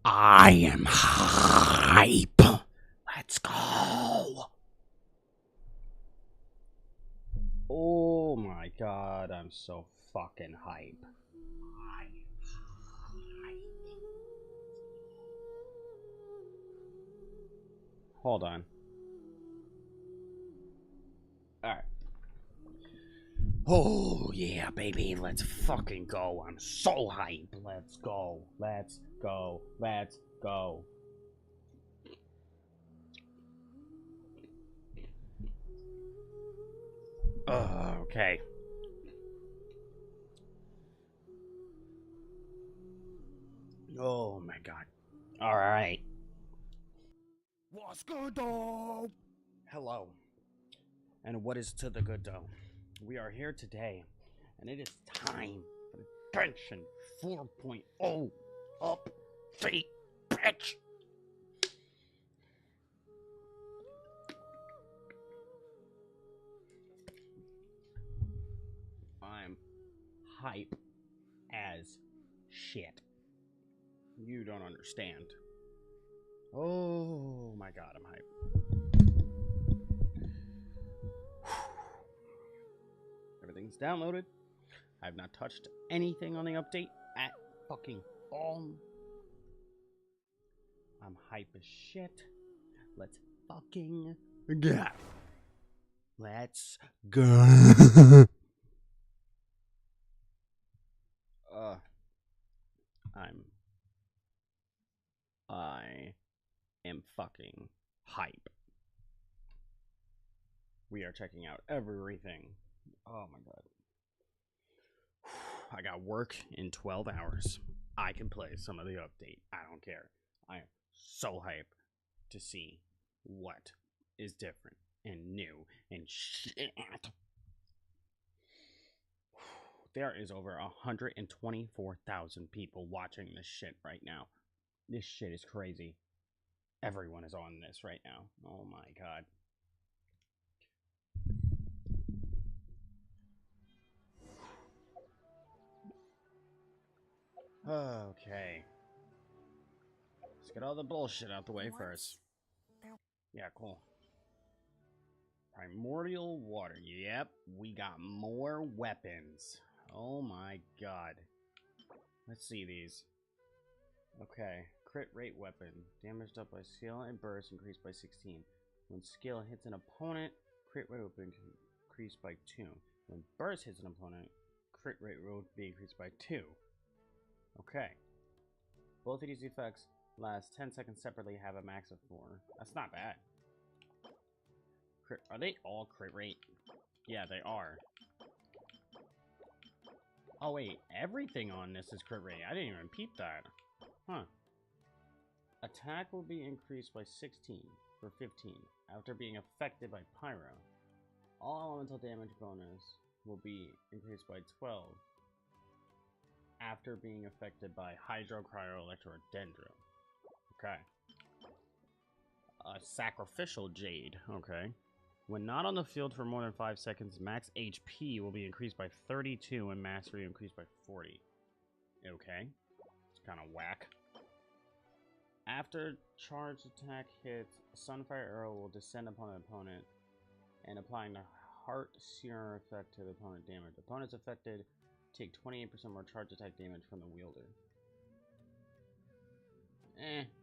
I am hype. Let's go. Oh my god, I'm so fucking hype. Hold on. Alright. Oh yeah, baby, let's fucking go. I'm so hype. Let's go. Let's go. Let's go. Okay. Oh my god. Alright. What's good though? Hello. And what is to the good dough? We are here today, and it is time for the Tension 4.0 update, bitch! I'm hype as shit. You don't understand. Oh my god, I'm hype. Everything's downloaded. I've not touched anything on the update at fucking all. I'm hype as shit. Let's fucking go. Let's go. uh, I am fucking hype. We are checking out everything. Oh my god. I got work in 12 hours. I can play some of the update. I don't care. I am so hyped to see what is different and new and shit. There is over 124,000 people watching this shit right now. This shit is crazy. Everyone is on this right now. Oh my god. Okay. Let's get all the bullshit out the way first. Yeah, cool. Primordial water. Yep, we got more weapons. Oh my god. Let's see these. Okay. Crit rate weapon. Damaged up by skill and burst increased by 16. When skill hits an opponent, crit rate will be increased by 2. When burst hits an opponent, crit rate will be increased by 2. Okay. Both of these effects last 10 seconds separately, have a max of 4. That's not bad. Are they all crit rate? Yeah, they are. Oh wait, everything on this is crit rate. I didn't even peep that. Huh. Attack will be increased by 16 for 15 after being affected by Pyro. All elemental damage bonus will be increased by 12 after being affected by Hydro, Cryo, Electro, or Dendro. Okay. Sacrificial Jade. Okay. When not on the field for more than 5 seconds, max HP will be increased by 32 and mastery increased by 40. Okay. It's kind of whack. After charged attack hits, a Sunfire Arrow will descend upon an opponent and applying the Heart Serum effect to the opponent damage. Opponents affected take 28% more charge attack damage from the wielder.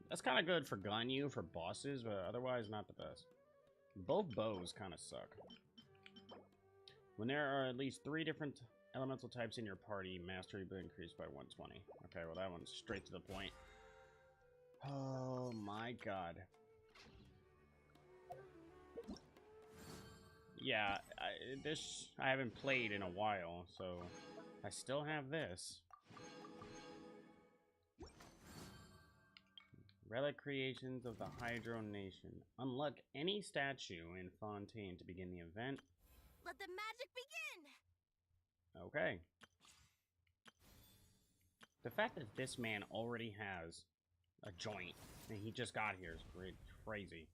That's kind of good for Ganyu for bosses, but otherwise not the best. Both bows kind of suck. When there are at least 3 different elemental types in your party, mastery will be increased by 120. Okay, well that one's straight to the point. Oh my god. Yeah, I haven't played in a while, so I still have this. Relic creations of the Hydro Nation. Unlock any statue in Fontaine to begin the event. Let the magic begin! Okay. The fact that this man already has a joint and he just got here is crazy.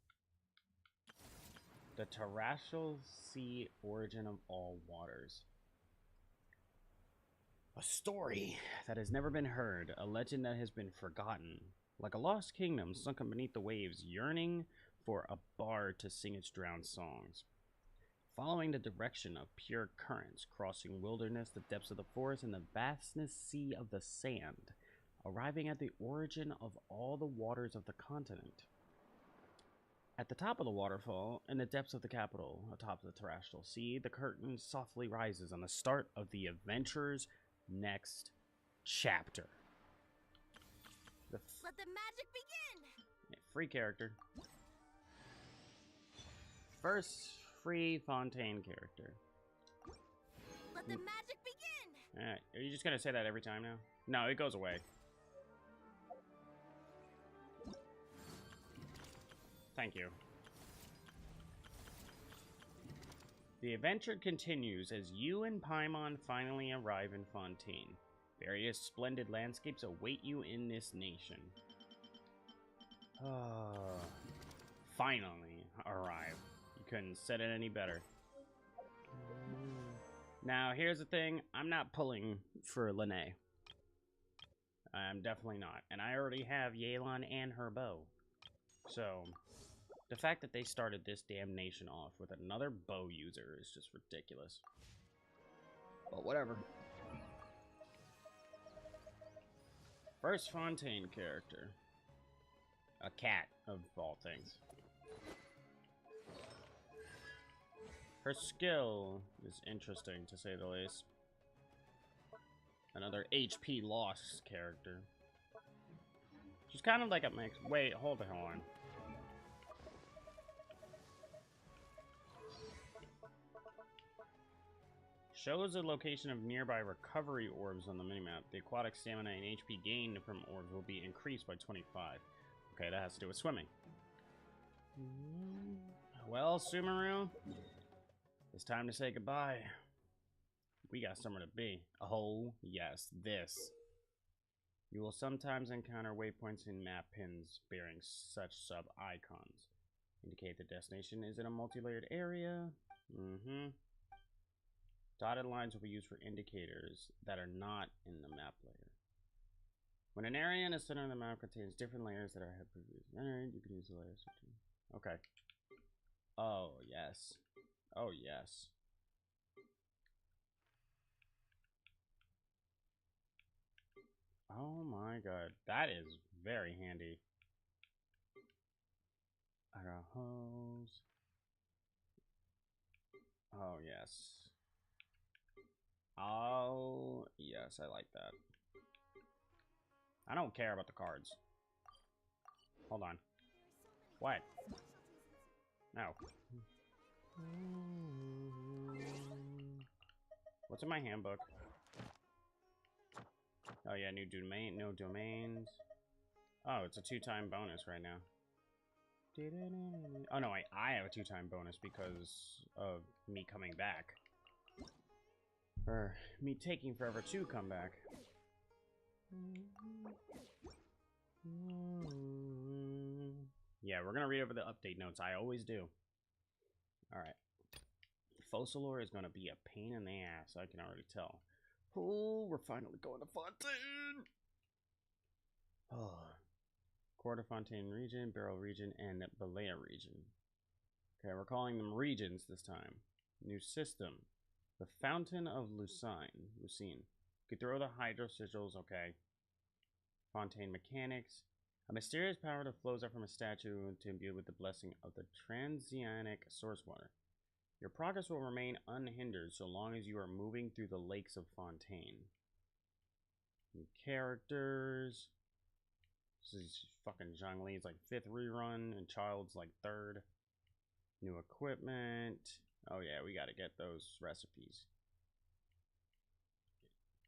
The terrestrial sea origin of all waters. A story that has never been heard, a legend that has been forgotten. Like a lost kingdom sunken beneath the waves, yearning for a bard to sing its drowned songs. Following the direction of pure currents, crossing wilderness, the depths of the forest, and the vastness sea of the sand, arriving at the origin of all the waters of the continent. At the top of the waterfall, in the depths of the capital, atop the terrestrial sea, the curtain softly rises on the start of the adventure's next chapter. Let the magic begin! Yeah, free character. First free Fontaine character. Let the magic begin! Alright, are you just gonna say that every time now? No, it goes away. Thank you. The adventure continues as you and Paimon finally arrive in Fontaine. Various splendid landscapes await you in this nation. Finally arrive. You couldn't said it any better. Now, here's the thing. I'm not pulling for Lene. I'm definitely not. And I already have Yelan and her bow. So, the fact that they started this damn nation off with another bow user is just ridiculous. But whatever. First Fontaine character. A cat, of all things. Her skill is interesting, to say the least. Another HP lost character. She's kind of like a mix. Wait, hold on. Shows the location of nearby recovery orbs on the minimap. The aquatic stamina and HP gained from orbs will be increased by 25. Okay, that has to do with swimming. Well, Sumeru, it's time to say goodbye. We got somewhere to be. Oh, yes, this. You will sometimes encounter waypoints in map pins bearing such sub-icons. Indicate the destination is in a multi-layered area. Dotted lines will be used for indicators that are not in the map layer. When an area in the center of the map contains different layers that are previously entered, you can use the layers. Okay. Oh, yes. Oh, yes. Oh my god. That is very handy. I got hose. Oh, yes. Oh, yes, I like that. I don't care about the cards. Hold on. What? No. What's in my handbook? Oh yeah, new domain, no domains. Oh, it's a 2-time bonus right now. Oh no, I have a 2-time bonus because of me coming back. Or me taking forever to come back. Yeah, we're gonna read over the update notes. I always do. Alright. Fossilore is gonna be a pain in the ass, I can already tell. Oh, we're finally going to Fontaine! Oh. Quarter Fontaine region, Barrel region, and Balea region. Okay, we're calling them regions this time. New system. The Fountain of Lucine. You could throw the hydro sigils, okay. Fontaine mechanics. A mysterious power that flows out from a statue to imbue with the blessing of the transianic source water. Your progress will remain unhindered so long as you are moving through the lakes of Fontaine. New characters. This is fucking Zhongli's like 5th rerun and Child's like 3rd. New equipment. Oh yeah, we gotta get those recipes.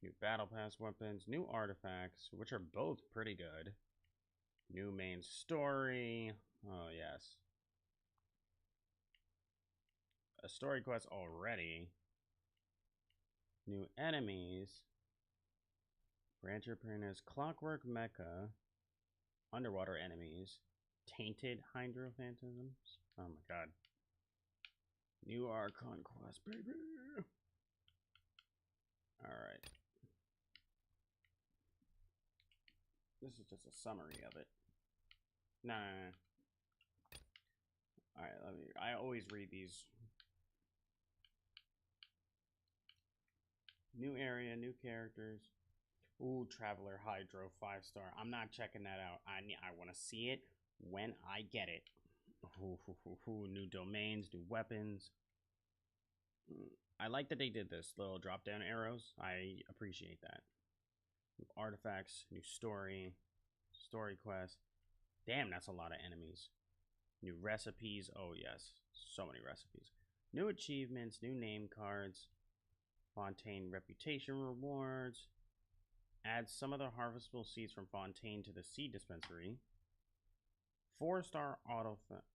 New battle pass weapons, new artifacts, which are both pretty good. New main story. Oh yes. A story quest already. New enemies. Branch appearance, Clockwork Mecha. Underwater enemies. Tainted Hydrophantasms. Oh my god. New Archon quest, baby. Alright. This is just a summary of it. Nah. Alright, I always read these. New area, new characters. Ooh, Traveler Hydro 5-star. I'm not checking that out. I want to see it when I get it. Ooh, new domains, new weapons. I like that they did this. Little drop-down arrows. I appreciate that. New artifacts, new story quest. Damn, that's a lot of enemies. New recipes. Oh, yes. So many recipes. New achievements, new name cards. Fontaine reputation rewards. Add some of the harvestable seeds from Fontaine to the seed dispensary. 4-star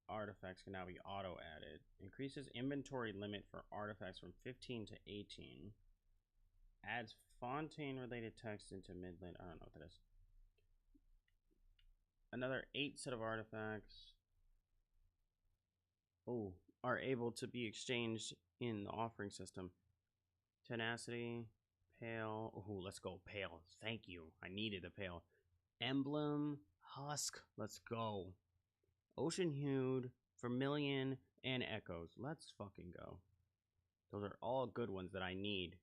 artifacts can now be auto-added. Increases inventory limit for artifacts from 15 to 18. Adds Fontaine-related text into Midland. I don't know what that is. Another 8 set of artifacts. Oh, are able to be exchanged in the offering system. Tenacity, Pale. Oh, let's go, Pale. Thank you. I needed a Pale. Emblem, Husk. Let's go. Ocean Hued, Vermilion, and Echoes. Let's fucking go. Those are all good ones that I need.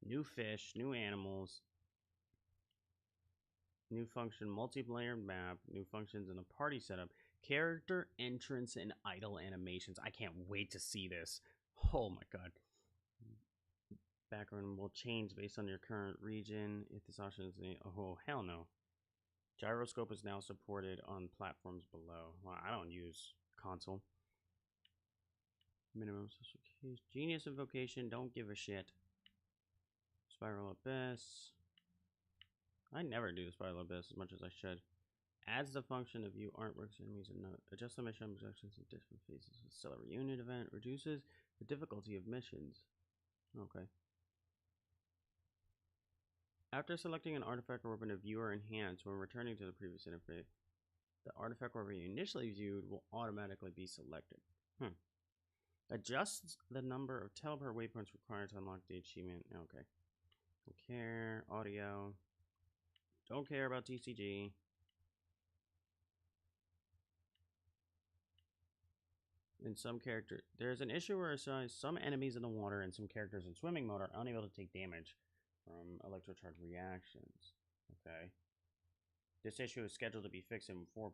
New fish, new animals. New function, multiplayer map. New functions in the party setup. Character entrance and idle animations. I can't wait to see this. Oh my god. Background will change based on your current region. If this option is oh hell no. Gyroscope is now supported on platforms below. Well, I don't use console. Minimum specification. Genius invocation. Don't give a shit. Spiral Abyss. I never do the Spiral Abyss as much as I should. Adds the function of view artworks, enemies, and note. Adjust the mission objectives in different phases. A stellar reunion event reduces the difficulty of missions. Okay. After selecting an artifact or weapon, a viewer enhanced when returning to the previous interface, the artifact or weapon you initially viewed will automatically be selected. Adjusts the number of teleport waypoints required to unlock the achievement. Okay. Don't care. Audio. Don't care about TCG. In some characters, there's an issue where some enemies in the water and some characters in swimming mode are unable to take damage from electrocharge reactions. Okay. This issue is scheduled to be fixed in 4.1.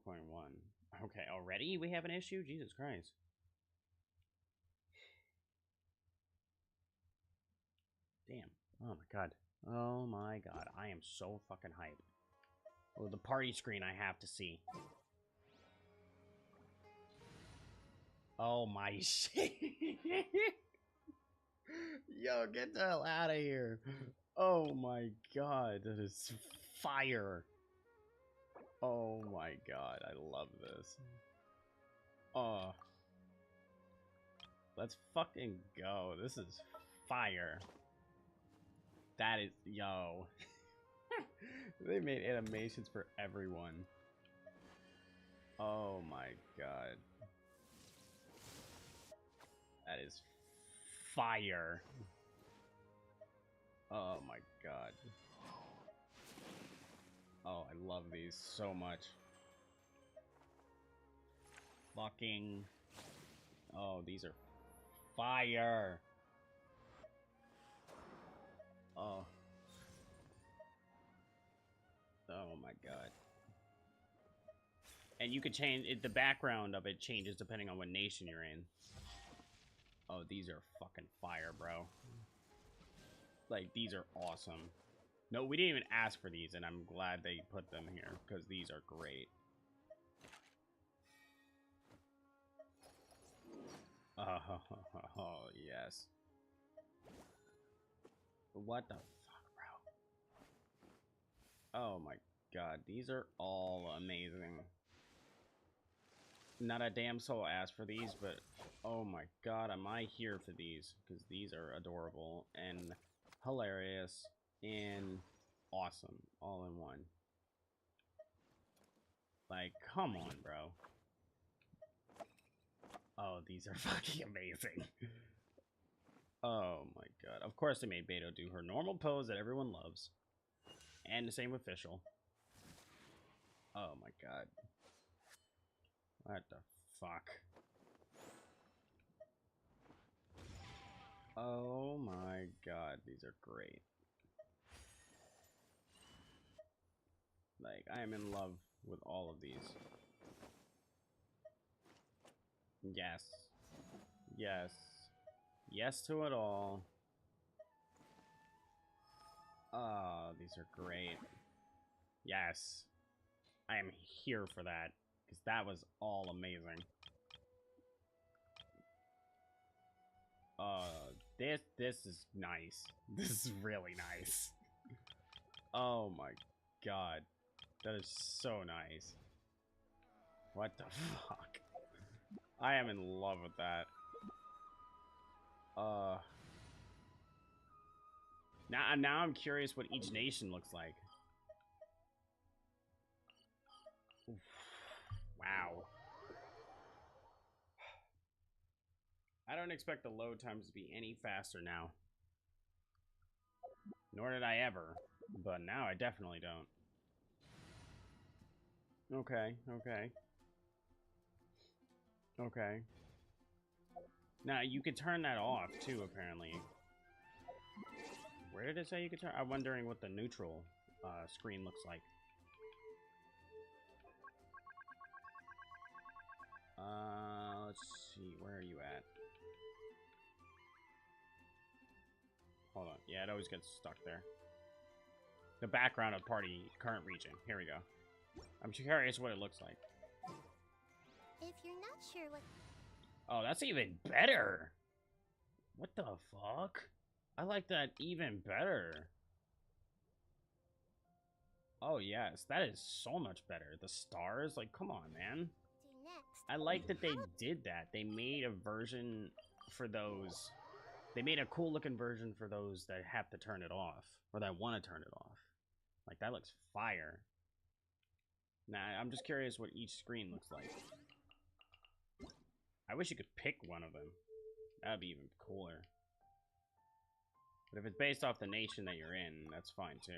Okay, already we have an issue? Jesus Christ. Damn. Oh my god. Oh my god. I am so fucking hyped. Oh, the party screen I have to see. Oh my shit. Yo, get the hell out of here. Oh my god, that is fire. Oh my god, I love this. Oh. Let's fucking go. This is fire. That is, yo. They made animations for everyone. Oh my god. That is fire. Oh my god. Oh, I love these so much. Fucking. Oh, these are fire. Oh. Oh my god. And you could change it, the background of it changes depending on what nation you're in. Oh, these are fucking fire, bro. Like, these are awesome. No, we didn't even ask for these, and I'm glad they put them here, because these are great. Oh, yes. What the fuck, bro? Oh my god, these are all amazing. Not a damn soul asked for these, but oh my god, am I here for these? Because these are adorable and hilarious and awesome all in one. Like, come on, bro. Oh, these are fucking amazing. Oh my god. Of course they made Beto do her normal pose that everyone loves. And the same with Fischl. Oh my god. What the fuck? Oh my god, these are great. Like, I am in love with all of these. Yes. Yes. Yes to it all. Oh, these are great. Yes. I am here for that. Because that was all amazing. This is nice. This is really nice. Oh my god. That is so nice. What the fuck? I am in love with that. Now I'm curious what each nation looks like. Oof. Wow. I don't expect the load times to be any faster now. Nor did I ever. But now I definitely don't. Okay, okay. Okay. Now, you could turn that off, too, apparently. Where did it say you could turn? I'm wondering what the neutral screen looks like. Let's see. Where are you at? Hold on. Yeah, it always gets stuck there. The background of party current region. Here we go. I'm curious what it looks like. If you're not sure what... Oh, that's even better. What the fuck? I like that even better. Oh, yes. That is so much better. The stars? Like, come on, man. do next? I like that they did that. They made a version for those. They made a cool looking version for those that have to turn it off. Or that want to turn it off. Like, that looks fire. Nah, I'm just curious what each screen looks like. I wish you could pick one of them. That would be even cooler. But if it's based off the nation that you're in, that's fine too.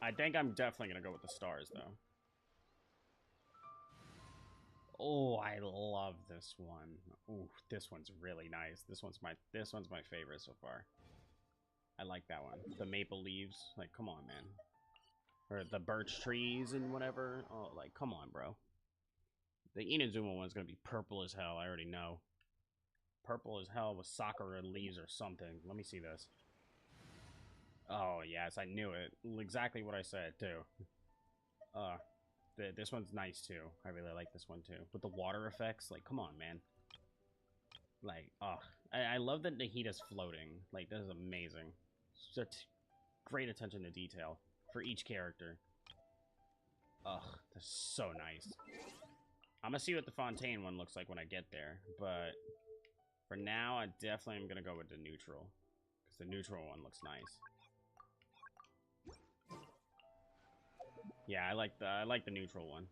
I think I'm definitely gonna go with the stars though. Oh, I love this one. Ooh, this one's really nice. This one's my favorite so far. I like that one. The maple leaves, like, come on, man. Or the birch trees and whatever. Oh, like, come on, bro. The Inazuma one's gonna be purple as hell. I already know. Purple as hell with sakura leaves or something. Let me see this. Oh, yes, I knew it. Exactly what I said, too. This one's nice, too. I really like this one, too. With the water effects, like, come on, man. Like, I love that Nahita's floating. Like, this is amazing. Such great attention to detail for each character. Ugh, that's so nice. I'm gonna see what the Fontaine one looks like when I get there, but for now, I definitely am gonna go with the neutral, because the neutral one looks nice. Yeah, I like the neutral one.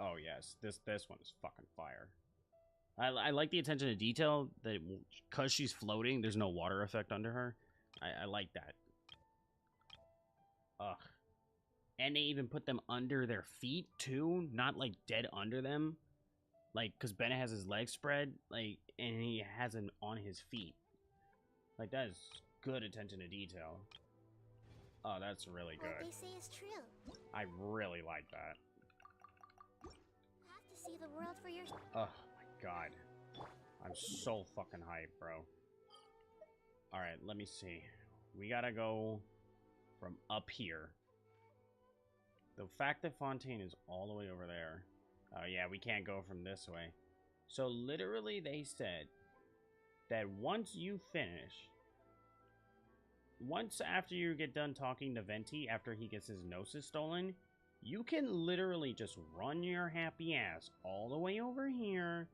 Oh yes, this one is fucking fire. I like the attention to detail that because she's floating, there's no water effect under her. I like that. Ugh. And they even put them under their feet too, not like dead under them. Like, because Bennett has his legs spread, like, and he has them on his feet. Like, that is good attention to detail. Oh, that's really good. What they say is true. I really like that. Have to see the world for yourself. Oh my god. I'm so fucking hyped, bro. Alright, let me see. We gotta go from up here. The fact that Fontaine is all the way over there. Oh yeah, we can't go from this way. So literally they said that once you finish, once after you get done talking to Venti after he gets his Gnosis stolen, you can literally just run your happy ass all the way over here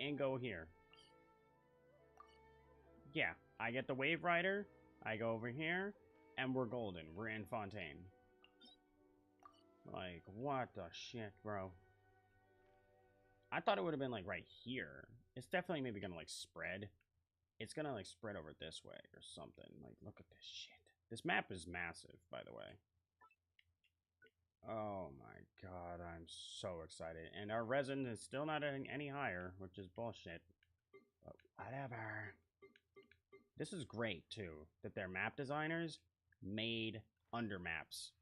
and go here. Yeah, I get the Wave Rider, I go over here, and we're golden. We're in Fontaine. Like, what the shit, bro? I thought it would have been, like, right here. It's definitely maybe gonna, like, spread. It's gonna, like, spread over this way or something. Like, look at this shit. This map is massive, by the way. Oh my god, I'm so excited. And our resin is still not any higher, which is bullshit. But whatever. This is great, too, that their map designers made undermaps.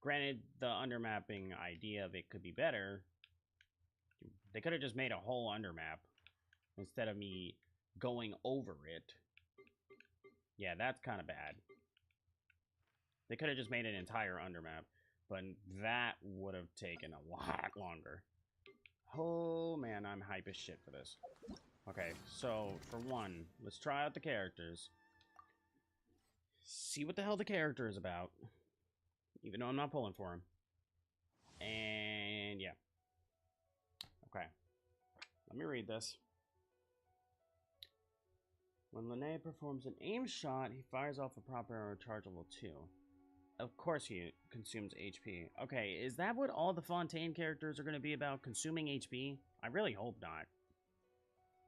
Granted, the undermapping idea of it could be better. They could have just made a whole undermap instead of me going over it. Yeah, that's kind of bad. They could have just made an entire undermap, but that would have taken a lot longer. Oh man, I'm hype as shit for this. Okay, so for one, let's try out the characters. See what the hell the character is about. Even though I'm not pulling for him. And yeah. Okay. Let me read this. When Linné performs an aim shot, he fires off a proper arrow chargeable 2. Of course he consumes HP. Okay, is that what all the Fontaine characters are going to be about? Consuming HP? I really hope not.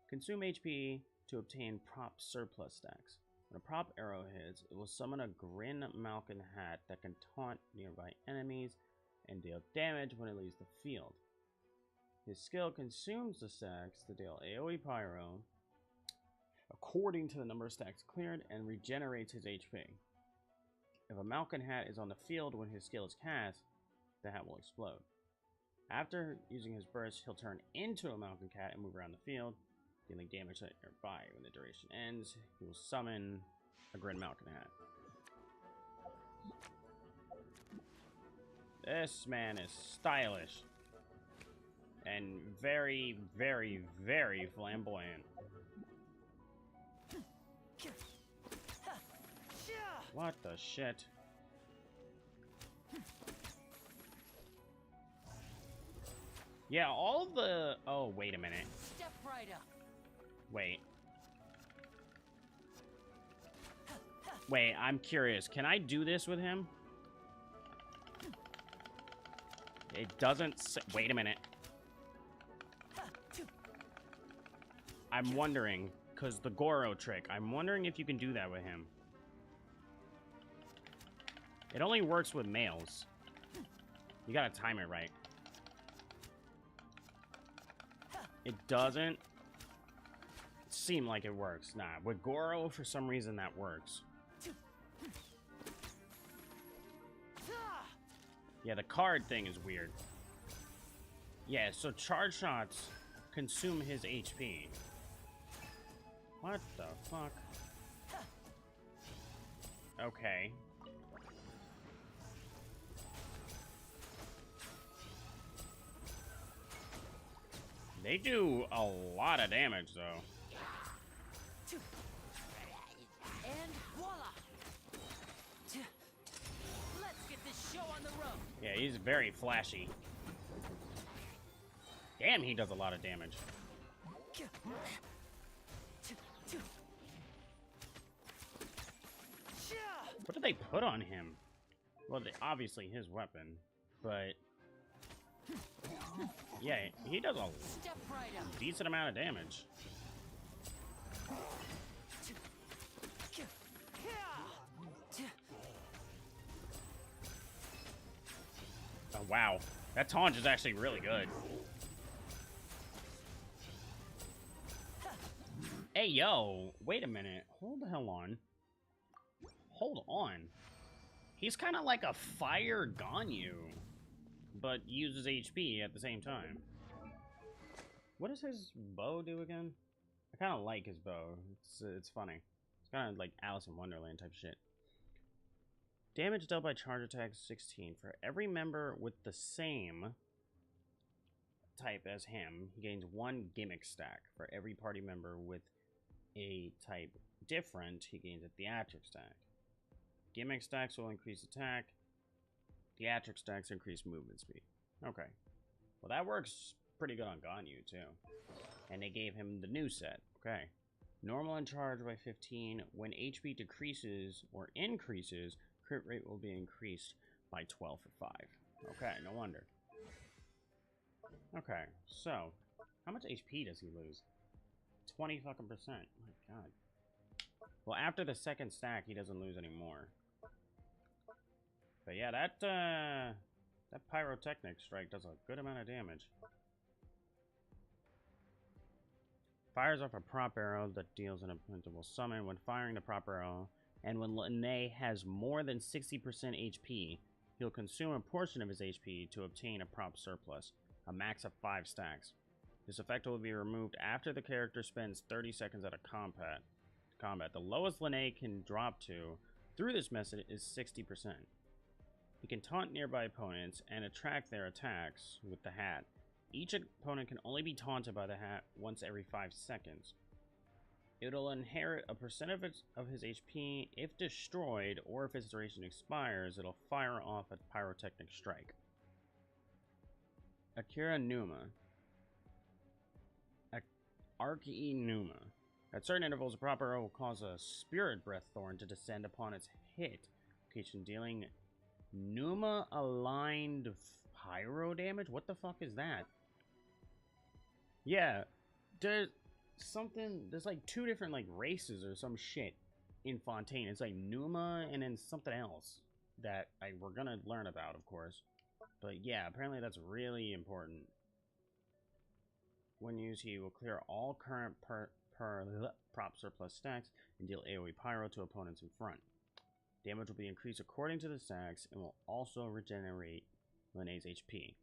Consume HP to obtain prop surplus stacks. When a prop arrow hits, it will summon a Grin Malkin hat that can taunt nearby enemies and deal damage when it leaves the field. His skill consumes the stacks to deal AoE Pyro according to the number of stacks cleared and regenerates his HP. If a Malkin hat is on the field when his skill is cast, the hat will explode. After using his burst, he'll turn into a Malkin cat and move around the field, dealing damage nearby. When the duration ends, he will summon a Grin Malkin hat. This man is stylish. And very, very, very flamboyant. What the shit? Yeah, all the... Oh, wait a minute. Step right up. Wait. Wait, I'm curious. Can I do this with him? It doesn't say... Wait a minute. I'm wondering, because the Goro trick, I'm wondering if you can do that with him. It only works with males. You gotta time it right. It doesn't seem like it works. Nah, with Goro, for some reason, that works. Yeah, the card thing is weird. Yeah, so charge shots consume his HP. What the fuck? Okay. They do a lot of damage, though. And voila! Let's get this show on the road. Yeah, he's very flashy. Damn, he does a lot of damage. What did they put on him? Well, obviously his weapon, but... Yeah, he does a Step right up. decent amount of damage. Oh, wow. That taunt is actually really good. Hey, yo. Wait a minute. Hold the hell on. Hold on. He's kind of like a fire Ganyu, but uses HP at the same time. What does his bow do again? I kind of like his bow. It's funny. It's kind of like Alice in Wonderland type shit. Damage dealt by charge attacks 16. For every member with the same type as him, he gains 1 gimmick stack. For every party member with a type different, he gains a theatric stack. Gimmick stacks will increase attack. Theatric stacks increase movement speed. Okay. Well, that works pretty good on Ganyu, too. And they gave him the new set. Okay. Normal and charge by 15. When HP decreases or increases, crit rate will be increased by 12 for 5. Okay, no wonder. Okay, so how much HP does he lose? 20 fucking percent. My god. Well, after the second stack, he doesn't lose any more. But yeah, that pyrotechnic strike does a good amount of damage. Fires off a prop arrow that deals an impenetrable summon when firing the prop arrow, and when Lene has more than 60% HP, he'll consume a portion of his HP to obtain a prop surplus, a max of 5 stacks. This effect will be removed after the character spends 30 seconds at a combat. The lowest Lene can drop to through this method is 60%. He can taunt nearby opponents and attract their attacks with the hat. Each opponent can only be taunted by the hat once every 5 seconds. It'll inherit a percentage of his HP. If destroyed, or if its duration expires, it'll fire off a pyrotechnic strike. Akira Numa. Archie Numa. At certain intervals, a prop arrow will cause a Spirit Breath Thorn to descend upon its hit location, dealing Numa-aligned pyro damage? What the fuck is that? Yeah, there's like 2 different like races or some shit in Fontaine. It's like Numa and then something else that we're gonna learn about, of course. But yeah, apparently that's really important. When used, he will clear all current prop surplus stacks and deal AoE pyro to opponents in front. Damage will be increased according to the stacks and will also regenerate Lene's HP.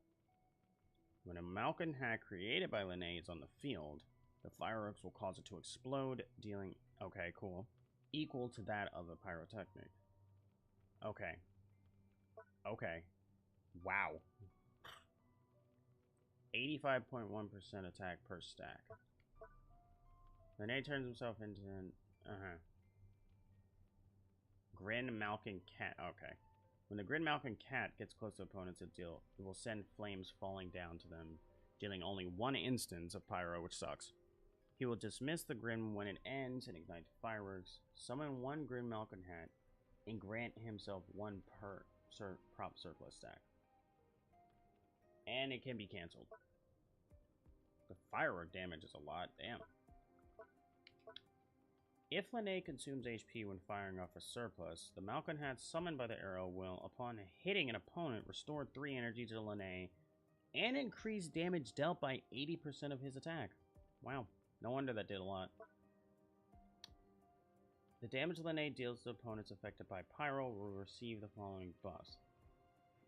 When a Malkin hat created by Lene is on the field, the fireworks will cause it to explode, dealing, okay, cool, equal to that of a pyrotechnic. Okay. Okay. Wow. 85.1% attack per stack. Lene turns himself into an... Grin Malkin Cat. Okay. When the Grin Malkin Cat gets close to opponents, it will send flames falling down to them, dealing only 1 instance of pyro, which sucks. He will dismiss the Grin when it ends and ignite fireworks, summon 1 Grin Malkin Hat, and grant himself 1 per prop surplus stack. And it can be cancelled. The firework damage is a lot. Damn. If Lene consumes HP when firing off a surplus, the Malkin Hat summoned by the arrow will, upon hitting an opponent, restore 3 energy to Lene and increase damage dealt by 80% of his attack. Wow, no wonder that did a lot. The damage Lene deals to opponents affected by Pyro will receive the following buffs.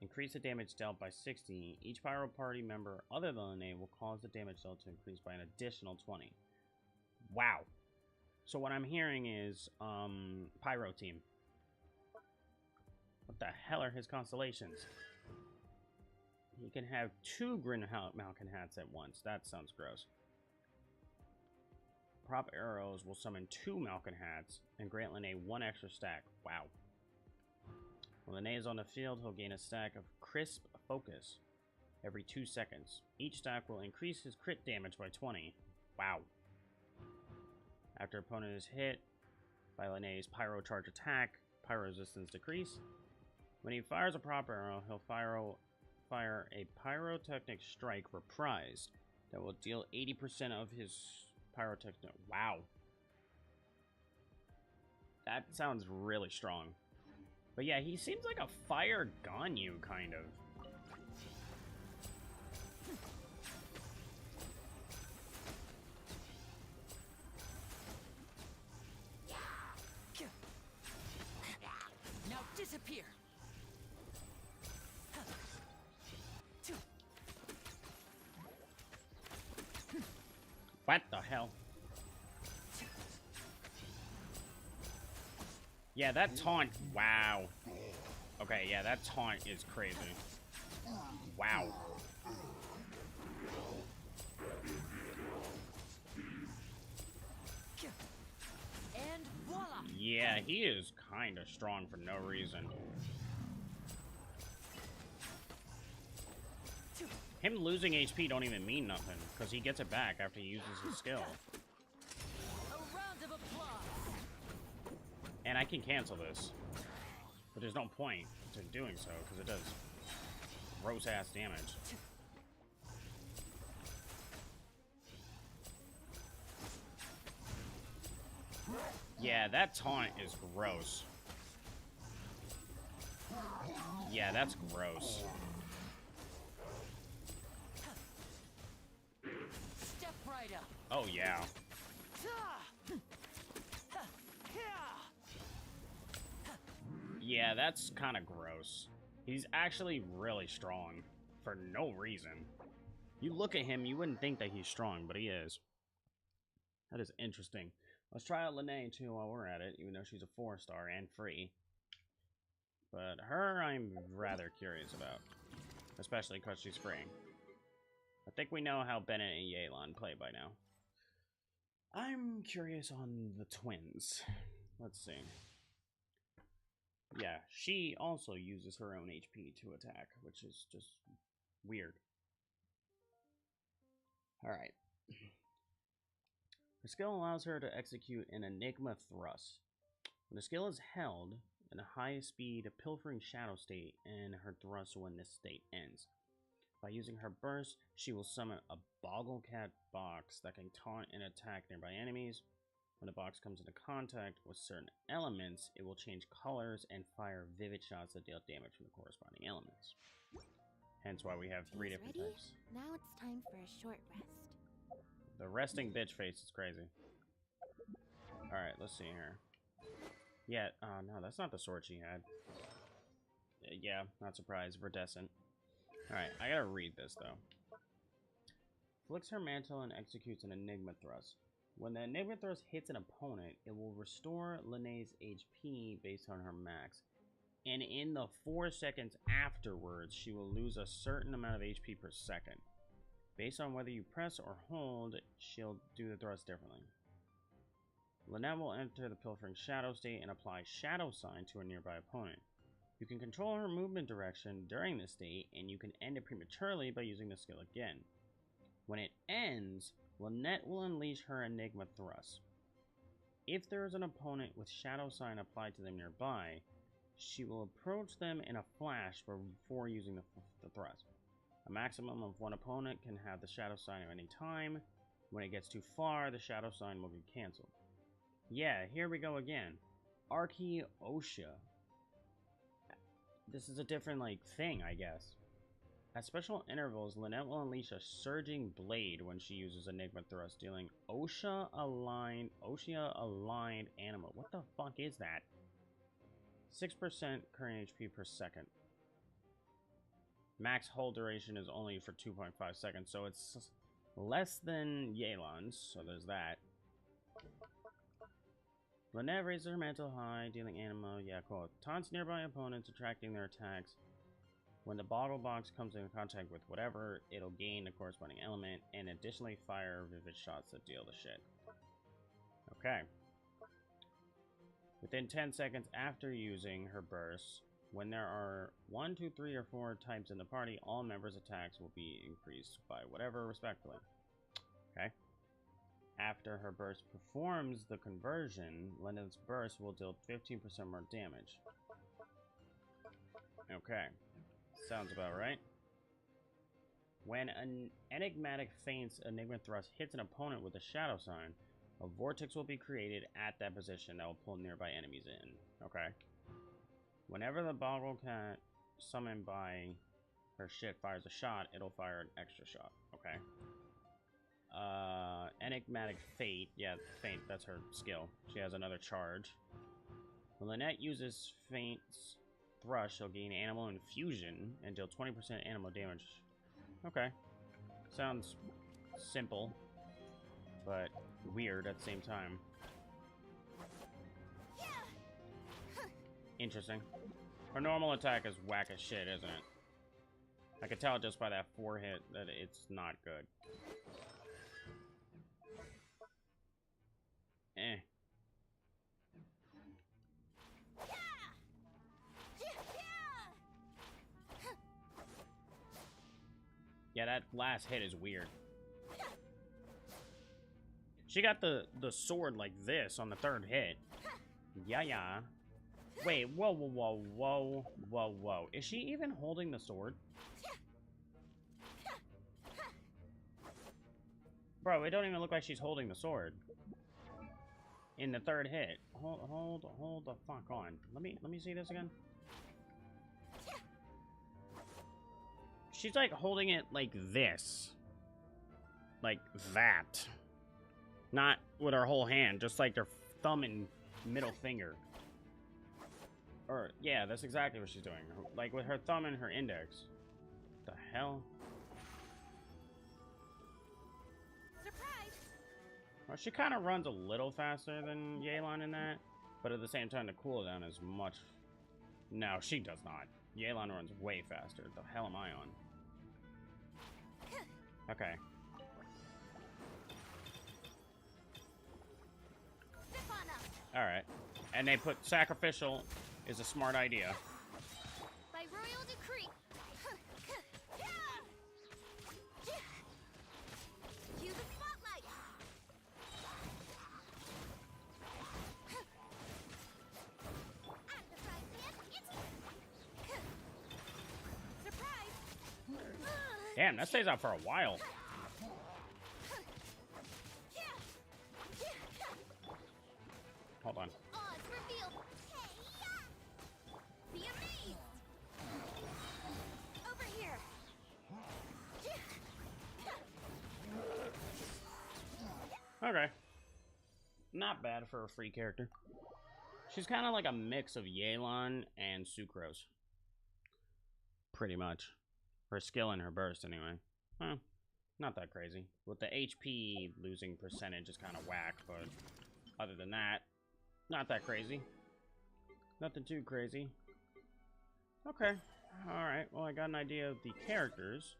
Increase the damage dealt by 60. Each Pyro party member other than Lene will cause the damage dealt to increase by an additional 20. Wow. So what I'm hearing is, Pyro team. What the hell are his constellations? He can have 2 Grin Malkin hats at once. That sounds gross. Prop arrows will summon 2 Malkin hats and grant Lene 1 extra stack. Wow. When Lene is on the field, he'll gain a stack of Crisp Focus every 2 seconds. Each stack will increase his crit damage by 20. Wow. After opponent is hit by Lene's Pyro Charge attack, Pyro resistance decrease. When he fires a prop arrow, he'll fire a Pyrotechnic Strike reprised that will deal 80% of his Pyrotechnic. Wow. That sounds really strong. But yeah, he seems like a Fire Ganyu, kind of. Now disappear. What the hell? Yeah, that taunt. Wow. Okay, yeah, that taunt is crazy. Wow. And voila. Yeah, he is kind of strong for no reason. Him losing HP don't even mean nothing, because he gets it back after he uses his skill. A round of applause. And I can cancel this. But there's no point to doing so, because it does gross-ass damage. Yeah, that taunt is gross. Yeah, that's gross. Step right up. Oh, yeah. Yeah, that's kind of gross. He's actually really strong for no reason. You look at him, you wouldn't think that he's strong, but he is. That is interesting. Let's try out Lene too while we're at it, even though she's a 4-star and free. But her, I'm rather curious about. Especially because she's free. I think we know how Bennett and Yelan play by now. I'm curious on the twins. Let's see. Yeah, she also uses her own HP to attack, which is just weird. Alright. Her skill allows her to execute an Enigma Thrust. When the skill is held in a high-speed pilfering shadow state, and her thrust when this state ends. By using her burst, she will summon a Bogglecat box that can taunt and attack nearby enemies. When the box comes into contact with certain elements, it will change colors and fire vivid shots that deal damage from the corresponding elements. Hence why we have 3 different types. Now it's time for a short rest. The resting bitch face is crazy. Alright, let's see here. Yeah, no, that's not the sword she had. Yeah, not surprised. Verdescent. Alright, I gotta read this, though. Flicks her mantle and executes an Enigma Thrust. When the Enigma Thrust hits an opponent, it will restore Lene's HP based on her max. And in the 4 seconds afterwards, she will lose a certain amount of HP per second. Based on whether you press or hold, she'll do the thrust differently. Lynette will enter the Pilfering Shadow state and apply Shadow Sign to a nearby opponent. You can control her movement direction during this state, and you can end it prematurely by using the skill again. When it ends, Lynette will unleash her Enigma Thrust. If there is an opponent with Shadow Sign applied to them nearby, she will approach them in a flash before using the thrust. A maximum of 1 opponent can have the Shadow Sign at any time. When it gets too far, the Shadow Sign will be cancelled. Yeah, here we go again. Archaeotia. This is a different, thing, I guess. At special intervals, Lynette will unleash a Surging Blade when she uses Enigma Thrust, dealing OSHA-aligned animal. What the fuck is that? 6% current HP per second. Max hold duration is only for 2.5 seconds, so it's less than Yelan's, so there's that. Lynette raises her mantle high, dealing anima, yeah, cool. Taunts nearby opponents, attracting their attacks. When the bottle box comes in contact with whatever, it'll gain the corresponding element, and additionally fire vivid shots that deal the shit. Okay. Within 10 seconds after using her burst, when there are 1, 2, 3, or 4 types in the party, all members' attacks will be increased by whatever respectively. Okay. After her burst performs the conversion, Lynette's burst will deal 15% more damage. Okay. Sounds about right. When an enigmatic feint's Enigma Thrust hits an opponent with a Shadow Sign, a vortex will be created at that position that will pull nearby enemies in. Okay. Whenever the Bogglecat summoned by her shit fires a shot, it'll fire an extra shot. Okay. Enigmatic Fate. Yeah, Feint, that's her skill. She has another charge. When Lynette uses Feint's Thrush, she'll gain Animal Infusion and deal 20% animal damage. Okay. Sounds simple, but weird at the same time. Interesting. Her normal attack is whack as shit, isn't it? I can tell just by that 4 hit that it's not good. Eh. Yeah, that last hit is weird. She got the sword like this on the 3rd hit. Yeah. Wait, whoa. Is she even holding the sword? Bro, it don't even look like she's holding the sword. In the 3rd hit. Hold the fuck on. Let me see this again. she's like holding it like this. Like that. Not with her whole hand, just like her thumb and middle finger. Or, yeah, that's exactly what she's doing. Like with her thumb and her index. The hell? Surprise! Well, she kind of runs a little faster than Yelan in that. But at the same time, the cooldown is much... No, she does not. Yelan runs way faster. The hell am I on? Okay. Alright. And they put sacrificial is a smart idea. By royal decree. Cue the spotlight. I'm the prize man. Surprise! Damn, that stays out for a while. Hold on. Odds revealed. Be amazed. Over here. Okay. Not bad for a free character. She's kind of like a mix of Yelan and Sucrose. Pretty much. Her skill and her burst, anyway. Huh. Not that crazy. With the HP losing percentage is kind of whack, but other than that, not that crazy. Nothing too crazy. Okay. Alright, well I got an idea of the characters.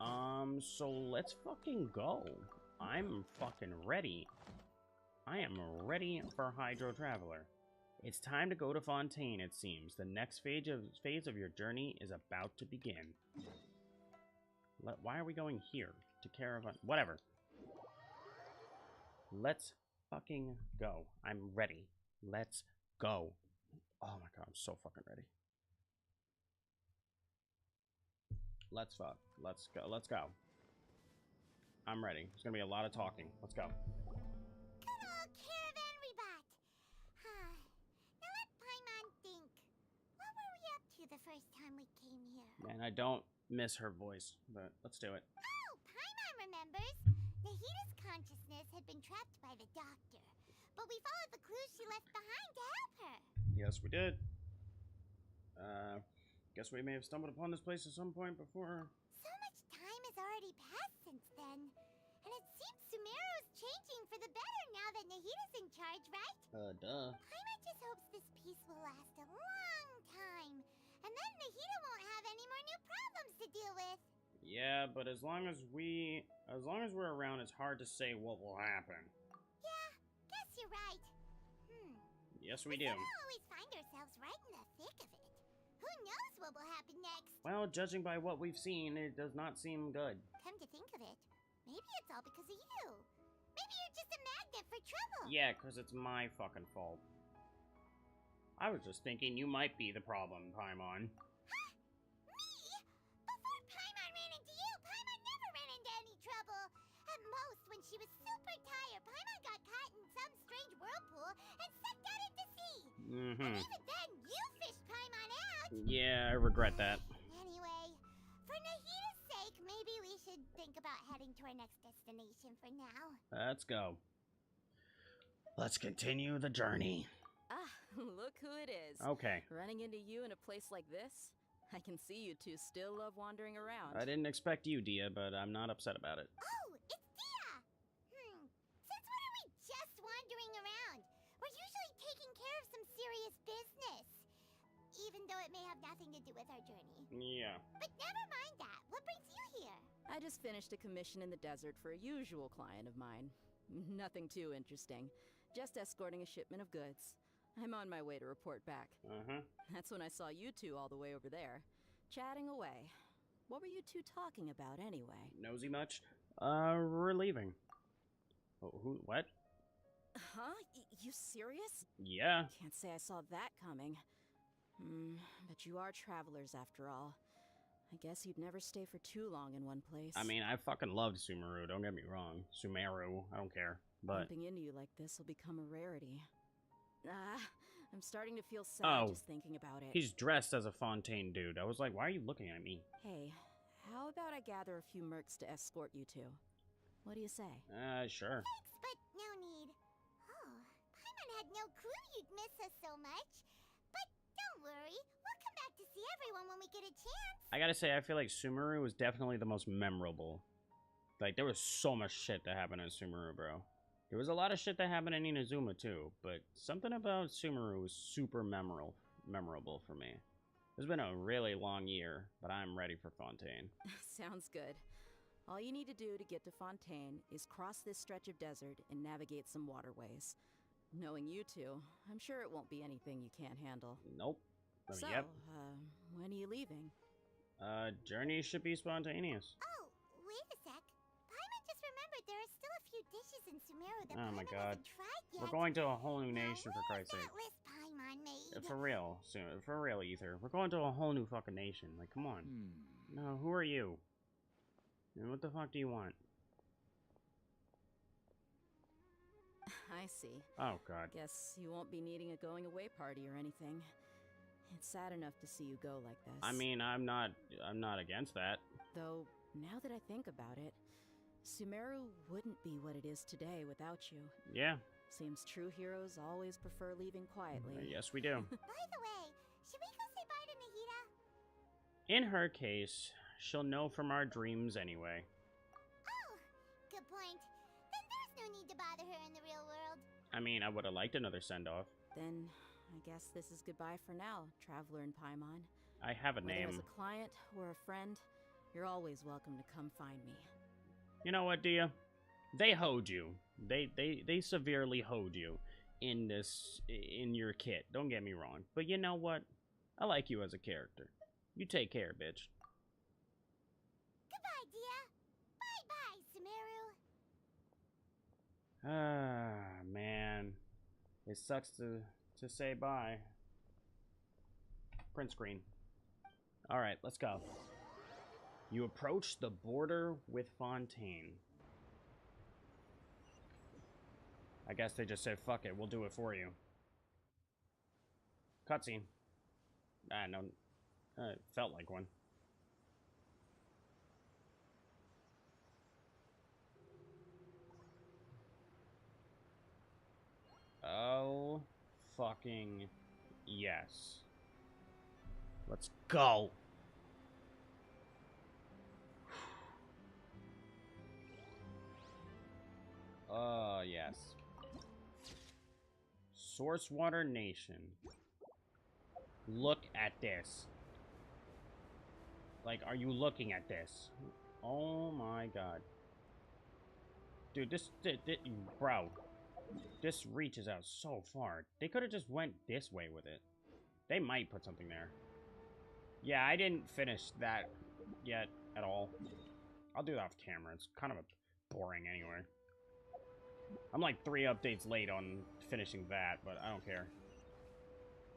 So let's fucking go. I'm fucking ready. I am ready for Hydro Traveler. It's time to go to Fontaine, it seems. The next phase of your journey is about to begin. Why are we going here? To Caravan? Whatever. Let's fucking go. I'm ready. Let's go. Oh my god, I'm so fucking ready. Let's go. Let's go. I'm ready. There's gonna be a lot of talking. Let's go. Good old caravan we bought. Now let Paimon think. What were we up to the first time we came here? Man, I don't miss her voice, but let's do it. Oh, Paimon remembers. Nahita's consciousness had been trapped by the doctor, but we followed the clues she left behind to help her. Yes, we did. Guess we may have stumbled upon this place at some point before. So much time has already passed since then, and it seems Sumeru's changing for the better now that Nahita's in charge, right? Duh. Paimon just hopes this peace will last a long time, and then Nahita won't have any more new problems to deal with. Yeah, but as long as we're around, it's hard to say what will happen. Yeah, guess you're right. Yes, we We do. don't always find ourselves right in the thick of it. Who knows what will happen next? Well, judging by what we've seen, it does not seem good. Come to think of it, maybe it's all because of you. Maybe you're just a magnet for trouble. Yeah, because it's my fucking fault. I was just thinking you might be the problem, Paimon. Huh? Me? Before Paimon ran into you, Paimon never ran into any trouble. At most, when she was super tired, Paimon got caught in some strange whirlpool and sucked out into sea. And even then, you fished Paimon out. Yeah, I regret that. Anyway, for Nahita's sake, maybe we should think about heading to our next destination for now. Let's go. Let's continue the journey. Ah, look who it is. Okay. Running into you in a place like this? I can see you two still love wandering around. I didn't expect you, Dia, but I'm not upset about it. Oh, it's Dia! Since when are we just wandering around? We're usually taking care of some serious business. Even though it may have nothing to do with our journey. Yeah. But never mind that. What brings you here? I just finished a commission in the desert for a usual client of mine. Nothing too interesting. Just escorting a shipment of goods. I'm on my way to report back. That's when I saw you two all the way over there, chatting away. What were you two talking about anyway? Nosy much? We're leaving. Oh, what? Huh? You serious? Yeah. Can't say I saw that coming. But you are travelers after all. I guess you'd never stay for too long in one place. I mean, I fucking loved Sumeru, don't get me wrong. Sumeru, I don't care. But bumping into you like this will become a rarity. I'm starting to feel sad Oh. just thinking about it. He's dressed as a Fontaine dude. I was like, why are you looking at me? Hey, how about I gather a few mercs to escort you two? What do you say? Sure. Thanks, but no need. Oh, Paimon had no clue you'd miss us so much. But don't worry, we'll come back to see everyone when we get a chance. I gotta say, I feel like Sumeru was definitely the most memorable. Like, there was so much shit that happened in Sumeru, bro. There was a lot of shit that happened in Inazuma, too. But something about Sumeru was super memorable for me. It's been a really long year, but I'm ready for Fontaine. Sounds good. All you need to do to get to Fontaine is cross this stretch of desert and navigate some waterways. Knowing you two, I'm sure it won't be anything you can't handle. Nope. So, Yep. When are you leaving? Journey should be spontaneous. Oh, wait a sec. Paimon just remembered there are still a few dishes in Sumeru that Oh my Paimon God. hasn't tried yet. We're going to a whole new Now, nation, for where's Christ's sake. that list Paimon made? For real, for real, Ether. We're going to a whole new fucking nation. Like, come on. No, who are you? And what the fuck do you want? I see. Oh, God. Guess you won't be needing a going away party or anything. It's sad enough to see you go like this. I mean, I'm not against that. Though, now that I think about it, Sumeru wouldn't be what it is today without you. Yeah. Seems true heroes always prefer leaving quietly. Yes, we do. By the way, should we go say bye to Nahida? In her case, she'll know from our dreams anyway. Oh, good point. Then there's no need to bother her in the real world. I mean, I would have liked another send-off. Then, I guess this is goodbye for now, Traveler and Paimon. I have a Whether name. as a client or a friend, you're always welcome to come find me. You know what, Dia? They hoed you. They severely hoed you in your kit. Don't get me wrong. But you know what? I like you as a character. You take care, bitch. Goodbye, Dia. Bye-bye, Sumeru. Ah, man. It sucks to say bye. Print screen. Alright, let's go. You approach the border with Fontaine. I guess they just said, fuck it, we'll do it for you. Cutscene. Ah, no. It felt like one. Oh, fucking yes. Let's go. Yes. Source Water Nation. Look at this. Like, are you looking at this? Oh my god. Dude, bro. This reaches out so far. They could have just went this way with it. They might put something there. Yeah, I didn't finish that yet at all. I'll do that off camera. It's kind of boring anyway. I'm like 3 updates late on finishing that, but I don't care.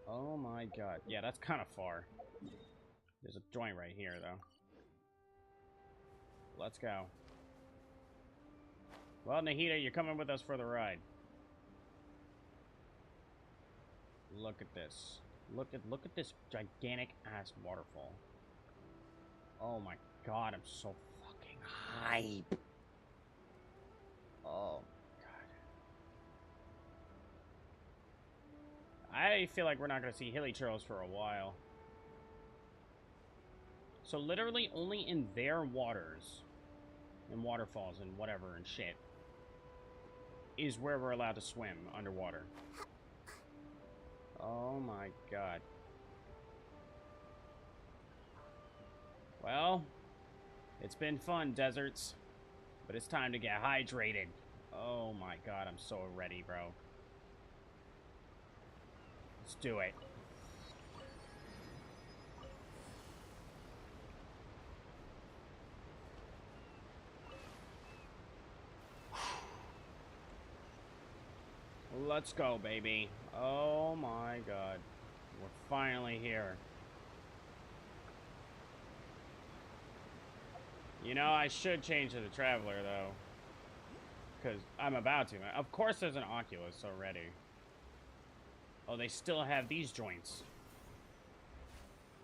Oh my god. Yeah, that's kind of far. There's a joint right here, though. Let's go. Well, Nahida, you're coming with us for the ride. Look at this. Look at this gigantic ass waterfall. Oh my god, I'm so fucking hype. Oh god. I feel like we're not gonna see hilly churros for a while. So literally only in their waters and waterfalls and whatever and shit is where we're allowed to swim underwater. Oh my god. Well, it's been fun, deserts, but it's time to get hydrated. Oh my god, I'm so ready, bro. Let's do it. Let's go, baby. Oh my god. We're finally here. You know, I should change to the Traveler, though. Because I'm about to. Of course there's an Oculus already. Oh, they still have these joints.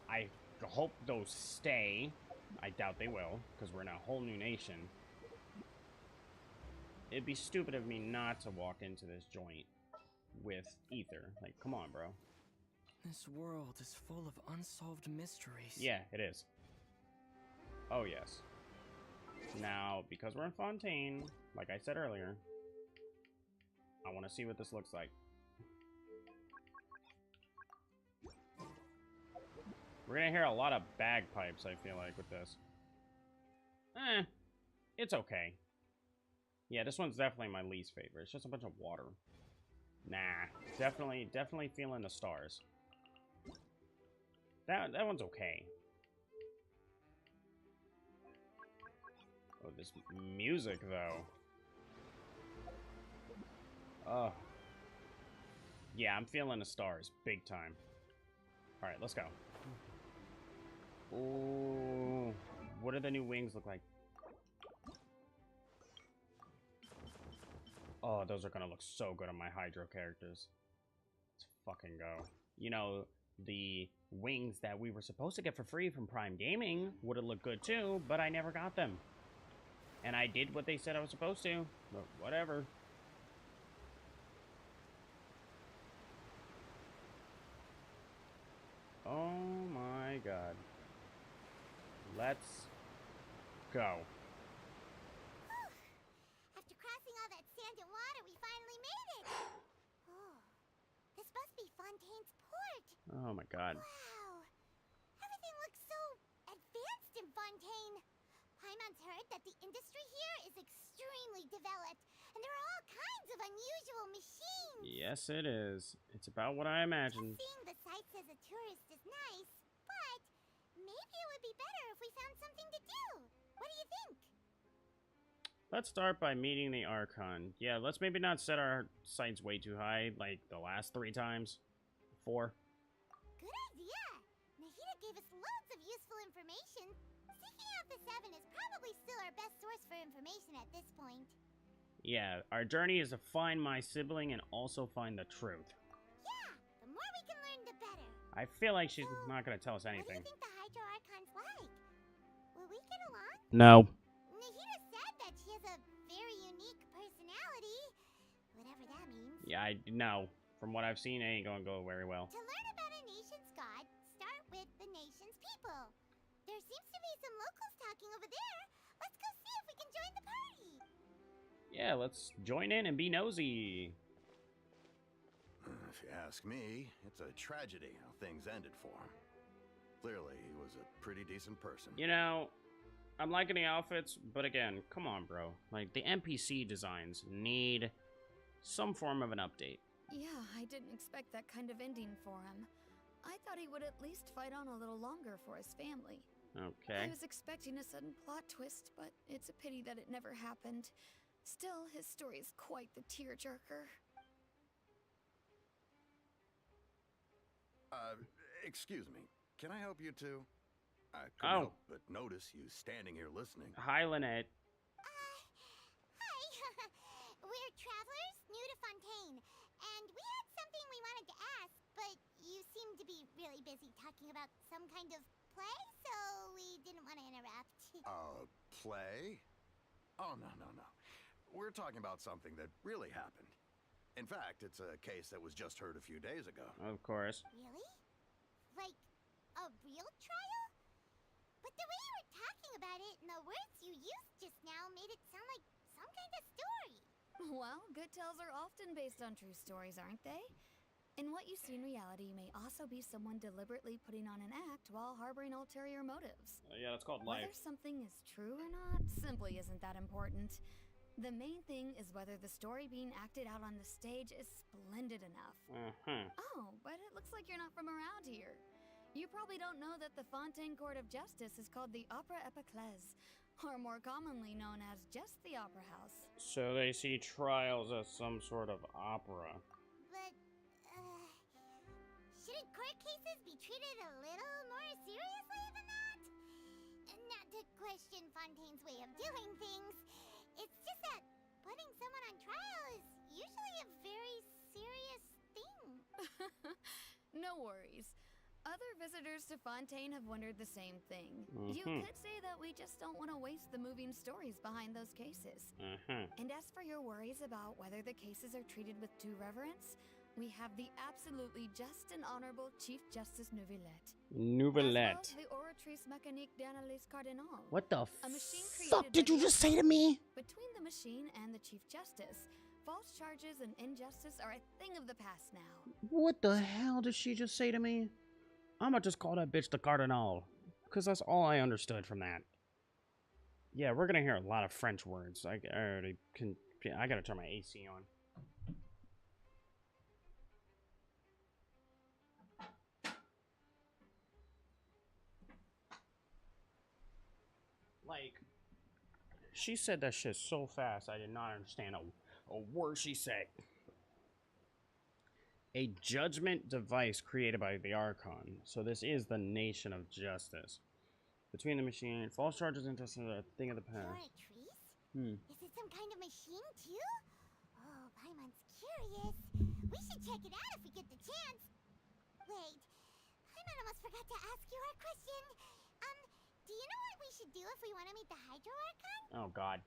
I hope those stay. I doubt they will, because we're in a whole new nation. It'd be stupid of me not to walk into this joint with Ether. Like, come on, bro. This world is full of unsolved mysteries. Yeah, it is. Oh, yes. Now, because we're in Fontaine, like I said earlier, I want to see what this looks like. We're gonna hear a lot of bagpipes, I feel like, with this. It's okay. Yeah, this one's definitely my least favorite. It's just a bunch of water. Nah, definitely feeling the stars. That one's okay. Oh, this music, though. Oh. Yeah, I'm feeling the stars, big time. Alright, let's go. Ooh. What do the new wings look like? Oh, those are gonna look so good on my Hydro characters. Let's fucking go. You know, the wings that we were supposed to get for free from Prime Gaming would have looked good too, but I never got them. And I did what they said I was supposed to, but whatever. Oh my god. Let's go. After crossing all that sand and water, we finally made it! Oh, this must be Fontaine's port! Oh my god. Wow! Everything looks so advanced in Fontaine! Paimon's heard that the industry here is extremely developed, and there are all kinds of unusual machines! Yes, it is. It's about what I imagined. Seeing the sights as a tourist is nice, but maybe it would be better if we found something to do. What do you think? Let's start by meeting the Archon. Yeah, let's maybe not set our sights way too high, like the last 3 times. 4. Good idea! Nahida gave us loads of useful information. Seeking out the 7 is probably still our best source for information at this point. Yeah, our journey is to find my sibling and also find the truth. Yeah, the more we can learn, the better. I feel like she's not gonna tell us anything. What do you think the Hydro Archon's like? Will we get along? No. Nahida said that she has a very unique personality. Whatever that means. Yeah, I know. From what I've seen, it ain't gonna go very well. To learn about a nation's god, start with the nation's people. There seems to be some locals talking over there. Let's go see if we can join the party. Yeah, let's join in and be nosy. If you ask me, it's a tragedy how things ended for him. Clearly, he was a pretty decent person. You know, I'm liking the outfits, but again, come on, bro. Like, the NPC designs need some form of an update. Yeah, I didn't expect that kind of ending for him. I thought he would at least fight on a little longer for his family. Okay. I was expecting a sudden plot twist, but it's a pity that it never happened. Still, his story is quite the tearjerker. Excuse me. Can I help you too? I couldn't help but notice you standing here listening. Hi, Lynette. Hi. We're travelers new to Fontaine, and we had something we wanted to ask, but you seem to be really busy talking about some kind of play, so we didn't want to interrupt. Play? Oh, no. We're talking about something that really happened. In fact, it's a case that was just heard a few days ago. Of course. Really? Like, a real trial? But the way you were talking about it and the words you used just now made it sound like some kind of story. Well, good tales are often based on true stories, aren't they? In what you see in reality may also be someone deliberately putting on an act while harboring ulterior motives. Yeah, that's called life. Whether something is true or not simply isn't that important. The main thing is whether the story being acted out on the stage is splendid enough. Oh, but it looks like you're not from around here. You probably don't know that the Fontaine Court of Justice is called the Opera Epiclese, or more commonly known as just the Opera House. So they see trials as some sort of opera. But, shouldn't court cases be treated a little more seriously than that? Not to question Fontaine's way of doing things. It's just that putting someone on trial is usually a very serious thing. No worries. Other visitors to Fontaine have wondered the same thing. You could say that we just don't want to waste the moving stories behind those cases. And as for your worries about whether the cases are treated with due reverence, we have the absolutely just and honorable Chief Justice Nouvellette. Nouvellette. The Oratrice Mécanique d'Analyse Cardinal. What the A machine fuck created did by you the just say to me? Between the machine and the Chief Justice, false charges and injustice are a thing of the past now. What the hell did she just say to me? I'm gonna just call that bitch the Cardinal, because that's all I understood from that. Yeah, we're gonna hear a lot of French words. I already can. I gotta turn my AC on. Like, she said that shit so fast, I did not understand a word she said. A judgment device created by the Archon. So this is the nation of justice. Between the machine, false charges and justice are a thing of the past. Oratrice? Is it some kind of machine too? Oh, Paimon's curious. We should check it out if we get the chance. Wait, Paimon almost forgot to ask you our question. Do you know what we should do if we want to meet the Hydro Archon? Oh, God.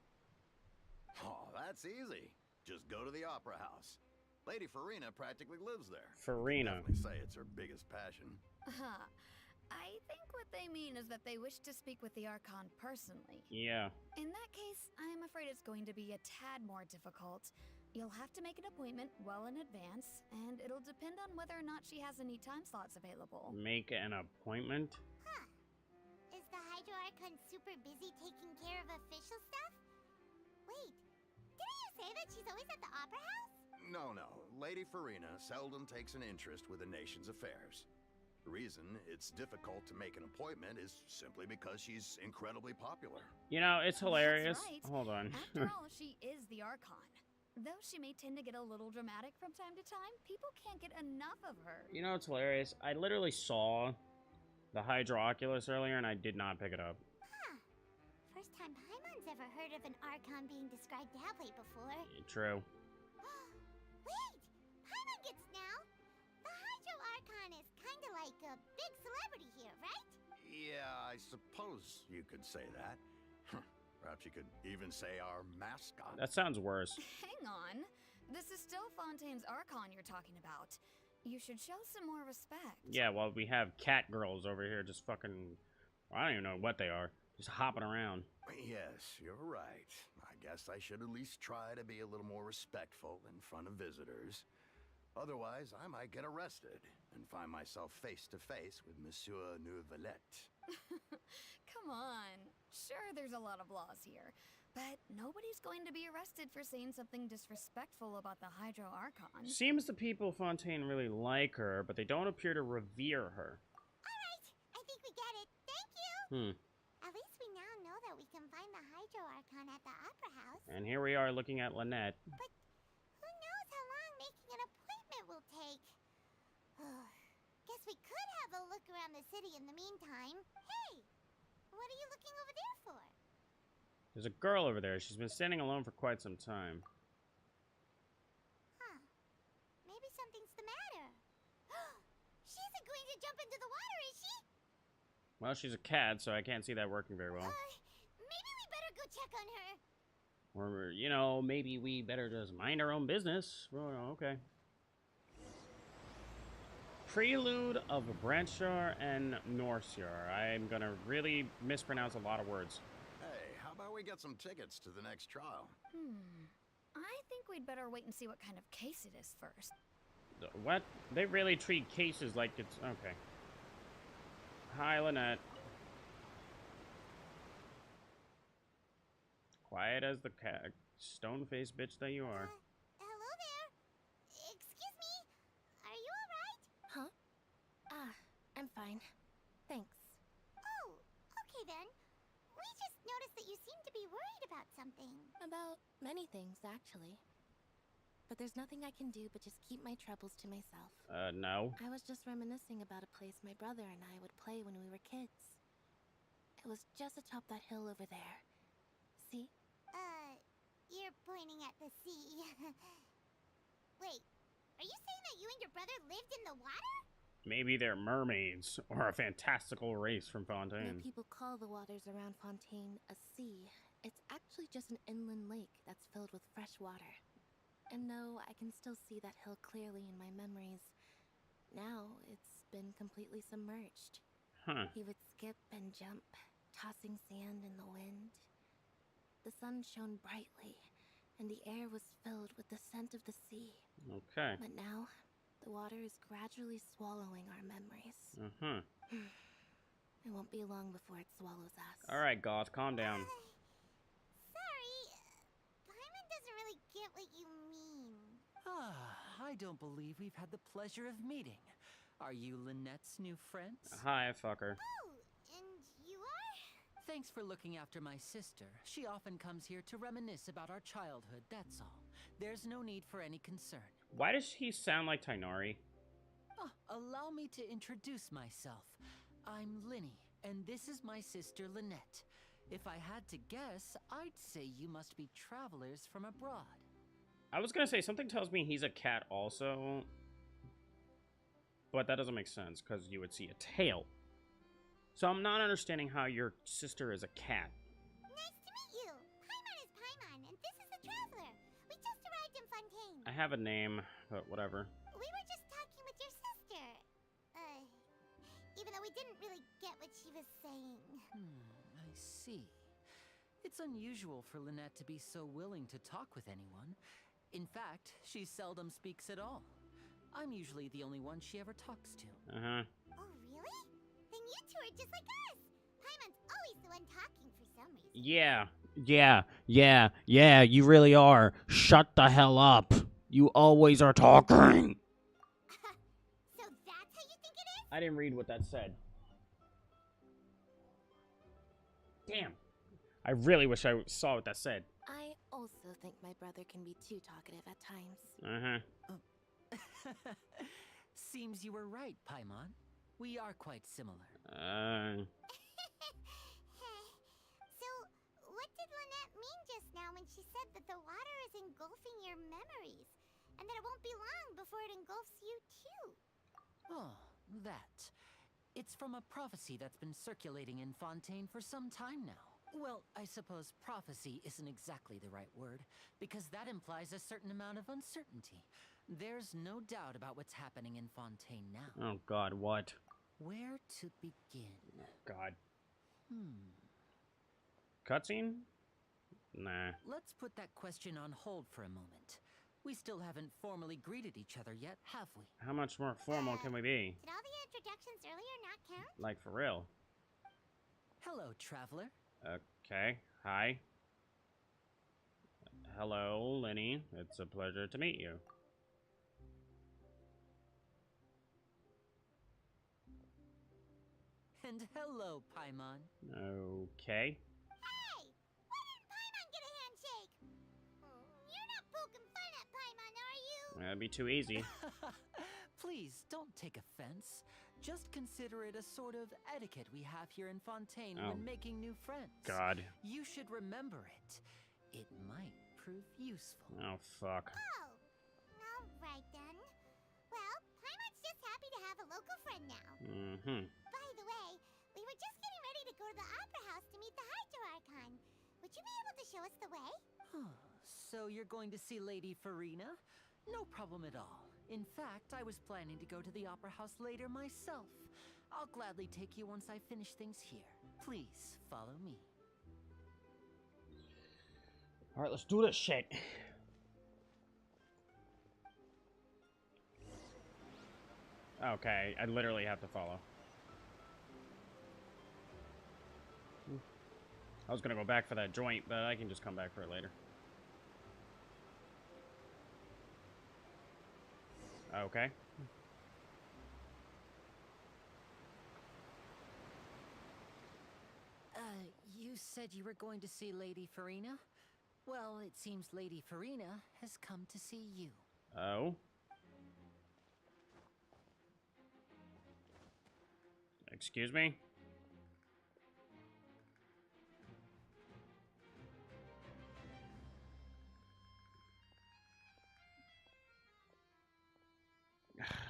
Oh, that's easy. Just go to the Opera House. Lady Farina practically lives there. Farina. Definitely say it's her biggest passion. I think what they mean is that they wish to speak with the Archon personally. Yeah. In that case, I am afraid it's going to be a tad more difficult. You'll have to make an appointment well in advance, and it'll depend on whether or not she has any time slots available. Make an appointment? Huh. Is the Hydro Archon super busy taking care of official stuff? Wait, didn't you say that she's always at the Opera House? No. Lady Farina seldom takes an interest with the nation's affairs. The reason it's difficult to make an appointment is simply because she's incredibly popular. You know, it's hilarious. That's right. Hold on. After all, she is the Archon. Though she may tend to get a little dramatic from time to time, people can't get enough of her. You know, it's hilarious. I literally saw the Hydro Oculus earlier, and I did not pick it up. Huh. First time Paimon's ever heard of an Archon being described that way before. True. Wait! Paimon gets now! The Hydro Archon is kinda like a big celebrity here, right? Yeah, I suppose you could say that. Perhaps you could even say our mascot. That sounds worse. Hang on. This is still Fontaine's Archon you're talking about. You should show some more respect. Yeah, well, we have cat girls over here just fucking... I don't even know what they are. Just hopping around. Yes, you're right. I guess I should at least try to be a little more respectful in front of visitors. Otherwise, I might get arrested and find myself face to face with Monsieur Nouvellette. Come on. Sure, there's a lot of laws here, but nobody's going to be arrested for saying something disrespectful about the Hydro Archon. Seems the people of Fontaine really like her, but they don't appear to revere her. Alright, I think we get it. Thank you! At least we now know that we can find the Hydro Archon at the Opera House. And here we are looking at Lynette. But who knows how long making an appointment will take? Guess we could have a look around the city in the meantime. Hey! What are you looking over there for? There's a girl over there. She's been standing alone for quite some time. Huh. Maybe something's the matter. She isn't going to jump into the water, is she? Well, she's a cat, so I can't see that working very well. Maybe we better go check on her. Or, you know, maybe we better just mind our own business. Well, okay. Prelude of Branchar and Norciar. I'm gonna really mispronounce a lot of words. Hey, how about we get some tickets to the next trial? I think we'd better wait and see what kind of case it is first. What? They really treat cases like it's... Okay. Hi, Lynette. Quiet as the cat, stone-faced bitch that you are. Hello there. Excuse me. Are you alright? Huh? I'm fine. Thanks. Oh, okay then. We just noticed that you seem to be worried about something. About many things, actually. But there's nothing I can do but just keep my troubles to myself. No. I was just reminiscing about a place my brother and I would play when we were kids. It was just atop that hill over there. See? You're pointing at the sea. Wait, are you saying that you and your brother lived in the water? Maybe they're mermaids or a fantastical race from When Fontaine. people call the waters around Fontaine a sea, it's actually just an inland lake that's filled with fresh water. And no, I can still see that hill clearly in my memories. Now it's been completely submerged. Huh. He would skip and jump, tossing sand in the wind. The sun shone brightly, and the air was filled with the scent of the sea. Okay. But now, the water is gradually swallowing our memories. Uh-huh. It won't be long before it swallows us. Alright, Goth, calm down. Sorry, Paimon doesn't really get what you mean. I don't believe we've had the pleasure of meeting. Are you Lynette's new friends? Hi, fucker. Oh, and you are? Thanks for looking after my sister. She often comes here to reminisce about our childhood, that's all. There's no need for any concern. Why does he sound like Tainari? Allow me to introduce myself. I'm Linny, and this is my sister Lynette. If I had to guess, I'd say you must be travelers from abroad. I was gonna say, something tells me he's a cat also. But that doesn't make sense, because you would see a tail. So I'm not understanding how your sister is a cat. Nice to meet you. Paimon is Paimon, and this is the Traveler. We just arrived in Fontaine. I have a name, but whatever. We were just talking with your sister. Even though we didn't really get what she was saying. I see. It's unusual for Lynette to be so willing to talk with anyone. In fact, she seldom speaks at all. I'm usually the only one she ever talks to. Uh-huh. Oh, really? Then you two are just like us. Paimon's always the one talking for some reason. Yeah, you really are. Shut the hell up. You always are talking. So that's how you think it is? I didn't read what that said. Damn. I really wish I saw what that said. I also think my brother can be too talkative at times. Uh-huh. Seems you were right, Paimon. We are quite similar. So, what did Lynette mean just now when she said that the water is engulfing your memories? And that it won't be long before it engulfs you too? Oh, that. It's from a prophecy that's been circulating in Fontaine for some time now. Well, I suppose prophecy isn't exactly the right word, because that implies a certain amount of uncertainty. There's no doubt about what's happening in Fontaine now. Oh, God, what? Where to begin? God. Cutscene? Nah. Let's put that question on hold for a moment. We still haven't formally greeted each other yet, have we? How much more formal can we be? Did all the introductions earlier not count? Like, for real. Hello, traveler. Okay. Hi. Hello, Lenny. It's a pleasure to meet you. And hello, Paimon. Okay. Hey! Why didn't Paimon get a handshake? You're not poking fun at Paimon, are you? That'd be too easy. Please, don't take offense. Just consider it a sort of etiquette we have here in Fontaine when making new friends. God. You should remember it. It might prove useful. Oh, fuck. Oh, alright then. Well, Paimon's just happy to have a local friend now. Mm-hmm. By the way, we were just getting ready to go to the Opera House to meet the Hydro Archon. Would you be able to show us the way? So you're going to see Lady Farina? No problem at all. In fact, I was planning to go to the Opera House later myself. I'll gladly take you once I finish things here. Please, follow me. Alright, let's do this shit. Okay, I literally have to follow. I was gonna go back for that joint, but I can just come back for it later. Okay. You said you were going to see Lady Farina? Well, it seems Lady Farina has come to see you. Oh? Excuse me?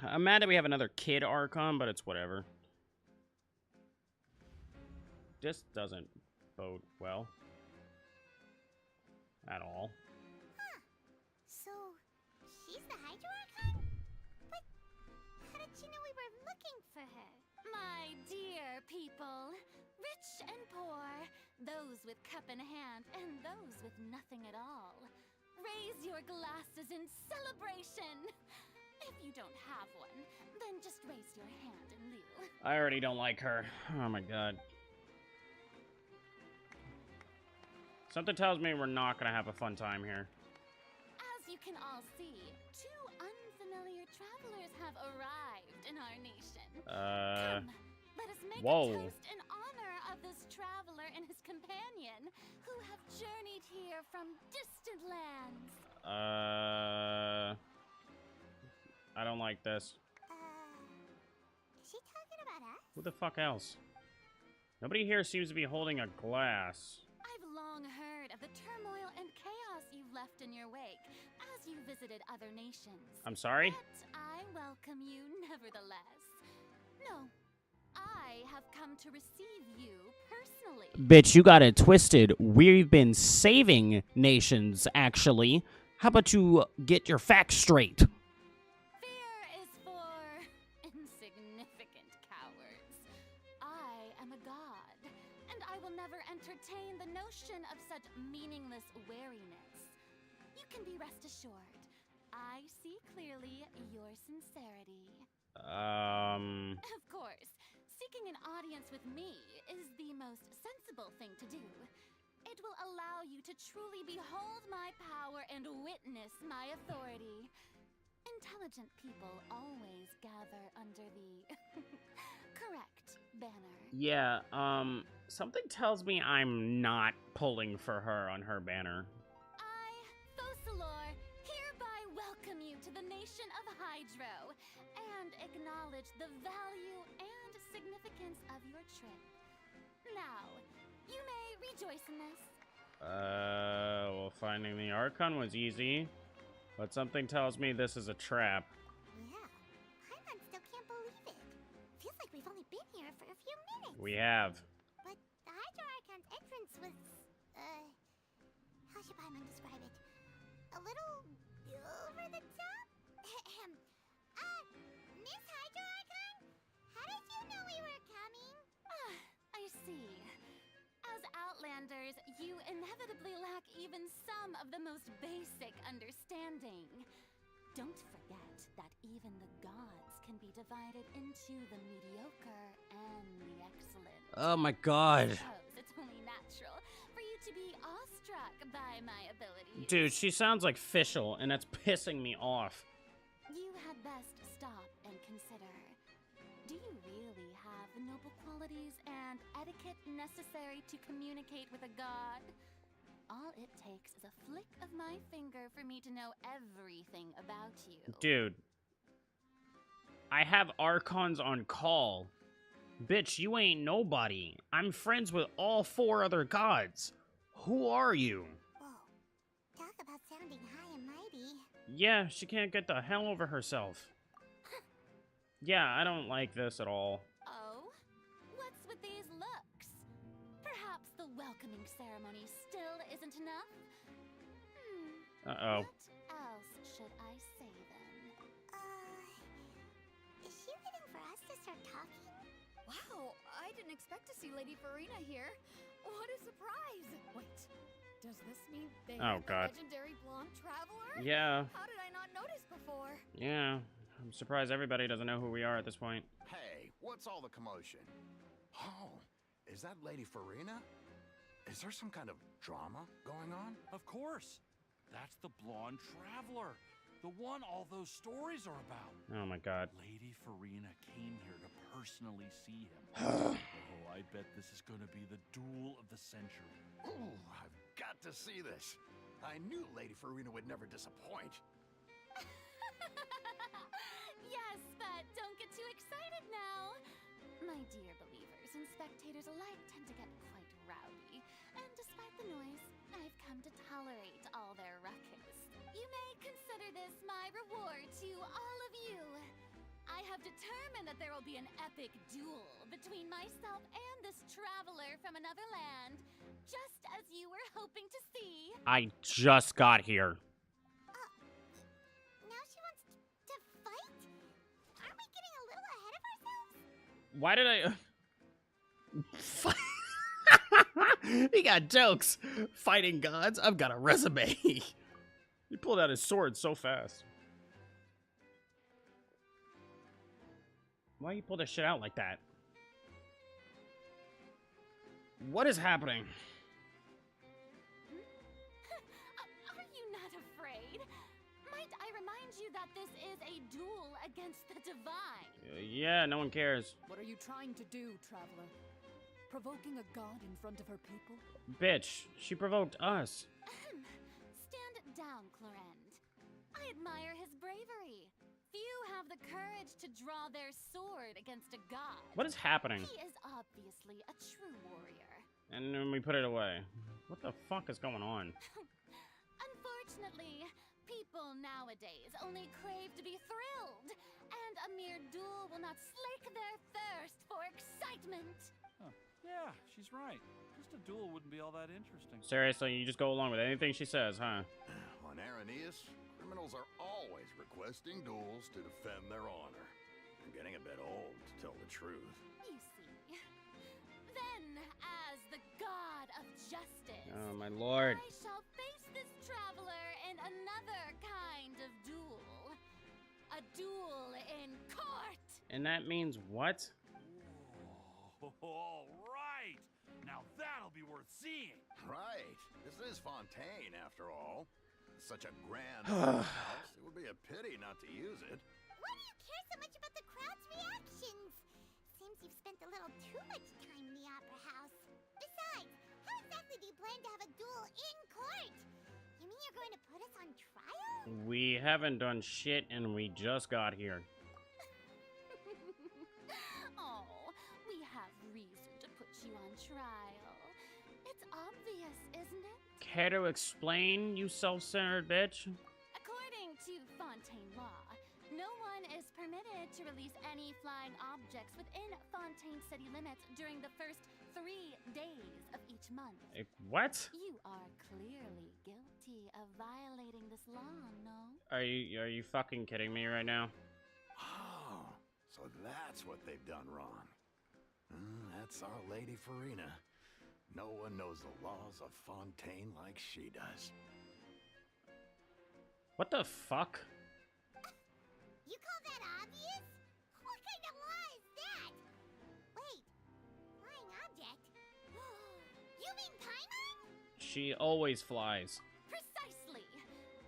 I'm mad that we have another kid Archon, but it's whatever. This doesn't bode well. At all. Huh. So, she's the Hydro Archon? But how did she know we were looking for her? My dear people, rich and poor, those with cup in hand and those with nothing at all, raise your glasses in celebration. If you don't have one, then just raise your hand in lieu. I already don't like her. Oh my god. Something tells me we're not gonna have a fun time here. As you can all see, two unfamiliar travelers have arrived in our nation. Come, let us make a toast in honor of this traveler and his companion, who have journeyed here from distant lands. I don't like this. Is she talking about us? Who the fuck else? Nobody here seems to be holding a glass. I've long heard of the turmoil and chaos you've left in your wake as you visited other nations. I'm sorry? But I welcome you nevertheless. No, I have come to receive you personally. Bitch, you got it twisted. We've been saving nations, actually. How about you get your facts straight? Fear is for insignificant cowards. I am a god, and I will never entertain the notion of such meaningless wariness. You can be rest assured. I see clearly your sincerity. Of course, seeking an audience with me is the most sensible thing to do. It will allow you to truly behold my power and witness my authority. Intelligent people always gather under the correct banner. Yeah, something tells me I'm not pulling for her on her banner. I, Focalor, hereby welcome you to the nation of Hydro and acknowledge the value and significance of your trip. Now, you may rejoice in this. Well, finding the Archon was easy, but something tells me this is a trap. Yeah. Paimon still can't believe it. Feels like we've only been here for a few minutes. We have. But the Hydro Archon's entrance was, how should Paimon describe it? A little over the top? Miss Hydro Archon? How did you know we were coming? I see. As Outlanders, you inevitably lack even some of the most basic understanding. Don't forget that even the gods can be divided into the mediocre and the excellent. Oh my god. I suppose it's only natural for you to be awestruck by my abilities. Dude, she sounds like Fischl, and that's pissing me off. You had best stop and consider. Do you really have the noble qualities and etiquette necessary to communicate with a god? All it takes is a flick of my finger for me to know everything about you. Dude. I have Archons on call. Bitch, you ain't nobody. I'm friends with all 4 other gods. Who are you? Whoa. Talk about sounding high and mighty. Yeah, she can't get the hell over herself. Yeah, I don't like this at all. Oh? What's with these looks? Perhaps the welcoming ceremony still isn't enough? Uh-oh. What else should I say then? Is she waiting for us to start talking? Wow, I didn't expect to see Lady Farina here. What a surprise! Wait, does this mean they Oh, have God. the legendary blonde traveler? Yeah. How did I not notice before? Yeah. I'm surprised everybody doesn't know who we are at this point. Hey, what's all the commotion? Oh, is that Lady Farina? Is there some kind of drama going on? Of course. That's the blonde traveler. The one all those stories are about. Oh my god. Lady Farina came here to personally see him. Oh, I bet this is going to be the duel of the century. Ooh, I've got to see this. I knew Lady Farina would never disappoint. Yes, but don't get too excited now. My dear believers and spectators alike tend to get quite rowdy. And despite the noise, I've come to tolerate all their ruckus. You may consider this my reward to all of you. I have determined that there will be an epic duel between myself and this traveler from another land, just as you were hoping to see. I just got here. Now she wants to fight? Aren't we getting a little ahead of ourselves? Why did I... He got jokes. Fighting gods? I've got a resume. He pulled out his sword so fast. Why you pull this shit out like that? What is happening? Are you not afraid? Might I remind you that this is a duel against the divine? Yeah, no one cares. What are you trying to do, traveler? Provoking a god in front of her people? Bitch, she provoked us. Stand down, Clorend. I admire his bravery. Few have the courage to draw their sword against a god. What is happening? He is obviously a true warrior. And then we put it away. What the fuck is going on? Unfortunately, people nowadays only crave to be thrilled, and a mere duel will not slake their thirst for excitement. Huh. Yeah, she's right. Just a duel wouldn't be all that interesting. Seriously, you just go along with anything she says, huh? On Araneus, criminals are always requesting duels to defend their honor. I'm getting a bit old, to tell the truth. You see. Then, as the god of justice, Oh, my lord. I shall face this traveler in another kind of duel. A duel in court! And that means what? All right. Now that'll be worth seeing. Right. This is Fontaine, after all. Such a grand house. It would be a pity not to use it. Why do you care so much about the crowd's reactions? Seems you've spent a little too much time in the Opera House. Besides, how exactly do you plan to have a duel in court? You mean you're going to put us on trial? We haven't done shit and we just got here. Oh, we have reason to put you on trial. It's obvious, isn't it? Care to explain, you self-centered bitch? According to Fontaine law, no one is permitted to release any flying objects within Fontaine city limits during the first 3 days of each month. What? You are clearly guilty of violating this law, no? Are you fucking kidding me right now? Oh, so that's what they've done wrong. That's our Lady Farina. No one knows the laws of Fontaine like she does. What the fuck? You call that obvious? What kind of law is that? Wait, flying object? You mean Paimon? She always flies. Precisely!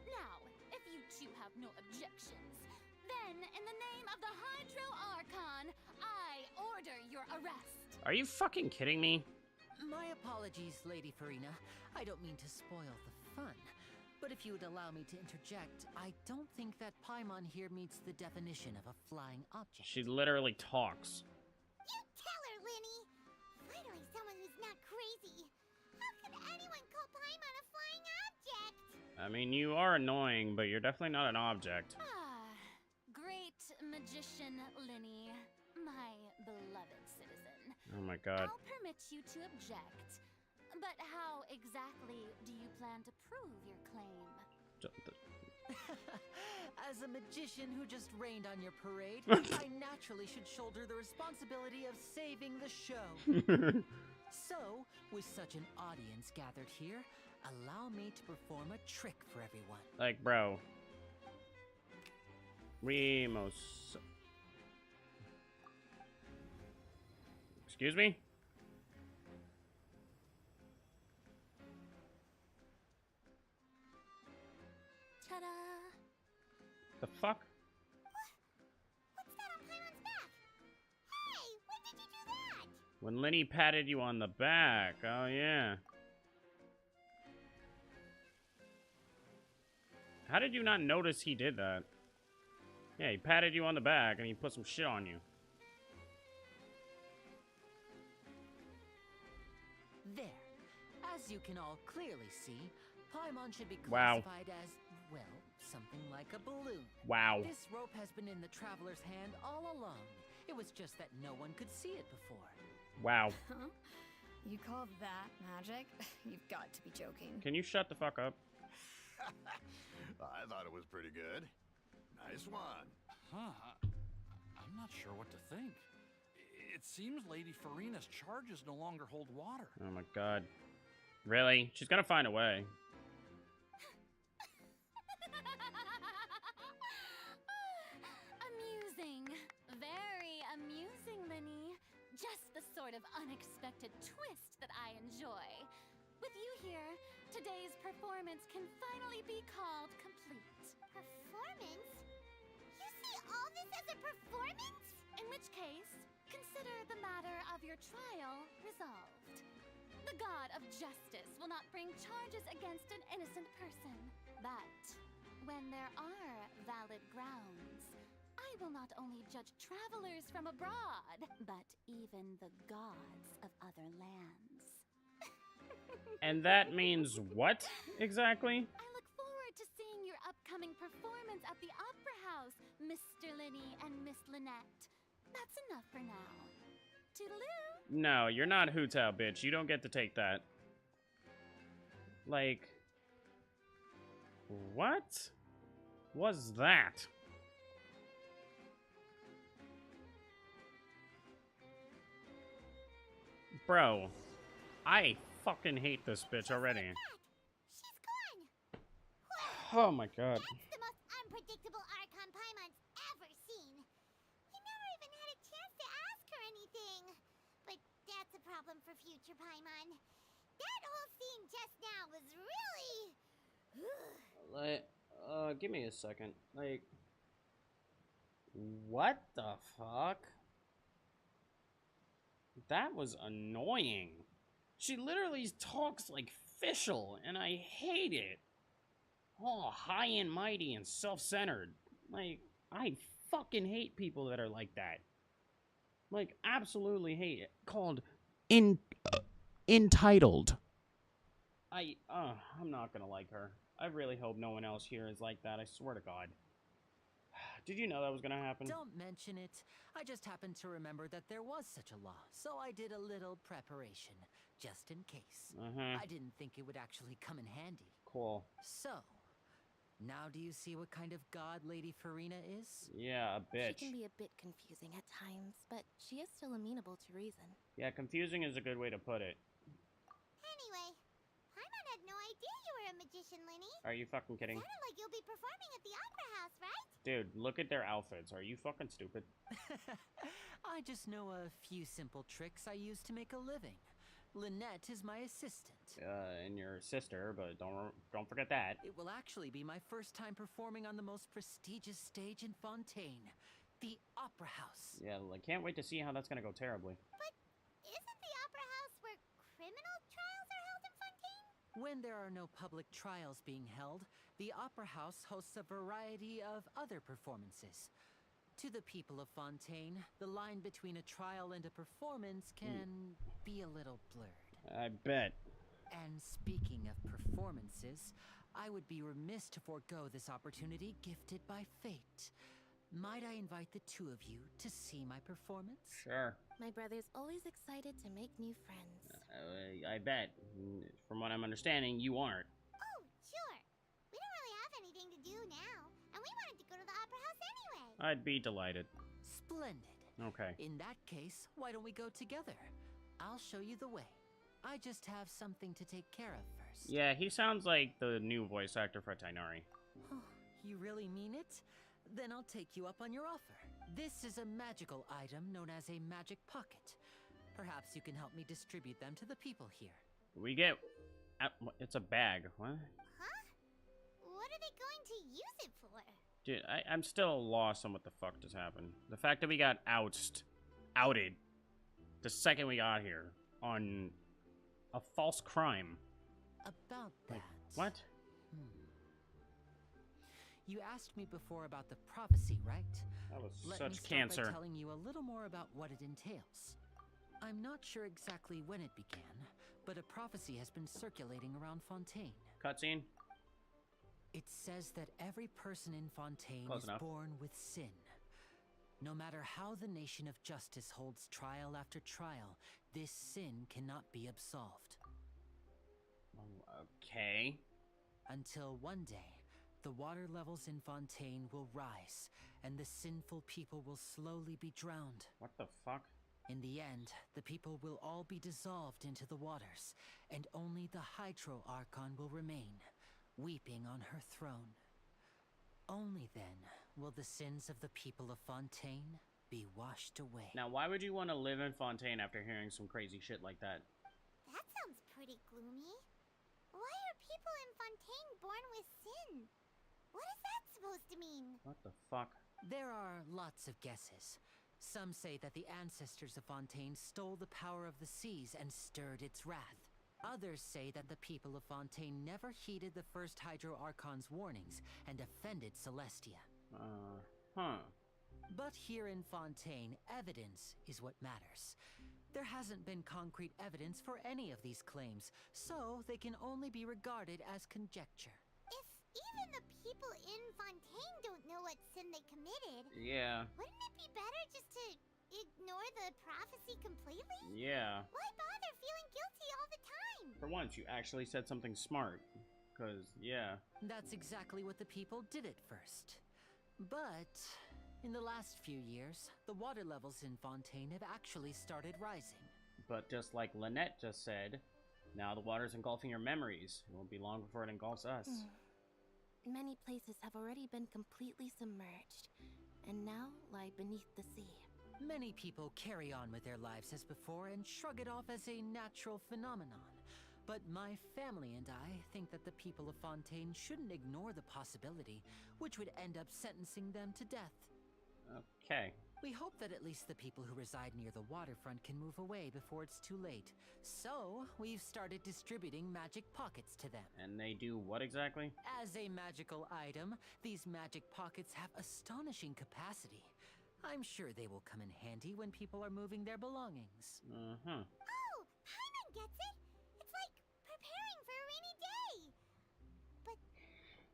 Now, if you two have no objections, then in the name of the Hydro Archon, I order your arrest. Are you fucking kidding me? My apologies, Lady Farina. I don't mean to spoil the fun. But if you would allow me to interject, I don't think that Paimon here meets the definition of a flying object. She literally talks. You tell her, Linny! Finally someone who's not crazy. How could anyone call Paimon a flying object? I mean, you are annoying, but you're definitely not an object. Great magician Linny, my beloved citizen. Oh my god. I'll permit you to object. But how exactly do you plan to prove your claim? As a magician who just rained on your parade, I naturally should shoulder the responsibility of saving the show. So, with such an audience gathered here, allow me to perform a trick for everyone. Like, bro. We most... Excuse me? Ta-da! The fuck? What's that on Paimon's back? Hey, when did you do that? When Linny patted you on the back. Oh, yeah. How did you not notice he did that? Yeah, he patted you on the back and he put some shit on you. There. As you can all clearly see, Paimon should be Wow. classified as, well, something like a balloon. Wow. This rope has been in the traveler's hand all along. It was just that no one could see it before. Wow. Huh? You call that magic? You've got to be joking. Can you shut the fuck up? I thought it was pretty good. Nice one. Huh. I'm not sure what to think. It seems Lady Farina's charges no longer hold water. Oh my god. Really? She's gonna find a way. Amusing. Very amusing, Linny. Just the sort of unexpected twist that I enjoy. With you here, today's performance can finally be called complete. Performance? You see all this as a performance? In which case, consider the matter of your trial resolved. The god of justice will not bring charges against an innocent person. But when there are valid grounds, I will not only judge travelers from abroad, but even the gods of other lands. And that means what, exactly? I look forward to seeing your upcoming performance at the Opera House, Mr. Linny and Miss Lynette. That's enough for now. Toodaloo! No, you're not Hu Tao, bitch. You don't get to take that. Like... What was that? Bro, I fucking hate this bitch already. She's gone. Oh my god. That's the most unpredictable Archon Paimon's ever seen. We never even had a chance to ask her anything. But that's a problem for future Paimon. That whole scene just now was really... Like, give me a second. Like, what the fuck? That was annoying. She literally talks like Fischl, and I hate it. Oh, high and mighty and self-centered. Like, I fucking hate people that are like that. Like, absolutely hate it. Called entitled. I'm not gonna like her. I really hope no one else here is like that, I swear to God. Did you know that was gonna happen? Don't mention it. I just happened to remember that there was such a law, so I did a little preparation, just in case. I didn't think it would actually come in handy. Cool. So, now do you see what kind of god Lady Farina is? Yeah, a bitch. She can be a bit confusing at times, but she is still amenable to reason. Yeah, confusing is a good way to put it. Anyway, Paimon had no idea you were a magician, Linny. Are you fucking kidding? Sounded like you'll be performing at the Opera House, right? Dude, look at their outfits. Are you fucking stupid? I just know a few simple tricks I use to make a living. Lynette is my assistant. And your sister, but don't forget that. It will actually be my first time performing on the most prestigious stage in Fontaine, the Opera House. Yeah, I can't wait to see how that's gonna go terribly. But isn't the Opera House where criminal trials are held in Fontaine? When there are no public trials being held, the Opera House hosts a variety of other performances. To the people of Fontaine, the line between a trial and a performance can be a little blurred. I bet. And speaking of performances, I would be remiss to forego this opportunity gifted by fate. Might I invite the two of you to see my performance? Sure. My brother's always excited to make new friends. I bet. From what I'm understanding, you aren't. Oh, sure. We don't really have anything to do now, and we wanted to go to the Opera House anyway. I'd be delighted. Splendid. Okay. In that case, why don't we go together? I'll show you the way. I just have something to take care of first. Yeah, he sounds like the new voice actor for Tainari. You really mean it? Then I'll take you up on your offer. This is a magical item known as a magic pocket. Perhaps you can help me distribute them to the people here. We get... it's a bag. What? Huh? What are they going to use it for? Dude, I'm still lost on what the fuck just happened. The fact that we got outed the second we got here on a false crime. About that. Like, what? You asked me before about the prophecy, right? That was Let me such start cancer. by telling you a little more about what it entails. I'm not sure exactly when it began, but a prophecy has been circulating around Fontaine. Cutscene? It says that every person in Fontaine Close is enough. born with sin. No matter how the nation of justice holds trial after trial, this sin cannot be absolved. Okay. Until one day, the water levels in Fontaine will rise, and the sinful people will slowly be drowned. What the fuck? In the end, the people will all be dissolved into the waters, and only the Hydro Archon will remain, weeping on her throne. Only then will the sins of the people of Fontaine be washed away. Now, why would you want to live in Fontaine after hearing some crazy shit like that? That sounds pretty gloomy. Why are people in Fontaine born with sin? What is that supposed to mean? What the fuck? There are lots of guesses. Some say that the ancestors of Fontaine stole the power of the seas and stirred its wrath. Others say that the people of Fontaine never heeded the first Hydro Archon's warnings and offended Celestia. But here in Fontaine, evidence is what matters. There hasn't been concrete evidence for any of these claims, so they can only be regarded as conjecture. If even the people in Fontaine don't know what sin they committed, Yeah. wouldn't it be better just to ignore the prophecy completely? Yeah. Why bother feeling guilty all the time? For once, you actually said something smart. Because, yeah. That's exactly what the people did at first. But in the last few years, the water levels in Fontaine have actually started rising. But just like Lynette just said, now the water's engulfing your memories. It won't be long before it engulfs us. Many places have already been completely submerged, and now lie beneath the sea. Many people carry on with their lives as before and shrug it off as a natural phenomenon. But my family and I think that the people of Fontaine shouldn't ignore the possibility, which would end up sentencing them to death. Okay. We hope that at least the people who reside near the waterfront can move away before it's too late. So, we've started distributing magic pockets to them. And they do what exactly? As a magical item, these magic pockets have astonishing capacity. I'm sure they will come in handy when people are moving their belongings. Uh-huh. Oh, Paimon gets it! It's like preparing for a rainy day! But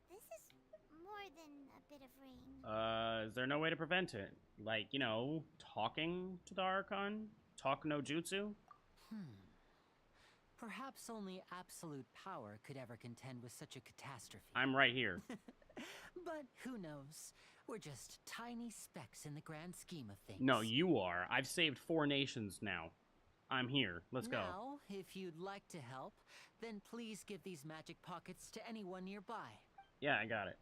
this is more than a bit of rain. Is there no way to prevent it? Like, you know, talking to the Archon? Talk no jutsu? Perhaps only absolute power could ever contend with such a catastrophe. I'm right here. But who knows? We're just tiny specks in the grand scheme of things. No, you are. I've saved 4 nations now. I'm here. Let's go. Now, if you'd like to help, then please give these magic pockets to anyone nearby. Yeah, I got it.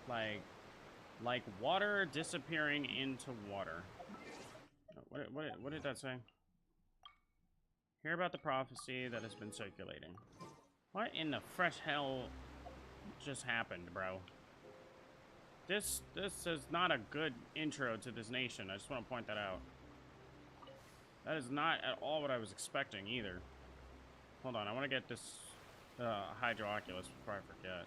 Like water disappearing into water. What did that say? Hear about the prophecy that has been circulating. What in the fresh hell just happened, bro? This is not a good intro to this nation. I just want to point that out. That is not at all what I was expecting either. Hold on, I want to get this Hydro Oculus before I forget.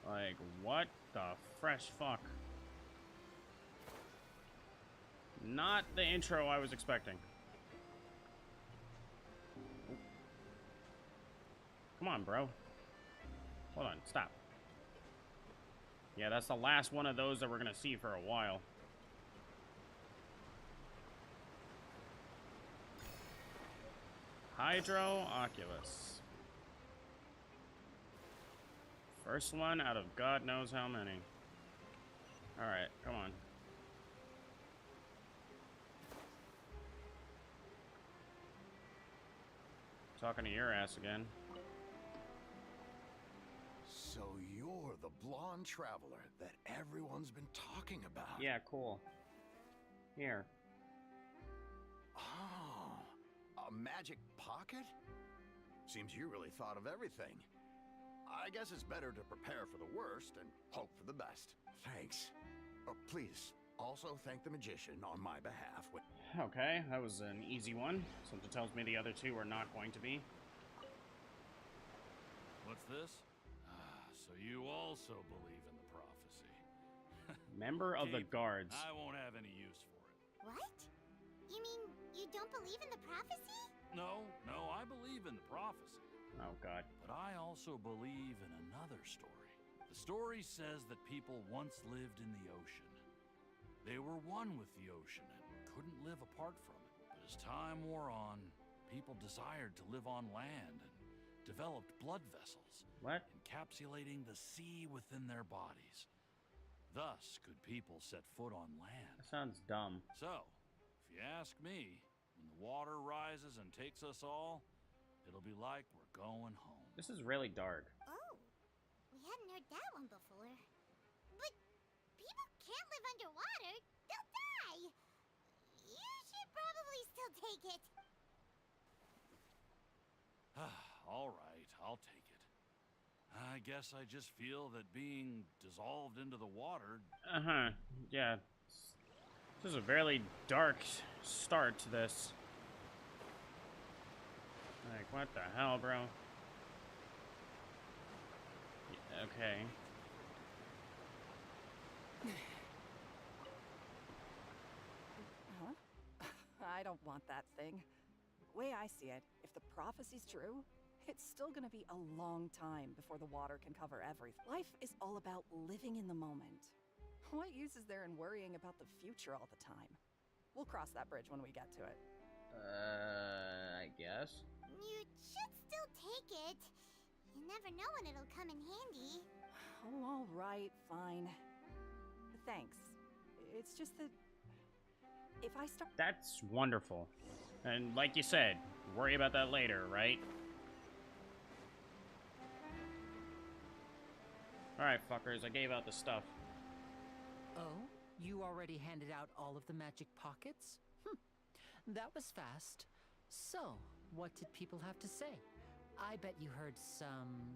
Like, what the fresh fuck? Not the intro I was expecting. Come on, bro. Hold on, stop. Yeah, that's the last one of those that we're gonna see for a while. Hydro Oculus. First one out of God knows how many. Alright, come on. Talking to your ass again. So you're the blonde traveler that everyone's been talking about. Yeah, cool. Here. Oh, a magic pocket? Seems you really thought of everything. I guess it's better to prepare for the worst and hope for the best. Thanks. Oh, please, also thank the magician on my behalf. Okay, that was an easy one. Something tells me the other 2 are not going to be. What's this? So you also believe in the prophecy. Member of the Keep it. guards. I won't have any use for it. What? You mean you don't believe in the prophecy? No, I believe in the prophecy. Oh, God. But I also believe in another story. The story says that people once lived in the ocean. They were one with the ocean and couldn't live apart from it. But as time wore on, people desired to live on land and developed blood vessels. What? Encapsulating the sea within their bodies. Thus could people set foot on land. That sounds dumb. So, if you ask me, when the water rises and takes us all, it'll be like we're going home. This is really dark. Oh, we hadn't heard that one before. But people can't live underwater. They'll die. You should probably still take it. All right, I'll take it. I guess I just feel that being dissolved into the water... Uh-huh. Yeah. This is a very dark start to this. Like, what the hell, bro? Yeah, okay. Huh? I don't want that thing. The way I see it, if the prophecy's true, it's still gonna be a long time before the water can cover everything. Life is all about living in the moment. What use is there in worrying about the future all the time? We'll cross that bridge when we get to it. I guess. You should still take it. You never know when it'll come in handy. Oh, all right, fine. Thanks. It's just that if I start... That's wonderful. And like you said, worry about that later, right? Alright, fuckers, I gave out the stuff. Oh? You already handed out all of the magic pockets? That was fast. So, what did people have to say? I bet you heard some,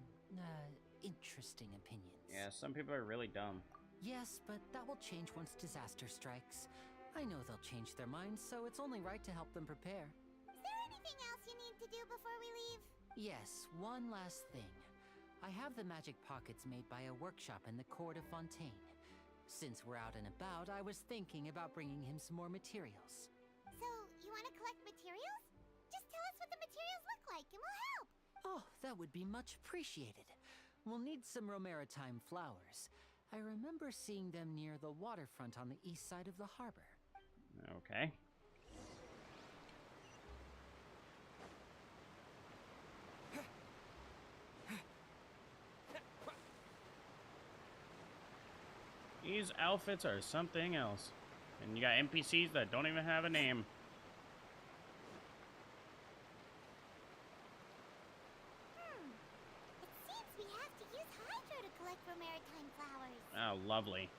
interesting opinions. Yeah, some people are really dumb. Yes, but that will change once disaster strikes. I know they'll change their minds, so it's only right to help them prepare. Is there anything else you need to do before we leave? Yes, one last thing. I have the magic pockets made by a workshop in the court of Fontaine. Since we're out and about, I was thinking about bringing him some more materials. So, you want to collect materials? Just tell us what the materials look like and we'll help. Oh, that would be much appreciated. We'll need some Romaritime flowers. I remember seeing them near the waterfront on the east side of the harbor. Okay. These outfits are something else. And you got NPCs that don't even have a name. It seems we have to use Hydro to collect Romaritime flowers. Oh, lovely.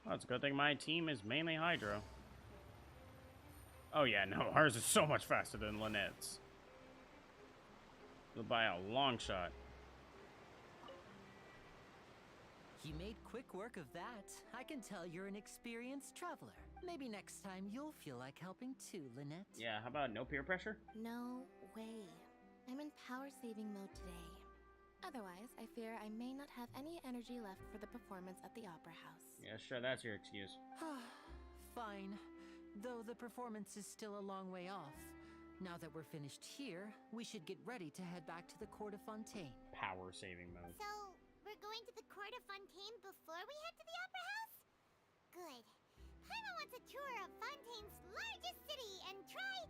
Well, it's a good thing my team is mainly Hydro. Oh yeah, no, ours is so much faster than Lynette's. By a long shot. You made quick work of that. I can tell you're an experienced traveler. Maybe next time you'll feel like helping too, Lynette. Yeah, how about no peer pressure? No way. I'm in power saving mode today. Otherwise, I fear I may not have any energy left for the performance at the Opera House. Yeah, sure, that's your excuse. Fine. Though the performance is still a long way off. Now that we're finished here, we should get ready to head back to the Court of Fontaine. Power saving mode. So, we're going to the Court of Fontaine before we head to the Opera House? Good. Paimon wants a tour of Fontaine's largest city and try...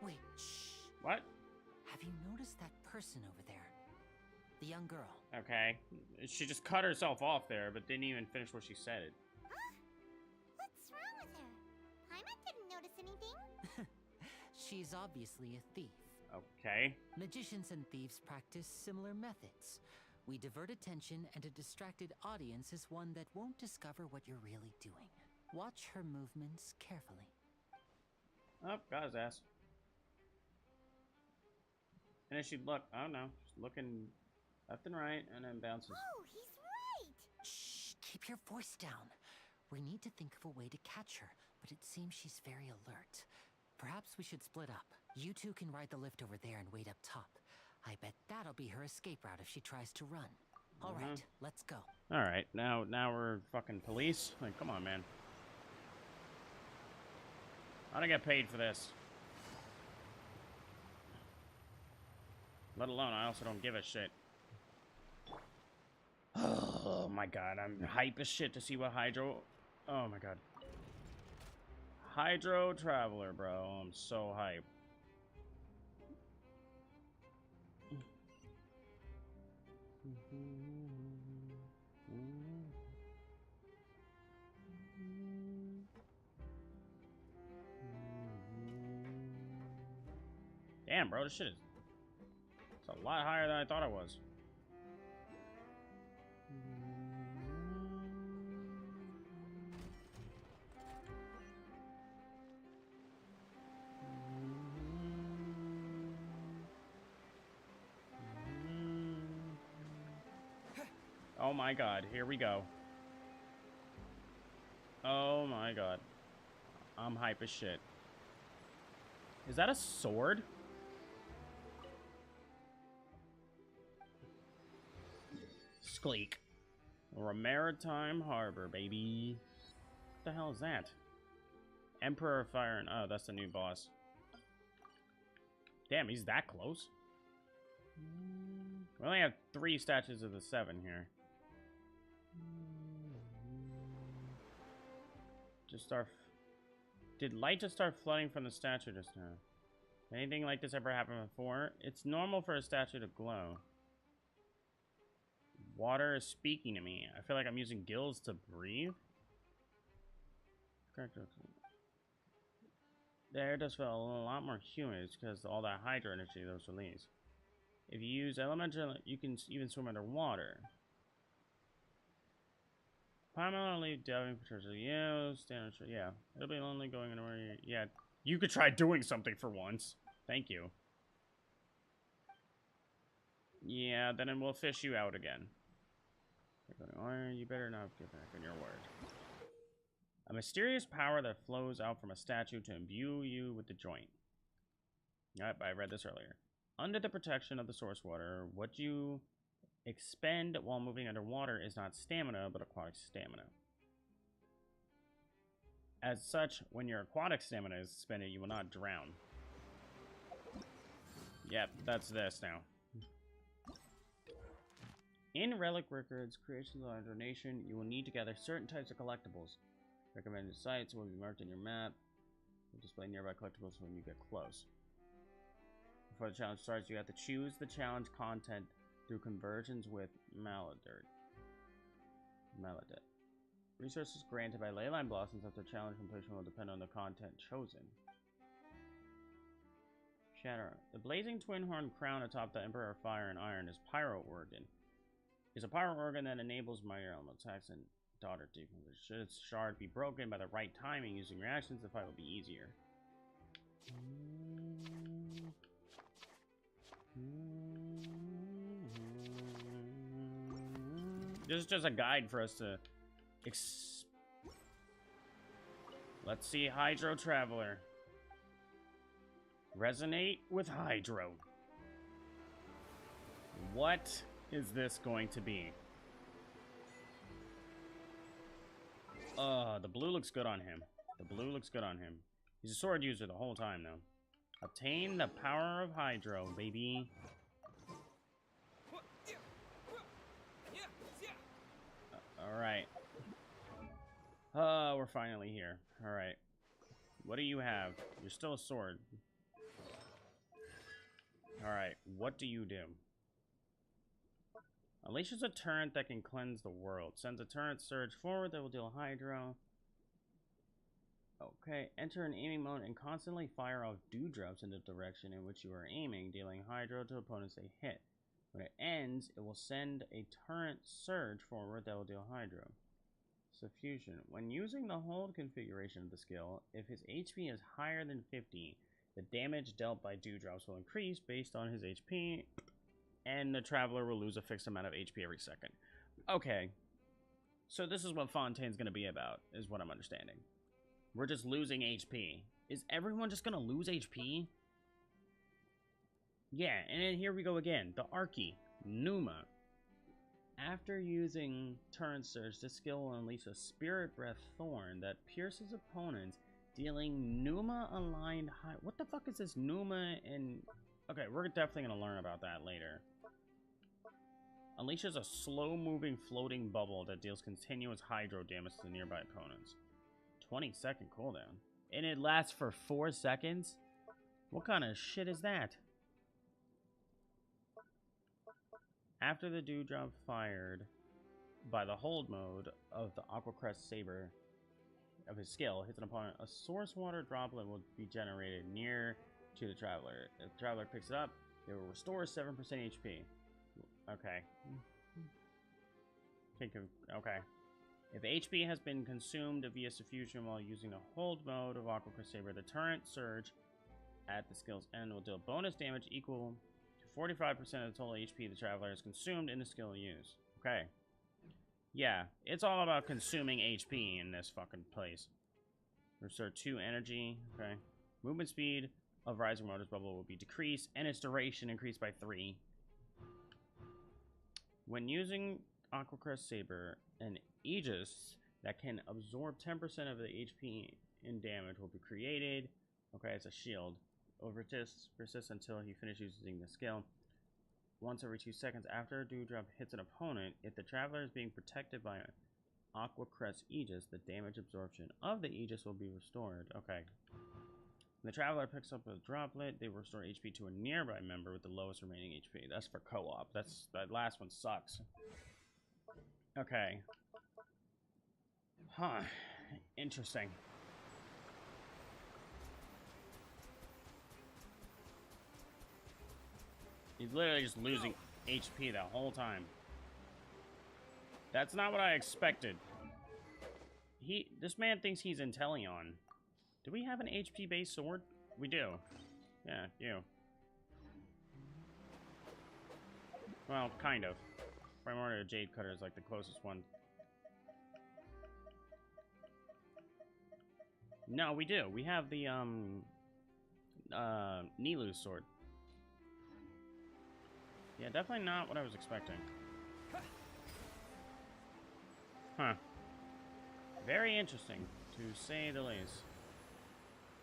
Wait, shh. What? Have you noticed that person over there? The young girl. Okay. She just cut herself off there, but didn't even finish what she said. Huh? What's wrong with her? Paimon didn't notice anything. She's obviously a thief. Okay. Magicians and thieves practice similar methods. We divert attention, and a distracted audience is one that won't discover what you're really doing. Watch her movements carefully. Oh, got his ass. And then she'd look, oh no, just looking left and right, and then bounces. Oh, he's right! Shh, keep your voice down. We need to think of a way to catch her, but it seems she's very alert. Perhaps we should split up. You two can ride the lift over there and wait up top. I bet that'll be her escape route if she tries to run. All right, let's go. All right, now we're fucking police. Like, come on, man. I don't get paid for this. Let alone, I also don't give a shit. Oh my god, I'm hype as shit to see what Hydro... Oh my god. Hydro Traveler, bro. I'm so hype. Damn, bro, this shit is... It's a lot higher than I thought it was. Oh my god, here we go. Oh my god. I'm hype as shit. Is that a sword? Skleek. Or a maritime harbor, baby. What the hell is that? Emperor of Fire and... Oh, that's the new boss. Damn, he's that close? We only have 3 statues of the 7 here. Just start... Did light just start flooding from the statue just now? Anything like this ever happened before? It's normal for a statue to glow. Water is speaking to me. I feel like I'm using gills to breathe. The air does feel a lot more humid. It's because all that hydro energy that was released. If you use elemental, you can even swim underwater. Primarily diving for treasure. Yeah, standard. Yeah, it'll be lonely going anywhere. Yeah, you could try doing something for once. Thank you. Yeah, then it will fish you out again. You better not get back on your word. A mysterious power that flows out from a statue to imbue you with the joint. Yep, I read this earlier. Under the protection of the source water, what you expend while moving underwater is not stamina, but aquatic stamina. As such, when your aquatic stamina is expended, you will not drown. Yep, that's this now. In Relic Records, Creations on Donation, you will need to gather certain types of collectibles. Recommended sites will be marked in your map. We'll display nearby collectibles when you get close. Before the challenge starts, you have to choose the challenge content through conversions with Maladert. Resources granted by Leyline Blossoms after challenge completion will depend on the content chosen. Shatter. The blazing twin horn crown atop the Emperor of Fire and Iron is Pyro Organ. It's a pyro organ that enables minor elemental attacks and daughter defenses. Should its shard be broken by the right timing using reactions, the fight will be easier. This is just a guide for us to let's see Hydro Traveler. Resonate with Hydro. What is this going to be? The blue looks good on him. The blue looks good on him. He's a sword user the whole time, though. Obtain the power of Hydro, baby. Alright. We're finally here. Alright. What do you have? You're still a sword. Alright, what do you do? Unleashes a turret that can cleanse the world. Sends a turret surge forward that will deal Hydro. Okay, enter an aiming mode and constantly fire off dewdrops in the direction in which you are aiming, dealing Hydro to opponents they hit. When it ends, it will send a turret surge forward that will deal Hydro. Suffusion. When using the hold configuration of the skill, if his HP is higher than 50, the damage dealt by dewdrops will increase based on his HP, and the Traveler will lose a fixed amount of HP every second. Okay. So this is what Fontaine's gonna be about, is what I'm understanding. We're just losing HP. Is everyone just gonna lose HP? Yeah, and then here we go again. The Archie, Numa. After using Turret Surge, this skill will unleash a Spirit Breath Thorn that pierces opponents, dealing Numa-aligned high... What the fuck is this Numa and... Okay, we're definitely gonna learn about that later. Unleashes a slow-moving floating bubble that deals continuous hydro damage to nearby opponents. 20-second cooldown. And it lasts for 4 seconds? What kind of shit is that? After the Dewdrop fired by the hold mode of the Aquacrest Saber of his skill hits an opponent, a source water droplet will be generated near to the Traveler. If the Traveler picks it up, it will restore 7% HP. Okay. Okay. If HP has been consumed via suffusion while using the hold mode of Aquacrest Saber, the Turret Surge at the skill's end will deal bonus damage equal to 45% of the total HP the Traveler has consumed in the skill use. Okay. Yeah, it's all about consuming HP in this fucking place. Restore 2 energy. Okay. Movement speed of Rising Motors Bubble will be decreased, and its duration increased by 3. When using Aquacrest Saber, an Aegis that can absorb 10% of the HP in damage will be created. Okay, it's a shield. It will persist until he finishes using the skill. Once every 2 seconds after a Dewdrop hits an opponent, if the Traveler is being protected by an Aquacrest Aegis, the damage absorption of the Aegis will be restored. Okay. When the Traveler picks up a droplet, they will restore HP to a nearby member with the lowest remaining HP. That's for co-op. That last one sucks. Okay. Huh. Interesting. He's literally just losing HP the whole time. That's not what I expected. This man thinks he's Inteleon. Do we have an HP-based sword? We do. Yeah, you. Well, kind of. Primordial Jade Cutter is like the closest one. No, we do. We have the, Nilu's sword. Yeah, definitely not what I was expecting. Huh. Very interesting, to say the least.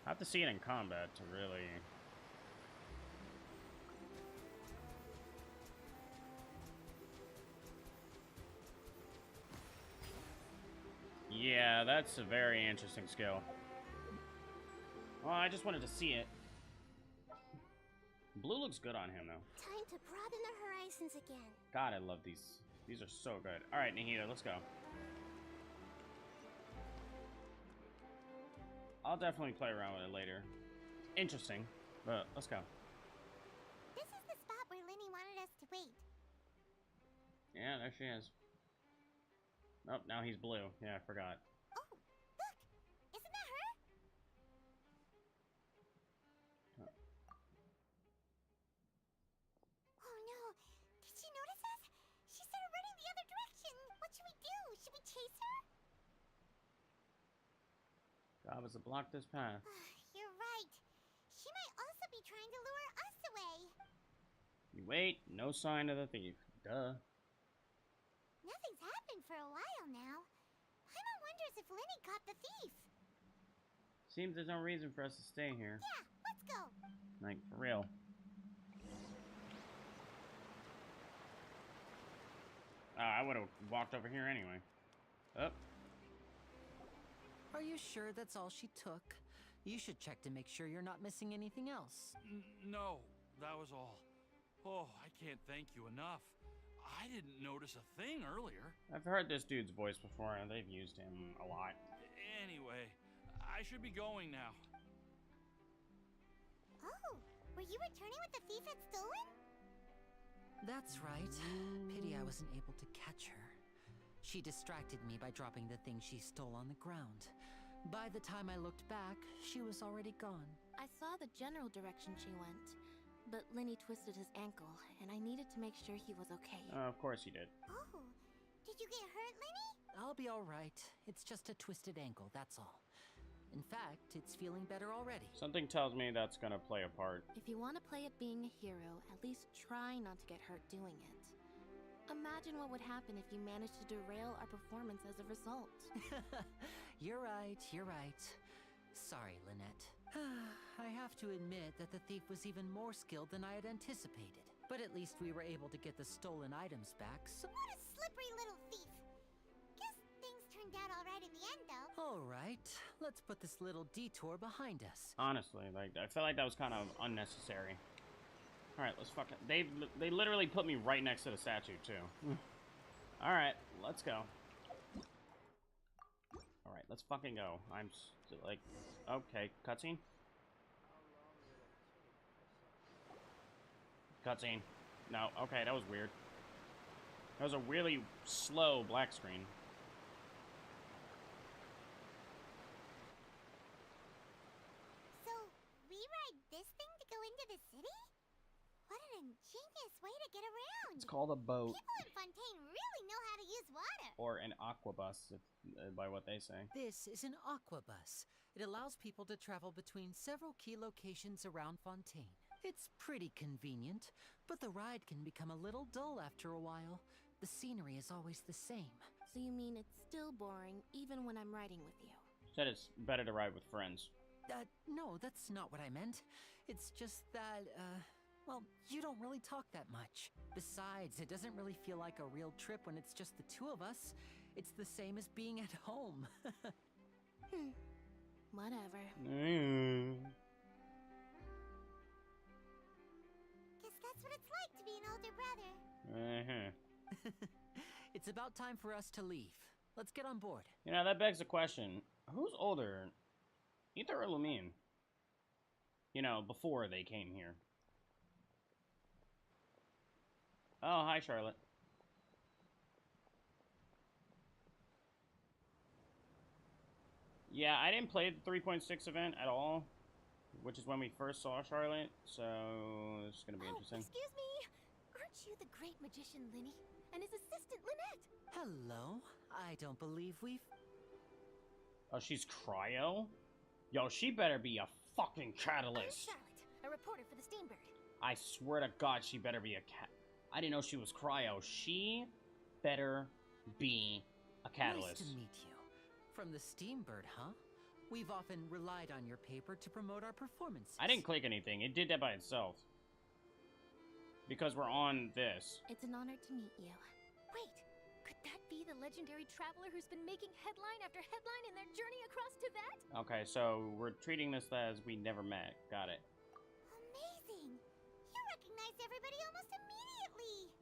I have to see it in combat to really... Yeah, that's a very interesting skill. Well, I just wanted to see it. Blue looks good on him, though. Time to broaden the horizons again. God, I love these. These are so good. Alright, Nahida, let's go. I'll definitely play around with it later. Interesting, but let's go. This is the spot where Linny wanted us to wait. Yeah, there she is. Oh, now he's blue. Yeah, I forgot. Oh, look! Isn't that her? Oh no! Did she notice us? She started running the other direction! What should we do? Should we chase her? Job is to block this path. You're right. She might also be trying to lure us away. You wait, no sign of the thief. Duh. Nothing's happened for a while now. Paimon wonders if Linny caught the thief. Seems there's no reason for us to stay here. Yeah, let's go. Like, for real. I would have walked over here anyway. Oh. Are you sure that's all she took? You should check to make sure you're not missing anything else. No, that was all. Oh, I can't thank you enough. I didn't notice a thing earlier. I've heard this dude's voice before, and they've used him a lot. Anyway, I should be going now. Oh, were you returning what the thief had stolen? That's right. Pity I wasn't able to catch her. She distracted me by dropping the thing she stole on the ground. By the time I looked back, she was already gone. I saw the general direction she went, but Linny twisted his ankle, and I needed to make sure he was okay. Of course he did. Oh, did you get hurt, Linny? I'll be all right. It's just a twisted ankle, that's all. In fact, it's feeling better already. Something tells me that's gonna play a part. If you want to play at being a hero, at least try not to get hurt doing it. Imagine what would happen if you managed to derail our performance as a result. You're right, you're right. Sorry, Lynette. I have to admit that the thief was even more skilled than I had anticipated. But at least we were able to get the stolen items back, so... What a slippery little thief. Guess things turned out all right in the end, though. All right, let's put this little detour behind us. Honestly, like, I feel like that was kind of unnecessary. Alright, let's fucking... They literally put me right next to the statue, too. Alright, let's go. Alright, let's fucking go. I'm still, like... Okay, cutscene? Cutscene. No, okay, that was weird. That was a really slow black screen. So, we ride this thing to go into the city? What an ingenious way to get around! It's called a boat. People in Fontaine really know how to use water. Or an aquabus, if, by what they say. This is an aquabus. It allows people to travel between several key locations around Fontaine. It's pretty convenient, but the ride can become a little dull after a while. The scenery is always the same. So you mean it's still boring even when I'm riding with you? Said it's better to ride with friends. No, that's not what I meant. It's just that, well, you don't really talk that much. Besides, it doesn't really feel like a real trip when it's just the two of us. It's the same as being at home. Whatever. Guess that's what it's like to be an older brother. It's about time for us to leave. Let's get on board. You know, that begs the question. Who's older? Ether or Lumine? You know, before they came here. Oh, hi, Charlotte. Yeah, I didn't play the 3.6 event at all, which is when we first saw Charlotte, so it's gonna be interesting. Excuse me! Aren't you the great magician Linny and his assistant Lynette? Hello. I don't believe we've... Oh, she's cryo? Yo, she better be a fucking catalyst. I'm Charlotte, a reporter for the Steambird. I swear to God, she better be a cat. I didn't know she was cryo. She better be a catalyst. Nice to meet you. From the Steambird, huh? We've often relied on your paper to promote our performances. I didn't click anything. It did that by itself. Because we're on this. It's an honor to meet you. Wait, could that be the legendary traveler who's been making headline after headline in their journey across Tibet? Okay, so we're treating this as we never met. Got it. Amazing! You recognize everybody almost immediately!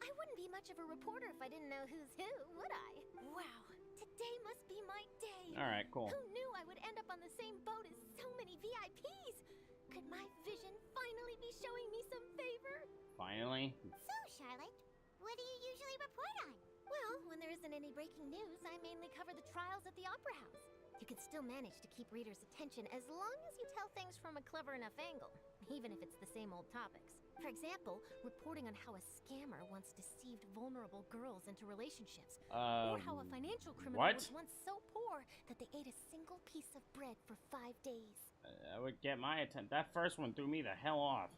I wouldn't be much of a reporter if I didn't know who's who, would I? Wow, today must be my day! Alright, cool. Who knew I would end up on the same boat as so many VIPs? Could my vision finally be showing me some favor? Finally? So, Charlotte, what do you usually report on? Well, when there isn't any breaking news, I mainly cover the trials at the Opera House. You can still manage to keep readers' attention as long as you tell things from a clever enough angle, even if it's the same old topics. For example, reporting on how a scammer once deceived vulnerable girls into relationships. Or how a financial criminal was once so poor that they ate a single piece of bread for 5 days. I would get my attention. That first one threw me the hell off.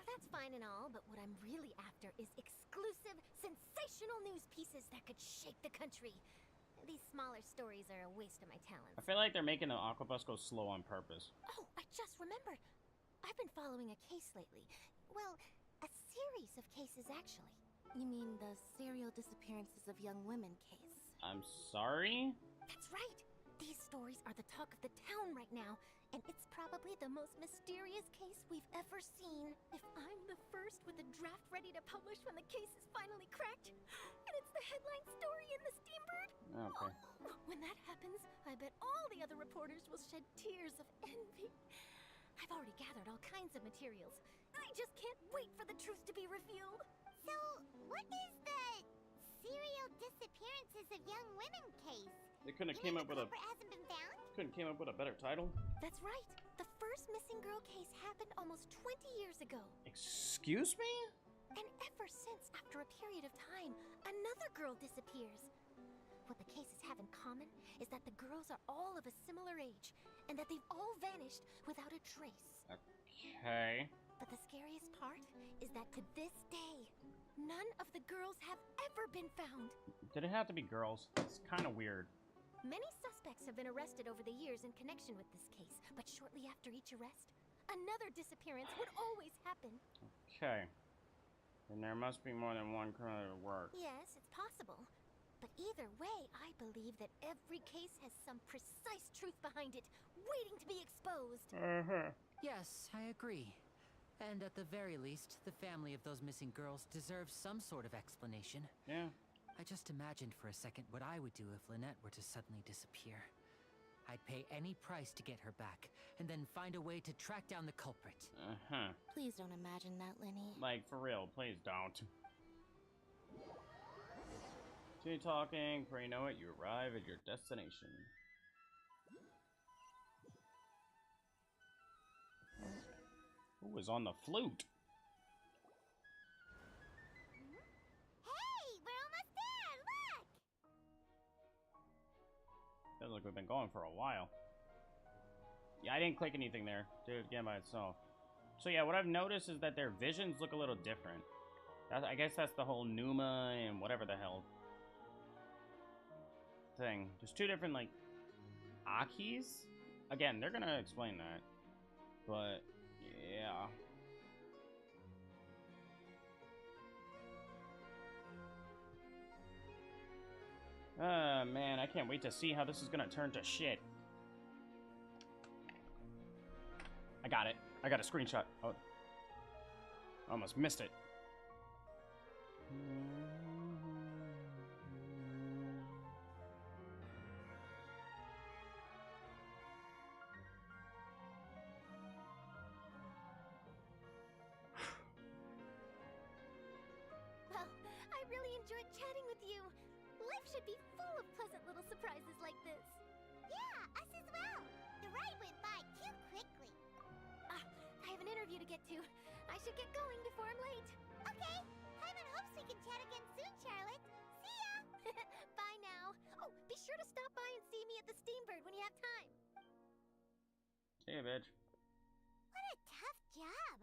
That's fine and all, but what I'm really after is exclusive, sensational news pieces that could shake the country. These smaller stories are a waste of my talents. I feel like they're making the Aquabus go slow on purpose. Oh, I just remembered. I've been following a case lately. Well, a series of cases, actually. You mean the serial disappearances of young women case? I'm sorry? That's right. These stories are the talk of the town right now, and it's probably the most mysterious case we've ever seen. If I'm the first with a draft ready to publish when the case is finally cracked, and it's the headline story in the Steambird, okay. When that happens, I bet all the other reporters will shed tears of envy. I've already gathered all kinds of materials. I just can't wait for the truth to be revealed. So, what is the serial disappearances of young women case? They couldn't have came up with a... hasn't been found? Couldn't came up with a better title? That's right. The first missing girl case happened almost 20 years ago. Excuse me? And ever since, after a period of time, another girl disappears. what the cases have in common is that the girls are all of a similar age, and that they've all vanished without a trace. Okay. But the scariest part is that to this day, none of the girls have ever been found. Did it have to be girls? It's kind of weird. Many suspects have been arrested over the years in connection with this case, but shortly after each arrest, another disappearance would always happen. Okay. Then there must be more than one criminal at work. Yes, it's possible. But either way, I believe that every case has some precise truth behind it, waiting to be exposed. Yes, I agree. And at the very least, the family of those missing girls deserves some sort of explanation. Yeah. I just imagined for a second what I would do if Lynette were to suddenly disappear. I'd pay any price to get her back, and then find a way to track down the culprit. Please don't imagine that, Lenny. Like, for real, please don't. Continue talking, before you know it, you arrive at your destination. Who was on the flute? Hey, we're almost there, look! Feels like we've been going for a while. Yeah, I didn't click anything there. Did it again by itself. So yeah, what I've noticed is that their visions look a little different. I guess that's the whole Numa and whatever the hell thing. There's two different, like, Akis? Again, they're gonna explain that. But, yeah. Man, I can't wait to see how this is gonna turn to shit. I got it. I got a screenshot. Oh, I almost missed it. Well, I really enjoyed chatting with you. Life should be full of pleasant little surprises like this. Yeah, us as well. The ride went by too quickly. I have an interview to get to. I should get going before I'm late. Okay. Paimon hopes we can chat again soon, Charlotte. See ya! Bye now. Oh, be sure to stop by and see me at the Steambird when you have time. See ya, bitch. What a tough job.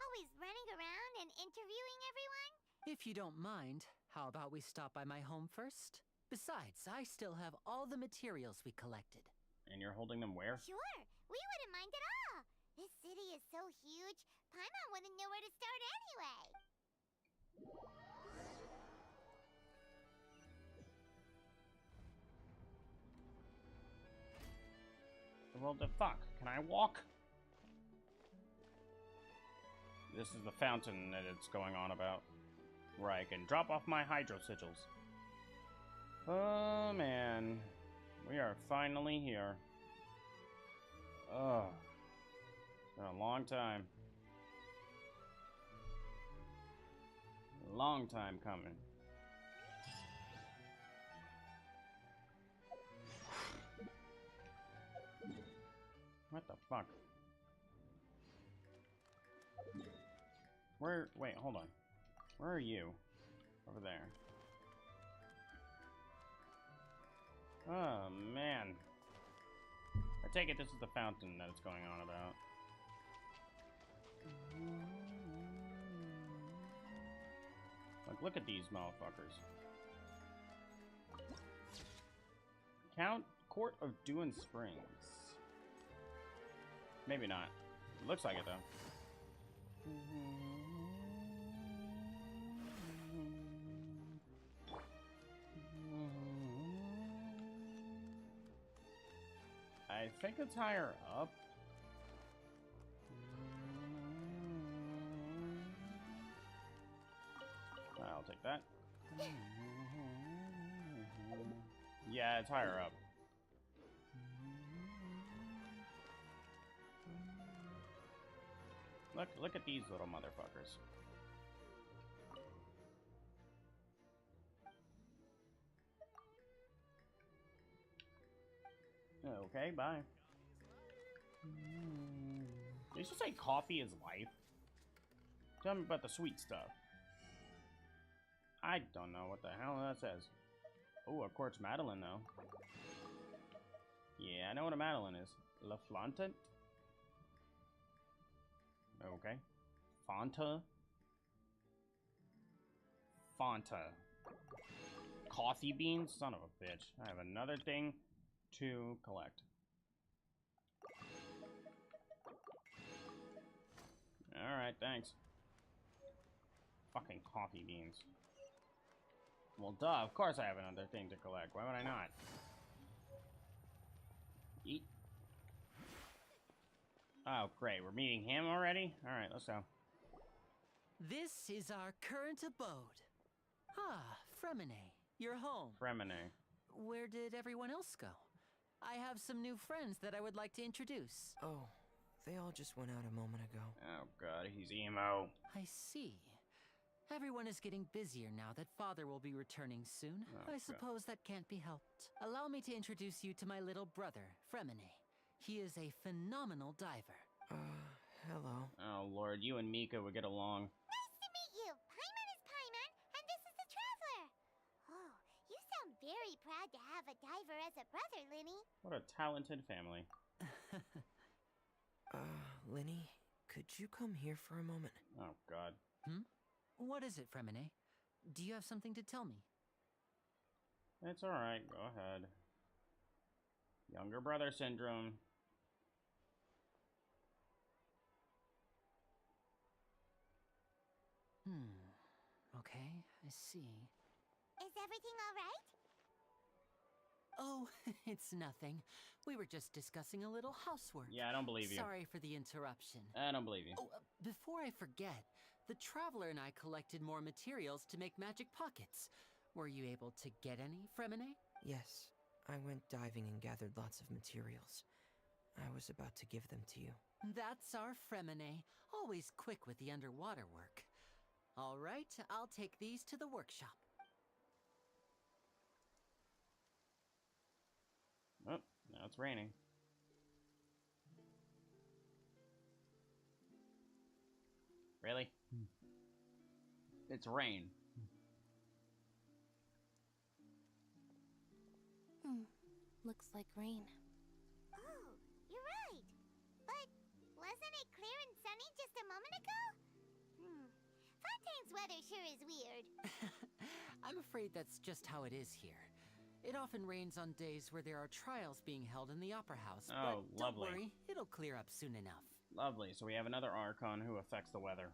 Always running around and interviewing everyone. If you don't mind, how about we stop by my home first? Besides, I still have all the materials we collected. And you're holding them where? Sure, we wouldn't mind at all. This city is so huge, Paimon wouldn't know where to start anyway. Well, the fuck? Can I walk? This is the fountain that it's going on about. Where I can drop off my hydro sigils. Oh, man. We are finally here. Oh. It's been a long time. A long time coming. What the fuck? Where? Wait, hold on. Where are you? Over there. Oh, man. I take it this is the fountain that it's going on about. Like, look at these motherfuckers. Court of Dune Springs. Maybe not. It looks like it, though. I think it's higher up. I'll take that. Yeah, it's higher up. Look at these little motherfuckers. Okay, bye. They used to say coffee is life. Tell me about the sweet stuff. I don't know what the hell that says. Oh, a quartz Madeline, though. Yeah, I know what a Madeline is. La Flanta? Okay. Fonta? Fonta. Coffee beans? Son of a bitch. I have another thing to collect. Alright, thanks. Fucking coffee beans. Well, duh, of course I have another thing to collect. Why would I not? Eat. Oh, great. We're meeting him already? Alright, let's go. This is our current abode. Ah, Fremine, you're home. Fremine. Where did everyone else go? I have some new friends that I would like to introduce. Oh, they all just went out a moment ago. Oh god, he's emo. I see. Everyone is getting busier now that Father will be returning soon. Oh, I suppose that can't be helped. Allow me to introduce you to my little brother, Fremine. He is a phenomenal diver. Hello. Oh lord, you and Mika would get along. Nice to meet you. Paimon is Paimon, and this is the Traveler. Oh, you sound very proud to have a diver as a brother, Linny. What a talented family. Linny, could you come here for a moment? Oh god. What is it, Fremine? Do you have something to tell me? It's alright, go ahead. Younger brother syndrome. Okay, I see. Is everything all right? Oh, it's nothing. We were just discussing a little housework. Yeah, I don't believe you. Sorry for the interruption. I don't believe you. Oh, before I forget, the Traveler and I collected more materials to make magic pockets. Were you able to get any, Fremine? Yes, I went diving and gathered lots of materials. I was about to give them to you. That's our Fremine, always quick with the underwater work. All right, I'll take these to the workshop. Oh, now it's raining. Really? It's rain. Looks like rain. Oh, you're right. But wasn't it clear and sunny just a moment ago? Fontaine's weather sure is weird. I'm afraid that's just how it is here. It often rains on days where there are trials being held in the Opera House. Oh, but don't lovely. worry, it'll clear up soon enough. Lovely, so we have another Archon who affects the weather.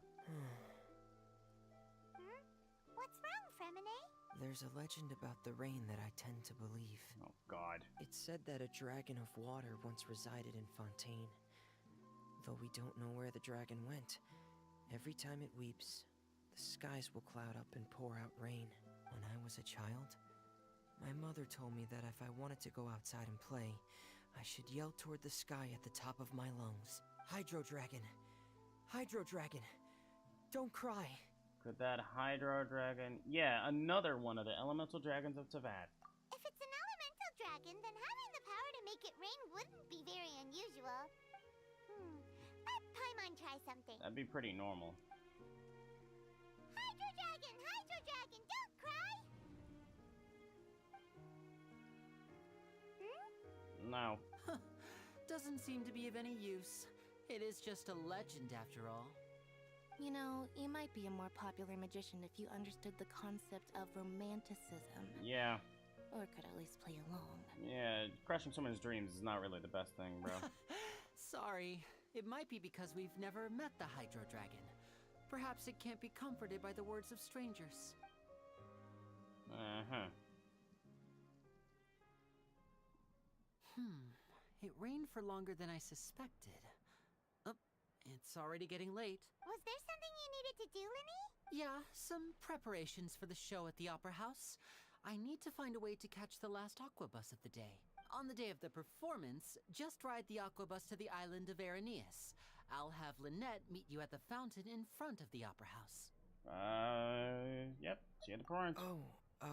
What's wrong, Fremine? There's a legend about the rain that I tend to believe. Oh god. It's said that a dragon of water once resided in Fontaine. Though we don't know where the dragon went, every time it weeps, the skies will cloud up and pour out rain. When I was a child, my mother told me that if I wanted to go outside and play, I should yell toward the sky at the top of my lungs. Hydro Dragon! Hydro Dragon! Don't cry! Could that Hydro Dragon... Yeah, another one of the elemental dragons of Teyvat. If it's an elemental dragon, then having the power to make it rain wouldn't be very unusual. Let Paimon try something. That'd be pretty normal. Hydro Dragon, don't cry! No. Doesn't seem to be of any use. It is just a legend after all. You know, you might be a more popular magician if you understood the concept of romanticism. Yeah. Or could at least play along. Yeah, crushing someone's dreams is not really the best thing, bro. Sorry. It might be because we've never met the Hydro Dragon. Perhaps it can't be comforted by the words of strangers. Uh-huh. It rained for longer than I suspected. Oh, it's already getting late. Was there something you needed to do, Linny? Yeah, some preparations for the show at the Opera House. I need to find a way to catch the last aqua bus of the day. On the day of the performance, just ride the aqua bus to the island of Araneus. I'll have Lynette meet you at the fountain in front of the Opera House. Yep. See you at the performance. Oh,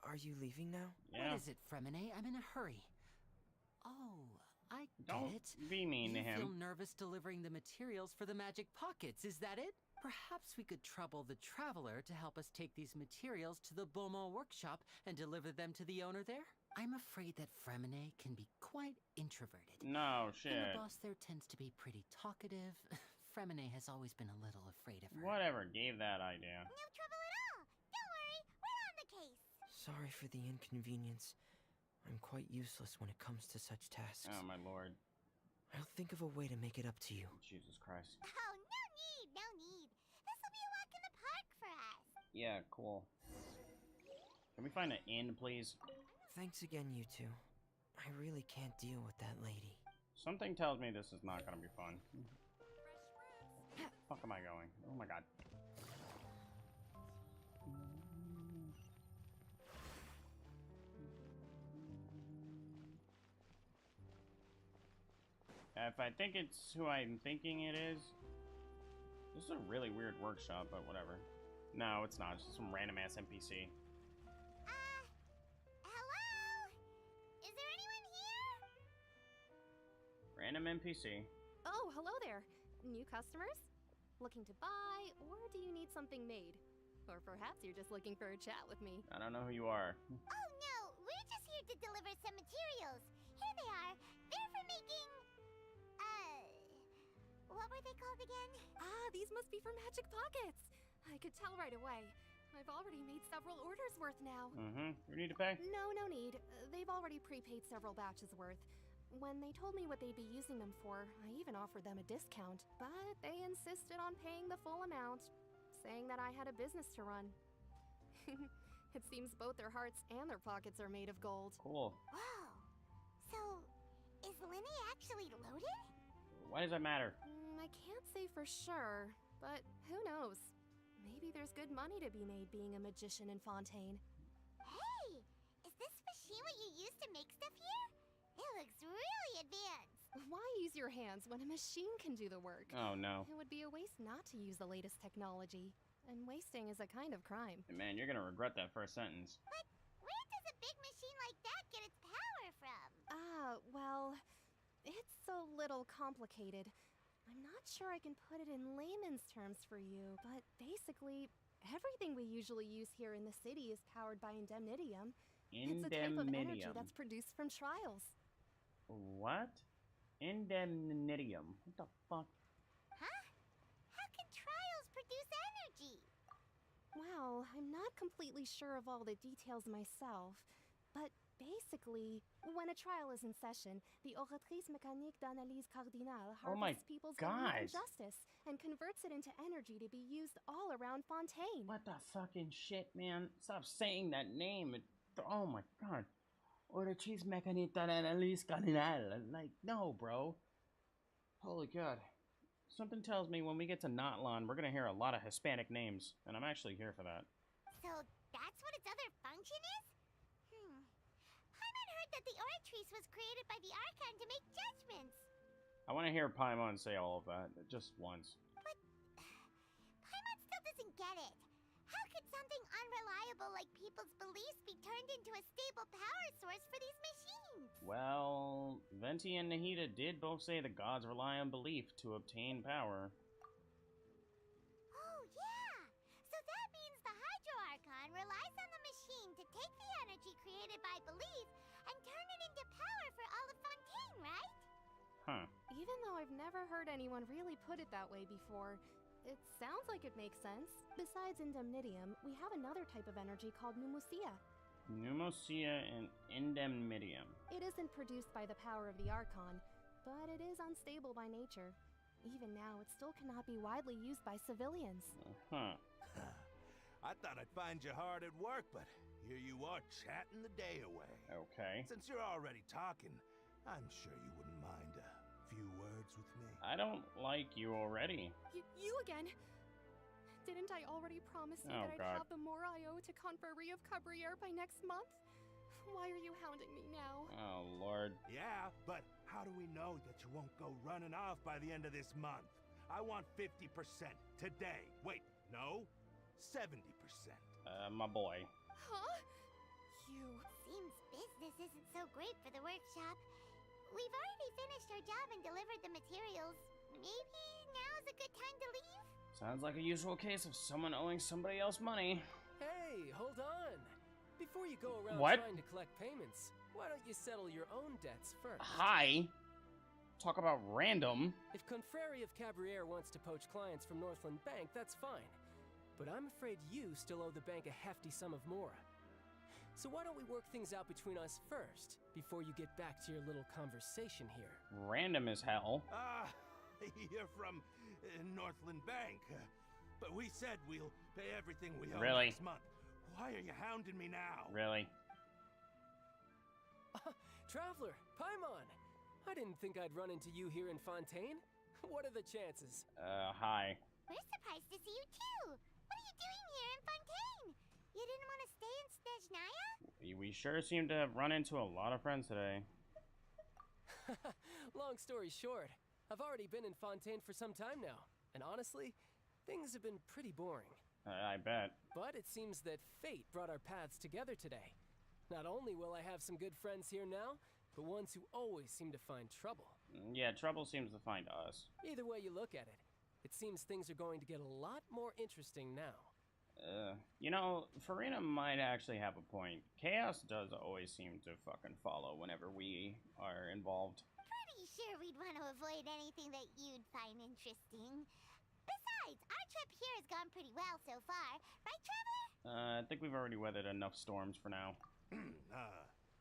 are you leaving now? Yeah. What is it, Fremine? I'm in a hurry. Oh, I Don't get it. be mean to You feel him. nervous delivering the materials for the magic pockets, is that it? Perhaps we could trouble the traveler to help us take these materials to the Beaumont workshop and deliver them to the owner there? I'm afraid that Fremine can be quite introverted. No, And shit. the boss there tends to be pretty talkative. Fremine has always been a little afraid of her. Whatever gave that idea. No trouble at all. Don't worry, we're on the case. Sorry for the inconvenience. I'm quite useless when it comes to such tasks. Oh, my lord. I'll think of a way to make it up to you. Jesus Christ. Oh, no need, no need. This will be a walk in the park for us. Yeah, cool. Can we find an inn, please? Thanks again, you two. I really can't deal with that lady. Something tells me this is not gonna be fun. Where the fuck am I going? Oh my god. If I think it's who I'm thinking it is, this is a really weird workshop, but whatever. No, it's not. It's just some random ass NPC. Hello? Is there anyone here? Random NPC. Oh, hello there. New customers? Looking to buy, or do you need something made? Or perhaps you're just looking for a chat with me. I don't know who you are. Oh, no. We're just here to deliver some materials. Here they are. They're for making... what were they called again? Ah, these must be for Magic Pockets. I could tell right away. I've already made several orders worth now. Mm-hmm. You need to pay? No need. They've already prepaid several batches worth. When they told me what they'd be using them for, I even offered them a discount. But they insisted on paying the full amount, saying that I had a business to run. It seems both their hearts and their pockets are made of gold. Cool. Whoa. So, is Linny actually loaded? Why does that matter? I can't say for sure, but who knows? Maybe there's good money to be made being a magician in Fontaine. Hey, is this machine what you use to make stuff here? It looks really advanced. Why use your hands when a machine can do the work? Oh, no. It would be a waste not to use the latest technology. And wasting is a kind of crime. Hey, man, you're gonna regret that first sentence. But where does a big machine like that get its power from? Well, it's a little complicated. I'm not sure I can put it in layman's terms for you, but basically, everything we usually use here in the city is powered by indemnitium. It's a type of energy that's produced from trials. What? Indemnitium. What the fuck? Huh? How can trials produce energy? Well, I'm not completely sure of all the details myself, but basically, when a trial is in session, the Oratrice Mécanique d'Analyse Cardinale Oh my harvests people's God. injustice and converts it into energy to be used all around Fontaine. What the fucking shit, man? Stop saying that name. Oh my god. Oratrice Mécanique d'Analyse Cardinale. Like, no, bro. Holy god. Something tells me when we get to Notlon, we're gonna hear a lot of Hispanic names, and I'm actually here for that. So that's what its other function is? Paimon heard that the Oratrice was created by the Archon to make judgments. I want to hear Paimon say all of that, just once. But Paimon still doesn't get it. How could something unreliable like people's beliefs be turned into a stable power source for these machines? Well, Venti and Nahida did both say the gods rely on belief to obtain power. Oh, yeah! So that means the Hydro Archon relies on the machine to take the energy created by belief and turn it into power for all of Fontaine, right? Huh. Even though I've never heard anyone really put it that way before, it sounds like it makes sense. Besides indemnitium, we have another type of energy called pneumosia. Pneumosia and indemnitium. It isn't produced by the power of the Archon, but it is unstable by nature. Even now, it still cannot be widely used by civilians. Huh. I thought I'd find you hard at work, but here you are chatting the day away. Okay. Since you're already talking, I'm sure you wouldn't mind a few words with me. I don't like you already. You again? Didn't I already promise you Oh, that I'd God. have the more I owe to Confrérie of Cabriere by next month? Why are you hounding me now? Oh, Lord. Yeah, but how do we know that you won't go running off by the end of this month? I want 50% today. Wait, no, 70%. My boy. Huh? You... Seems business isn't so great for the workshop. we've already finished our job and delivered the materials. Maybe now is a good time to leave? Sounds like a usual case of someone owing somebody else money. Hey, hold on. Before you go around trying to collect payments, why don't you settle your own debts first? Hi. Talk about random. If Confrere of Cabriere wants to poach clients from Northland Bank, that's fine. But I'm afraid you still owe the bank a hefty sum of mora. So why don't we work things out between us first, before you get back to your little conversation here? Random as hell. You're from Northland Bank. But we said we'll pay everything we owe Really? next month. Why are you hounding me now? Really? Traveler, Paimon! I didn't think I'd run into you here in Fontaine. What are the chances? Hi. We're surprised to see you too. What are you doing here in Fontaine? You didn't want to stay in Snezhnaya? We sure seem to have run into a lot of friends today. Long story short, I've already been in Fontaine for some time now. And honestly, things have been pretty boring. I bet. But it seems that fate brought our paths together today. Not only will I have some good friends here now, but ones who always seem to find trouble. Yeah, trouble seems to find us. Either way you look at it, it seems things are going to get a lot more interesting now. You know, Farina might actually have a point. Chaos does always seem to fucking follow whenever we are involved. Pretty sure we'd want to avoid anything that you'd find interesting. Besides, our trip here has gone pretty well so far. Right, Traveler? I think we've already weathered enough storms for now.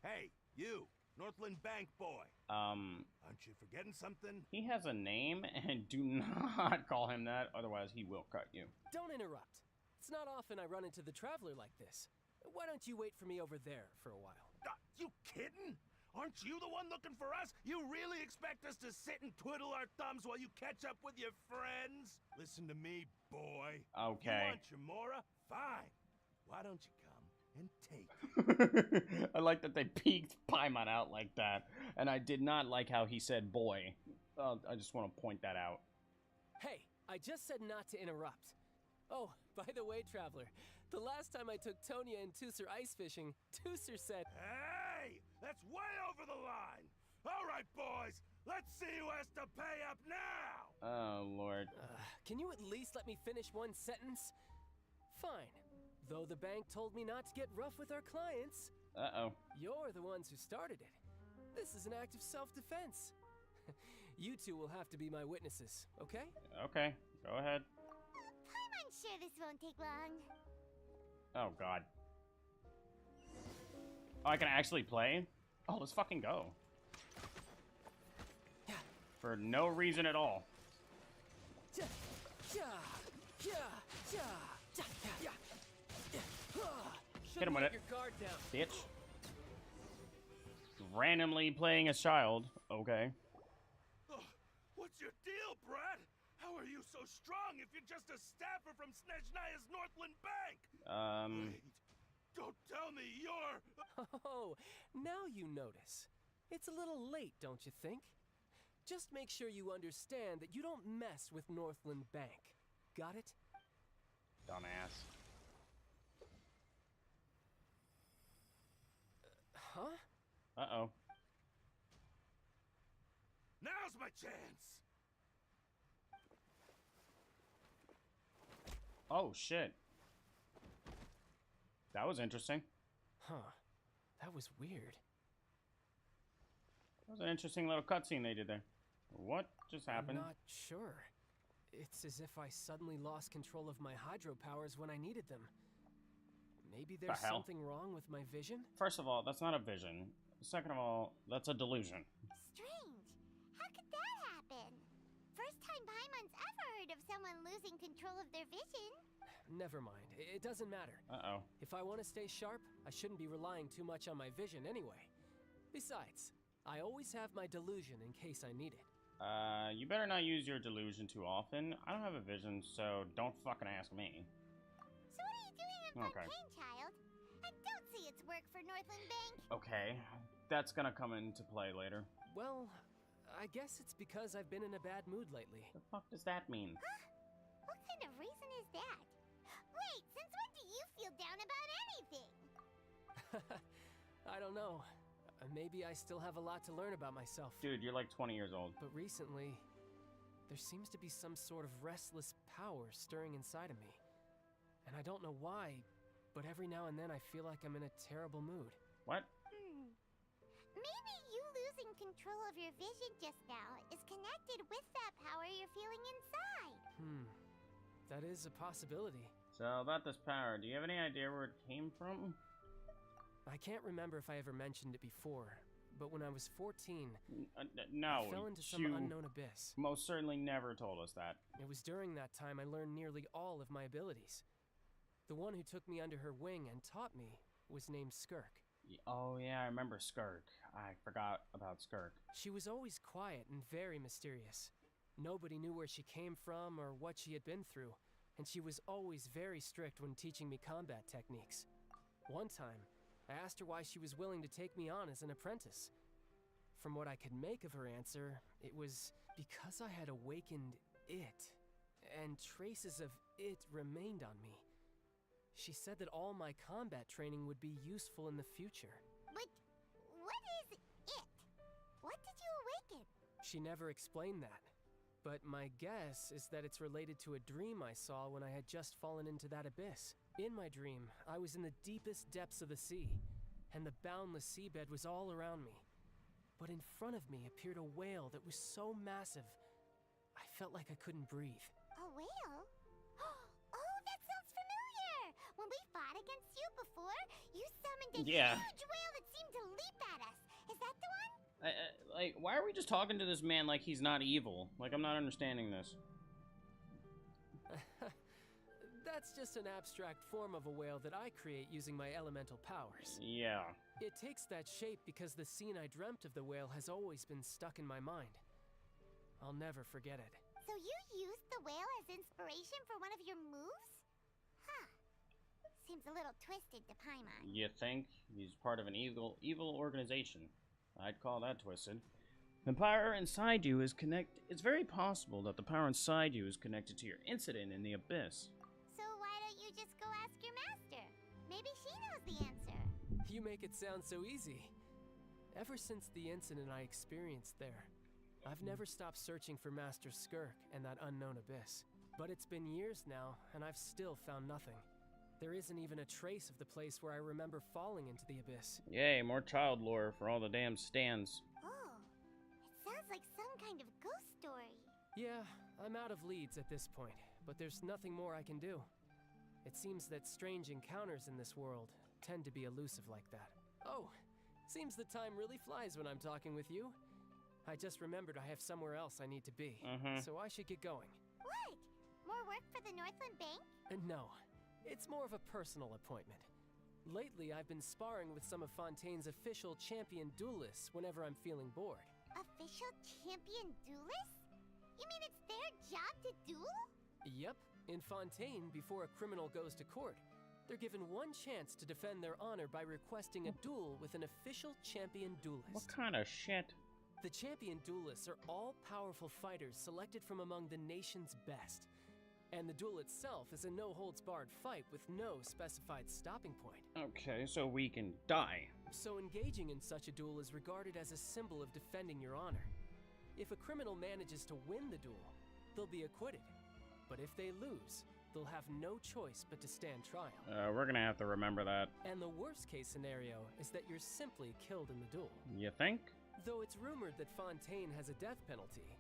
Hey, you, Northland Bank boy. Aren't you forgetting something? He has a name, and do not call him that, otherwise he will cut you. Don't interrupt. It's not often I run into the Traveler like this. Why don't you wait for me over there for a while? You kidding? Aren't you the one looking for us? You really expect us to sit and twiddle our thumbs while you catch up with your friends? Listen to me, boy. Okay. You want your mora? Fine. Why don't you come and take it? I like that they peeked Paimon out like that, and I did not like how he said boy. I just want to point that out. Hey, I just said not to interrupt. Oh, by the way, Traveler, the last time I took Tonya and Tusser ice fishing, Tusser said, Hey! That's way over the line! All right, boys, let's see who has to pay up now! Oh, Lord. Can you at least let me finish one sentence? Fine. Though the bank told me not to get rough with our clients. Uh-oh. You're the ones who started it. This is an act of self-defense. You two will have to be my witnesses, okay? Okay, go ahead. I'm sure this won't take long. Oh, God. Oh, I can actually play? Oh, let's fucking go. For no reason at all. Hit him with it, your guard down. bitch. Randomly playing a child. Okay. What's your deal, Brad? How are you so strong if you're just a staffer from Snezhnaya's Northland Bank? Wait, don't tell me you're... Oh, now you notice. It's a little late, don't you think? Just make sure you understand that you don't mess with Northland Bank. Got it? Dumbass. Huh? Uh-oh. Now's my chance! Oh, shit. That was interesting. Huh. That was weird. That was an interesting little cutscene they did there. What just happened? I'm not sure. It's as if I suddenly lost control of my hydro powers when I needed them. Maybe there's something wrong with my vision? First of all, that's not a vision. Second of all, that's a delusion. Strange. How could that happen? First time Paimon's ever heard of someone losing control of their vision. Never mind. It doesn't matter. Uh-oh. If I want to stay sharp, I shouldn't be relying too much on my vision anyway. Besides, I always have my delusion in case I need it. You better not use your delusion too often. I don't have a vision, so don't fucking ask me. So what are you doing in Fontaine, child? I don't see its work for Northland Bank. Okay, that's gonna come into play later. Well, I guess it's because I've been in a bad mood lately. The fuck does that mean? Huh? What kind of reason is that? Wait, since when do you feel down about anything? I don't know. Maybe I still have a lot to learn about myself. Dude, you're like 20 years old. But recently, there seems to be some sort of restless power stirring inside of me. And I don't know why, but every now and then I feel like I'm in a terrible mood. What? Maybe you losing control of your vision just now is connected with that power you're feeling inside. That is a possibility. So, about this power, do you have any idea where it came from? I can't remember if I ever mentioned it before, but when I was 14, no, I fell into some unknown abyss. Most certainly never told us that. It was during that time I learned nearly all of my abilities. The one who took me under her wing and taught me was named Skirk. Oh yeah, I remember Skirk. I forgot about Skirk. She was always quiet and very mysterious. Nobody knew where she came from or what she had been through, and she was always very strict when teaching me combat techniques. One time, I asked her why she was willing to take me on as an apprentice. From what I could make of her answer, it was because I had awakened it, and traces of it remained on me. She said that all my combat training would be useful in the future. But what is it? What did you awaken? She never explained that, but my guess is that it's related to a dream I saw when I had just fallen into that abyss. In my dream, I was in the deepest depths of the sea, and the boundless seabed was all around me. But in front of me appeared a whale that was so massive, I felt like I couldn't breathe. A whale? Oh, that sounds familiar! When we fought against you before, you summoned a huge whale that seemed to leap at us. Is that the one? Like, why are we just talking to this man like he's not evil? Like, I'm not understanding this. That's just an abstract form of a whale that I create using my elemental powers. Yeah. It takes that shape because the scene I dreamt of the whale has always been stuck in my mind. I'll never forget it. So you used the whale as inspiration for one of your moves? Huh. Seems a little twisted to Paimon. You think? He's part of an evil organization. I'd call that twisted. The power inside you is It's very possible that the power inside you is connected to your incident in the abyss. So why don't you just go ask your master? Maybe she knows the answer. You make it sound so easy. Ever since the incident I experienced there, I've never stopped searching for Master Skirk and that unknown abyss. But it's been years now, and I've still found nothing. There isn't even a trace of the place where I remember falling into the abyss. Yay, more child lore for all the damn stands. Oh, it sounds like some kind of ghost story. Yeah, I'm out of leads at this point, but there's nothing more I can do. It seems that strange encounters in this world tend to be elusive like that. Oh, seems the time really flies when I'm talking with you. I just remembered I have somewhere else I need to be, so I should get going. What? More work for the Northland Bank? No, it's more of a personal appointment. Lately, I've been sparring with some of Fontaine's official champion duelists whenever I'm feeling bored. Official champion duelists? You mean it's their job to duel? Yep. In Fontaine, before a criminal goes to court, they're given one chance to defend their honor by requesting a duel with an official champion duelist. What kind of shit? The champion duelists are all powerful fighters selected from among the nation's best. And the duel itself is a no-holds-barred fight with no specified stopping point. Okay, so we can die. So engaging in such a duel is regarded as a symbol of defending your honor. If a criminal manages to win the duel, they'll be acquitted. But if they lose, they'll have no choice but to stand trial. We're gonna have to remember that. And the worst-case scenario is that you're simply killed in the duel. You think? Though it's rumored that Fontaine has a death penalty,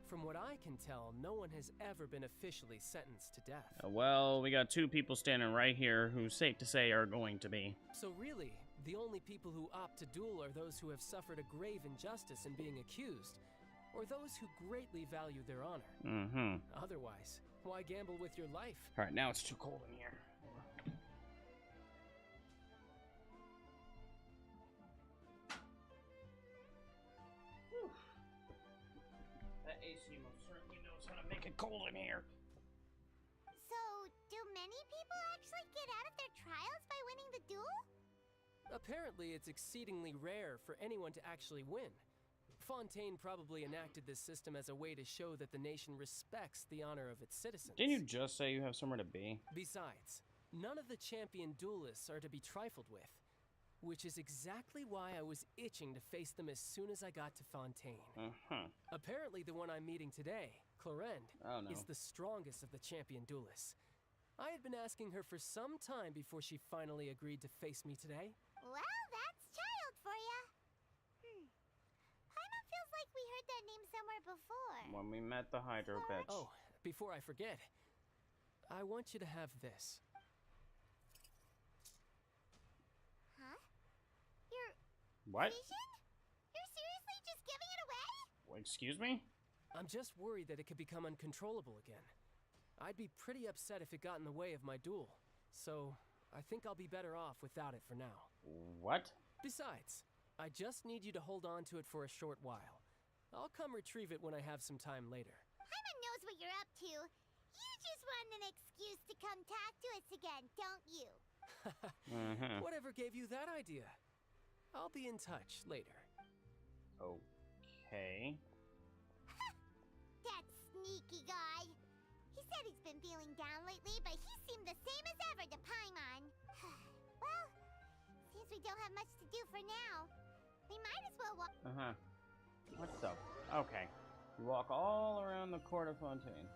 from what I can tell, no one has ever been officially sentenced to death. Well, we got two people standing right here who, safe to say, are going to be. So really, the only people who opt to duel are those who have suffered a grave injustice in being accused, or those who greatly value their honor. Otherwise, why gamble with your life? Alright, now it's too cold in here. That AC most certainly knows how to make it cold in here. So, do many people actually get out of their trials by winning the duel? Apparently, it's exceedingly rare for anyone to actually win. Fontaine probably enacted this system as a way to show that the nation respects the honor of its citizens. Didn't you just say you have somewhere to be? Besides, none of the champion duelists are to be trifled with. Which is exactly why I was itching to face them as soon as I got to Fontaine. Apparently the one I'm meeting today, Clorinde, is the strongest of the champion duelists. I had been asking her for some time before she finally agreed to face me today. Well, that's child for ya. Paimon feels like we heard that name somewhere before. When we met the Hydro bitch. Oh, before I forget, I want you to have this. Huh? Your What? vision? You're seriously just giving it away? Excuse me? I'm just worried that it could become uncontrollable again. I'd be pretty upset if it got in the way of my duel. So, I think I'll be better off without it for now. What? Besides, I just need you to hold on to it for a short while. I'll come retrieve it when I have some time later. Paimon knows what you're up to. You just want an excuse to come talk to us again, don't you? Whatever gave you that idea? I'll be in touch later. Okay. That sneaky guy. He said he's been feeling down lately, but he seemed the same as ever to Paimon. Well, since we don't have much to do for now, we might as well walk. What the? Okay. You walk all around the court of Fontaine.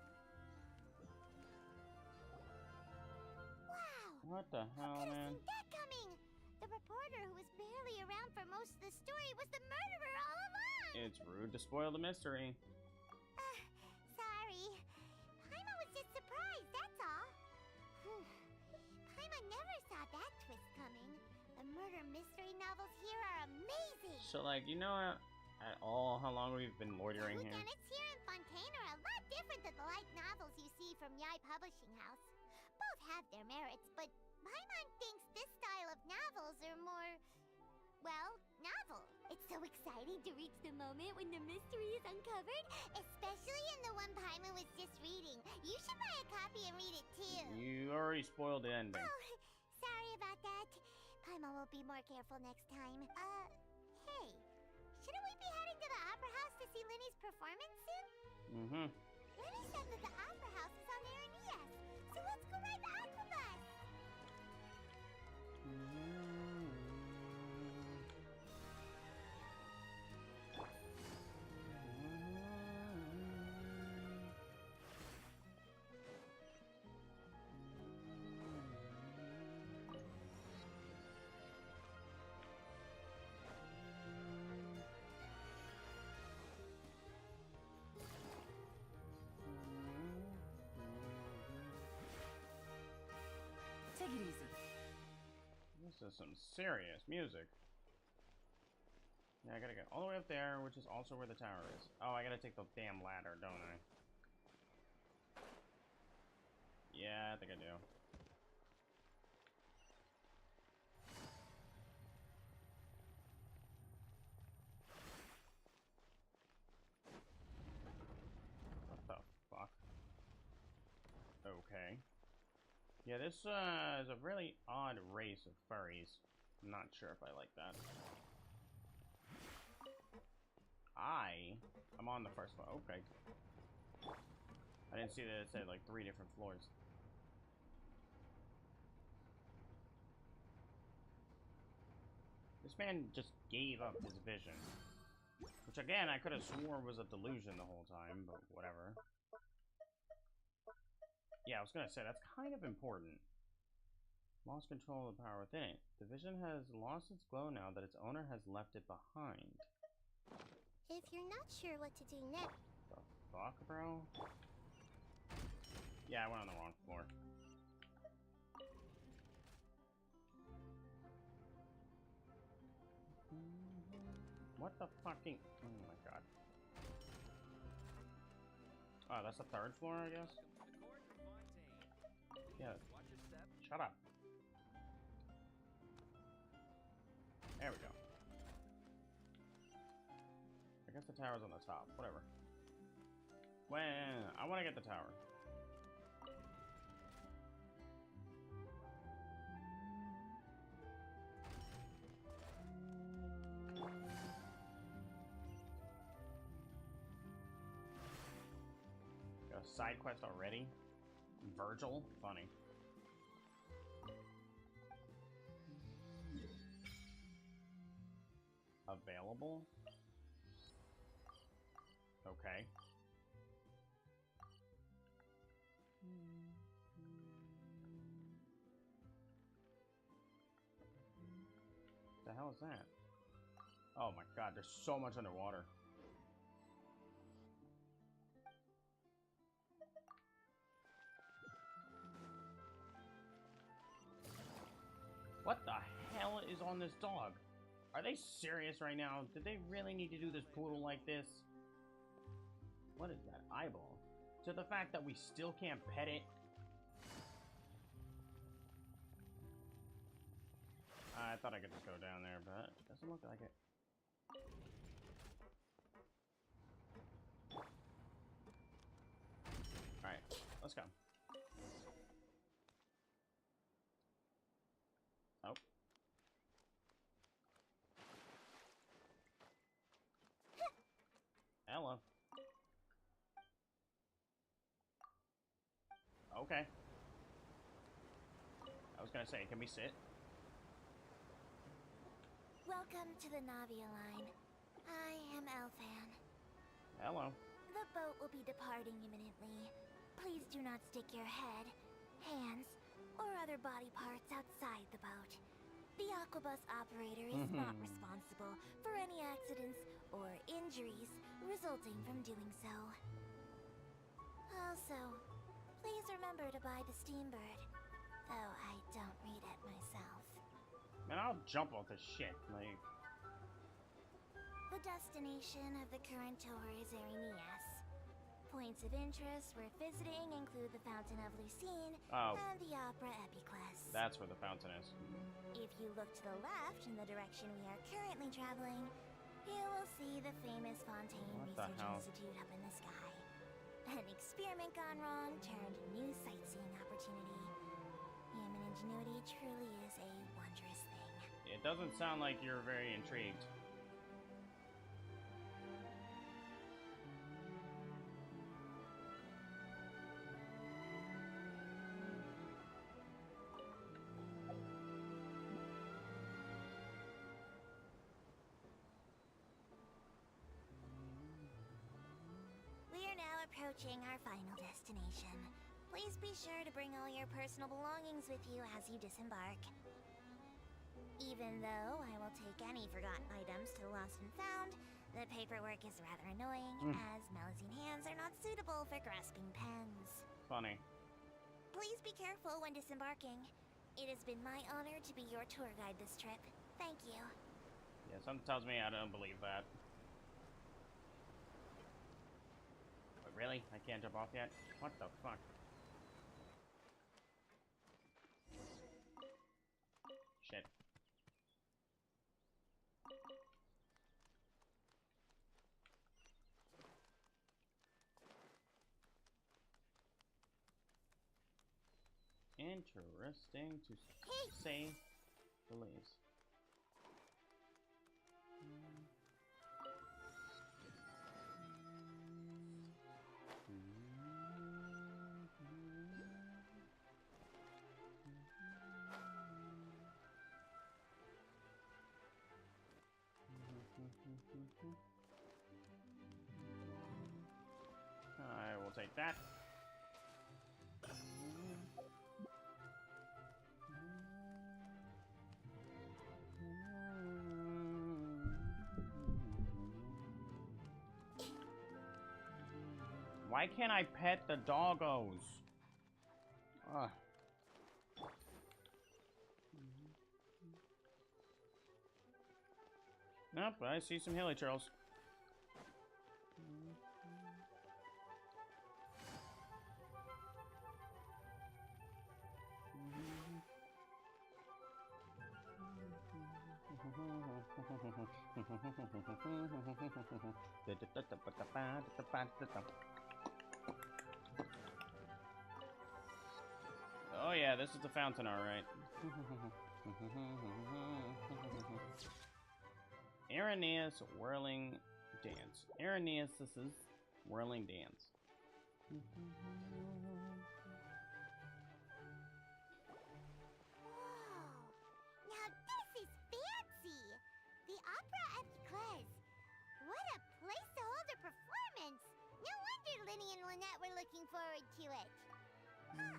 Wow! What the hell, man? Seen that coming! The reporter who was barely around for most of the story was the murderer all along! It's rude to spoil the mystery. Sorry. Paimon was just surprised, that's all. Paimon never saw that twist coming. The murder mystery novels here are amazing! So, like, you know at all how long we've been loitering The here? whodunits here in Fontaine are a lot different than the light novels you see from Yai Publishing House. Both have their merits, but Paimon thinks this style of novels are more, well, novel. It's so exciting to reach the moment when the mystery is uncovered, especially in the one Paimon was just reading. You should buy a copy and read it too. You already spoiled the ending. Oh, sorry about that. Paimon will be more careful next time. Hey, shouldn't we be heading to the Opera House to see Linny's performance soon? Linny said that the Opera House is on Aranias, so let's go ride the Opera bus. Take it easy. This is some serious music. Yeah, I gotta get all the way up there, which is also where the tower is. Oh, I gotta take the damn ladder, don't I? Yeah, I think I do. What the fuck? Okay. Yeah, this is a really odd race of furries. I'm not sure if I like that. I'm on the first floor. Okay. I didn't see that it said like 3 different floors. This man just gave up his vision. Which again, I could have sworn was a delusion the whole time, but whatever. Yeah, I was gonna say, that's kind of important. Lost control of the power within it. The vision has lost its glow now that its owner has left it behind. If you're not sure what to do next... The fuck, bro? Yeah, I went on the wrong floor. What the fucking... Oh my god. Oh, that's the 3rd floor, I guess? Yeah. Shut up. There we go. I guess the tower's on the top. Whatever. When I want to get the tower. Got a side quest already? Virgil? Funny. available. Okay. What the hell is that? Oh my god, there's so much underwater. What the hell is on this dog? Are they serious right now? Did they really need to do this poodle like this? What is that eyeball? To the fact that we still can't pet it. I thought I could just go down there, but it doesn't look like it. Alright, let's go. Oh. Hello. Okay. I was gonna say, can we sit? Welcome to the Navia line. I am Elfan. Hello. The boat will be departing imminently. Please do not stick your head, hands, or other body parts outside the boat. The Aquabus operator is not responsible for any accidents or injuries resulting from doing so. Also, please remember to buy the Steambird, though I don't read it myself. Man, I'll jump off this shit, like... The destination of the current tour is Arenias. Points of interest worth visiting include the Fountain of Lucine and the Opera Epiclese. That's where the fountain is. If you look to the left in the direction we are currently traveling, you will see the famous Fontaine Research Institute up in the sky. An experiment gone wrong turned new sightseeing opportunity. Human ingenuity truly is a wondrous thing. It doesn't sound like you're very intrigued. We are now approaching our final destination. Please be sure to bring all your personal belongings with you as you disembark. Even though I will take any forgotten items to the lost and found, the paperwork is rather annoying, as Melusine hands are not suitable for grasping pens. Funny. Please be careful when disembarking. It has been my honor to be your tour guide this trip. Thank you. Yeah, something tells me I don't believe that. But really? I can't jump off yet? What the fuck? Shit. Interesting to say the least. I will take that. Why can't I pet the doggos? Ugh. Nope, I see some hilly trails. Oh yeah, this is the fountain, alright. Arenias whirling dance. Arenias' whirling dance. Whoa! Now this is fancy! The Opera Epiclese Linny and Lynette were looking forward to it. Huh.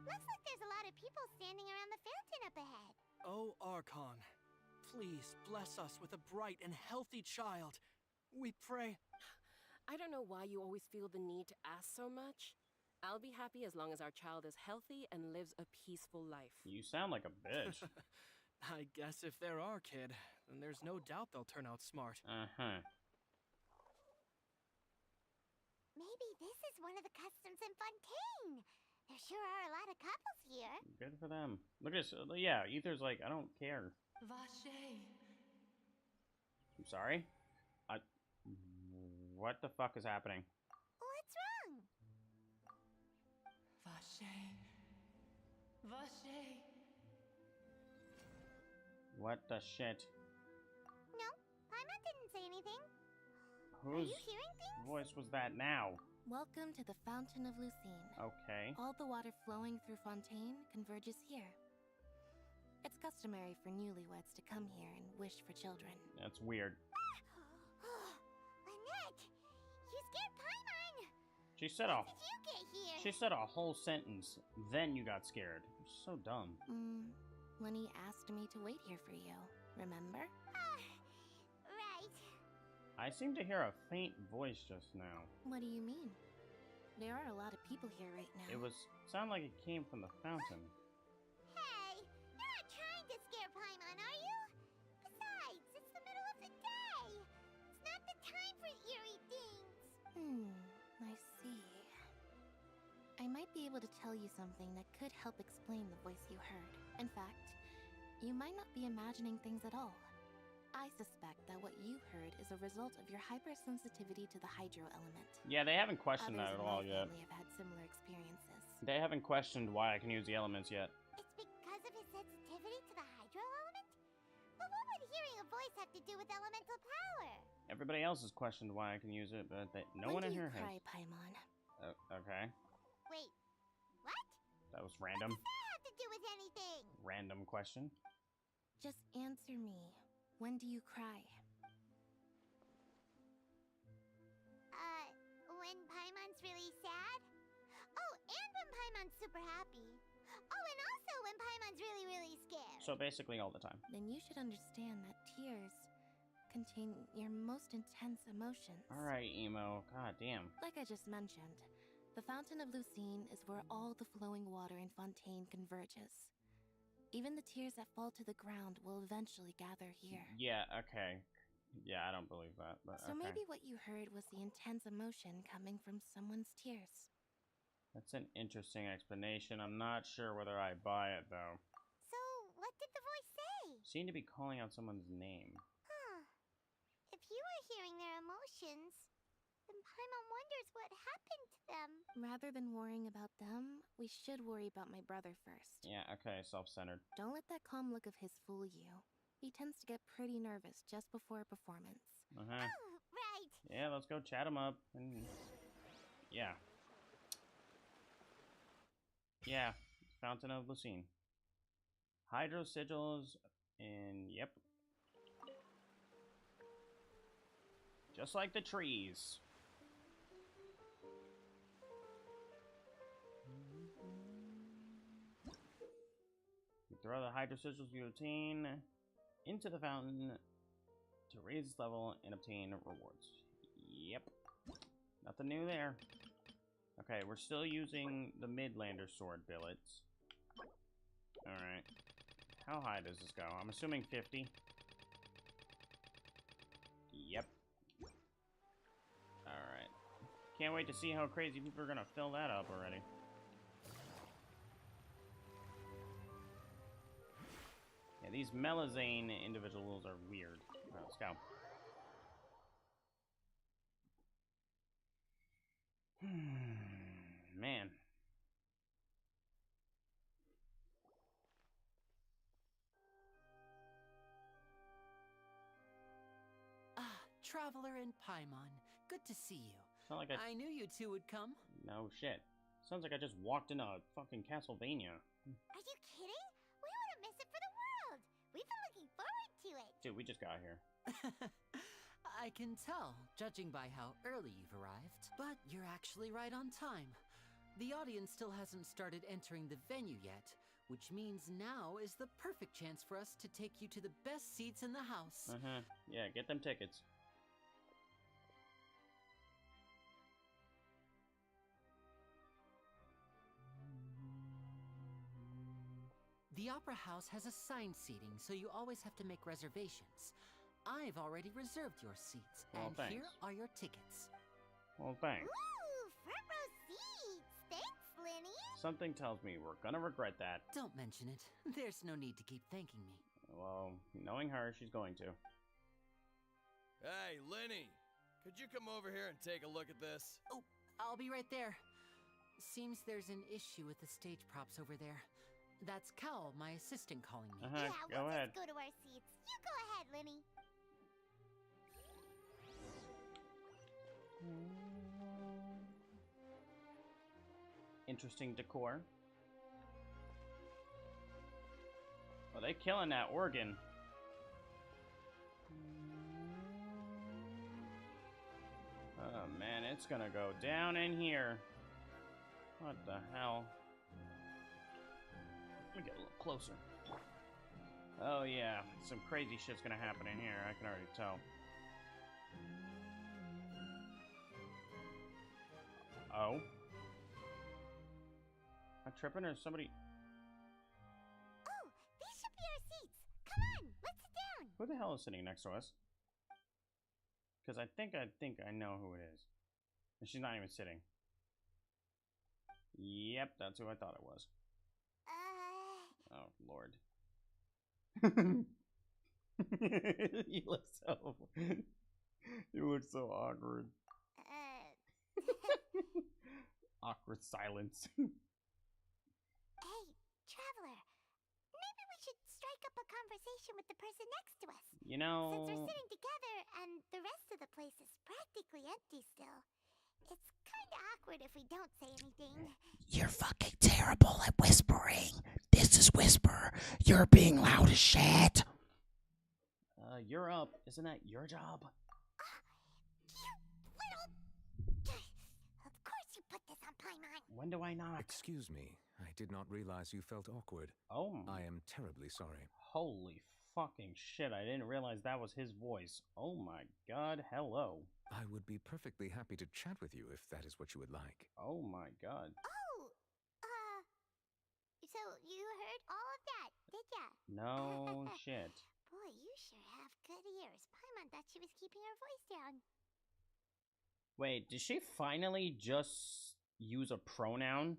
Looks like there's a lot of people standing around the fountain up ahead. Oh, Archon, please bless us with a bright and healthy child. We pray. I don't know why you always feel the need to ask so much. I'll be happy as long as our child is healthy and lives a peaceful life. You sound like a bitch. I guess if they're our kid, then there's no doubt they'll turn out smart. Uh-huh. Maybe this is one of the customs in Fontaine. There sure are a lot of couples here. Good for them. Look at this. Yeah, Ether's like, I don't care. Vache. I'm sorry? What the fuck is happening? What's wrong? Vache. Vache. What the shit? No, Paimon didn't say anything. Whose Are you hearing things? voice was that now? Welcome to the Fountain of Lucine. Okay. All the water flowing through Fontaine converges here. It's customary for newlyweds to come here and wish for children. That's weird. Lynette, you scared Paimon. She said How did you get here? She said a whole sentence, then you got scared. You're so dumb. Lenny asked me to wait here for you, remember? Right. I seem to hear a faint voice just now. What do you mean? There are a lot of people here right now. It sounded like it came from the fountain. Hey, you're not trying to scare Paimon, are you? Besides, it's the middle of the day. It's not the time for eerie things. I see. I might be able to tell you something that could help explain the voice you heard. In fact, you might not be imagining things at all. I suspect that what you heard is a result of your hypersensitivity to the hydro element. Yeah, they haven't questioned that at all yet. Others in my family have had similar experiences. They haven't questioned why I can use the elements yet. It's because of his sensitivity to the hydro element? But what would hearing a voice have to do with elemental power? Everybody else has questioned why I can use it, but no one in here has. When do you cry, Paimon? Okay. Wait, what? That was random. What does that have to do with anything? Random question. Just answer me. When do you cry? When Paimon's really sad? Oh, and when Paimon's super happy. Oh, and also when Paimon's really, really scared. So basically all the time. Then you should understand that tears contain your most intense emotions. Alright, Emo. God damn. Like I just mentioned, the Fountain of Lucine is where all the flowing water in Fontaine converges. Even the tears that fall to the ground will eventually gather here. Yeah, okay. Yeah, I don't believe that, but so okay. maybe what you heard was the intense emotion coming from someone's tears. That's an interesting explanation. I'm not sure whether I buy it, though. So, what did the voice say? Seemed to be calling out someone's name. Huh. If you were hearing their emotions, then Paimon wonders what happened to them. Rather than worrying about them, we should worry about my brother first. Yeah, okay, self-centered. Don't let that calm look of his fool you. He tends to get pretty nervous just before a performance. Uh-huh. Oh, right. Yeah, let's go chat him up. And yeah. Yeah, Fountain of Lucine. Hydro sigils, and yep. Just like the trees. You throw the hydro sigils you obtain into the fountain to raise its level and obtain rewards. Yep. Nothing new there. Okay, we're still using the Midlander sword billets. Alright. How high does this go? I'm assuming 50. Yep. Alright. Can't wait to see how crazy people are gonna fill that up already. Yeah, these Melazane individuals are weird. Alright, let's go. Man. Traveler and Paimon, good to see you. It's not like I knew you two would come. No shit. Sounds like I just walked into fucking Castlevania. Are you kidding? We wouldn't miss it for the world. We've been looking forward to it. Dude, we just got here. I can tell, judging by how early you've arrived. But you're actually right on time. The audience still hasn't started entering the venue yet, which means now is the perfect chance for us to take you to the best seats in the house. Yeah, get them tickets. The Opera House has assigned seating, so you always have to make reservations. I've already reserved your seats, and here are your tickets. Well, thanks. Ooh, front row seats. Thanks, Lenny. Something tells me we're gonna regret that. Don't mention it. There's no need to keep thanking me. Well, knowing her, she's going to. Hey, Lenny! Could you come over here and take a look at this? Oh, I'll be right there. Seems there's an issue with the stage props over there. That's Cal, my assistant, calling me. Yeah, go we'll ahead. just go to our seats. You go ahead, Lenny. Interesting decor. Oh, they killing that organ. Oh man, it's gonna go down in here. What the hell? Let me get a little closer. Oh yeah, some crazy shit's gonna happen in here, I can already tell. Oh. Am I tripping or somebody? Oh, these should be our seats. Come on, let's sit down. Who the hell is sitting next to us? Because I think I know who it is. And she's not even sitting. Yep, that's who I thought it was. Oh, Lord. You look so... You look so awkward. Awkward silence. Hey, traveler. Maybe we should strike up a conversation with the person next to us. You know... Since we're sitting together and the rest of the place is practically empty still. It's kinda awkward if we don't say anything. You're fucking terrible at whispering. This is Whisper. You're being loud as shit. You're up. Isn't that your job? You little... Of course you put this on Paimon. When do I not? Excuse me. I did not realize you felt awkward. Oh. I am terribly sorry. Holy fucking shit. I didn't realize that was his voice. Oh my god. Hello. I would be perfectly happy to chat with you if that is what you would like. Oh my god. Oh, so you heard all of that, did ya? No shit. Boy, you sure have good ears. Paimon thought she was keeping her voice down. Wait, did she finally just use a pronoun?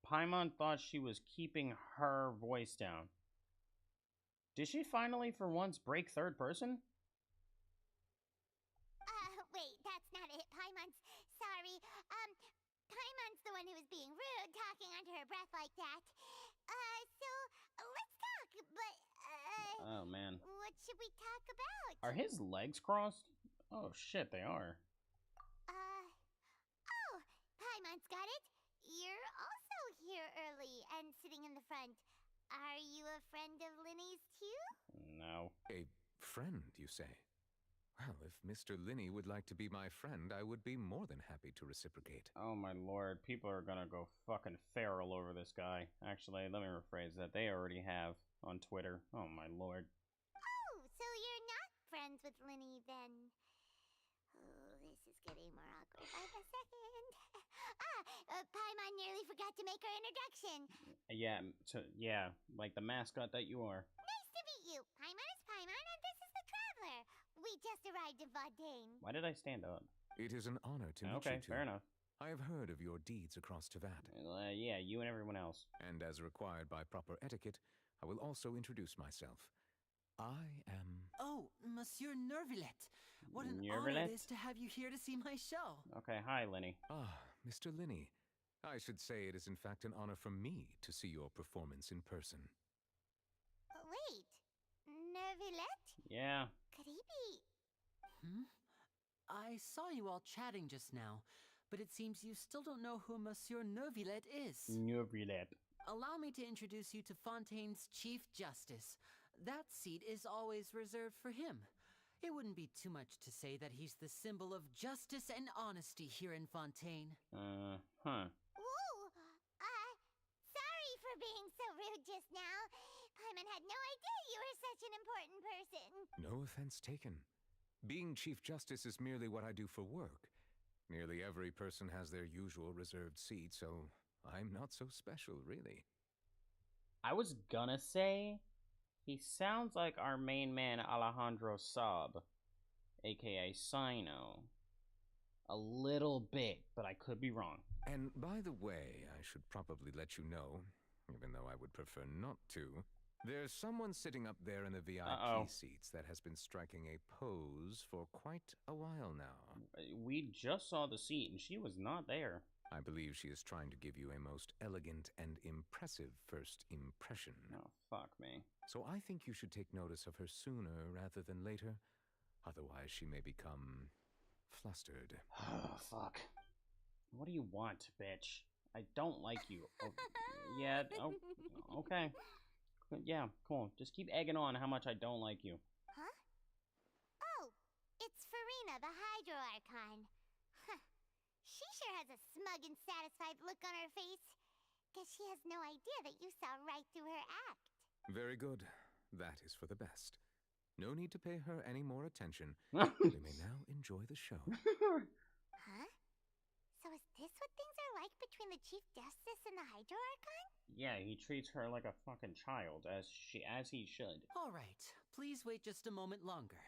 Paimon thought she was keeping her voice down. Did she finally, for once, break third person? Wait, that's not it. Paimon's sorry. Paimon's the one who was being rude, talking under her breath like that. So, let's talk, but, oh, man. What should we talk about? Are his legs crossed? Oh, shit, they are. Oh, Paimon's got it. You're also here early and sitting in the front. Are you a friend of Linny's, too? No. A friend, you say? Well, if Mr. Linney would like to be my friend, I would be more than happy to reciprocate. Oh my lord, people are gonna go fucking feral over this guy. Actually, let me rephrase that. They already have on Twitter. Oh my lord. Oh, so you're not friends with Linny then? Oh, this is getting more awkward by the second. Paimon nearly forgot to make her introduction. Yeah, like the mascot that you are. Nice to meet you. Paimon is Paimon, and this is the Traveler. We just arrived in Fontaine. Why did I stand up? It is an honor to meet you two. Okay, fair enough. I have heard of your deeds across Tevat. Yeah, you and everyone else. And as required by proper etiquette, I will also introduce myself. I am... Oh, Monsieur Nervillet. What an honor it is to have you here to see my show. Okay, hi, Lenny. Ah, Mr. Linney. I should say it is in fact an honor for me to see your performance in person. Wait, Nervillet? Yeah. Could he be... I saw you all chatting just now, but it seems you still don't know who Monsieur Nervillet is. Nervillet. Allow me to introduce you to Fontaine's Chief Justice. That seat is always reserved for him. It wouldn't be too much to say that he's the symbol of justice and honesty here in Fontaine. Ooh, sorry for being so rude just now. Paimon had no idea you were such an important person. No offense taken. Being Chief Justice is merely what I do for work. Nearly every person has their usual reserved seat, so I'm not so special, really. I was gonna say, he sounds like our main man Alejandro Saab, aka Sino. A little bit, but I could be wrong. And by the way, I should probably let you know, even though I would prefer not to, there's someone sitting up there in the VIP seats that has been striking a pose for quite a while now. We just saw the seat and she was not there. I believe she is trying to give you a most elegant and impressive first impression. Oh, fuck me. So I think you should take notice of her sooner rather than later. Otherwise, she may become flustered. Oh, fuck. What do you want, bitch? I don't like you. Oh, yeah, okay. Yeah, cool. Just keep egging on how much I don't like you. Huh? Oh, it's Farina, the Hydro Archon. Huh. She sure has a smug and satisfied look on her face. Guess she has no idea that you saw right through her act. Very good. That is for the best. No need to pay her any more attention. We may now enjoy the show. Huh? So is this what things are like between the Chief Justice and the Hydro Archon? Yeah, he treats her like a fucking child, as he should. All right, please wait just a moment longer.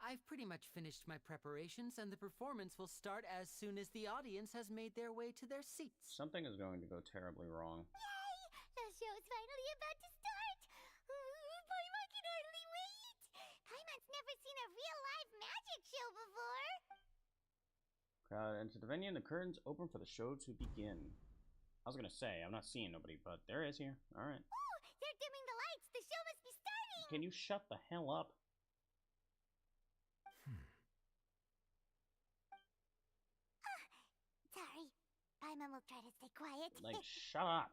I've pretty much finished my preparations, and the performance will start as soon as the audience has made their way to their seats. Something is going to go terribly wrong. Yay! The show is finally about to start! Paimon can hardly wait! Paimon's never seen a real live magic show before! Crowd enter the venue and the curtains open for the show to begin. I was gonna say, I'm not seeing nobody, but there is here. Alright. Oh, they're dimming the lights! The show must be starting! Can you shut the hell up? Sorry. Paimon will try to stay quiet. Like, shut up.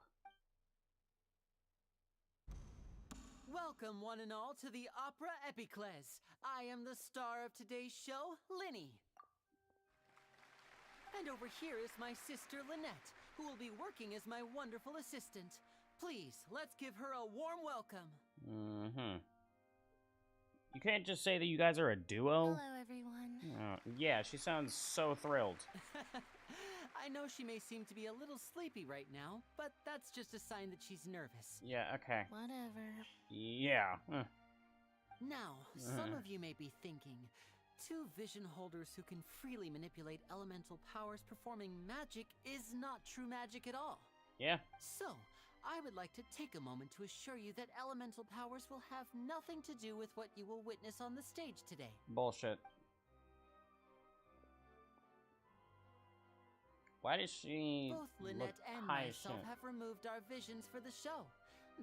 Welcome, one and all, to the Opera Epiclese. I am the star of today's show, Linny. And over here is my sister, Lynette, who will be working as my wonderful assistant. Please, let's give her a warm welcome. Mm-hmm. You can't just say that you guys are a duo? Hello, everyone. Yeah, she sounds so thrilled. I know she may seem to be a little sleepy right now, but that's just a sign that she's nervous. Yeah, okay. Whatever. Yeah. Now, some of you may be thinking, two vision holders who can freely manipulate elemental powers performing magic is not true magic at all. Yeah. So, I would like to take a moment to assure you that elemental powers will have nothing to do with what you will witness on the stage today. Bullshit. Why does she Both Lynette and myself have removed our visions for the show.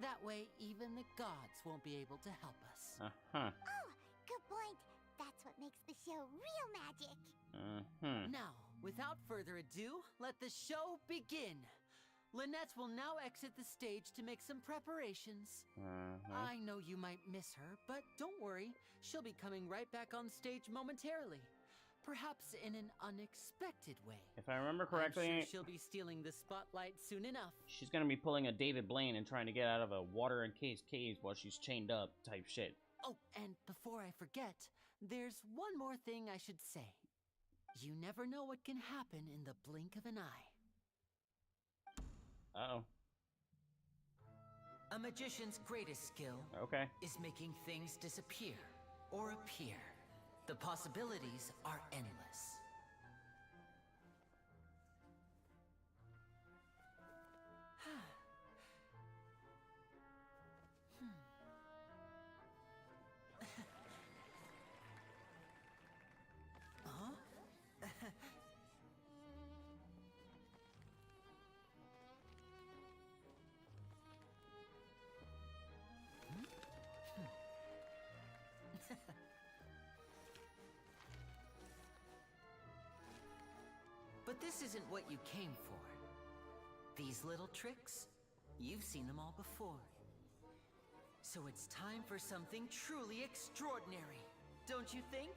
That way, even the gods won't be able to help us. Uh-huh. Oh, good point. That's what makes the show real magic. Now, without further ado, let the show begin. Lynette will now exit the stage to make some preparations. I know you might miss her, but don't worry. She'll be coming right back on stage momentarily. Perhaps in an unexpected way. If I remember correctly, I'm sure she'll be stealing the spotlight soon enough. She's gonna be pulling a David Blaine and trying to get out of a water-encased cave while she's chained up type shit. Oh, and before I forget, there's one more thing I should say. You never know what can happen in the blink of an eye. Uh-oh. A magician's greatest skill is making things disappear or appear. The possibilities are endless. But this isn't what you came for. These little tricks, you've seen them all before. So it's time for something truly extraordinary. don't you think?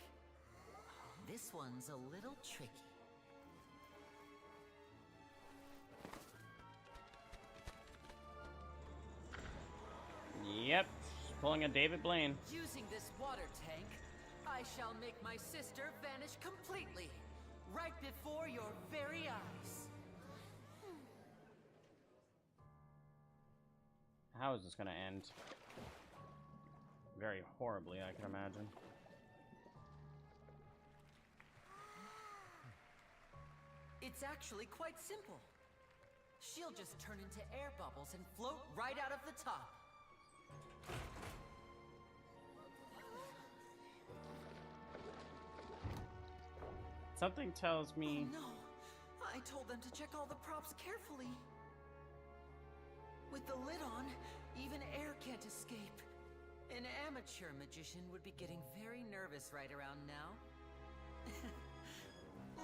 This one's a little tricky. Yep, pulling a David Blaine. Using this water tank, I shall make my sister vanish completely, right before your very eyes. How is this gonna end? Very horribly, I can imagine. It's actually quite simple. She'll just turn into air bubbles and float right out of the top. Something tells me... Oh, no. I told them to check all the props carefully. With the lid on, even air can't escape. An amateur magician would be getting very nervous right around now.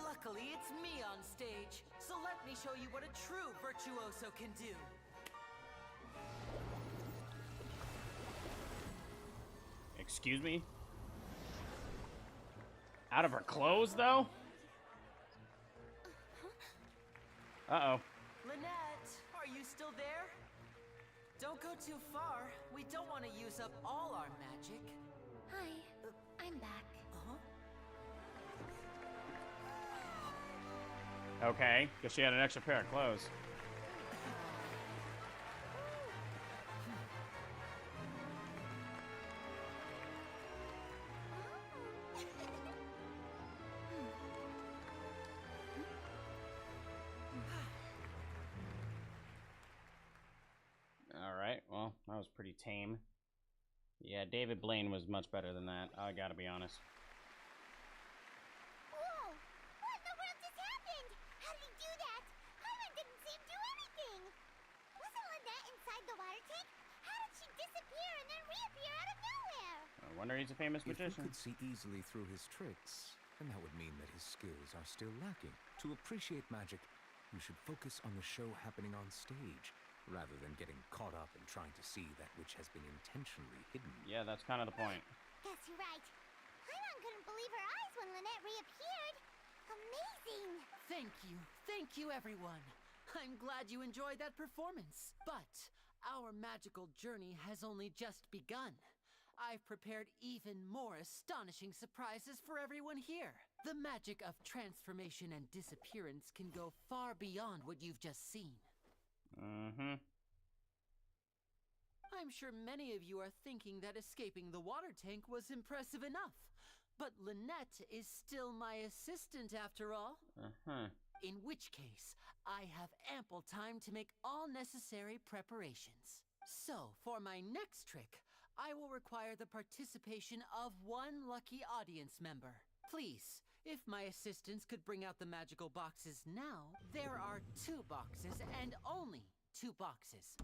Luckily, it's me on stage, so let me show you what a true virtuoso can do. Excuse me? Out of her clothes, though? Uh-oh. Lynette, are you still there? Don't go too far. We don't want to use up all our magic. Hi, I'm back. Okay, because she had an extra pair of clothes. Alright, well, that was pretty tame. Yeah, David Blaine was much better than that, I gotta be honest. Whoa! What in the world just happened? How did he do that? Paimon didn't see him do anything! Wasn't Lynette inside the water tank? How did she disappear and then reappear out of nowhere? I wonder he's a famous magician. If we could see easily through his tricks, then that would mean that his skills are still lacking. To appreciate magic, you should focus on the show happening on stage, rather than getting caught up in trying to see that which has been intentionally hidden. Yeah, that's kind of the point. Guess you're right. Paimon couldn't believe her eyes when Lynette reappeared. Amazing! Thank you everyone. I'm glad you enjoyed that performance. But our magical journey has only just begun. I've prepared even more astonishing surprises for everyone here. The magic of transformation and disappearance can go far beyond what you've just seen. Mm-hmm. I'm sure many of you are thinking that escaping the water tank was impressive enough. But Lynette is still my assistant after all. Uh-huh. In which case, I have ample time to make all necessary preparations. So, for my next trick, I will require the participation of one lucky audience member. Please, if my assistants could bring out the magical boxes now. There are 2 boxes and only 2 boxes.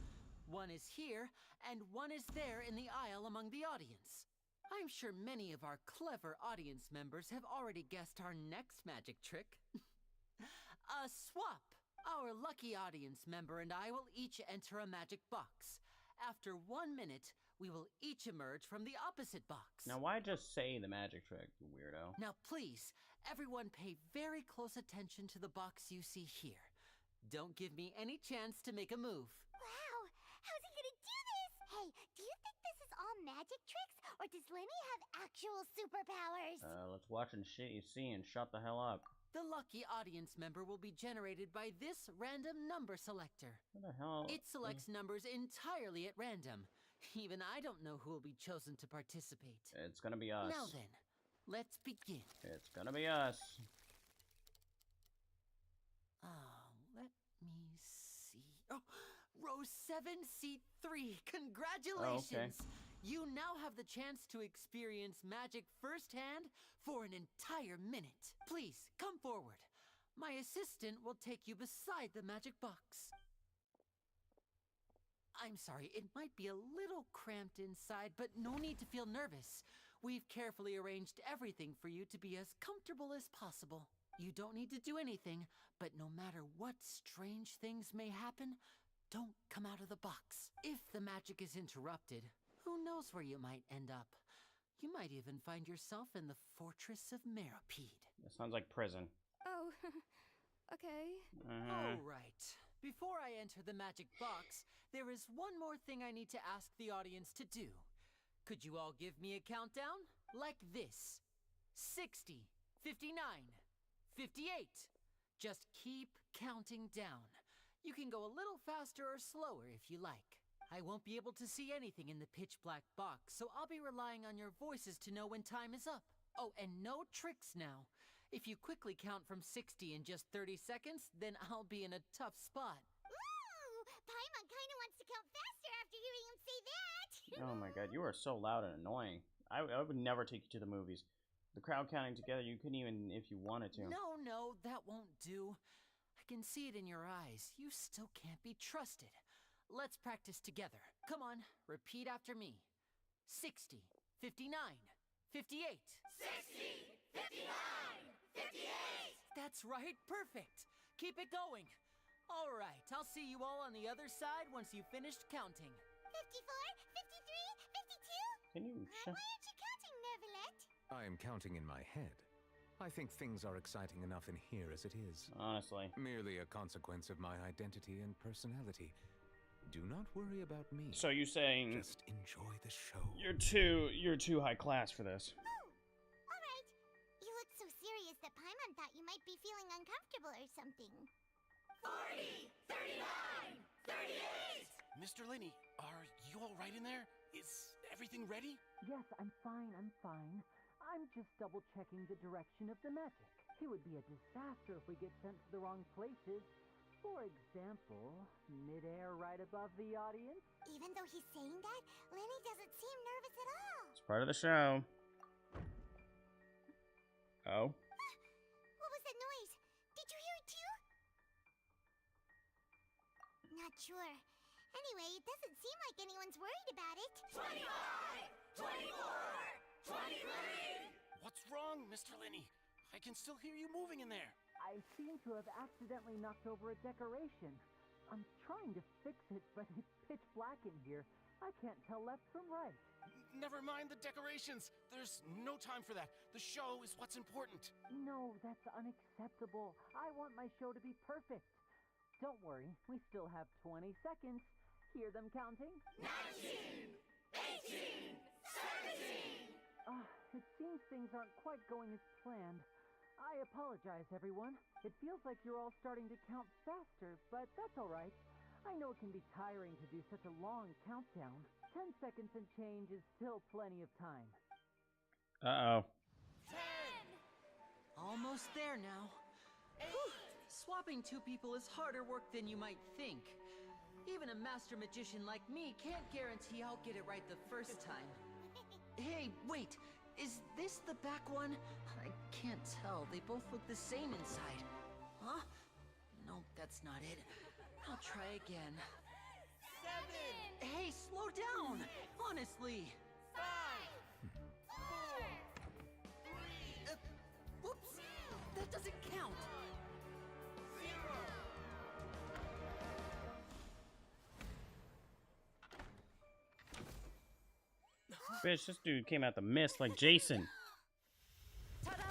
One is here and one is there in the aisle among the audience. I'm sure many of our clever audience members have already guessed our next magic trick. A swap! Our lucky audience member and I will each enter a magic box. After 1 minute, we will each emerge from the opposite box. Now, why just say the magic trick, you weirdo? Now, please, everyone pay very close attention to the box you see here. Don't give me any chance to make a move. Wow! How's he gonna do this? Hey, do you think this is all magic tricks? Or does Lenny have actual superpowers? Let's watch and see and shut the hell up. The lucky audience member will be generated by this random number selector. What the hell? It selects numbers entirely at random. Even I don't know who will be chosen to participate. It's gonna be us. Now then, let's begin. It's gonna be us. Let me see. Oh, row 7, seat 3. Congratulations! Oh, okay. You now have the chance to experience magic firsthand for an entire minute. Please, come forward. My assistant will take you beside the magic box. I'm sorry, it might be a little cramped inside, but no need to feel nervous. We've carefully arranged everything for you to be as comfortable as possible. You don't need to do anything, but no matter what strange things may happen, don't come out of the box. If the magic is interrupted, who knows where you might end up? You might even find yourself in the Fortress of Meripede. That sounds like prison. Oh, okay. All right. Before I enter the magic box, there is one more thing I need to ask the audience to do. Could you all give me a countdown? Like this. 60, 59, 58. Just keep counting down. You can go a little faster or slower if you like. I won't be able to see anything in the pitch black box, so I'll be relying on your voices to know when time is up. Oh, and no tricks now. If you quickly count from 60 in just 30 seconds, then I'll be in a tough spot. Ooh, Paimon kinda wants to count faster after hearing him say that. Oh my god, you are so loud and annoying. I would never take you to the movies. The crowd counting together, you couldn't even if you wanted to. No, that won't do. I can see it in your eyes. You still can't be trusted. Let's practice together. Come on, repeat after me. 60, 59, 58. 60, 59, 58. That's right, perfect. Keep it going. All right, I'll see you all on the other side once you've finished counting. 54, 53, 52. Can you Why aren't you counting, Nervalet? I am counting in my head. I think things are exciting enough in here as it is. Honestly. Merely a consequence of my identity and personality. Do not worry about me. So you saying just enjoy the show. You're too high class for this. Oh, all right. You look so serious that Paimon thought you might be feeling uncomfortable or something. 40, 39, 38. Mr. Linney, are you all right in there? Is everything ready? Yes, I'm fine. I'm just double-checking the direction of the magic. It would be a disaster if we get sent to the wrong places. For example, midair right above the audience. Even though he's saying that, Lenny doesn't seem nervous at all. It's part of the show. Oh. What was that noise? Did you hear it too? Not sure. Anyway, it doesn't seem like anyone's worried about it. 25, 24, 23. What's wrong, Mr. Linney? I can still hear you moving in there. I seem to have accidentally knocked over a decoration. I'm trying to fix it, but it's pitch black in here. I can't tell left from right. Never mind the decorations. There's no time for that. The show is what's important. No, that's unacceptable. I want my show to be perfect. Don't worry, we still have 20 seconds. Hear them counting? 19, 18, 17. It seems things aren't quite going as planned. I apologize, everyone. It feels like you're all starting to count faster, but that's all right. I know it can be tiring to do such a long countdown. 10 seconds and change is still plenty of time. Uh-oh. 10. Almost there now. Swapping two people is harder work than you might think. Even a master magician like me can't guarantee I'll get it right the first time. Hey, wait. Is this the back one? I can't tell. They both look the same inside. Huh? No, that's not it. I'll try again. 7. Hey, slow down! Honestly. 5. 4. 3. Whoops! That doesn't count! 0. Bitch, this dude came out the mist like Jason. Ta-da!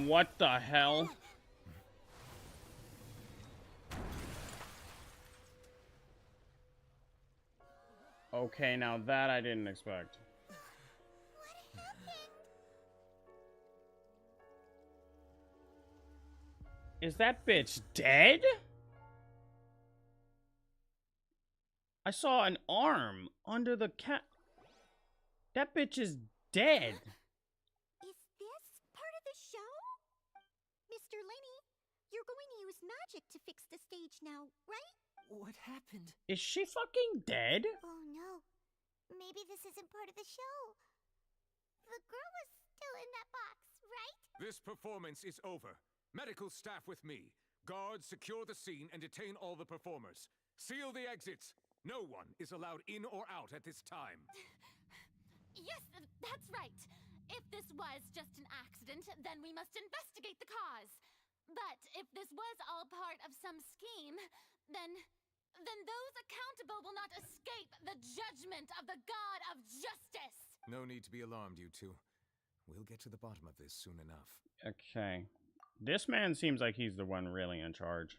What the hell? Okay, now that I didn't expect. What happened? Is that bitch dead? I saw an arm under the cat. That bitch is dead. Is this part of the show? Mr. Linney, you're going to use magic to fix the stage now, right? What happened? Is she fucking dead? Oh no. Maybe this isn't part of the show. The girl was still in that box, right? This performance is over. Medical staff with me. Guards, secure the scene and detain all the performers. Seal the exits. No one is allowed in or out at this time. Yes, that's right. If this was just an accident, then we must investigate the cause. But if this was all part of some scheme, then those accountable will not escape the judgment of the God of Justice. No need to be alarmed, you two. We'll get to the bottom of this soon enough. Okay. This man seems like he's the one really in charge.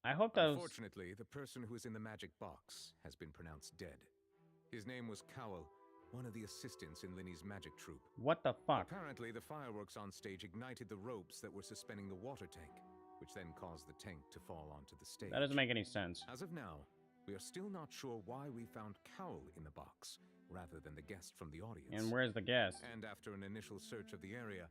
I hope that Unfortunately, the person who is in the magic box has been pronounced dead. His name was Cowell, one of the assistants in Linny's magic troupe. What the fuck? Apparently, the fireworks on stage ignited the ropes that were suspending the water tank, which then caused the tank to fall onto the stage. That doesn't make any sense. As of now, we are still not sure why we found Cowell in the box, rather than the guest from the audience. And where's the guest? And after an initial search of the area,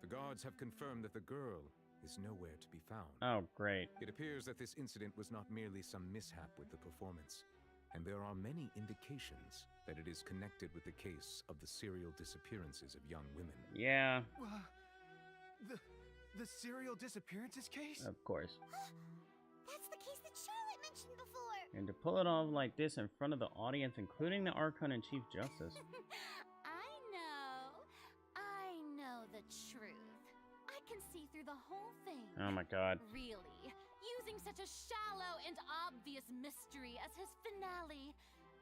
the guards have confirmed that the girl is nowhere to be found. Oh, great. It appears that this incident was not merely some mishap with the performance, and there are many indications that it is connected with the case of the serial disappearances of young women. Yeah. The serial disappearances case? Of course. That's the case that Charlotte mentioned before. And to pull it off like this in front of the audience, including the Archon and Chief Justice. I know the truth. I can see through the whole thing. Oh my god. Really? Using such a shallow and obvious mystery as his finale.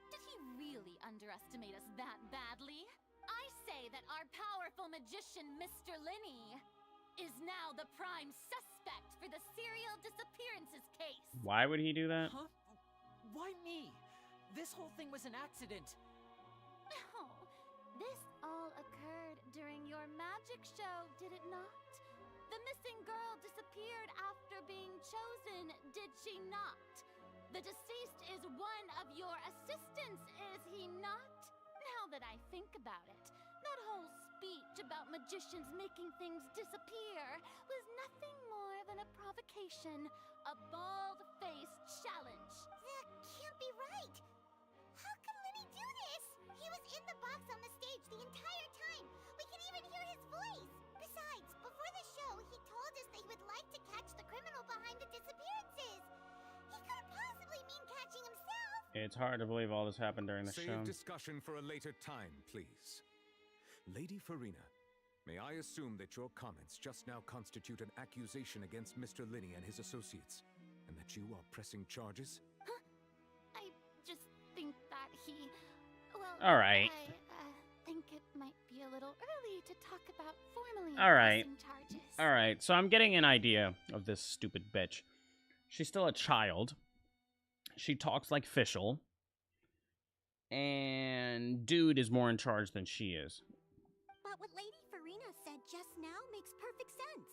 Did he really underestimate us that badly? I say that our powerful magician, Mr. Linny, is now the prime suspect for the serial disappearances case. Why would he do that? Huh? Why me? This whole thing was an accident. Oh, this all occurred during your magic show, did it not? The missing girl disappeared after being chosen, did she not? The deceased is one of your assistants, is he not? Now that I think about it, that whole speech about magicians making things disappear was nothing more than a provocation, a bald-faced challenge. That can't be right. How can Linny do this? He was in the box on the stage the entire time. We can even hear his voice. Besides, before the show, he told us that he would like to catch the criminal behind the disappearances. He couldn't possibly mean catching himself. It's hard to believe all this happened during the show. Save discussion for a later time, please. Lady Farina, may I assume that your comments just now constitute an accusation against Mr. Linny and his associates, and that you are pressing charges? Huh? I just think that he... Well, all right. I think it might be a little early to talk about formally all right. pressing charges. All right, so I'm getting an idea of this stupid bitch. She's still a child. She talks like Fischl. And dude is more in charge than she is. But what Lady Farina said just now makes perfect sense.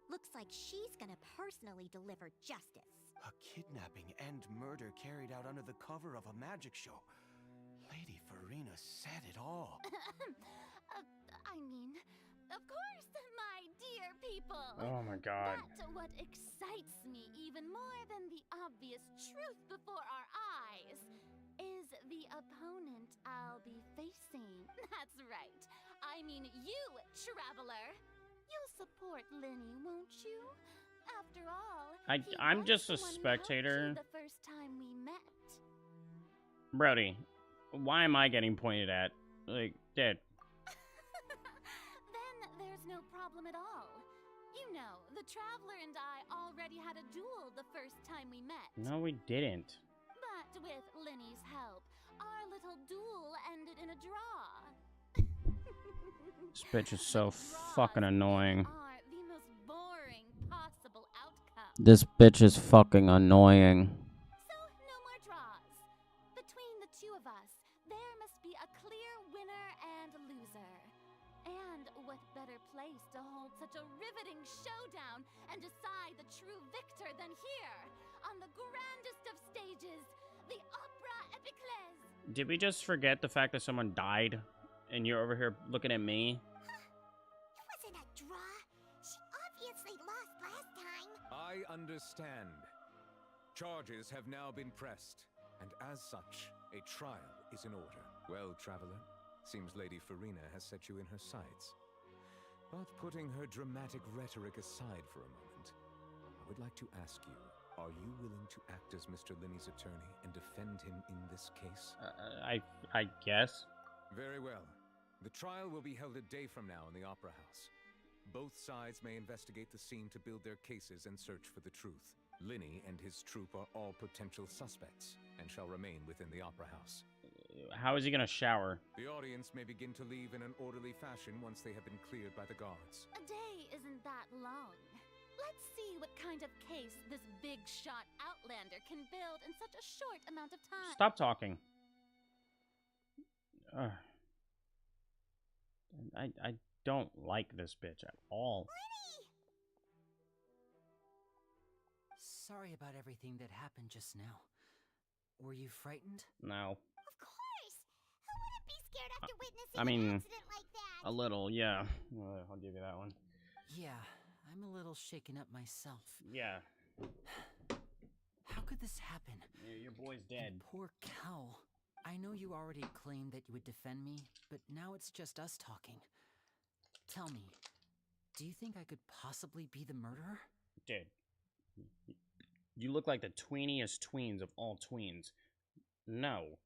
Looks like she's gonna personally deliver justice. A kidnapping and murder carried out under the cover of a magic show. Lady Farina said it all. I mean, of course, my dear people. Oh my god. But what excites me even more than the obvious truth before our eyes is the opponent I'll be facing. That's right. I mean you, Traveler. You'll support Linny, won't you? After all, I'm just a spectator. The first time we met. Brody, why am I getting pointed at? Like, dead. Then there's no problem at all. You know, the Traveler and I already had a duel the first time we met. No, we didn't. But with Linny's help, our little duel ended in a draw. This bitch is so fucking annoying. Are the most boring possible outcome. This bitch is fucking annoying. So, no more draws. Between the two of us, there must be a clear winner and loser. And what better place to hold such a riveting showdown and decide the true victor than here, on the grandest of stages, the Opera Epiclese. Did we just forget the fact that someone died? And you're over here looking at me? It wasn't a draw. She obviously lost last time. I understand. Charges have now been pressed, and as such, a trial is in order. Well, Traveler, seems Lady Farina has set you in her sights. But putting her dramatic rhetoric aside for a moment, I would like to ask you, are you willing to act as Mr. Linney's attorney and defend him in this case? I guess. Very well. The trial will be held a day from now in the Opera House. Both sides may investigate the scene to build their cases and search for the truth. Linney and his troupe are all potential suspects and shall remain within the Opera House. How is he gonna shower? The audience may begin to leave in an orderly fashion once they have been cleared by the guards. A day isn't that long. Let's see what kind of case this big shot outlander can build in such a short amount of time. Stop talking. I don't like this bitch at all. Sorry about everything that happened just now. Were you frightened? No. Of course. Who wouldn't be scared after witnessing I mean, an accident like that? a little, yeah. I'll give you that one. Yeah, I'm a little shaken up myself. Yeah. How could this happen? Your boy's dead. And poor Cal. I know you already claimed that you would defend me, but now it's just us talking. Tell me, do you think I could possibly be the murderer? Dude. You look like the tweeniest tweens of all tweens. No.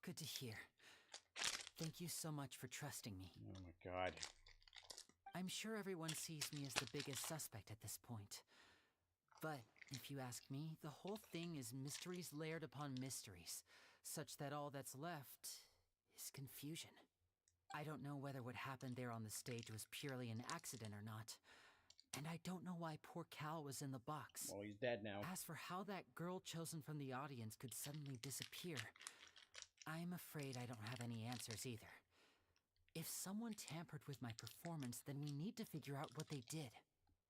Good to hear. Thank you so much for trusting me. Oh my god. I'm sure everyone sees me as the biggest suspect at this point. But if you ask me, the whole thing is mysteries layered upon mysteries, such that all that's left is confusion. I don't know whether what happened there on the stage was purely an accident or not. And I don't know why poor Cal was in the box. Well, he's dead now. As for how that girl chosen from the audience could suddenly disappear, I'm afraid I don't have any answers either. If someone tampered with my performance, then we need to figure out what they did.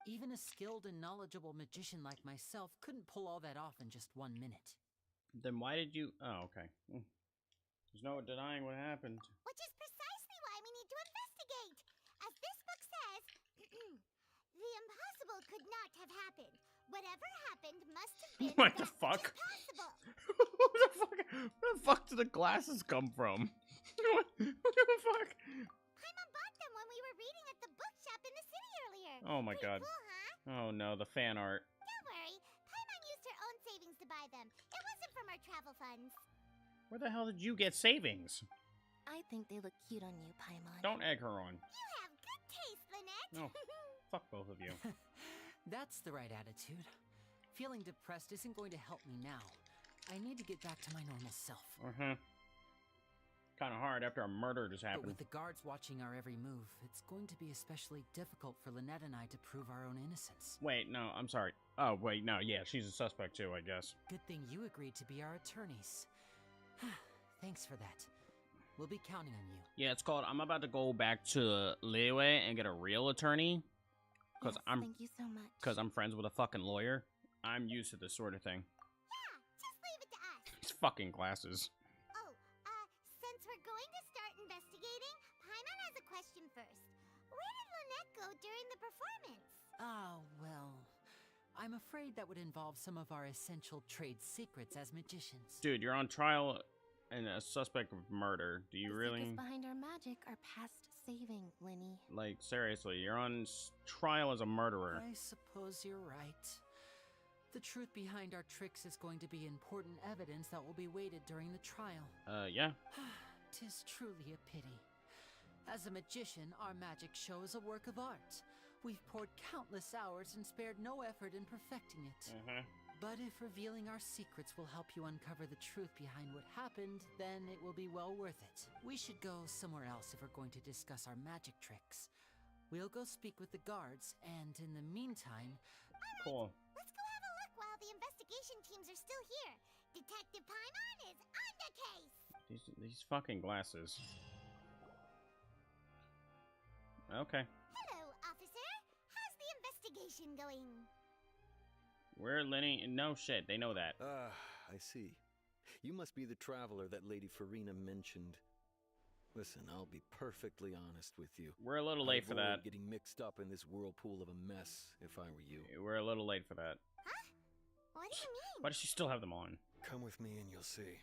Even a skilled and knowledgeable magician like myself couldn't pull all that off in just 1 minute. Then why did you... Oh, okay. There's no denying what happened. Which is precisely why we need to investigate. As this book says, the impossible could not have happened. Whatever happened must have been What the fuck? impossible. Where the fuck did the glasses come from? What the fuck? Paimon bought them when we were reading at the bookshop in the city earlier. Oh my Pretty god. cool, huh? Oh no, the fan art. Don't worry. Paimon used her own savings to buy them. It wasn't from our travel funds. Where the hell did you get savings? I think they look cute on you, Paimon. Don't egg her on. You have good taste, Lynette. No. Fuck both of you. That's the right attitude. Feeling depressed isn't going to help me now. I need to get back to my normal self. Kind of hard after a murder just But happened. with the guards watching our every move, it's going to be especially difficult for Lynette and I to prove our own innocence. Wait, no, I'm sorry. Oh, wait, no, yeah, she's a suspect too, I guess. Good thing you agreed to be our attorneys. Thanks for that. We'll be counting on you. Yeah, it's called, I'm about to go back to Liyue and get a real attorney. Yes, thank you so much. Because I'm friends with a fucking lawyer. I'm used to this sort of thing. Yeah, just leave it to us. These fucking glasses. Oh, since we're going to start investigating, Paimon has a question first. Where did Lynette go during the performance? Oh, well, I'm afraid that would involve some of our essential trade secrets as magicians. Dude, you're on trial and a suspect of murder. Do you The really... secrets behind our magic are past saving, Linny. Like, seriously, you're on trial as a murderer. I suppose you're right. The truth behind our tricks is going to be important evidence that will be weighted during the trial. Yeah. 'Tis truly a pity. As a magician, our magic show is a work of art. We've poured countless hours and spared no effort in perfecting it. But if revealing our secrets will help you uncover the truth behind what happened, then it will be well worth it. We should go somewhere else if we're going to discuss our magic tricks. We'll go speak with the guards, and in the meantime... Cool. Let's go have a look while the investigation teams are still here. Detective Paimon is on the case. These fucking glasses. Okay. Hello, officer. How's the investigation going? Where Lenny? No shit, they know that. I see. You must be the traveler that Lady Farina mentioned. Listen, I'll be perfectly honest with you. We're a little late for I'd avoid that. getting mixed up in this whirlpool of a mess if I were you. We're a little late for that. Huh? What do you mean? Why does she still have them on? Come with me and you'll see.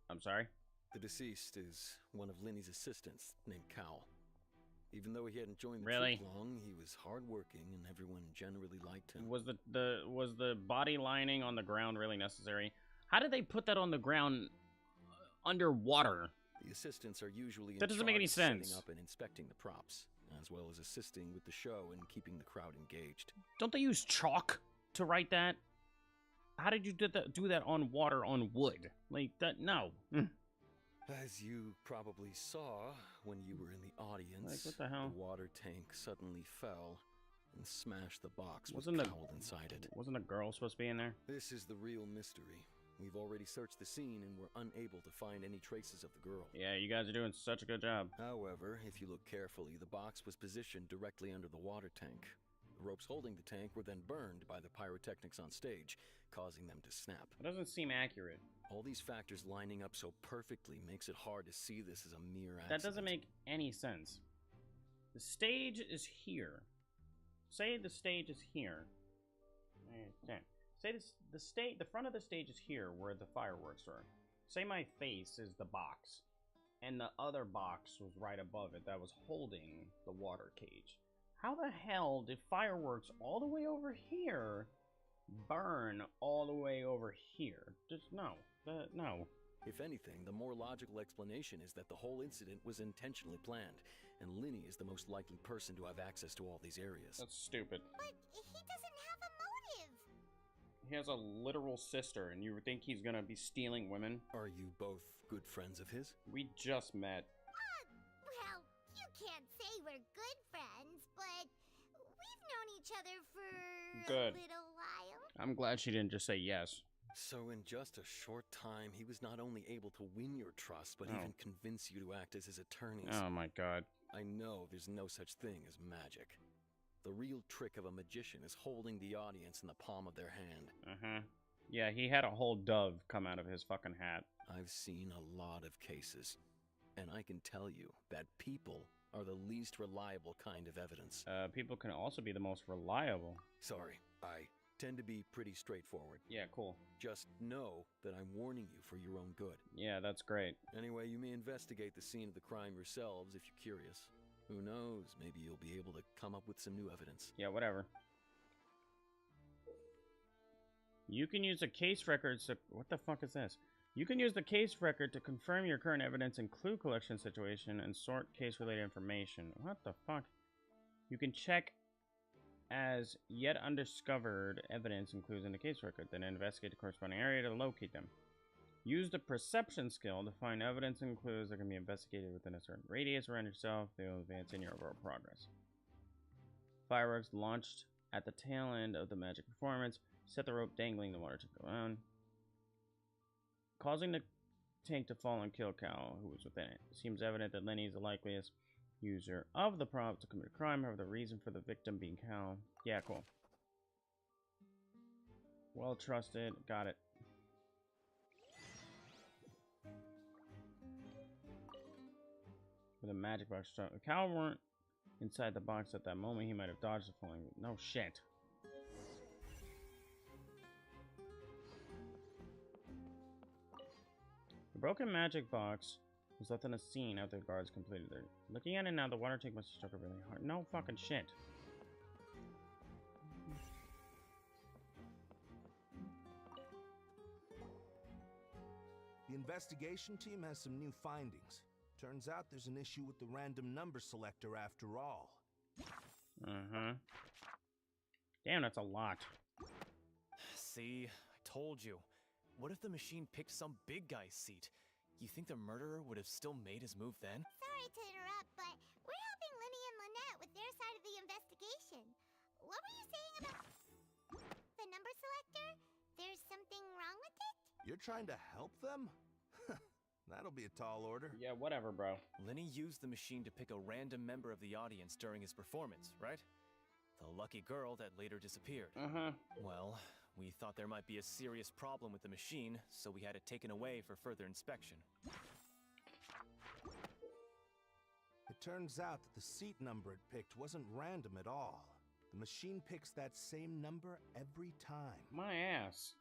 I'm sorry? The deceased is one of Linny's assistants named Cal. Even though he hadn't joined the Really? troop long, he was hardworking and everyone generally liked him. Was the body lining on the ground really necessary? How did they put that on the ground underwater? The assistants are usually in That doesn't make any charge of sense. setting up and inspecting the props, as well as assisting with the show and keeping the crowd engaged. Don't they use chalk to write that? How did you do that on water on wood? Like that? No. As you probably saw when you were in the audience, Like, what the hell? the water tank suddenly fell and smashed the box with Wasn't Cowled inside it. Wasn't a girl supposed to be in there? This is the real mystery. We've already searched the scene and were unable to find any traces of the girl. Yeah, you guys are doing such a good job. However, if you look carefully, the box was positioned directly under the water tank. The ropes holding the tank were then burned by the pyrotechnics on stage, causing them to snap. It doesn't seem accurate. All these factors lining up so perfectly makes it hard to see this as a mere accident. That doesn't make any sense. The stage is here. Say the stage is here. Okay. Say the front of the stage is here where the fireworks are. Say my face is the box, and the other box was right above it that was holding the water cage. How the hell did fireworks all the way over here burn all the way over here? Just no. No. If anything, the more logical explanation is that the whole incident was intentionally planned, and Linny is the most likely person to have access to all these areas. That's stupid. But he doesn't have a motive. He has a literal sister, and you think he's gonna be stealing women? Are you both good friends of his? We just met. Well, you can't say we're good friends, but we've known each other for Good. a little while. I'm glad she didn't just say yes. So in just a short time, he was not only able to win your trust, but even convince you to act as his attorneys. Oh my god. I know there's no such thing as magic. The real trick of a magician is holding the audience in the palm of their hand. Uh-huh. Yeah, he had a whole dove come out of his fucking hat. I've seen a lot of cases, and I can tell you that people are the least reliable kind of evidence. People can also be the most reliable. Sorry, I tend to be pretty straightforward. Yeah, cool. Just know that I'm warning you for your own good. Yeah, that's great. Anyway, you may investigate the scene of the crime yourselves if you're curious. Who knows, maybe you'll be able to come up with some new evidence. Yeah, whatever. You can use the case records to... What the fuck is this? You can use the case record to confirm your current evidence and clue collection situation and sort case-related information. What the fuck? You can check as yet undiscovered evidence and clues in the case record, then investigate the corresponding area to locate them. Use the perception skill to find evidence and clues that can be investigated within a certain radius around yourself. They will advance in your overall progress. Fireworks launched at the tail end of the magic performance. Set the rope dangling the water to go on, causing the tank to fall and kill Cal, who was within it. It seems evident that Lenny is the likeliest user of the prop to commit a crime. However, the reason for the victim being Cal. Yeah, cool. Well trusted. Got it. With a magic box. If Cal weren't inside the box at that moment, he might have dodged the falling. No shit. The broken magic box was left on a scene after the guards completed their... Looking at it now, the water tank must have struck her really hard. No fucking shit. The investigation team has some new findings. Turns out there's an issue with the random number selector after all. Uh-huh. Damn, that's a lot. See, I told you. What if the machine picked some big guy's seat? You think the murderer would have still made his move then? Sorry to interrupt, but we're helping Linny and Lynette with their side of the investigation. What were you saying about the number selector? There's something wrong with it? You're trying to help them? That'll be a tall order. Yeah, whatever, bro. Lenny used the machine to pick a random member of the audience during his performance, right? The lucky girl that later disappeared. Uh-huh. Well, we thought there might be a serious problem with the machine, so we had it taken away for further inspection. It turns out that the seat number it picked wasn't random at all. The machine picks that same number every time. My ass.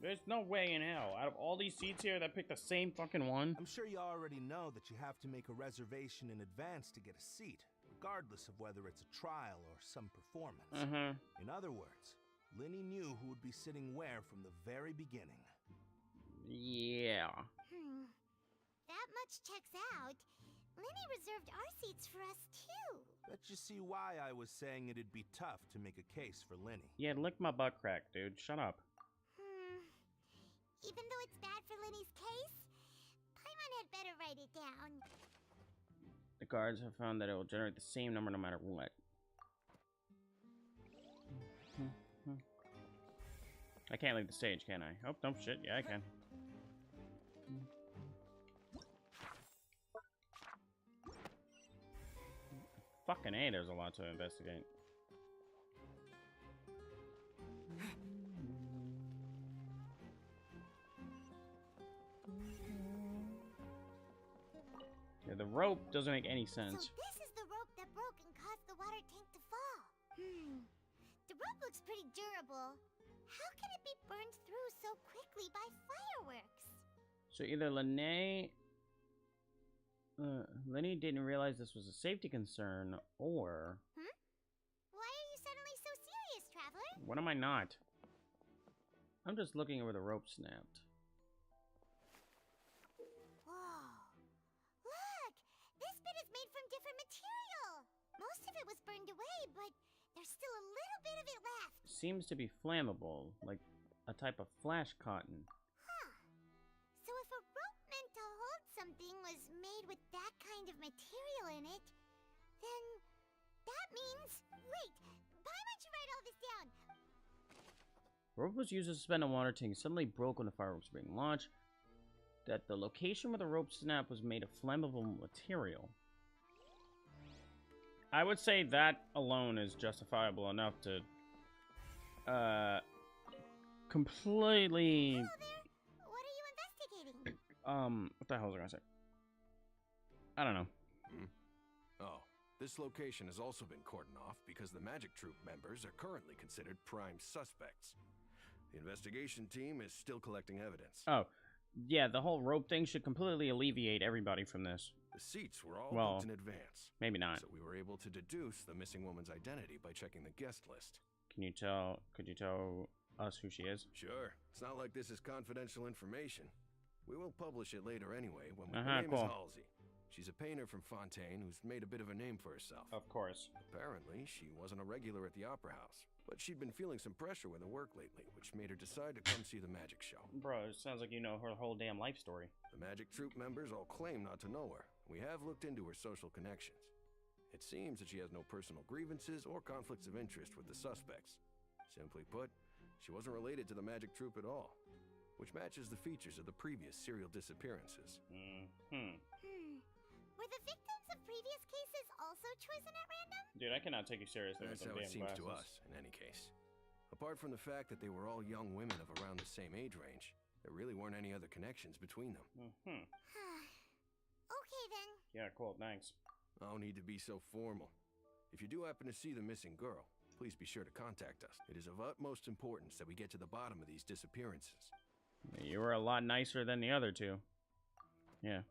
There's no way in hell. Out of all these seats here that pick the same fucking one. I'm sure you already know that you have to make a reservation in advance to get a seat. regardless of whether it's a trial or some performance. Mm-hmm. In other words, Linny knew who would be sitting where from the very beginning. Yeah. That much checks out. Linny reserved our seats for us, too. Bet you see why I was saying it'd be tough to make a case for Linny. Yeah, lick my butt crack, dude. Shut up. Even though it's bad for Linny's case, Paimon had better write it down. The guards have found that it will generate the same number no matter what. I can't leave the stage, can I? Oh, no shit. Yeah, I can. Fucking A, there's a lot to investigate. Yeah, the rope doesn't make any sense. So this is the rope that broke and caused the water tank to fall. The rope looks pretty durable. How can it be burned through so quickly by fireworks? So either Lenny didn't realize this was a safety concern, or... Why are you suddenly so serious, Traveler? What am I not? I'm just looking where the rope snapped. Whoa. Look! This bit is made from different material. Most of it was burned away, but there's still a little bit of it left. Seems to be flammable, like a type of flash cotton. So if a rope meant to hold something was made with that kind of material in it, then that means... Wait, why don't you write all this down? Rope was used to suspend a water tank, suddenly broke when the fireworks were being launched. That the location where the rope snapped was made of flammable material. I would say that alone is justifiable enough to completely... What are you investigating? What the hell was I gonna say? I don't know. Oh, this location has also been cordoned off because the Magic Troop members are currently considered prime suspects. The investigation team is still collecting evidence. Oh, yeah, the whole rope thing should completely alleviate everybody from this. The seats were all Well, booked in advance. Maybe not. So we were able to deduce the missing woman's identity by checking the guest list. Could you tell us who she is? Sure. It's not like this is confidential information. We will publish it later anyway when her name cool. is Halsey. She's a painter from Fontaine who's made a bit of a name for herself. Of course. Apparently, she wasn't a regular at the Opera House, but she'd been feeling some pressure with her work lately, which made her decide to come see the magic show. Bro, it sounds like you know her whole damn life story. The Magic Troop members all claim not to know her. We have looked into her social connections. It seems that she has no personal grievances or conflicts of interest with the suspects. Simply put, she wasn't related to the Magic Troop at all, which matches the features of the previous serial disappearances. Were the victims of previous cases also chosen at random? Dude, I cannot take you seriously with That's them how damn it seems glasses. to us, in any case. Apart from the fact that they were all young women of around the same age range, there really weren't any other connections between them. Okay then. Yeah, cool, thanks. No need to be so formal. If you do happen to see the missing girl, please be sure to contact us. It is of utmost importance that we get to the bottom of these disappearances. You were a lot nicer than the other two. Yeah.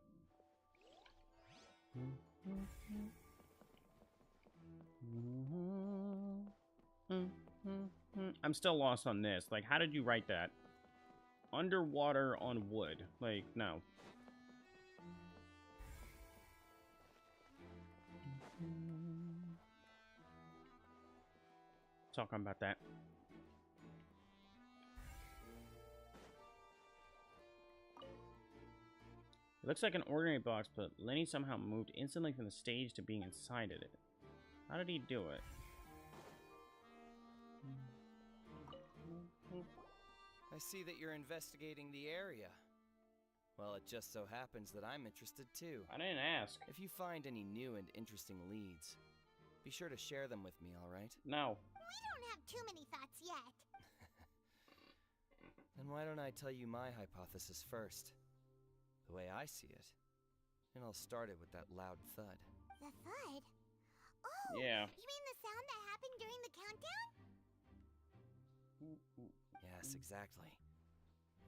I'm still lost on this. Like, how did you write that? Underwater on wood. Like, no. Talking about that. It looks like an ordinary box, but Lenny somehow moved instantly from the stage to being inside of it. How did he do it? I see that you're investigating the area. Well, it just so happens that I'm interested too. I didn't ask. If you find any new and interesting leads, be sure to share them with me, alright? No. We don't have too many thoughts yet. Then why don't I tell you my hypothesis first? The way I see it. And I'll start it with that loud thud. The thud? Oh! Yeah. You mean the sound that happened during the countdown? Yes, exactly.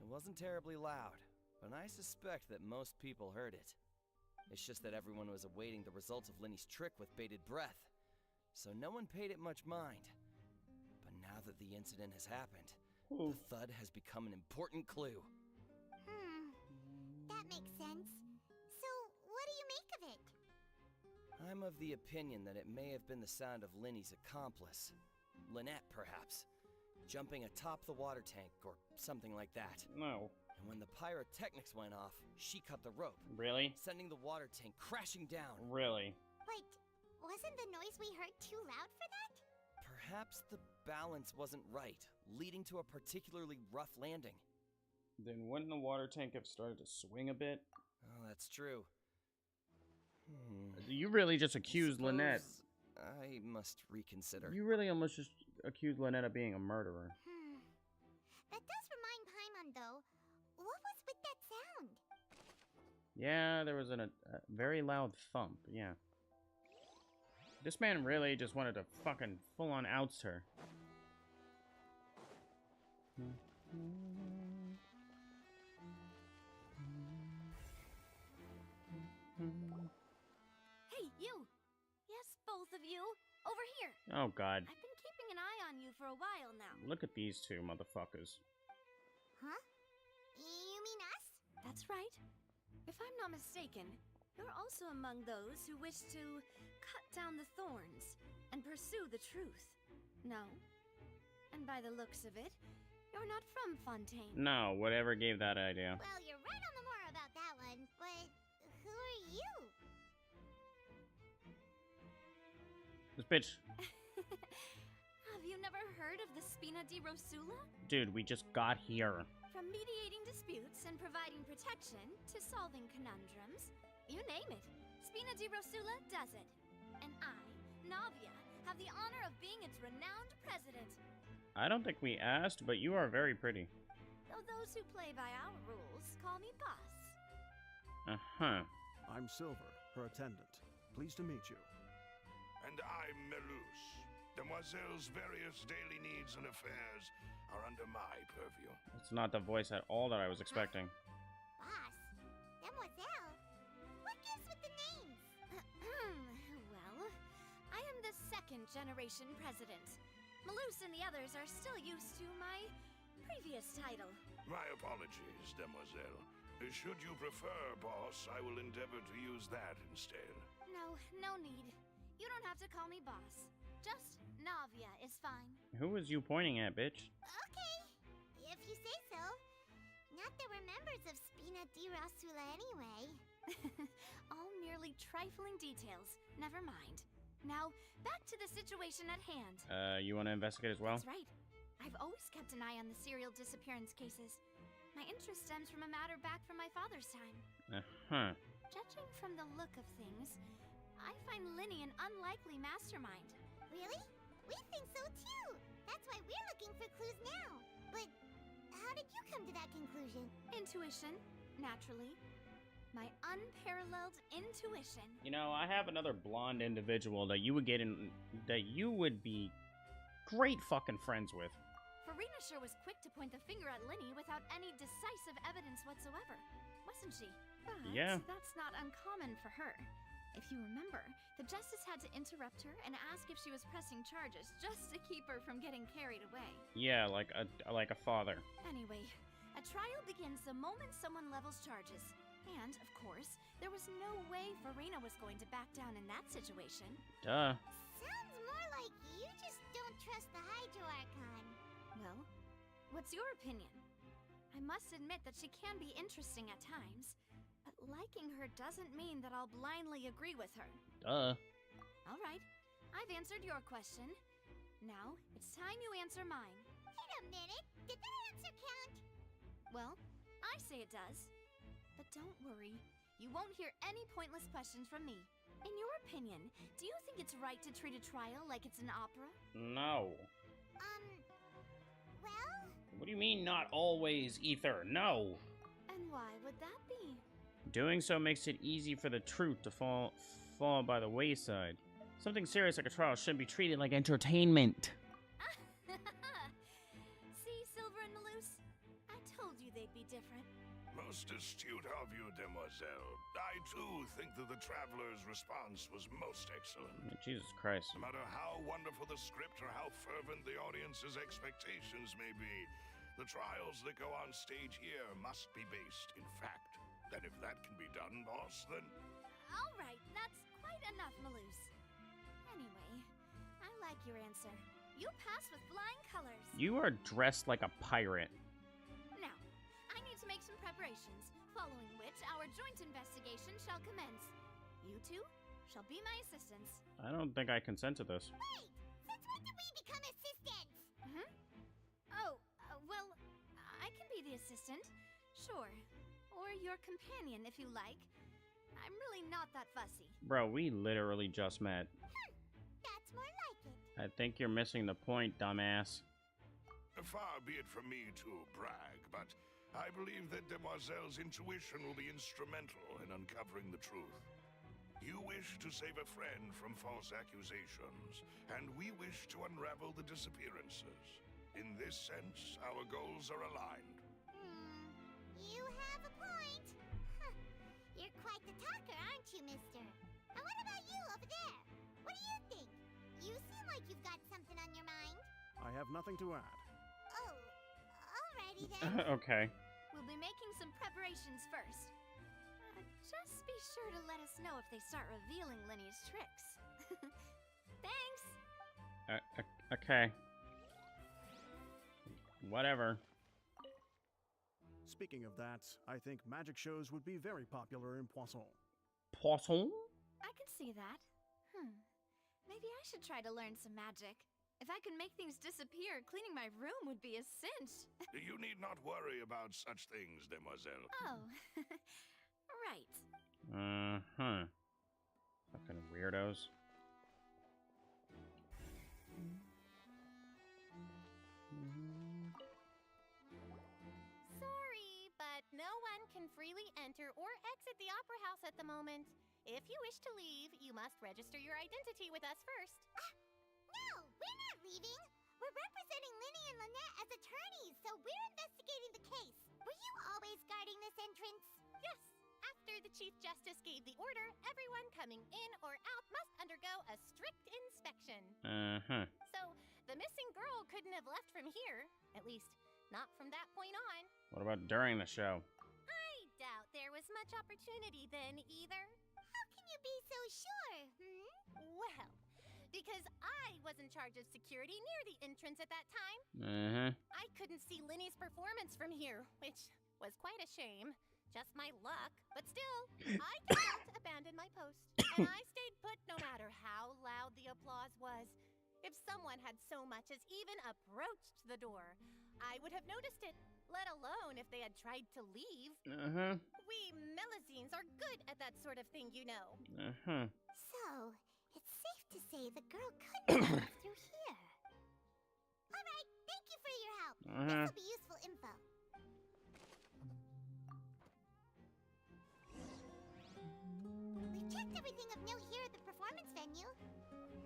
It wasn't terribly loud, but I suspect that most people heard it. It's just that everyone was awaiting the results of Linny's trick with bated breath, so no one paid it much mind. But now that the incident has happened, the thud has become an important clue. That makes sense. So, what do you make of it? I'm of the opinion that it may have been the sound of Linny's accomplice. Lynette, perhaps. Jumping atop the water tank or something like that. No. And when the pyrotechnics went off, she cut the rope. Really? Sending the water tank crashing down. Really? But wasn't the noise we heard too loud for that? Perhaps the balance wasn't right, leading to a particularly rough landing. Then wouldn't the water tank have started to swing a bit? Oh, that's true. You really just accused Lynette. I must reconsider. You really almost just accused Lynette of being a murderer. That does remind Paimon, though. What was with that sound? Yeah, there was a very loud thump, yeah. This man really just wanted to fucking full-on oust her. Hey, you! Yes, both of you! Over here! Oh, God. I've been keeping an eye on you for a while now. Look at these two motherfuckers. Huh? You mean us? That's right. If I'm not mistaken, you're also among those who wish to cut down the thorns and pursue the truth. No? And by the looks of it, you're not from Fontaine. No, whatever gave that idea. Well, you're right on the more about that one, but who are you? This bitch. Have you never heard of the Spina di Rosula? Dude, we just got here. From mediating disputes and providing protection to solving conundrums, you name it, Spina di Rosula does it. And I, Navia, have the honor of being its renowned president. I don't think we asked, but you are very pretty. Though those who play by our rules call me boss. Uh-huh. I'm Silver, her attendant. Pleased to meet you. And I'm Melus. Demoiselle's various daily needs and affairs are under my purview. It's not the voice at all that I was expecting. Boss? Demoiselle? What gives with the names? Well, I am the second generation president. Melus and the others are still used to my previous title. My apologies, Demoiselle. Should you prefer, boss, I will endeavor to use that instead. No need. You don't have to call me boss. Just Navia is fine. Who was you pointing at, bitch? Okay, if you say so. Not that we're members of Spina di Rosula anyway. All merely trifling details. Never mind. Now, back to the situation at hand. You want to investigate as well? That's right. I've always kept an eye on the serial disappearance cases. My interest stems from a matter back from my father's time. Uh-huh. Judging from the look of things, I find Linny an unlikely mastermind. Really? We think so too. That's why we're looking for clues now. But how did you come to that conclusion? Intuition, naturally. My unparalleled intuition. You know, I have another blonde individual that you would get in, that you would be great fucking friends with. Farina sure was quick to point the finger at Linny without any decisive evidence whatsoever, wasn't she? But yeah. That's not uncommon for her. If you remember, the justice had to interrupt her and ask if she was pressing charges just to keep her from getting carried away. Yeah, like a father. Anyway, a trial begins the moment someone levels charges. And, of course, there was no way Farina was going to back down in that situation. Duh. Sounds more like you just don't trust the Hydro Archon. Well, what's your opinion? I must admit that she can be interesting at times, but liking her doesn't mean that I'll blindly agree with her. Duh. All right, I've answered your question. Now, it's time you answer mine. Wait a minute, did that answer count? Well, I say it does. But don't worry, you won't hear any pointless questions from me. In your opinion, do you think it's right to treat a trial like it's an opera? No. Well? What do you mean, not always, Ether? No. And why would that be? Doing so makes it easy for the truth to fall by the wayside. Something serious like a trial shouldn't be treated like entertainment. See, Silver and Melus? I told you they'd be different. Most astute of you, demoiselle. I too think that the traveler's response was most excellent. Jesus Christ. No matter how wonderful the script or how fervent the audience's expectations may be, the trials that go on stage here must be based in fact. And if that can be done, boss, then... All right, that's quite enough, Maloose. Anyway, I like your answer. You pass with flying colors. You are dressed like a pirate. Now, I need to make some preparations, following which our joint investigation shall commence. You two shall be my assistants. I don't think I consent to this. Wait! Since when did we become assistants? Oh, well, I can be the assistant. Sure. Or your companion, if you like. I'm really not that fussy. Bro, we literally just met. That's more like it. I think you're missing the point, dumbass. Far be it from me to brag, but I believe that Demoiselle's intuition will be instrumental in uncovering the truth. You wish to save a friend from false accusations, and we wish to unravel the disappearances. In this sense, our goals are aligned. You have a point. Huh. You're quite the talker, aren't you, mister? And what about you over there? What do you think? You seem like you've got something on your mind. I have nothing to add. Oh, alrighty then. Okay. We'll be making some preparations first. Just be sure to let us know if they start revealing Lenny's tricks. Thanks! Okay. Whatever. Speaking of that, I think magic shows would be very popular in Poisson. Poisson? I could see that. Maybe I should try to learn some magic. If I could make things disappear, cleaning my room would be a cinch. You need not worry about such things, demoiselle. Oh, right. Fucking weirdos. Sorry, but no one can freely enter or exit the Opera House at the moment. If you wish to leave, you must register your identity with us first. No, we're not leaving. We're representing Linny and Lynette as attorneys, so we're investigating the case. Were you always guarding this entrance? Yes. After the Chief Justice gave the order, everyone coming in or out must undergo a strict inspection. So, the missing girl couldn't have left from here. At least, not from that point on. What about during the show? I doubt there was much opportunity then either. How can you be so sure, Well, because I was in charge of security near the entrance at that time. I couldn't see Linny's performance from here, which was quite a shame. Just my luck, but still, I did not abandon my post, and I stayed put no matter how loud the applause was. If someone had so much as even approached the door, I would have noticed it, let alone if they had tried to leave. We Melazines are good at that sort of thing, you know. So, it's safe to say the girl couldn't have through here. All right, thank you for your help. This will be useful info. We've checked everything of note here at the performance venue.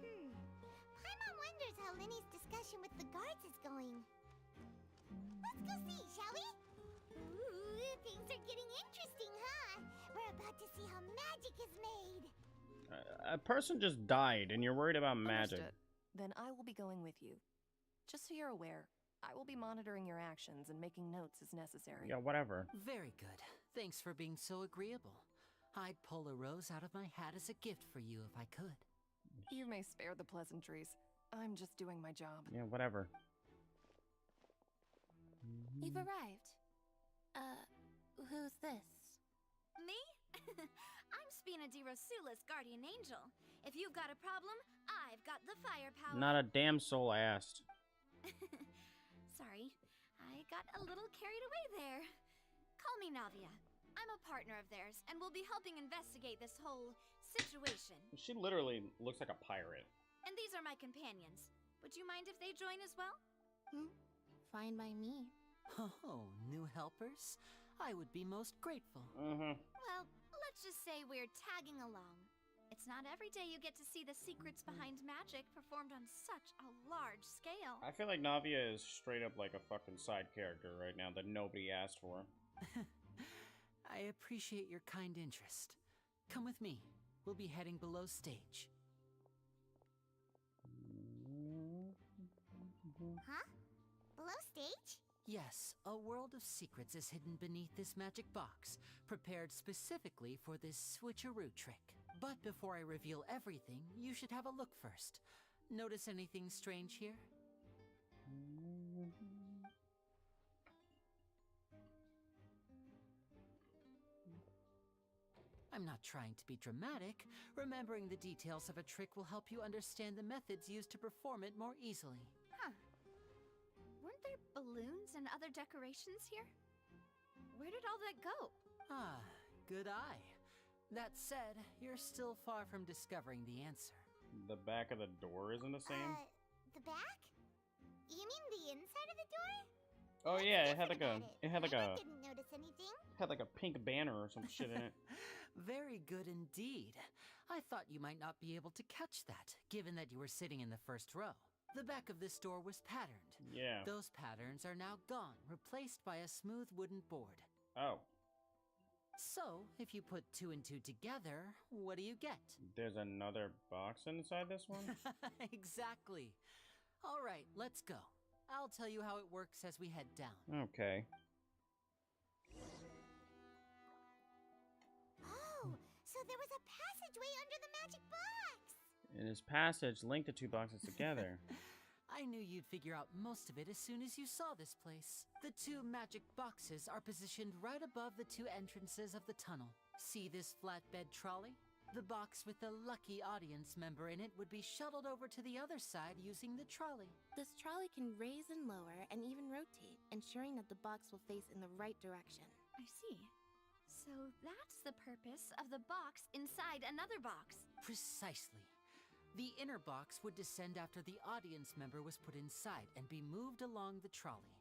Paimon wonders how Linny's discussion with the guards is going. Let's go see, shall we? Ooh, things are getting interesting, huh? We're about to see how magic is made. A person just died, and you're worried about magic. Understood. Then I will be going with you. Just so you're aware, I will be monitoring your actions and making notes as necessary. Yeah, whatever. Very good. Thanks for being so agreeable. I'd pull a rose out of my hat as a gift for you if I could. You may spare the pleasantries. I'm just doing my job. Yeah, whatever. You've arrived. Who's this? Me? I'm Spina di Rosula's guardian angel. If you've got a problem, I've got the firepower. Not a damn soul asked. Sorry, I got a little carried away there. Call me Navia. I'm a partner of theirs, and we'll be helping investigate this whole situation. She literally looks like a pirate. And these are my companions. Would you mind if they join as well? Fine by me. Oh, new helpers? I would be most grateful. Well, let's just say we're tagging along. It's not every day you get to see the secrets behind magic performed on such a large scale. I feel like Navia is straight up like a fucking side character right now that nobody asked for. I appreciate your kind interest. Come with me. We'll be heading below stage. Huh? Below stage? Yes, a world of secrets is hidden beneath this magic box, prepared specifically for this switcheroo trick. But before I reveal everything, you should have a look first. Notice anything strange here? I'm not trying to be dramatic. Remembering the details of a trick will help you understand the methods used to perform it more easily. Huh. Weren't there balloons and other decorations here? Where did all that go? Ah, good eye. That said, you're still far from discovering the answer. The back of the door isn't the same? The back? You mean the inside of the door? Oh yeah, it had like a I didn't notice anything. had like a pink banner or some shit in it. Very good indeed. I thought you might not be able to catch that, given that you were sitting in the first row. The back of this door was patterned. Yeah. Those patterns are now gone, replaced by a smooth wooden board. Oh. So, if you put 2 and 2 together, what do you get? There's another box inside this one? Exactly. All right, let's go. I'll tell you how it works as we head down. Okay. Oh, so there was a passageway under the magic box! In his passage, link the 2 boxes together. I knew you'd figure out most of it as soon as you saw this place. The 2 magic boxes are positioned right above the 2 entrances of the tunnel. See this flatbed trolley? The box with the lucky audience member in it would be shuttled over to the other side using the trolley. This trolley can raise and lower and even rotate, ensuring that the box will face in the right direction. I see. So that's the purpose of the box inside another box. Precisely. The inner box would descend after the audience member was put inside and be moved along the trolley,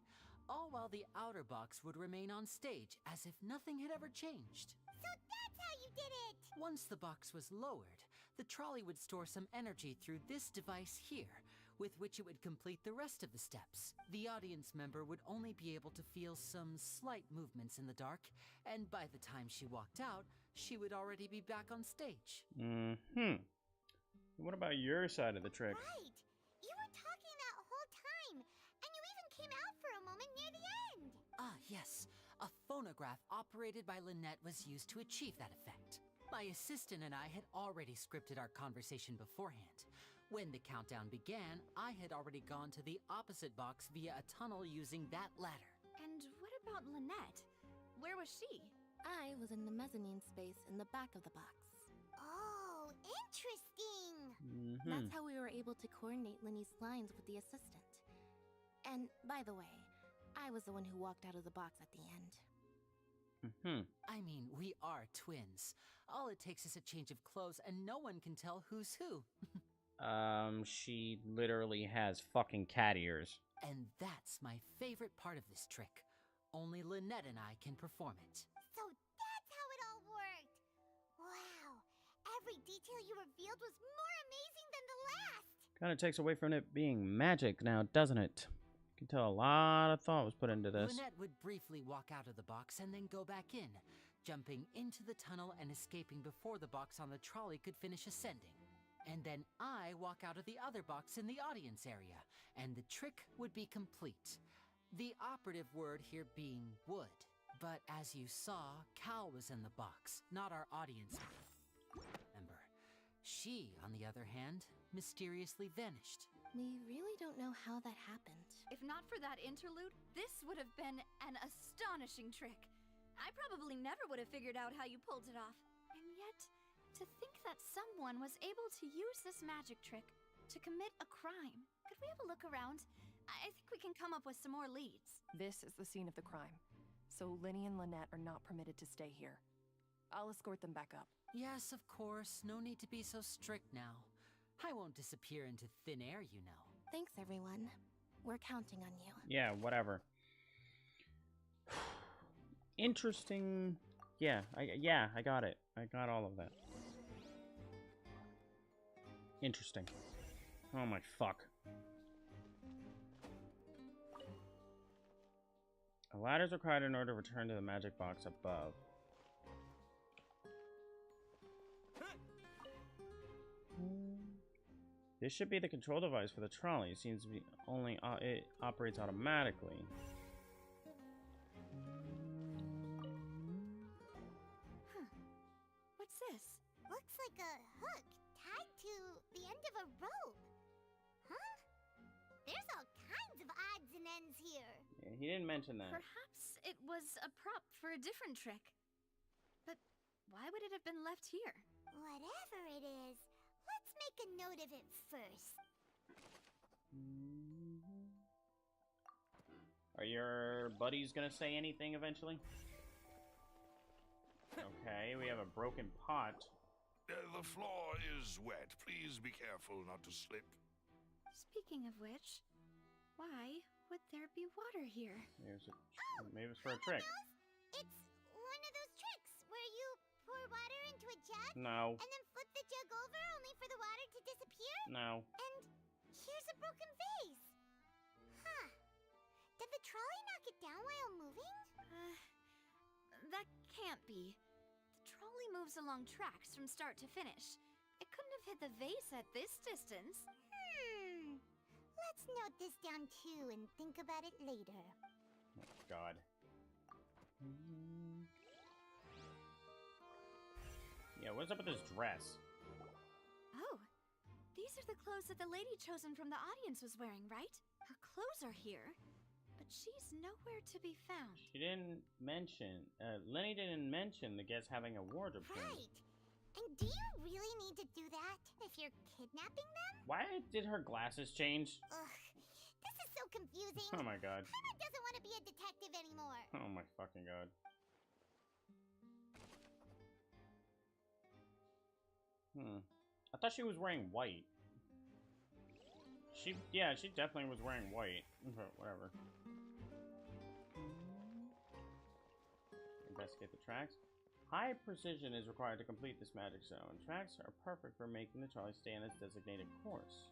all while the outer box would remain on stage as if nothing had ever changed. So that's how you did it! Once the box was lowered, the trolley would store some energy through this device here, with which it would complete the rest of the steps. The audience member would only be able to feel some slight movements in the dark, and by the time she walked out, she would already be back on stage. What about your side of the trick? Right! You were talking that whole time, and you even came out for a moment near the end! Ah, yes. A phonograph operated by Lynette was used to achieve that effect. My assistant and I had already scripted our conversation beforehand. When the countdown began, I had already gone to the opposite box via a tunnel using that ladder. And what about Lynette? Where was she? I was in the mezzanine space in the back of the box. Oh, interesting! That's how we were able to coordinate Linny's lines with the assistant. And, by the way, I was the one who walked out of the box at the end. I mean, we are twins. All it takes is a change of clothes and no one can tell who's who. She literally has fucking cat ears. And that's my favorite part of this trick. Only Lynette and I can perform it. So that's how it all worked! Wow, every detail you revealed was more amazing than the last! Kinda takes away from it being magic now, doesn't it? You can tell a lot of thought was put into this. Lynette would briefly walk out of the box and then go back in, jumping into the tunnel and escaping before the box on the trolley could finish ascending. And then I walk out of the other box in the audience area, and the trick would be complete. The operative word here being would. But as you saw, Cal was in the box, not our audience member. She, on the other hand, mysteriously vanished. We really don't know how that happened. If not for that interlude, this would have been an astonishing trick. I probably never would have figured out how you pulled it off. And yet, to think that someone was able to use this magic trick to commit a crime. Could we have a look around? I think we can come up with some more leads. This is the scene of the crime. So Linny and Lynette are not permitted to stay here. I'll escort them back up. Yes, of course. No need to be so strict now. I won't disappear into thin air, you know. Thanks, everyone. We're counting on you. Yeah, whatever. Interesting. Yeah, I got it. I got all of that. Interesting. Oh my fuck. A ladder is required in order to return to the magic box above. This should be the control device for the trolley. It seems to be only it operates automatically. Huh. What's this? Looks like a hook tied to the end of a rope. Huh? There's all kinds of odds and ends here. Yeah, he didn't mention that. Perhaps it was a prop for a different trick. But why would it have been left here? Whatever it is, let's make a note of it first. Are your buddies gonna say anything eventually? Okay, we have a broken pot. The floor is wet. Please be careful not to slip. Speaking of which, why would there be water here? Maybe it's for a trick. It's one of those tricks where you pour water into a jug No. and then flip the jug over only for the water to disappear? No. And here's a broken vase. Huh. Did the trolley knock it down while moving? That can't be. The trolley moves along tracks from start to finish. It couldn't have hit the vase at this distance. Let's note this down too and think about it later. Oh, God. Yeah, what's up with this dress? Oh, these are the clothes that the lady chosen from the audience was wearing, right? Her clothes are here, but she's nowhere to be found. She didn't mention, Lenny didn't mention the guests having a wardrobe change. Right. And do you really need to do that if you're kidnapping them? Why did her glasses change? Ugh, this is so confusing. Oh my God. Paimon doesn't want to be a detective anymore. Oh my fucking God. I thought she was wearing white. Yeah, she definitely was wearing white. But whatever. Investigate the tracks. High precision is required to complete this magic show, and tracks are perfect for making the trolley stay on its designated course.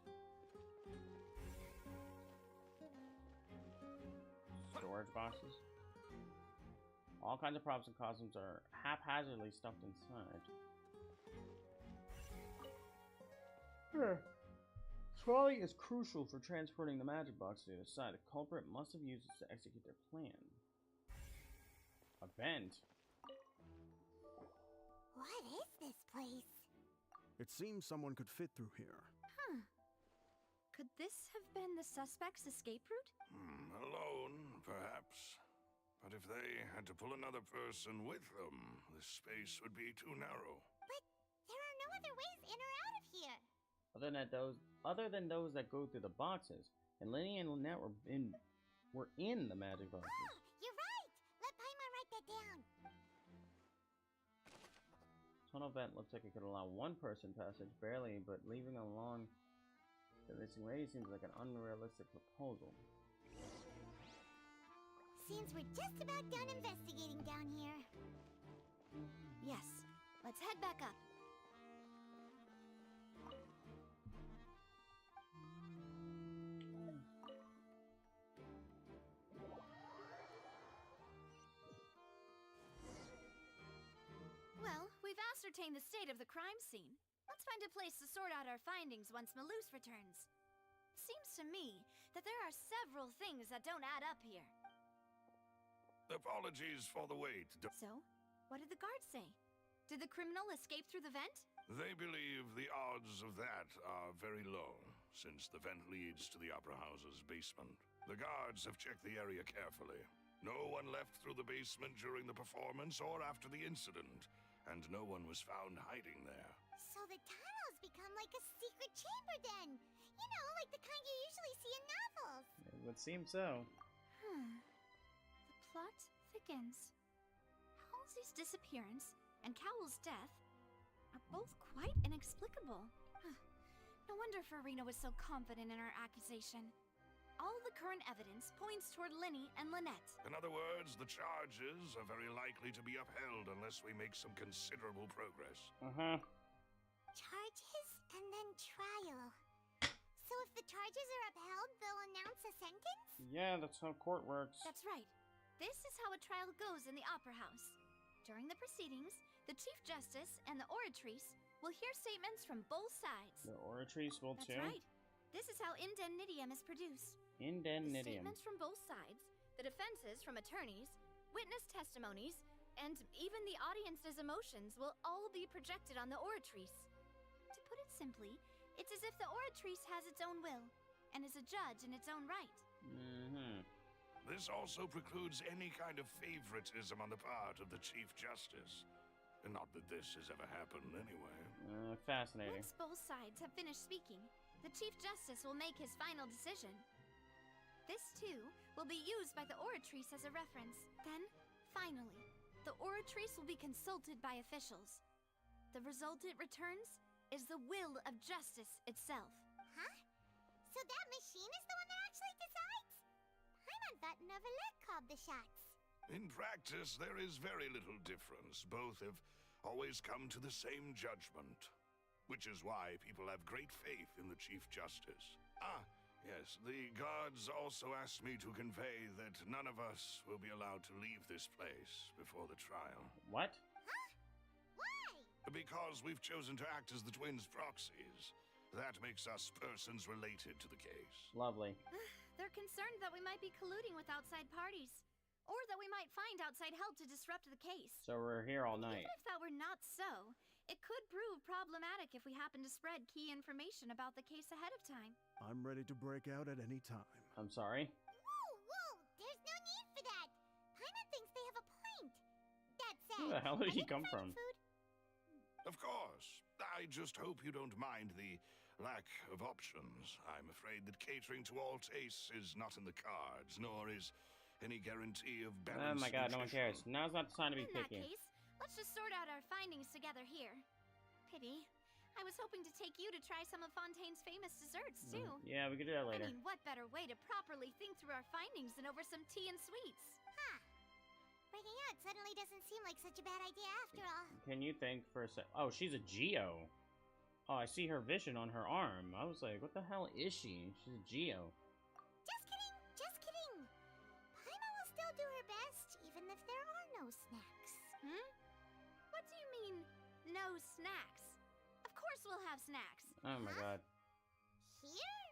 Storage boxes. All kinds of props and costumes are haphazardly stuffed inside. Trolley is crucial for transporting the magic box to the other side. The culprit must have used it to execute their plan. A vent? What is this place? It seems someone could fit through here. Huh. Could this have been the suspect's escape route? Alone, perhaps. But if they had to pull another person with them, the space would be too narrow. But there are no other ways in or out of here. Other than those that go through the boxes, and Lenny and Lynette were in the magic boxes. Oh, you're right. Let Paimon write that down. Tunnel vent looks like it could allow one person passage barely, but leaving along the missing lady seems like an unrealistic proposal. Seems we're just about done investigating down here. Yes. Let's head back up. Well, we've ascertained the state of the crime scene. Let's find a place to sort out our findings once Malus returns. Seems to me that there are several things that don't add up here. Apologies for the wait. So, what did the guards say? Did the criminal escape through the vent? They believe the odds of that are very low, since the vent leads to the Opera House's basement. The guards have checked the area carefully. No one left through the basement during the performance or after the incident, and no one was found hiding there. So the tunnel's become like a secret chamber then. You know, like the kind you usually see in novels. It would seem so. The plot thickens. Halsey's disappearance and Cowell's death are both quite inexplicable. No wonder Farina was so confident in her accusation. All the current evidence points toward Lenny and Lynette. In other words, the charges are very likely to be upheld unless we make some considerable progress. Charges and then trial. So if the charges are upheld, they'll announce a sentence? Yeah, that's how court works. That's right. This is how a trial goes in the Opera House. During the proceedings, the Chief Justice and the Oratrice we'll hear statements from both sides. The oratories will too? That's right. This is how indemnitium is produced. Indemnitium. The statements from both sides, the defenses from attorneys, witness testimonies, and even the audience's emotions will all be projected on the oratrice. To put it simply, it's as if the oratrice has its own will and is a judge in its own right. This also precludes any kind of favoritism on the part of the Chief Justice. Not that this has ever happened anyway. Fascinating. Once both sides have finished speaking, the Chief Justice will make his final decision. This, too, will be used by the oratrice as a reference. Then, finally, the oratrice will be consulted by officials. The result it returns is the will of justice itself. Huh? So that machine is the one that actually decides? Paimon thought Neverlet called the shots. In practice, there is very little difference. Both have always come to the same judgment. Which is why people have great faith in the Chief Justice. Yes, the guards also asked me to convey that none of us will be allowed to leave this place before the trial. What? Huh? Why? Because we've chosen to act as the twins' proxies. That makes us persons related to the case. Lovely. They're concerned that we might be colluding with outside parties, or that we might find outside help to disrupt the case. So we're here all night. Even if that were not so, it could prove problematic if we happen to spread key information about the case ahead of time. I'm ready to break out at any time. I'm sorry? Whoa, there's no need for that. Paimon thinks they have a point. That said, Where the hell did he come from? Food? Of course. I just hope you don't mind the lack of options. I'm afraid that catering to all tastes is not in the cards, nor is any guarantee of balance. Oh my god, no one cares. Now's not the time to be picky. In that case, let's just sort out our findings together here. Pity. I was hoping to take you to try some of Fontaine's famous desserts, too. Yeah, we could do that later. I mean, what better way to properly think through our findings than over some tea and sweets? Huh. Breaking out suddenly doesn't seem like such a bad idea after all. Can you think for a sec? Oh, she's a Geo. Oh, I see her vision on her arm. I was like, what the hell is she? She's a Geo. Just kidding, just kidding. Paimon will still do her best, even if there are no snacks. What do you mean, no snacks? Of course we'll have snacks. Oh my god. Here?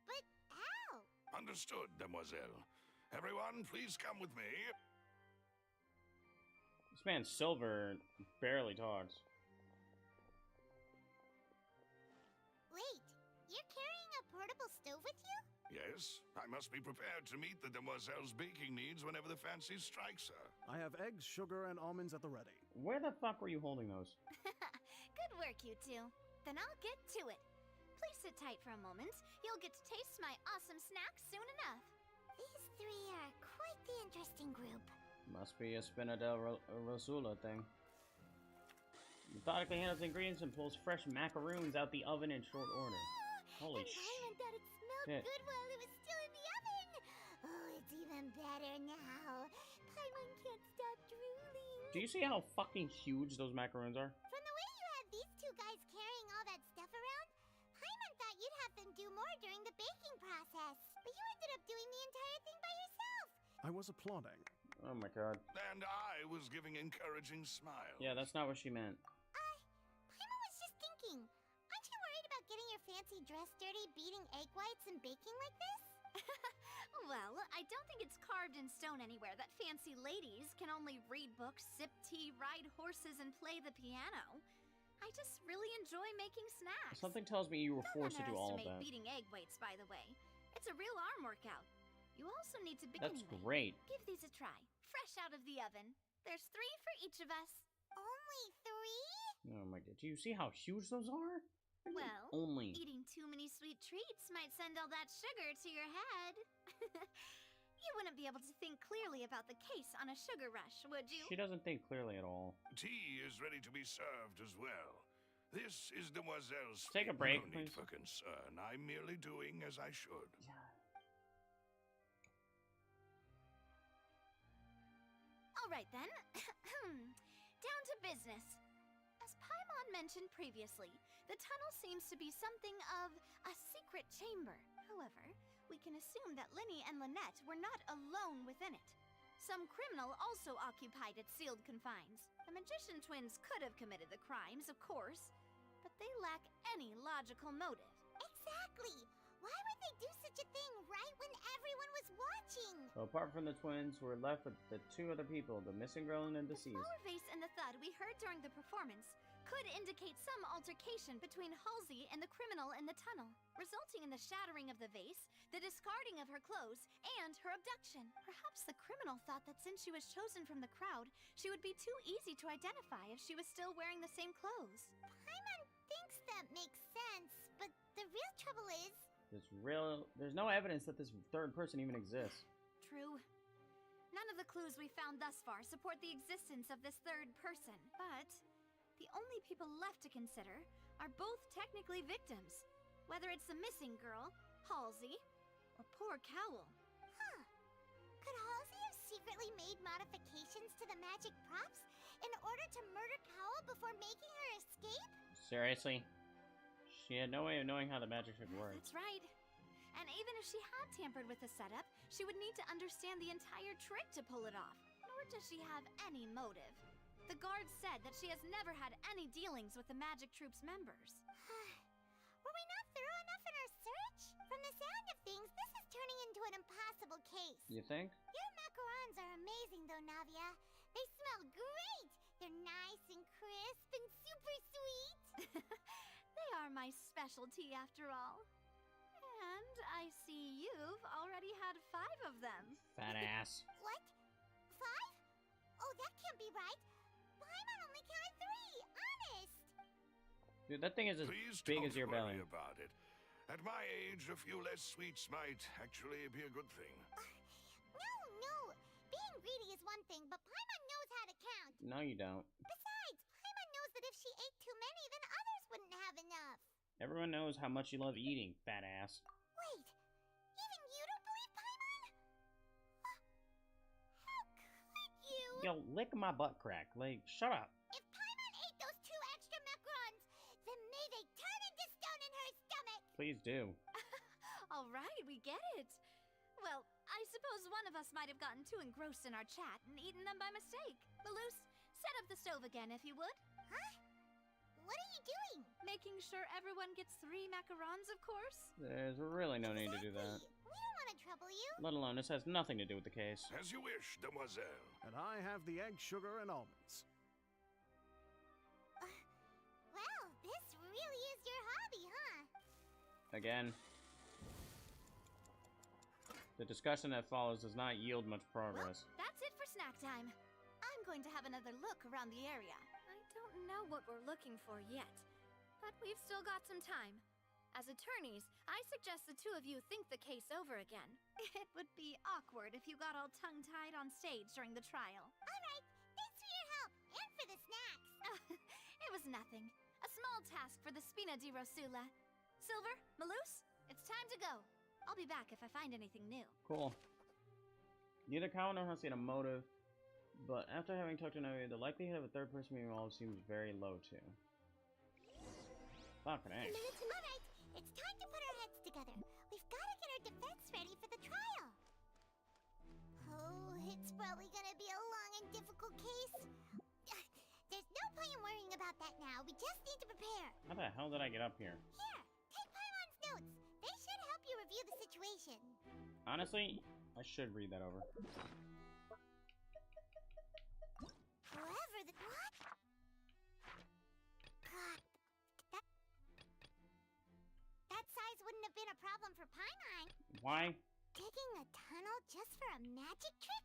But how? Understood, Demoiselle. Everyone, please come with me. This man Silver barely talks. Wait, you're carrying a portable stove with you? Yes, I must be prepared to meet the Demoiselle's baking needs whenever the fancy strikes her. I have eggs, sugar, and almonds at the ready. Where the fuck were you holding those? Good work, you two. Then I'll get to it. Please sit tight for a moment. You'll get to taste my awesome snacks soon enough. These three are quite the interesting group. Must be a Spina del Rosula thing. Methodically handles ingredients and pulls fresh macaroons out the oven in short order. Holy shit. Paimon thought it smelled good while it was still in the oven. Oh, it's even better now. Paimon can't stop drooling. Do you see how fucking huge those macaroons are? From the way you had these two guys carrying all that stuff around, Paimon thought you'd have them do more during the baking process. But you ended up doing the entire thing by yourself. I was applauding. Oh my god. And I was giving encouraging smiles. Yeah, that's not what she meant. Paimon was just thinking, aren't you worried about getting your fancy dress dirty beating egg whites and baking like this? Well, I don't think it's carved in stone anywhere that fancy ladies can only read books, sip tea, ride horses, and play the piano. I just really enjoy making snacks. Something tells me you were forced to do all of that. Beating egg whites, by the way. It's a real arm workout. You also need to begin. That's great. Give these a try. Fresh out of the oven. There's 3 for each of us. Only 3? Oh my god. Do you see how huge those are? Well, only. Eating too many sweet treats might send all that sugar to your head. You wouldn't be able to think clearly about the case on a sugar rush, would you? She doesn't think clearly at all. Tea is ready to be served as well. This is Demoiselle's. Take a break, no need please. for concern. I'm merely doing as I should. All right then. Down to business. As Paimon mentioned previously, the tunnel seems to be something of a secret chamber. However, we can assume that Linny and Lynette were not alone within it. Some criminal also occupied its sealed confines. The magician twins could have committed the crimes, of course, They lack any logical motive. Exactly! Why would they do such a thing right when everyone was watching? So apart from the twins, we're left with the two other people, the missing girl and the deceased. The flower vase and the thud we heard during the performance could indicate some altercation between Halsey and the criminal in the tunnel, resulting in the shattering of the vase, the discarding of her clothes, and her abduction. Perhaps the criminal thought that since she was chosen from the crowd, she would be too easy to identify if she was still wearing the same clothes. Paimon thinks that makes sense, but the real trouble is... There's no evidence that this third person even exists. True. None of the clues we found thus far support the existence of this third person, but the only people left to consider are both technically victims, whether it's the missing girl, Halsey, or poor Cowl. Huh. Could Halsey have secretly made modifications to the magic props in order to murder Cowl before making her escape? Seriously? She had no way of knowing how the magic should work. That's right. And even if she had tampered with the setup, she would need to understand the entire trick to pull it off. Nor does she have any motive. The guard said that she has never had any dealings with the magic troop's members. Were we not thorough enough in our search? From the sound of things, this is turning into an impossible case. You think? Your macarons are amazing though, Navia. They smell great. They're nice and crisp and super sweet. They are my specialty after all. And I see you've already had 5 of them. Fat ass. What? 5? Oh, that can't be right. Paimon only counted 3. Honest. Dude, that thing is as big as your belly. Please don't worry about it. At my age, a few less sweets might actually be a good thing. No. Being greedy is one thing, but Paimon knows how to count. No, you don't. Besides, Paimon knows that if she ate too many, then others wouldn't have enough. Everyone knows how much you love eating, fat ass. Wait, even you don't believe Paimon? How could you? Yo, lick my butt crack. Like, shut up. If Paimon ate those 2 extra macarons, then may they turn into stone in her stomach. Please do. All right, we get it. Well, I suppose one of us might have gotten too engrossed in our chat and eaten them by mistake. Malus, set up the stove again, if you would. Huh? What are you doing? Making sure everyone gets 3 macarons, of course. There's really no need to do that. We don't want to trouble you. Let alone, this has nothing to do with the case. As you wish, demoiselle. And I have the egg, sugar, and almonds. Well, this really is your hobby, huh? Again. The discussion that follows does not yield much progress. Well, that's it for snack time. I'm going to have another look around the area. I don't know what we're looking for yet, but we've still got some time. As attorneys, I suggest the 2 of you think the case over again. It would be awkward if you got all tongue-tied on stage during the trial. All right, thanks for your help and for the snacks. It was nothing. A small task for the Spina di Rosula. Silver, Malus, it's time to go. I'll be back if I find anything new. Cool. Neither Cow nor has seen a motive, but after having talked to Navi, the likelihood of a third person being involved seems very low too. Fucking A. Alright, it's time to put our heads together. We've got to get our defense ready for the trial. Oh, it's probably gonna be a long and difficult case. There's no point in worrying about that now. We just need to prepare. How the hell did I get up here? Here, take Paimon's notes. They should help you review the situation. Honestly, I should read that over. However, what? That size wouldn't have been a problem for Paimon. Why? Digging a tunnel just for a magic trick?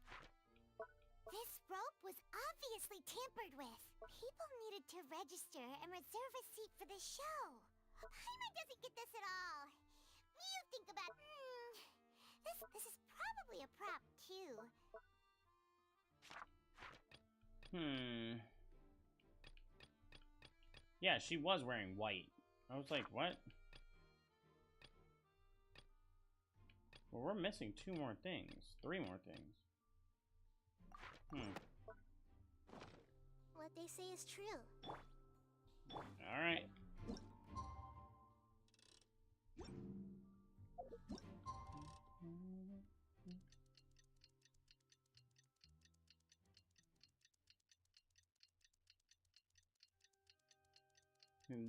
This rope was obviously tampered with. People needed to register and reserve a seat for the show. Paimon doesn't get this at all. You think about... This is probably a prop, too. Yeah, she was wearing white. I was like, what? Well, we're missing 2 more things. 3 more things. What they say is true. Alright.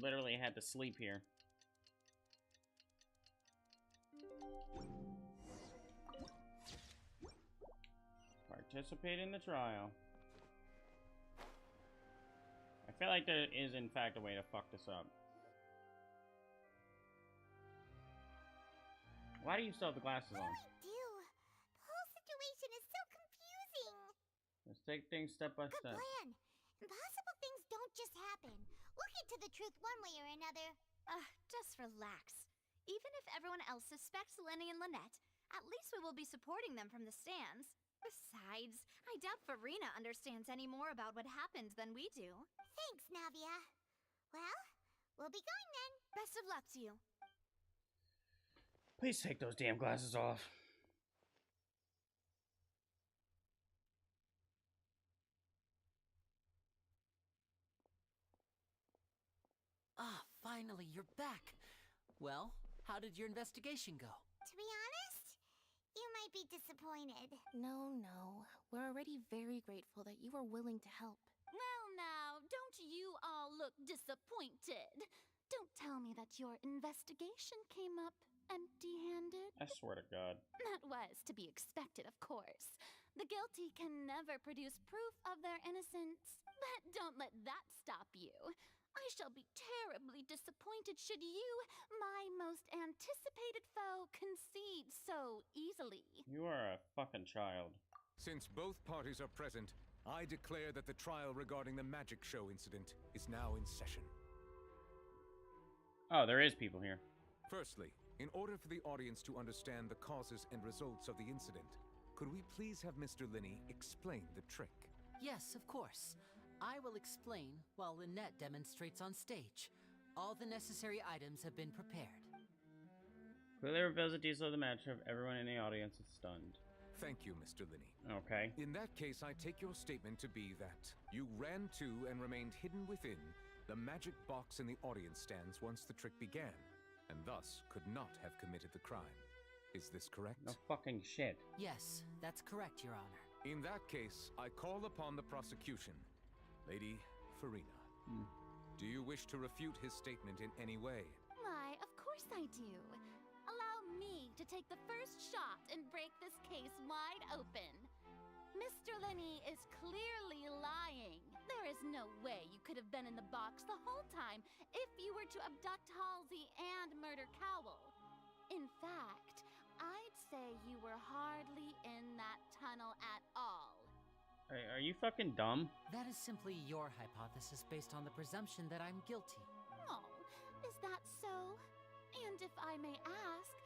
literally had to sleep here. Participate in the trial. I feel like there is, in fact, a way to fuck this up. Why do you still have the glasses on? The whole situation is so confusing. Let's take things step by Good step. plan. Impossible things don't just happen. We'll get to the truth one way or another. Just relax. Even if everyone else suspects Lenny and Lynette, at least we will be supporting them from the stands. Besides, I doubt Farina understands any more about what happened than we do. Thanks, Navia. Well, we'll be going then. Best of luck to you. Please take those damn glasses off. Ah, finally, you're back. Well, how did your investigation go? To be honest, you might be disappointed. No. We're already very grateful that you were willing to help. Well, now, don't you all look disappointed. Don't tell me that your investigation came up empty-handed. I swear to God. That was to be expected, of course. The guilty can never produce proof of their innocence. But don't let that stop you. I shall be terribly disappointed should you, my most anticipated foe, concede so easily. You are a fucking child. Since both parties are present, I declare that the trial regarding the magic show incident is now in session. Oh, there is people here. Firstly, in order for the audience to understand the causes and results of the incident, could we please have Mr. Linney explain the trick? Yes, of course. I will explain while Lynette demonstrates on stage. All the necessary items have been prepared. Clearly reveals the details of the match of everyone in the audience is stunned. Thank you, Mr. Linney. Okay. In that case, I take your statement to be that you ran to and remained hidden within the magic box in the audience stands once the trick began, and thus could not have committed the crime. Is this correct? No fucking shit. Yes, that's correct, Your Honor. In that case, I call upon the prosecution. Lady Farina, do you wish to refute his statement in any way? Why, of course I do. Allow me to take the first shot and break this case wide open. Mr. Linney is clearly lying. There is no way you could have been in the box the whole time if you were to abduct Halsey and murder Cowell. In fact, I'd say you were hardly in that tunnel at all. Are you fucking dumb? That is simply your hypothesis based on the presumption that I'm guilty. Oh, is that so? And if I may ask,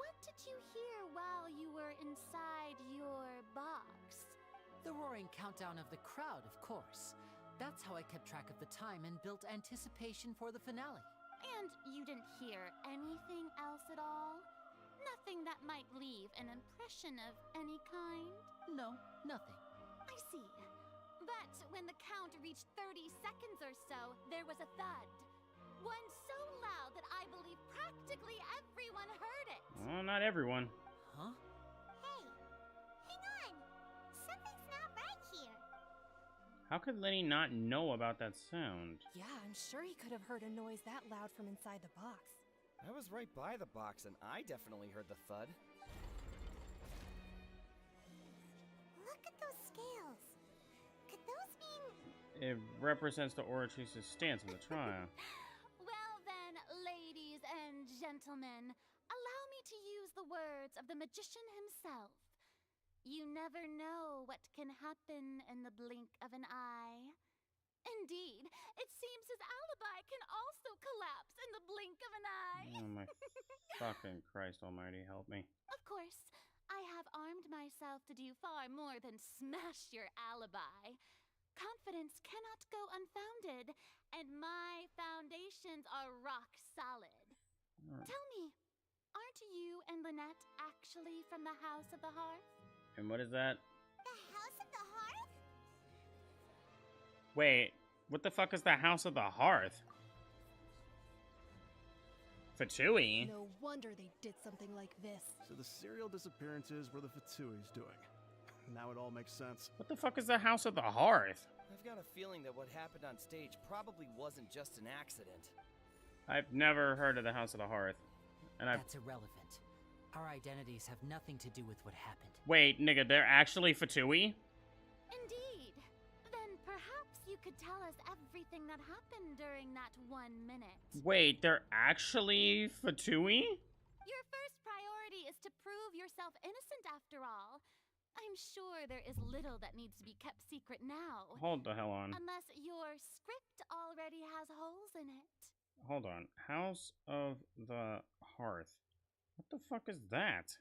what did you hear while you were inside your box? The roaring countdown of the crowd, of course. That's how I kept track of the time and built anticipation for the finale. And you didn't hear anything else at all? Nothing that might leave an impression of any kind? No, nothing. I see. But when the count reached 30 seconds or so, there was a thud. One so loud that I believe practically everyone heard it. Well, not everyone. Huh? Hey, hang on. Something's not right here. How could Lenny not know about that sound? Yeah, I'm sure he could have heard a noise that loud from inside the box. I was right by the box, and I definitely heard the thud. Look at those scales. Could those mean... It represents the oratrice's stance in the trial. Well then, ladies and gentlemen, allow me to use the words of the magician himself. You never know what can happen in the blink of an eye. Indeed, it seems his alibi can also collapse in the blink of an eye. Oh my fucking Christ almighty, help me. Of course, I have armed myself to do far more than smash your alibi. Confidence cannot go unfounded, and my foundations are rock solid. Tell me, aren't you and Lynette actually from the House of the Hearth? And what is that? The House of the Hearth? Wait, what the fuck is the House of the Hearth? Fatui? No wonder they did something like this. So the serial disappearances were the Fatui's doing. Now it all makes sense. What the fuck is the House of the Hearth? I've got a feeling that what happened on stage probably wasn't just an accident. I've never heard of the House of the Hearth. And That's irrelevant. Our identities have nothing to do with what happened. Wait, nigga, they're actually Fatui? Indeed. Then perhaps you could tell us everything that happened during that 1 minute. Wait, they're actually Fatui? Your first priority is to prove yourself innocent after all. I'm sure there is little that needs to be kept secret now. Hold the hell on. Unless your script already has holes in it. Hold on. House of the Hearth. What the fuck is that?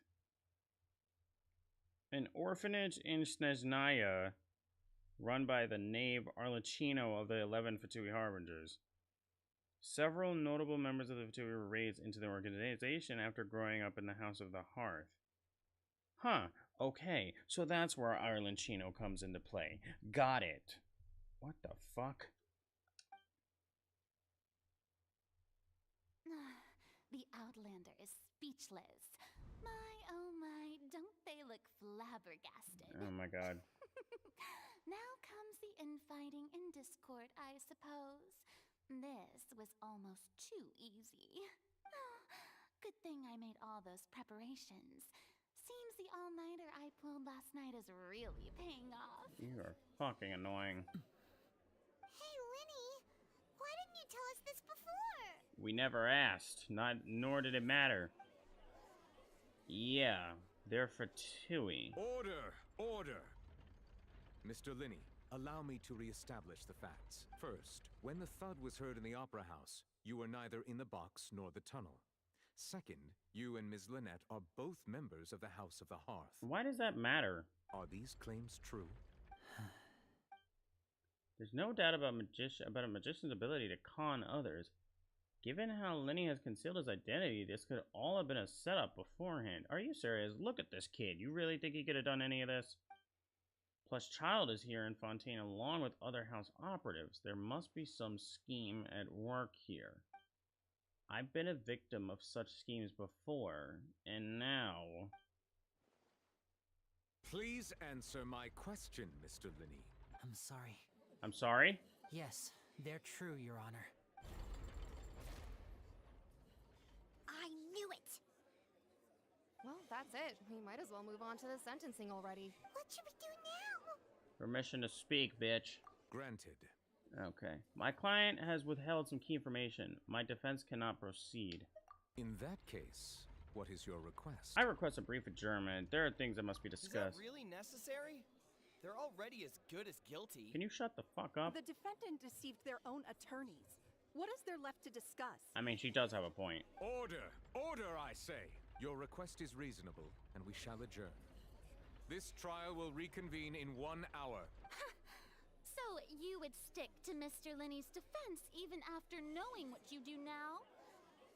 An orphanage in Snezhnaya run by the knave Arlecchino of the 11 Fatui Harbingers. Several notable members of the Fatui were raised into the organization after growing up in the House of the Hearth. Huh. Okay, so that's where Arlecchino comes into play. Got it. What the fuck? The Outlander is speechless. My, oh my, don't they look flabbergasted? Oh my god. Now comes the infighting and discord, I suppose. This was almost too easy. Good thing I made all those preparations. Seems the all-nighter I pulled last night is really paying off. You are fucking annoying. Hey, Lenny, why didn't you tell us this before? We never asked, nor did it matter. Yeah, they're Fatui. Order! Order! Mr. Linney, allow me to reestablish the facts. First, when the thud was heard in the Opera House, you were neither in the box nor the tunnel. Second, you and Ms. Lynette are both members of the House of the Hearth. Why does that matter? Are these claims true? There's no doubt about a magician's ability to con others. Given how Lenny has concealed his identity, this could all have been a setup beforehand. Are you serious? Look at this kid. You really think he could have done any of this? Plus, Child is here in Fontaine along with other house operatives. There must be some scheme at work here. I've been a victim of such schemes before, and now... Please answer my question, Mr. Linney. I'm sorry. I'm sorry? Yes, they're true, Your Honor. I knew it! Well, that's it. We might as well move on to the sentencing already. What should we do now? Permission to speak, bitch. Granted. Okay. My client has withheld some key information. My defense cannot proceed. In that case, what is your request? I request a brief adjournment. There are things that must be discussed. Is that really necessary? They're already as good as guilty. Can you shut the fuck up? The defendant deceived their own attorneys. What is there left to discuss? I mean, she does have a point. Order! Order, I say! Your request is reasonable, and we shall adjourn. This trial will reconvene in 1 hour. So you would stick to Mr. Linney's defense even after knowing what you do now?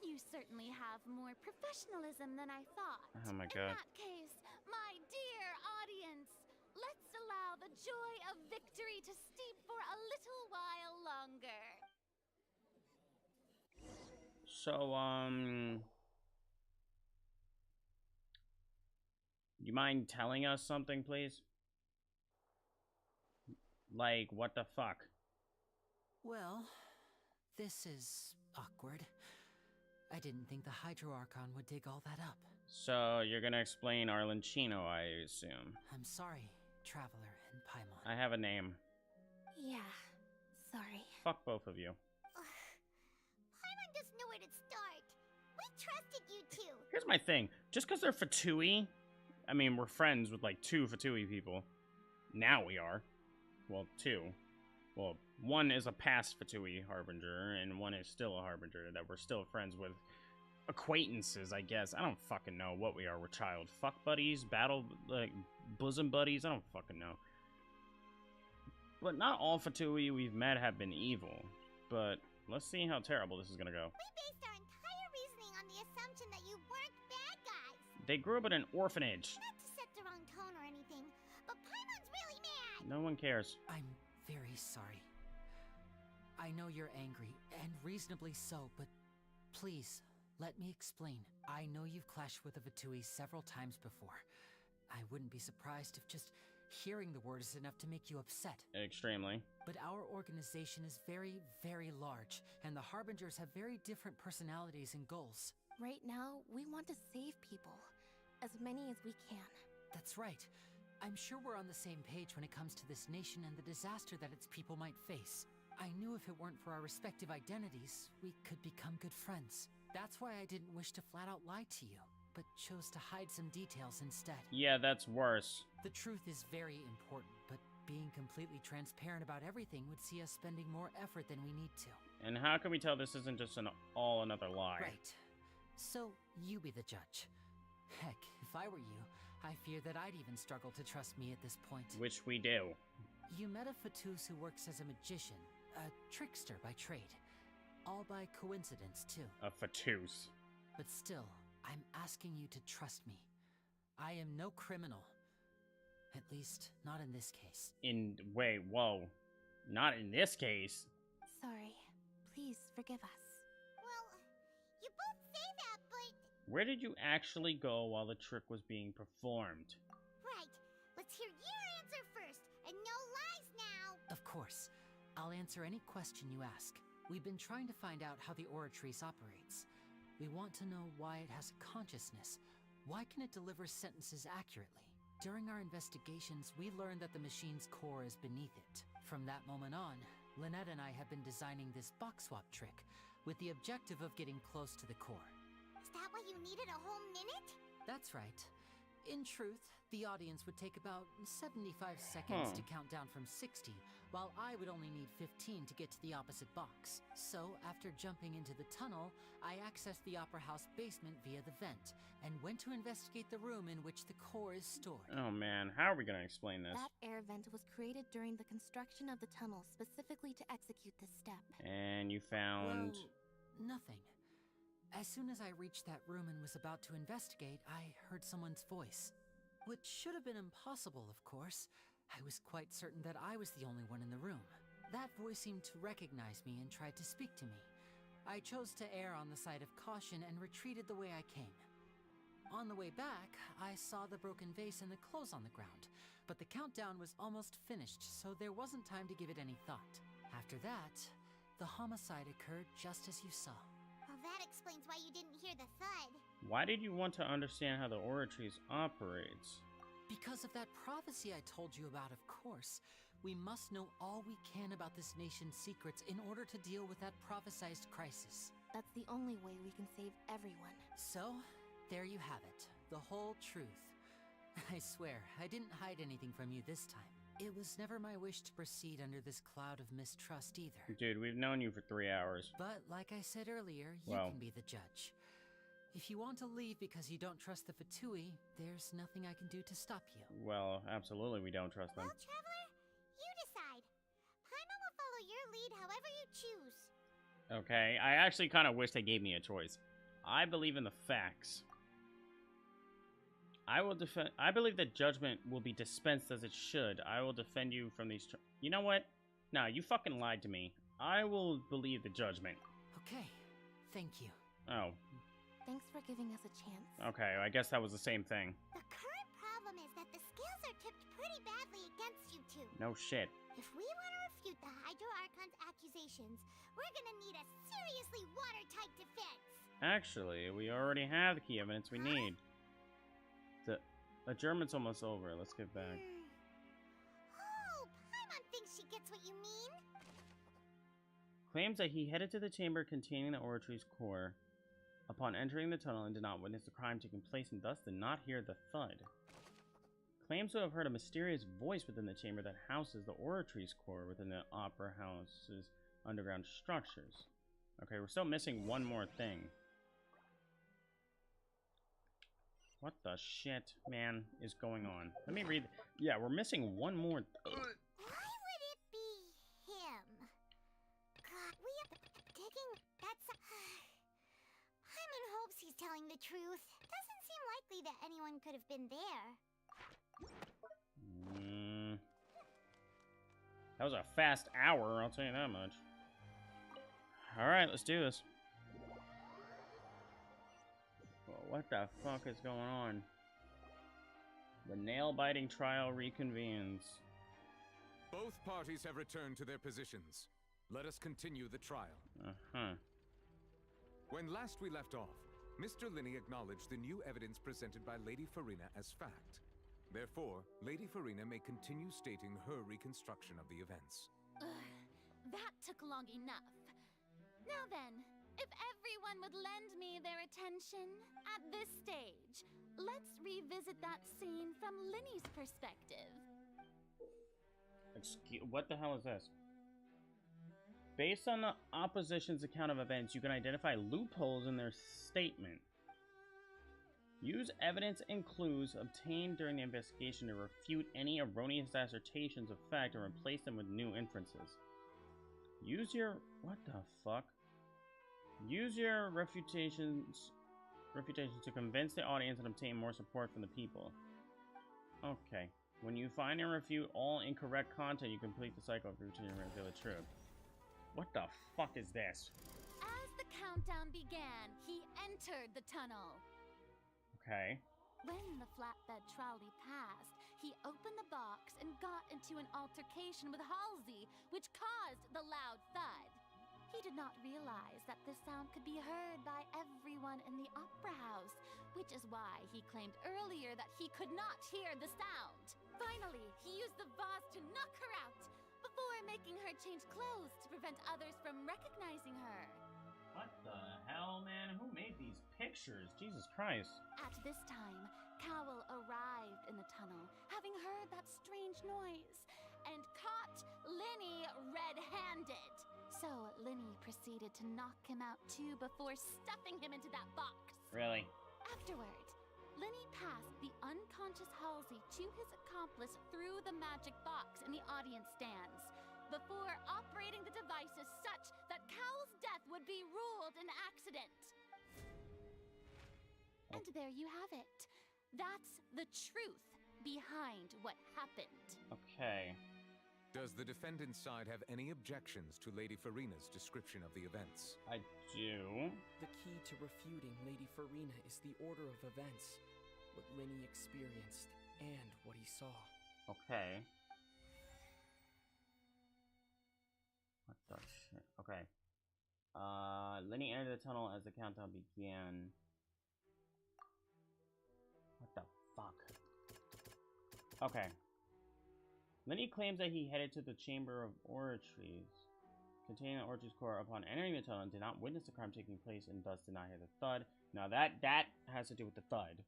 You certainly have more professionalism than I thought. Oh my god. In that case, my dear audience, let's allow the joy of victory to steep for a little while longer. So, you mind telling us something, please? Like, what the fuck? Well, this is awkward. I didn't think the Hydro Archon would dig all that up. So, you're gonna explain Arlecchino, I assume. I'm sorry, Traveler and Paimon. I have a name. Yeah, sorry. Fuck both of you. Paimon doesn't know where to start. We trusted you two. Here's my thing. Just because they're Fatui, I mean, we're friends with like 2 Fatui people. Now we are. Well, 2. Well, one is a past Fatui Harbinger, and one is still a Harbinger that we're still friends with. Acquaintances, I guess. I don't fucking know what we are. We're child fuck buddies, battle, like, bosom buddies. I don't fucking know. But not all Fatui we've met have been evil. But let's see how terrible this is gonna go. We based our entire reasoning on the assumption that you weren't bad guys. They grew up in an orphanage. Not to set the wrong tone or anything, but Paimon's really mad. No one cares. I'm very sorry. I know you're angry, and reasonably so, but please, let me explain. I know you've clashed with the Fatui several times before. I wouldn't be surprised if just Hearing the word is enough to make you upset. Extremely. But our organization is very, very large, and the Harbingers have very different personalities and goals. Right now, we want to save people. As many as we can. That's right. I'm sure we're on the same page when it comes to this nation and the disaster that its people might face. I knew if it weren't for our respective identities, we could become good friends. That's why I didn't wish to flat out lie to you, but chose to hide some details instead. Yeah, that's worse. The truth is very important, but being completely transparent about everything would see us spending more effort than we need to. And how can we tell this isn't just all another lie? Right. So, you be the judge. Heck, if I were you, I fear that I'd even struggle to trust me at this point. Which we do. You met a Fatus who works as a magician, a trickster by trade. All by coincidence, too. A Fatus. But still, I'm asking you to trust me. I am no criminal. At least, not in this case. Wait, whoa. Not in this case. Sorry. Please forgive us. Well, you both say that, but... Where did you actually go while the trick was being performed? Right. Let's hear your answer first, and no lies now. Of course. I'll answer any question you ask. We've been trying to find out how the Oratrice operates. We want to know why it has a consciousness. Why can it deliver sentences accurately? During our investigations, we learned that the machine's core is beneath it. From that moment on, Lynette and I have been designing this box swap trick with the objective of getting close to the core. Is that why you needed a whole minute? That's right. In truth, the audience would take about 75 seconds to count down from 60, while I would only need 15 to get to the opposite box. So, after jumping into the tunnel, I accessed the Opera House basement via the vent, and went to investigate the room in which the core is stored. Oh man, how are we gonna explain this? That air vent was created during the construction of the tunnel specifically to execute this step. And you found... Well, nothing. As soon as I reached that room and was about to investigate, I heard someone's voice. Which should have been impossible, of course. I was quite certain that I was the only one in the room. That voice seemed to recognize me and tried to speak to me. I chose to err on the side of caution and retreated the way I came. On the way back, I saw the broken vase and the clothes on the ground, but the countdown was almost finished, so there wasn't time to give it any thought. After that, the homicide occurred just as you saw. Well, that explains why you didn't hear the thud. Why did you want to understand how the Oratrice operates? Because of that prophecy I told you about, of course. We must know all we can about this nation's secrets in order to deal with that prophesized crisis. That's the only way we can save everyone. So, there you have it. The whole truth. I swear, I didn't hide anything from you this time. It was never my wish to proceed under this cloud of mistrust either. Dude, we've known you for 3 hours. But, like I said earlier, you can be the judge. If you want to leave because you don't trust the Fatui, there's nothing I can do to stop you. Well, absolutely we don't trust them. Well, Traveler, you decide. Paimon will follow your lead however you choose. Okay, I actually kind of wish they gave me a choice. I believe in the facts. I believe that judgment will be dispensed as it should. I will defend you from these... You know what? No, you fucking lied to me. I will believe the judgment. Okay, thank you. Oh. Thanks for giving us a chance. Okay, I guess that was the same thing. The current problem is that the scales are tipped pretty badly against you two. No shit. If we want to refute the Hydro Archon's accusations, we're gonna need a seriously watertight defense. Actually, we already have the key evidence we need. The German's almost over. Let's get back. Oh, Paimon thinks she gets what you mean. Claims that he headed to the chamber containing the Oratrice core upon entering the tunnel and did not witness the crime taking place and thus did not hear the thud. Claims to have heard a mysterious voice within the chamber that houses the Oratrice core within the Opera House's underground structures. Okay, we're still missing one more thing. What the shit, man, is going on? Let me read. Yeah, we're missing one more. Why would it be him? God, we have digging. That's. Paimon hopes he's telling the truth. Doesn't seem likely that anyone could have been there. That was a fast hour, I'll tell you that much. Alright, let's do this. Well, what the fuck is going on? The nail-biting trial reconvenes. Both parties have returned to their positions. Let us continue the trial. Uh-huh. When last we left off, Mr. Linney acknowledged the new evidence presented by Lady Farina as fact. Therefore, Lady Farina may continue stating her reconstruction of the events. That took long enough. Now then, if everyone would lend me their attention at this stage, let's revisit that scene from Linny's perspective. What the hell is this? Based on the opposition's account of events, you can identify loopholes in their statement. Use evidence and clues obtained during the investigation to refute any erroneous assertions of fact and replace them with new inferences. Use your... what the fuck? Use your refutations to convince the audience and obtain more support from the people. Okay. When you find and refute all incorrect content, you complete the cycle of routine and reveal the truth. What the fuck is this? As the countdown began, he entered the tunnel. Okay. When the flatbed trolley passed, he opened the box and got into an altercation with Halsey, which caused the loud thud. He did not realize that this sound could be heard by everyone in the opera house, which is why he claimed earlier that he could not hear the sound. Finally, he used the vase to knock her out, before making her change clothes to prevent others from recognizing her. What the hell, man? Who made these pictures? Jesus Christ. At this time, Cowell arrived in the tunnel, having heard that strange noise, and caught Linny red-handed. So Linny proceeded to knock him out too before stuffing him into that box. Really? Afterward, Linny passed the unconscious Halsey to his accomplice through the magic box in the audience stands, before operating the devices such that Cowell's death would be ruled an accident. And there you have it. That's the truth behind what happened. Okay. Does the defendant's side have any objections to Lady Farina's description of the events? I do. The key to refuting Lady Farina is the order of events, what Linny experienced, and what he saw. Okay. What the shit? Okay. Linny entered the tunnel as the countdown began. What the fuck? Okay. Linny claims that he headed to the Chamber of Oratories, containing the Oratory's core upon entering the tunnel and did not witness the crime taking place and thus did not hear the thud. Now that has to do with the thud.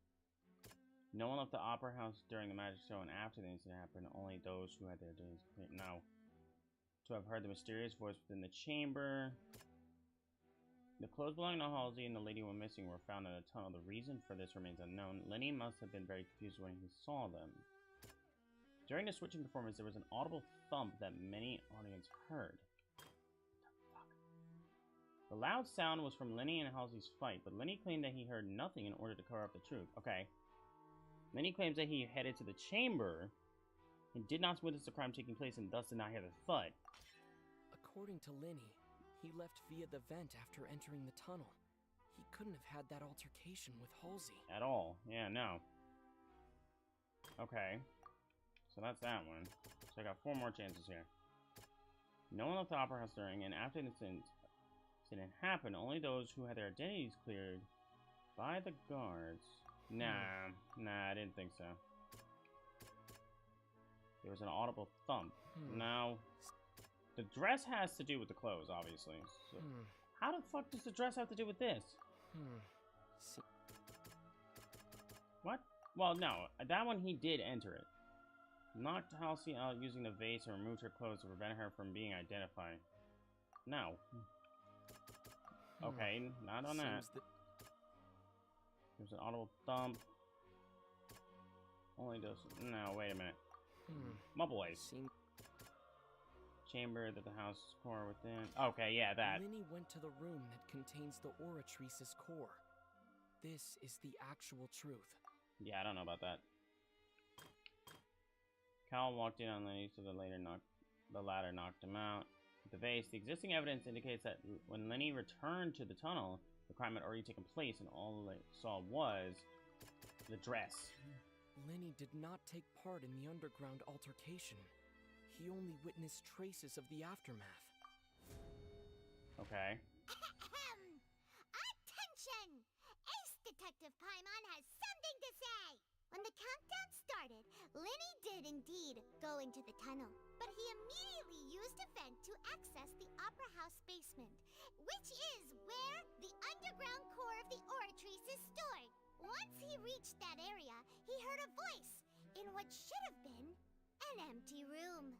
No one left the Opera House during the magic show and after the incident happened, only those who had their days clear. Now, to have heard the mysterious voice within the chamber. The clothes belonging to Halsey and the lady who went missing were found in the tunnel. The reason for this remains unknown. Linny must have been very confused when he saw them. During the switching performance, there was an audible thump that many audience heard. What the fuck? The loud sound was from Linny and Halsey's fight, but Linny claimed that he heard nothing in order to cover up the truth. Okay. Linny claims that he headed to the chamber and did not witness the crime taking place and thus did not hear the thud. According to Linny, he left via the vent after entering the tunnel. He couldn't have had that altercation with Halsey. At all. Yeah, no. Okay. So that's that one. So I got 4 more chances here. No one left the Opera House during and after the incident happened. Only those who had their identities cleared by the guards. Nah, I didn't think so. There was an audible thump. Now, the dress has to do with the clothes, obviously. So how the fuck does the dress have to do with this? What? Well, no. That one, he did enter it. Knocked Halsey out using the vase and removed her clothes to prevent her from being identified. No. Okay, not on that. There's an audible thump. Only those. No, wait a minute. My boys. Chamber that the house is core within. Okay, yeah, that. Linny went to the room that contains the Oratrice's core. This is the actual truth. Yeah, I don't know about that. Cal walked in on Linny, so the latter knocked him out. With the vase, the existing evidence indicates that when Linny returned to the tunnel, the crime had already taken place, and all they saw was the dress. Lenny did not take part in the underground altercation. He only witnessed traces of the aftermath. Okay. Attention! Ace Detective Paimon has something to say! When the countdown started, Lenny did indeed go into the tunnel, but he immediately used a vent to access the Opera House basement, which is where the underground core of the Oratrice is stored. Once he reached that area, he heard a voice in what should have been an empty room.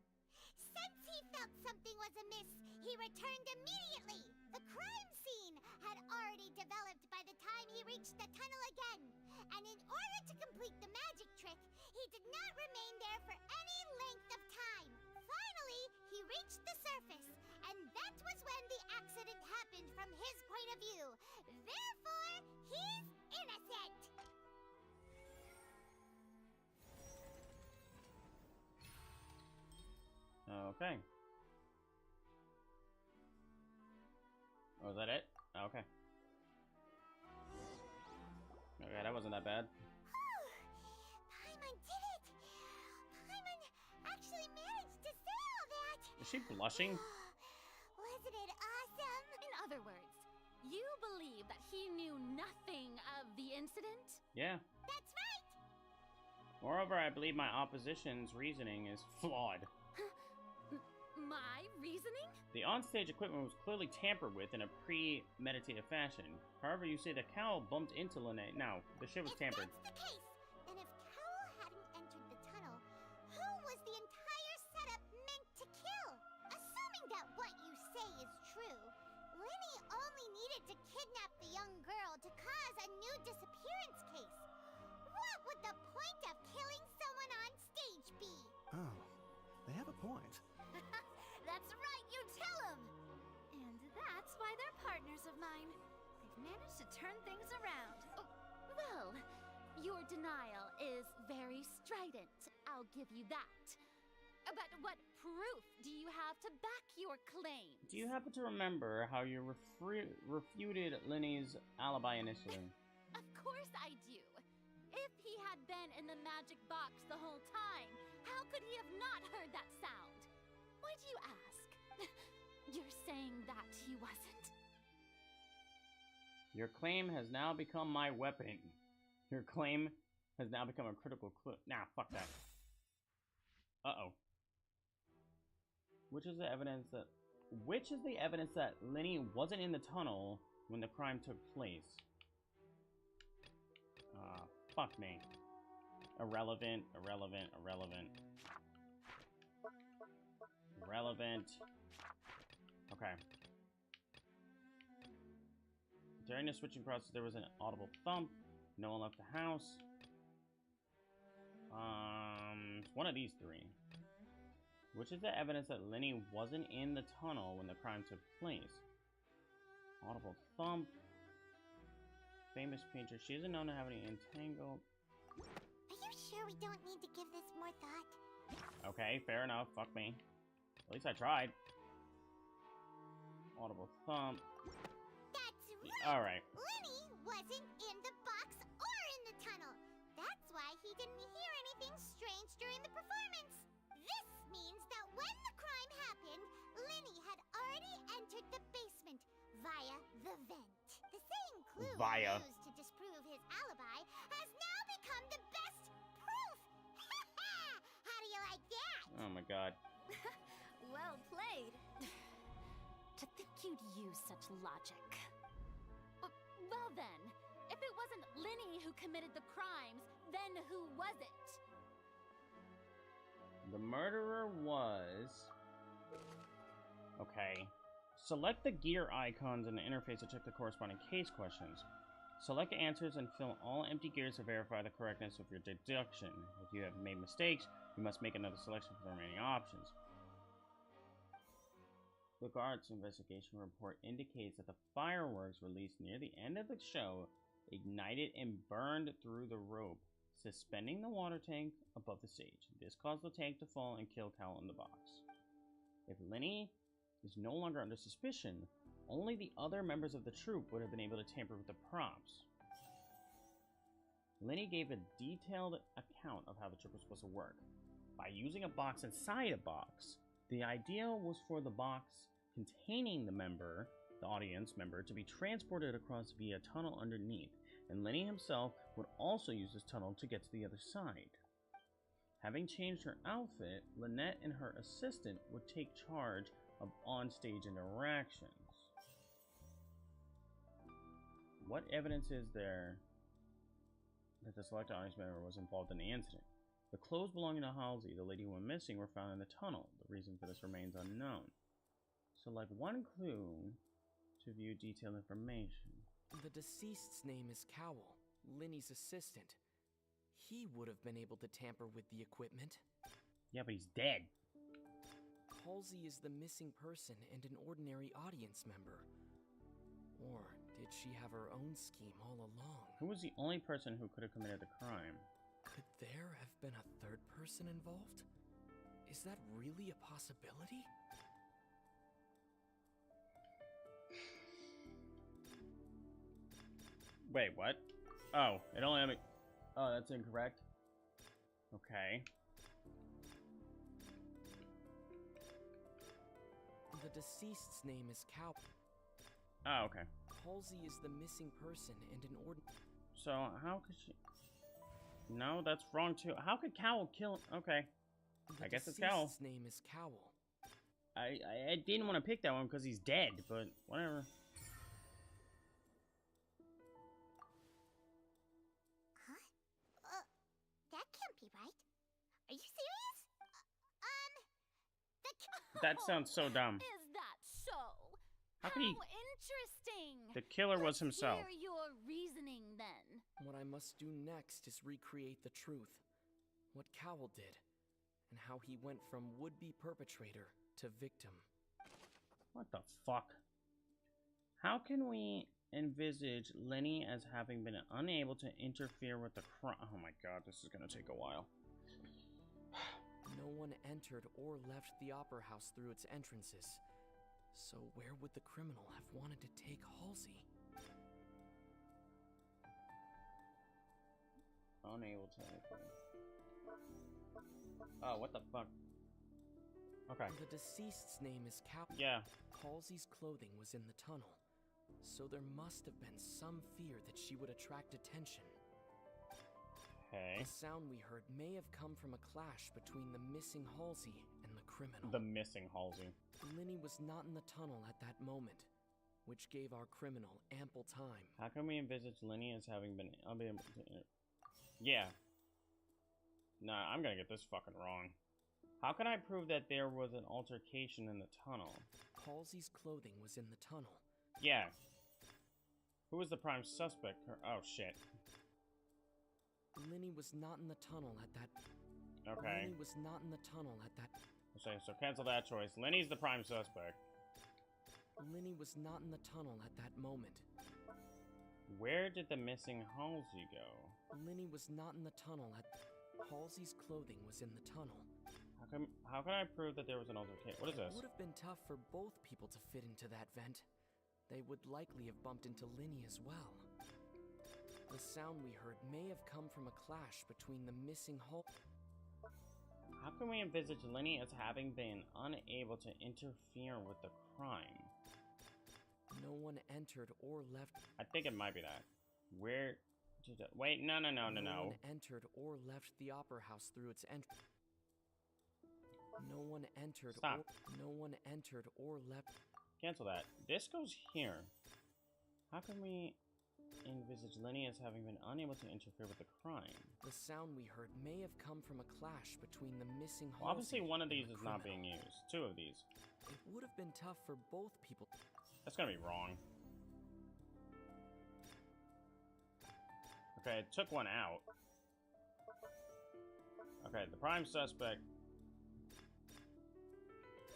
Since he felt something was amiss, he returned immediately. The crime scene had already developed by the time he reached the tunnel again, and in order to complete the magic trick, he did not remain there for any length of time. Finally, he reached the surface, and that was when the accident happened from his point of view. Therefore, he's innocent. Okay. Oh, is that it? Okay. Okay, that wasn't that bad. Paimon did it! Paimon actually managed to say all that! Is she blushing? Wasn't it awesome? In other words, you believe that he knew nothing of the incident? Yeah. That's right! Moreover, I believe my opposition's reasoning is flawed. My reasoning? The onstage equipment was clearly tampered with in a premeditated fashion. However, you say the cowl bumped into Lene. No, the shit was tampered. If that's the case, then if Cowl hadn't entered the tunnel, who was the entire setup meant to kill? Assuming that what you say is true, Lenny only needed to kidnap the young girl to cause a new disappearance case. What would the point of killing someone on stage be? Oh, they have a point. That's right, you tell him! And that's why they're partners of mine. They've managed to turn things around. Oh, well, your denial is very strident. I'll give you that. But what proof do you have to back your claim? Do you happen to remember how you refuted Lenny's alibi initially? Of course I do. If he had been in the magic box the whole time, how could he have not heard that sound? Why do you ask? You're saying that he wasn't? Your claim has now become my weapon. Your claim has now become a critical clue. Nah, fuck that. Uh-oh. Which is the evidence that Lenny wasn't in the tunnel when the crime took place? Fuck me. Irrelevant, irrelevant, irrelevant. Relevant. Okay. During the switching process, there was an audible thump. No one left the house. It's one of these three. Which is the evidence that Lenny wasn't in the tunnel when the crime took place? Audible thump. Famous painter. She isn't known to have any entangled. Are you sure we don't need to give this more thought? Okay, fair enough. Fuck me. At least I tried. Audible thump. That's right! Alright. Lenny wasn't in the box or in the tunnel. That's why he didn't hear anything strange during the performance. This means that when the crime happened, Lenny had already entered the basement via the vent. The same clue used to disprove his alibi has now become the best proof! How do you like that? Oh my god. Well played. To think you'd use such logic. Well then, if it wasn't Lenny who committed the crimes, then who was it? The murderer was... Okay. Select the gear icons in the interface to check the corresponding case questions. Select answers and fill all empty gears to verify the correctness of your deduction. If you have made mistakes, you must make another selection for the remaining options. The guard's investigation report indicates that the fireworks released near the end of the show ignited and burned through the rope, suspending the water tank above the stage. This caused the tank to fall and kill Cal in the box. If Lenny is no longer under suspicion, only the other members of the troupe would have been able to tamper with the props. Lenny gave a detailed account of how the trick was supposed to work. By using a box inside a box, the idea was for the box containing the member, the audience member, to be transported across via a tunnel underneath, and Lenny himself would also use this tunnel to get to the other side. Having changed her outfit, Lynette and her assistant would take charge of on-stage interactions. What evidence is there that the selected audience member was involved in the incident? The clothes belonging to Halsey, the lady who went missing, were found in the tunnel. The reason for this remains unknown. Select one clue to view detailed information. The deceased's name is Cowell, Lenny's assistant. He would have been able to tamper with the equipment. Yeah, but he's dead. Halsey is the missing person and an ordinary audience member. Or did she have her own scheme all along? Who was the only person who could have committed the crime? Could there have been a third person involved? Is that really a possibility? Wait, what? Oh, it only had me. Oh, that's incorrect. Okay. The deceased's name is Cowell. Oh, okay. Halsey is the missing person and an ordinary. So, how could she... No, that's wrong too. How could Cowell kill... Okay. I guess it's Cowell. His name is Cowell. I didn't want to pick that one because he's dead, but whatever. That can't be right. Are you serious? That sounds so dumb. Is that so? How could he... Interesting. The killer was himself. Hear your reasoning then. What I must do next is recreate the truth. What Cowell did, and how he went from would-be perpetrator to victim. What the fuck? How can we envisage Lenny as having been unable to interfere with the crime? Oh my god, this is gonna take a while. No one entered or left the Opera House through its entrances. So where would the criminal have wanted to take Halsey? Unable to... Oh, what the fuck? Okay. The deceased's name is Cowell. Yeah. Halsey's clothing was in the tunnel, so there must have been some fear that she would attract attention. Okay. The sound we heard may have come from a clash between the missing Halsey and the criminal. The missing Halsey. Lenny was not in the tunnel at that moment, which gave our criminal ample time. How can we envisage Lenny as having been unable to... Yeah. Nah, I'm gonna get this fucking wrong. How can I prove that there was an altercation in the tunnel? Halsey's clothing was in the tunnel. Yeah. Who was the prime suspect? Oh, shit. Lenny was not in the tunnel at that... Okay. Lenny was not in the tunnel at that... Okay, so cancel that choice. Lenny's the prime suspect. Lenny was not in the tunnel at that moment. Where did the missing Halsey go? Lenny was not in the tunnel at... Halsey's clothing was in the tunnel. How can I prove that there was an altercation? What is this? It would have been tough for both people to fit into that vent. They would likely have bumped into Lenny as well. The sound we heard may have come from a clash between the missing How can we envisage Lenny as having been unable to interfere with the crime? No one entered or left. I think it might be that. Where did it... Wait, no. No one entered or left the Opera House through its entrance. No one entered. Stop. No one entered or left. Cancel that. This goes here. How can we envisage Lenny as having been unable to interfere with the crime? The sound we heard may have come from a clash between the missing Well, obviously one of these is not being used. Two of these. It would have been tough for both people. That's gonna be wrong. Okay, it took one out. Okay, the prime suspect.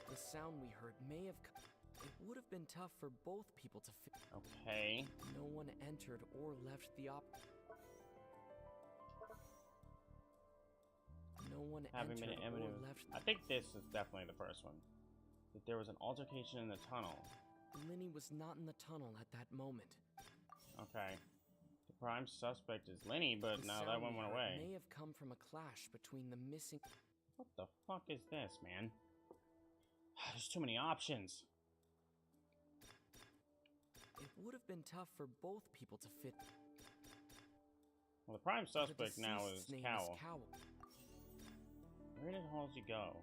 The sound we heard may have... It would have been tough for both people to fit. Okay. No one entered or left the No one having entered been or left... I think this is definitely the first one. That there was an altercation in the tunnel. Lenny was not in the tunnel at that moment. Okay. The Prime suspect is Lenny, but now that one went away. May have come from a clash between the missing. What the fuck is this, man? There's too many options. It would have been tough for both people to fit. Well, the prime suspect now is Cowl. Where did Halsey go?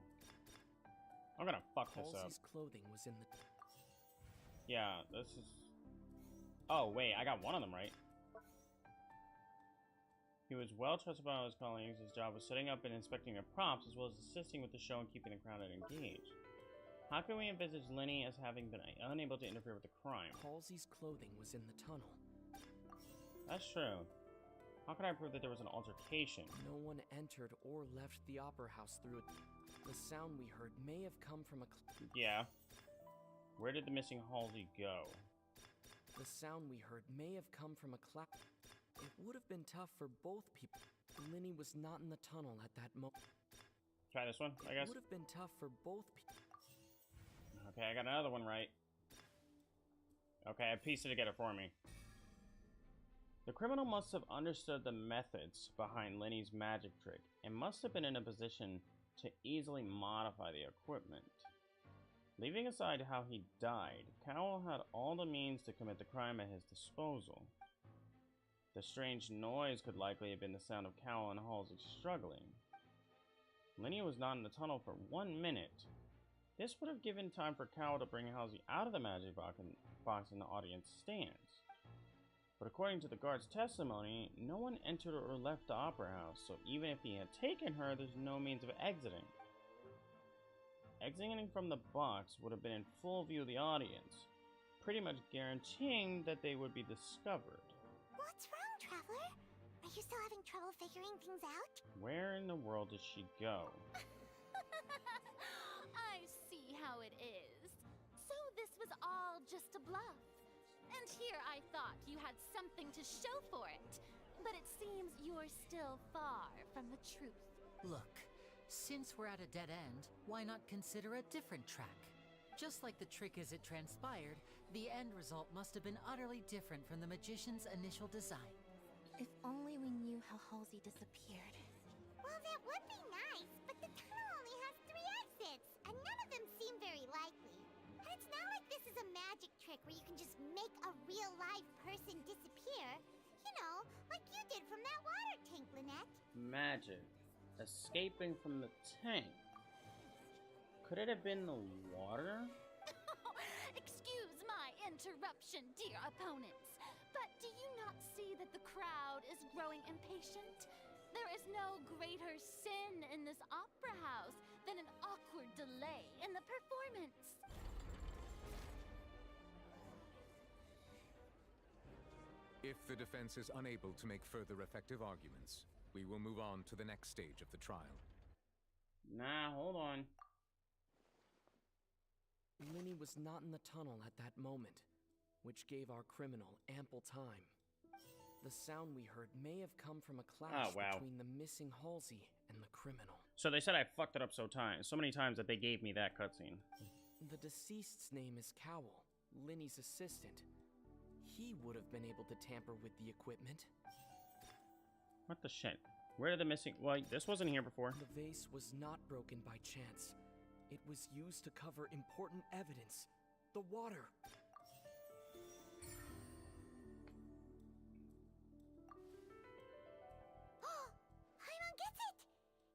I'm gonna fuck this up. Halsey's clothing was in the. Yeah, this is. Oh wait, I got one of them right. He was well trusted by his colleagues. His job was setting up and inspecting the props, as well as assisting with the show and keeping the crowd engaged. How can we envisage Lenny as having been unable to interfere with the crime? Halsey's clothing was in the tunnel. That's true. How can I prove that there was an altercation? No one entered or left the opera house through it. The sound we heard may have come from a. Yeah. Where did the missing Halsey go? The sound we heard may have come from a clap. It would have been tough for both people. Lenny was not in the tunnel at that moment. Try this one, I guess. It would have been tough for both people. Okay, I got another one right. Okay, I pieced it together for me. The criminal must have understood the methods behind Lenny's magic trick and must have been in a position to easily modify the equipment. Leaving aside how he died, Cowl had all the means to commit the crime at his disposal. The strange noise could likely have been the sound of Cowl and Halsey struggling. Lenny was not in the tunnel for 1 minute. This would have given time for Cowl to bring Halsey out of the magic box in the audience stands. But according to the guard's testimony, no one entered or left the opera house, so even if he had taken her, there's no means of exiting. Exiting from the box would have been in full view of the audience, pretty much guaranteeing that they would be discovered. What's wrong, Traveler? Are you still having trouble figuring things out? Where in the world does she go? I see how it is. So this was all just a bluff. And here I thought you had something to show for it. But it seems you're still far from the truth. Look, since we're at a dead end, why not consider a different track? Just like the trick as it transpired, the end result must have been utterly different from the magician's initial design. If only we knew how Halsey disappeared. Well, that would be nice, but the tunnel only has 3 exits, and none of them seem very likely. And it's not like this is a magic trick where you can just make a real live person disappear. You know, like you did from that water tank, Lynette. Magic. Escaping from the tank. Could it have been the water? Excuse my interruption, dear opponents. But do you not see that the crowd is growing impatient? There is no greater sin in this opera house than an awkward delay in the performance. If the defense is unable to make further effective arguments, we will move on to the next stage of the trial. Nah, hold on. Lenny was not in the tunnel at that moment, which gave our criminal ample time. The sound we heard may have come from a clash between the missing Halsey and the criminal. So they said I fucked it up so many times that they gave me that cutscene. The deceased's name is Cowl, Lenny's assistant. He would have been able to tamper with the equipment. What the shit? Where are the missing? Well, this wasn't here before. The vase was not broken by chance. It was used to cover important evidence. The water. Paimon gets it!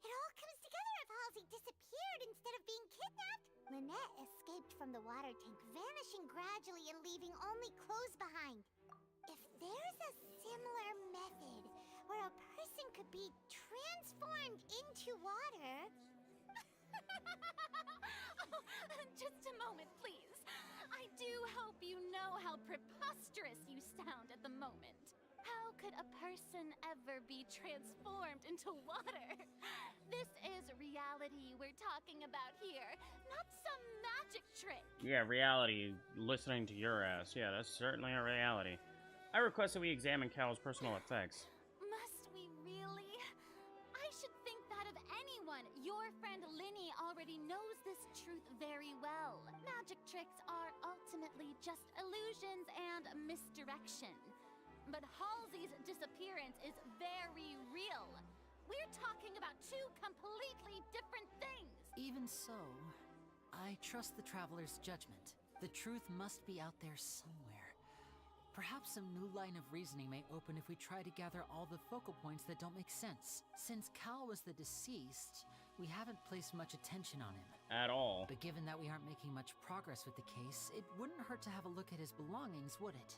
It all comes together if Halsey disappeared instead of being kidnapped. Lynette escaped from the water tank, vanishing gradually and leaving only clothes behind. If there's a similar method where a person could be transformed into water... Just a moment, please. I do hope you know how preposterous you sound at the moment. How could a person ever be transformed into water? This is reality we're talking about here, not some magic trick. Yeah, reality. Listening to your ass. Yeah, that's certainly a reality. I request that we examine Cowl's personal effects. Must we really? I should think that of anyone. Your friend Linny already knows this truth very well. Magic tricks are ultimately just illusions and misdirection. But Halsey's disappearance is very real. We're talking about two completely different things. Even so, I trust the traveler's judgment. The truth must be out there somewhere. Perhaps some new line of reasoning may open if we try to gather all the focal points that don't make sense. Since Cal was the deceased, we haven't placed much attention on him. At all. But given that we aren't making much progress with the case, it wouldn't hurt to have a look at his belongings, would it?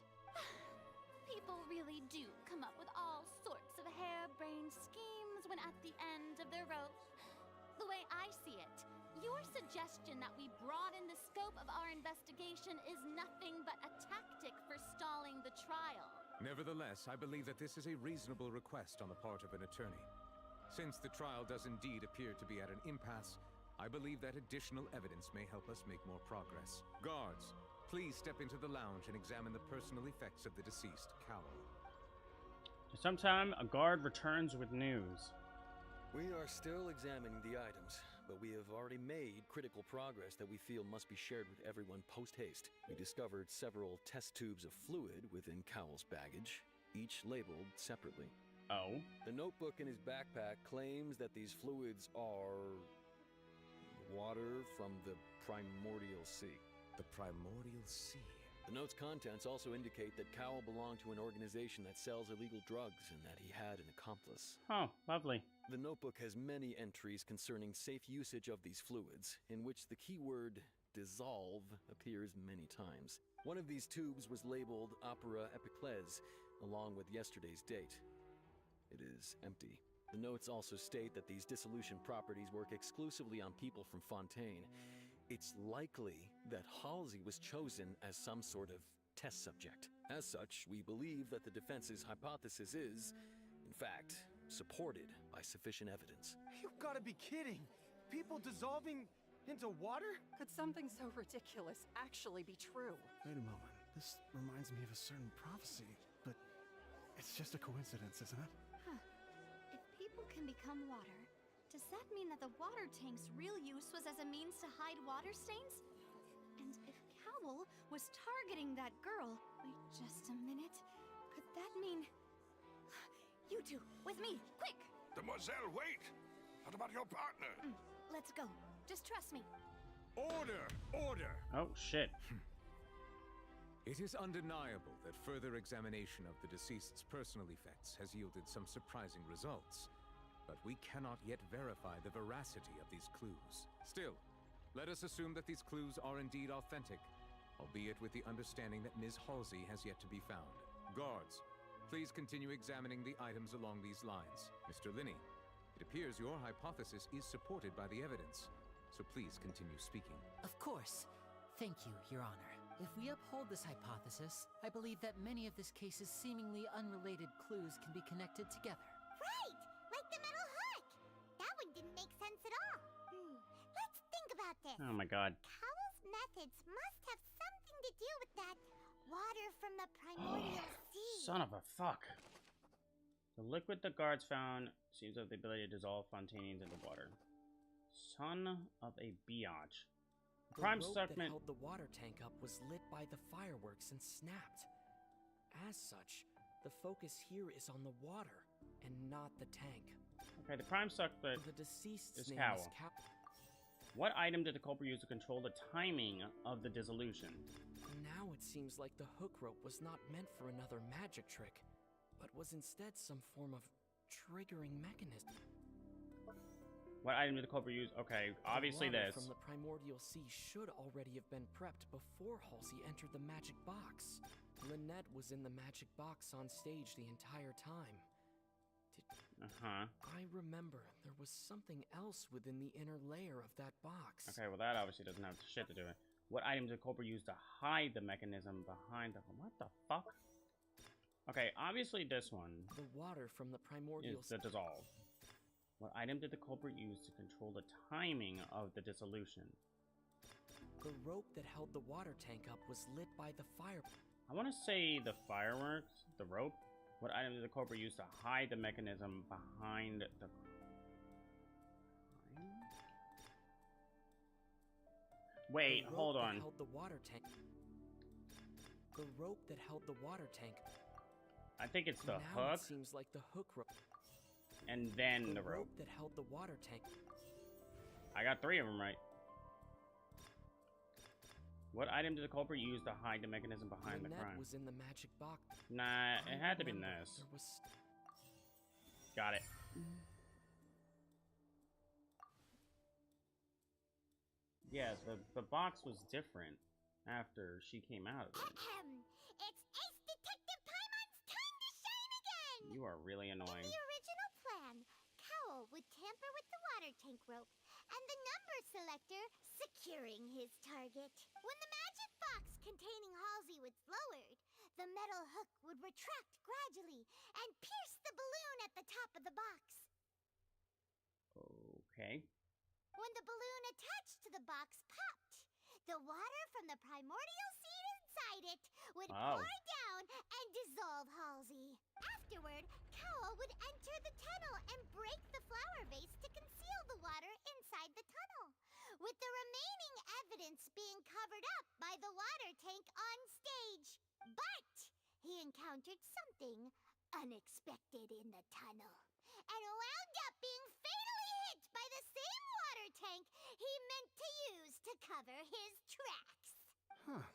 People really do come up with all sorts of harebrained schemes when at the end of their rope. The way I see it, your suggestion that we broaden the scope of our investigation is nothing but a tactic for stalling the trial. Nevertheless, I believe that this is a reasonable request on the part of an attorney. Since the trial does indeed appear to be at an impasse, I believe that additional evidence may help us make more progress. Guards, please step into the lounge and examine the personal effects of the deceased Cowell. Sometime, a guard returns with news. We are still examining the items, but we have already made critical progress that we feel must be shared with everyone post-haste. We discovered several test tubes of fluid within Cowell's baggage, each labeled separately. Oh? The notebook in his backpack claims that these fluids are water from the primordial sea. The primordial sea? The note's contents also indicate that Cowell belonged to an organization that sells illegal drugs and that he had an accomplice. Oh, lovely. The notebook has many entries concerning safe usage of these fluids, in which the keyword dissolve appears many times. One of these tubes was labeled Opera Epiclese, along with yesterday's date. It is empty. The notes also state that these dissolution properties work exclusively on people from Fontaine. It's likely that Halsey was chosen as some sort of test subject. As such, we believe that the defense's hypothesis is, in fact, supported by sufficient evidence. You've got to be kidding! People dissolving into water? Could something so ridiculous actually be true? Wait a moment. This reminds me of a certain prophecy, but it's just a coincidence, isn't it? Huh. If people can become water, does that mean that the water tank's real use was as a means to hide water stains? And if Cowell was targeting that girl... Wait just a minute. Could that mean... You two, with me, quick! Demoiselle, wait! What about your partner? Let's go. Just trust me. Order! Order! Oh, shit. It is undeniable that further examination of the deceased's personal effects has yielded some surprising results. But we cannot yet verify the veracity of these clues. Still, let us assume that these clues are indeed authentic, albeit with the understanding that Ms. Halsey has yet to be found. Guards, please continue examining the items along these lines. Mr. Linney, it appears your hypothesis is supported by the evidence, so please continue speaking. Of course. Thank you, Your Honor. If we uphold this hypothesis, I believe that many of this case's seemingly unrelated clues can be connected together. Right! Like the metal hook! That one didn't make sense at all. Let's think about this. Oh my god. Cowell's methods must have something to do with that water from the primordial sea. Son of a fuck. The liquid the guards found seems to have the ability to dissolve Fontainians into water. Son of a biatch. The Prime rope segment. that held the water tank up was lit by the fireworks and snapped. As such, the focus here is on the water and not the tank. Okay, the prime suspect The deceased's is name Cowell. is What item did the culprit use to control the timing of the dissolution? Now it seems like the hook rope was not meant for another magic trick, but was instead some form of triggering mechanism. What item did the culprit use? Okay, obviously the water this. from the primordial sea should already have been prepped before Halsey entered the magic box. Lynette was in the magic box on stage the entire time. I remember there was something else within the inner layer of that box. Okay, well that obviously doesn't have shit to do with it. What item did the culprit use to hide the mechanism behind the... What the fuck? Okay, obviously this one The water from the primordial is the dissolve. What item did the culprit use to control the timing of the dissolution? The rope that held the water tank up was lit by the fire. I want to say the fireworks, the rope. What item did the culprit use to hide the mechanism behind the... Wait, hold on. Held the water tank. The rope that held the water tank. I think it's the Now hook. It seems like the hook rope. And then the rope that held the water tank. I got 3 of them right. What item did the culprit use to hide the mechanism behind the crime? Was in the magic box. Nah, it had to be this. Got it. Yeah, the box was different after she came out of it. It's Ace Detective Paimon's time to shine again! You are really annoying. In the original plan, Cowell would tamper with the water tank rope and the number selector securing his target. When the magic box containing Halsey was lowered, the metal hook would retract gradually and pierce the balloon at the top of the box. Okay. When the balloon attached to the box popped, the water from the primordial seed inside it would pour down and dissolve Halsey. Afterward, Cowell would enter the tunnel and break the flower vase to conceal the water inside the tunnel, with the remaining evidence being covered up by the water tank on stage. But he encountered something unexpected in the tunnel and wound up being fatally hit by the same water tank he meant to use to cover his tracks. Huh.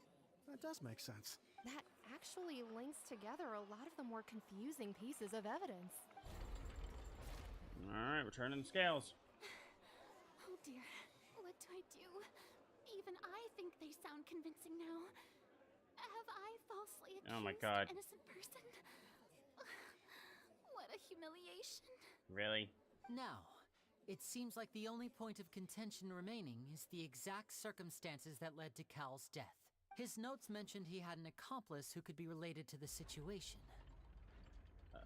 That does make sense. That actually links together a lot of the more confusing pieces of evidence. Alright, we're turning the scales. Oh dear, what do I do? Even I think they sound convincing now. Have I falsely accused an innocent person? What a humiliation. Really? Now, it seems like the only point of contention remaining is the exact circumstances that led to Cal's death. His notes mentioned he had an accomplice who could be related to the situation.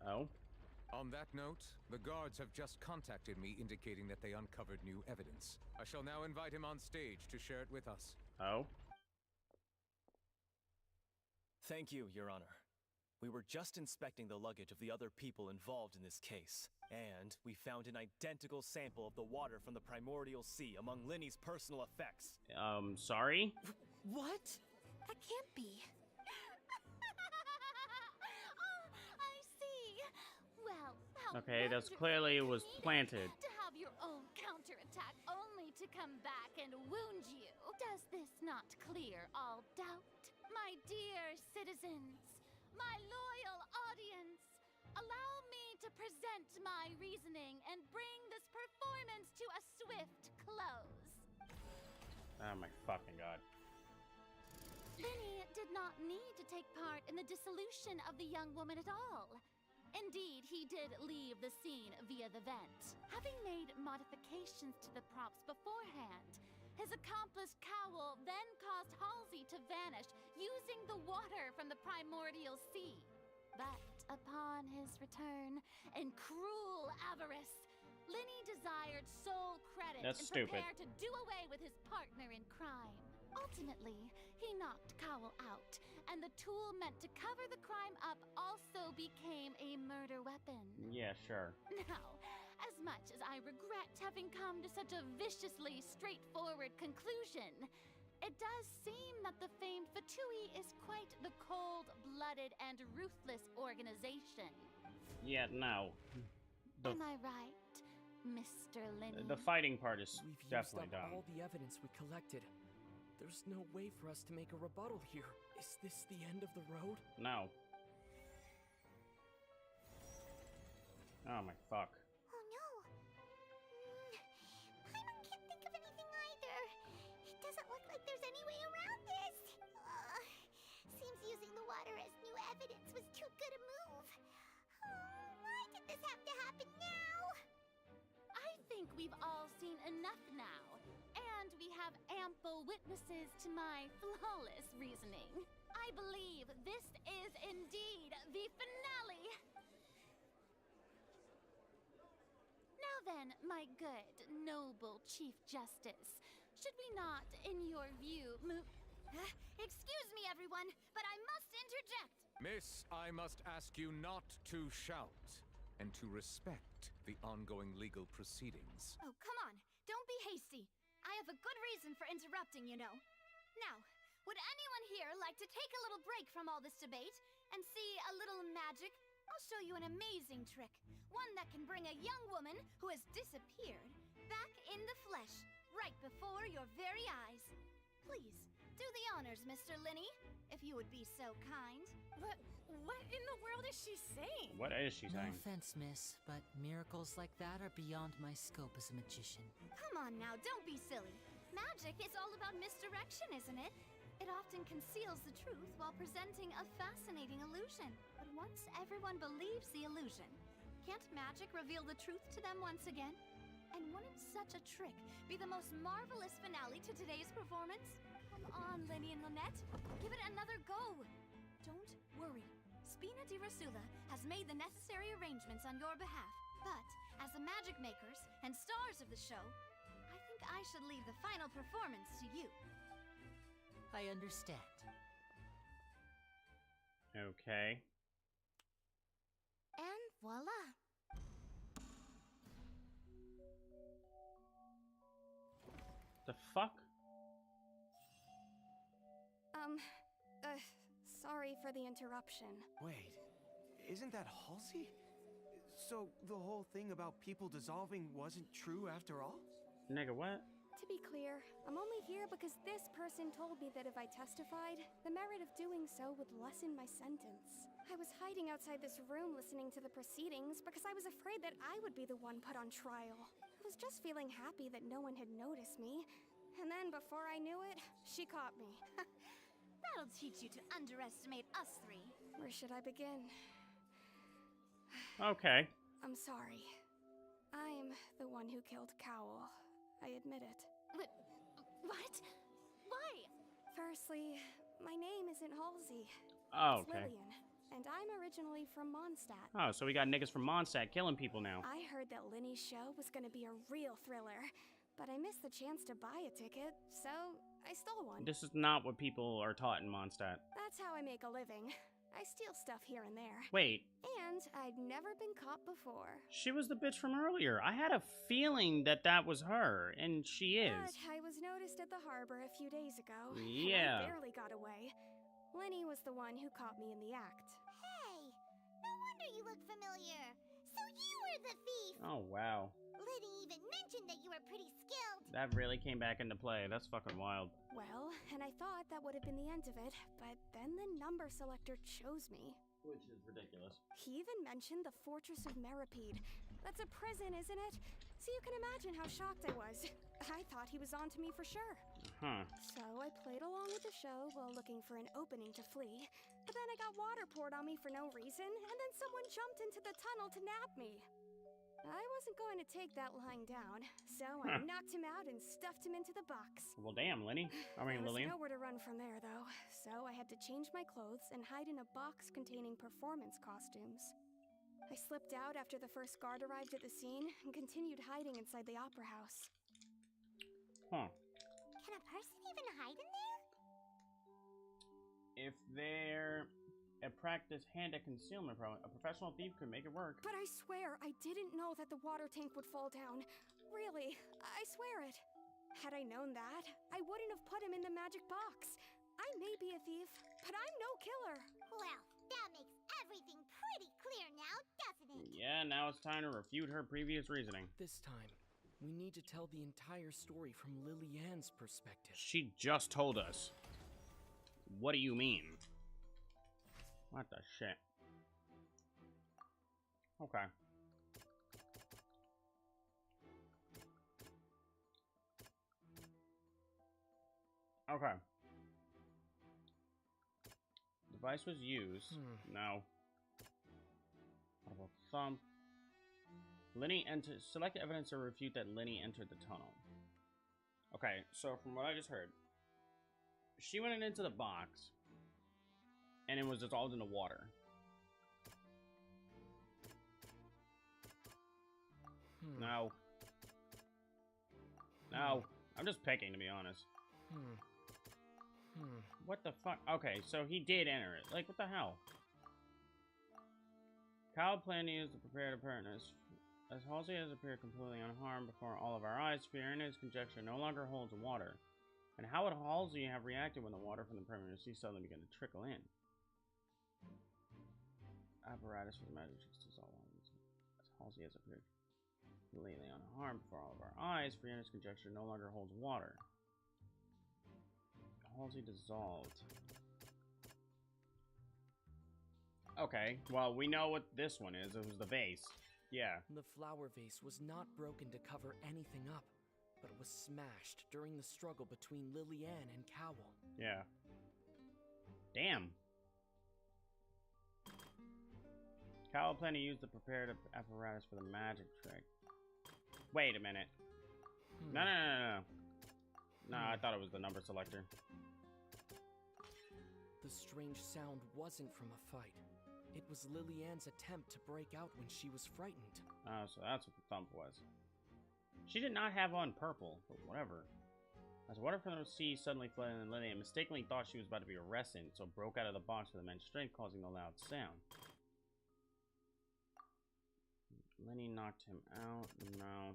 Oh? On that note, the guards have just contacted me indicating that they uncovered new evidence. I shall now invite him on stage to share it with us. Oh? Thank you, Your Honor. We were just inspecting the luggage of the other people involved in this case, and we found an identical sample of the water from the primordial sea among Linny's personal effects. Sorry? What? That can't be. Oh, I see. Well, how okay, that's clearly it was planted. To have your own counterattack only to come back and wound you. Does this not clear all doubt? My dear citizens, my loyal audience, allow me to present my reasoning and bring this performance to a swift close. Oh my fucking god. Linny did not need to take part in the dissolution of the young woman at all. Indeed, he did leave the scene via the vent, having made modifications to the props beforehand. His accomplice Cowell then caused Halsey to vanish using the water from the primordial sea. But upon his return, in cruel avarice, Linny desired sole credit and prepared to do away with his partner in crime. Ultimately, he knocked Cowell out, and the tool meant to cover the crime up also became a murder weapon. Yeah, sure. Now, as much as I regret having come to such a viciously straightforward conclusion, it does seem that the famed Fatui is quite the cold-blooded and ruthless organization. Yeah, no. Am I right, Mr. Linny? The fighting part is We've definitely used up done. all the evidence we collected. There's no way for us to make a rebuttal here. Is this the end of the road? No. Oh my fuck. Oh no. Paimon can't think of anything either. It doesn't look like there's any way around this. Seems using the water as new evidence was too good a move. Why did this have to happen now? I think we've all seen enough now. And we have ample witnesses to my flawless reasoning. I believe this is indeed the finale. Now then, my good, noble Chief Justice, should we not, in your view, move... Excuse me, everyone, but I must interject. Miss, I must ask you not to shout and to respect the ongoing legal proceedings. Oh, come on. Don't be hasty. I have a good reason for interrupting, you know. Now, would anyone here like to take a little break from all this debate and see a little magic? I'll show you an amazing trick. One that can bring a young woman who has disappeared back in the flesh, right before your very eyes. Please, do the honors, Mr. Linny, if you would be so kind. What in the world is she saying? What is she saying? No offense, miss, but miracles like that are beyond my scope as a magician. Come on now, don't be silly. Magic is all about misdirection, isn't it? It often conceals the truth while presenting a fascinating illusion. But once everyone believes the illusion, can't magic reveal the truth to them once again? And wouldn't such a trick be the most marvelous finale to today's performance? Come on, Lenny and Lynette, give it another go. Don't worry. Spina di Rasula has made the necessary arrangements on your behalf. But as the magic makers and stars of the show, I think I should leave the final performance to you. I understand. Okay. And voila. The fuck? Sorry for the interruption. Wait, isn't that Halsey? So the whole thing about people dissolving wasn't true after all? Nigga, what? To be clear, I'm only here because this person told me that if I testified, the merit of doing so would lessen my sentence. I was hiding outside this room listening to the proceedings because I was afraid that I would be the one put on trial. I was just feeling happy that no one had noticed me. And then before I knew it, she caught me. That'll teach you to underestimate us three. Where should I begin? Okay. I'm sorry. I'm the one who killed Cowell. I admit it. What? Why? Firstly, my name isn't Halsey. Oh, It's okay. Lillian, and I'm originally from Mondstadt. Oh, so we got niggas from Mondstadt killing people now. I heard that Linny's show was gonna be a real thriller, but I missed the chance to buy a ticket, so I stole one. This is not what people are taught in Mondstadt. That's how I make a living. I steal stuff here and there. Wait. And I'd never been caught before. She was the bitch from earlier. I had a feeling that that was her, and she is. But I was noticed at the harbor a few days ago. Yeah. And I barely got away. Lenny was the one who caught me in the act. Hey, no wonder you look familiar. So you were the thief. Oh, wow. Liddy even mentioned that you were pretty skilled. That really came back into play. That's fucking wild. Well, and I thought that would have been the end of it, but then the number selector chose me. Which is ridiculous. He even mentioned the Fortress of Meripede. That's a prison, isn't it? So you can imagine how shocked I was. I thought he was on to me for sure. Huh. So I played along with the show while looking for an opening to flee. But then I got water poured on me for no reason, and then someone jumped into the tunnel to nab me. I wasn't going to take that lying down, so I knocked him out and stuffed him into the box. Well, damn, Lenny. I mean, There was Lillian. nowhere to run from there, though, so I had to change my clothes and hide in a box containing performance costumes. I slipped out after the first guard arrived at the scene and continued hiding inside the opera house. Huh. Can a person even hide in there? If they're a practice hand at concealment pro, a professional thief could make it work. But I swear, I didn't know that the water tank would fall down. Really, I swear it. Had I known that, I wouldn't have put him in the magic box. I may be a thief, but I'm no killer. Well, that makes everything pretty clear now, doesn't it? Yeah, now it's time to refute her previous reasoning. This time, we need to tell the entire story from Lily-Ann's perspective. She just told us. What do you mean? What the shit? Okay. Okay. Device was used. No. Audible thump. Lenny entered. Select evidence to refute that Lenny entered the tunnel. Okay, so from what I just heard, she went into the box and it was dissolved in the water. No. No. I'm just picking, to be honest. What the fuck? Okay, so he did enter it. Like, what the hell? Kyle planned to use the prepared apprentice. As Halsey has appeared completely unharmed before all of our eyes, fear in his conjecture no longer holds water. And how would Halsey have reacted when the water from the primary sea suddenly began to trickle in? Apparatus for the magic tricks dissolve. Halsey has appeared lately unharmed before all of our eyes. Brianna's conjecture no longer holds water. Halsey dissolved. Okay, well, we know what this one is. It was the vase. Yeah. The flower vase was not broken to cover anything up, but it was smashed during the struggle between Lillian and Cowell. Yeah. Damn. Cowell planned to use the prepared apparatus for the magic trick. Wait a minute. No. No, I thought it was the number selector. The strange sound wasn't from a fight. It was Lillian's attempt to break out when she was frightened. Oh, so that's what the thump was. She did not have on purple, but whatever. As water from the sea suddenly flooded in, Lillian mistakenly thought she was about to be arrested, so broke out of the box with immense strength, causing the loud sound. Lenny knocked him out. No.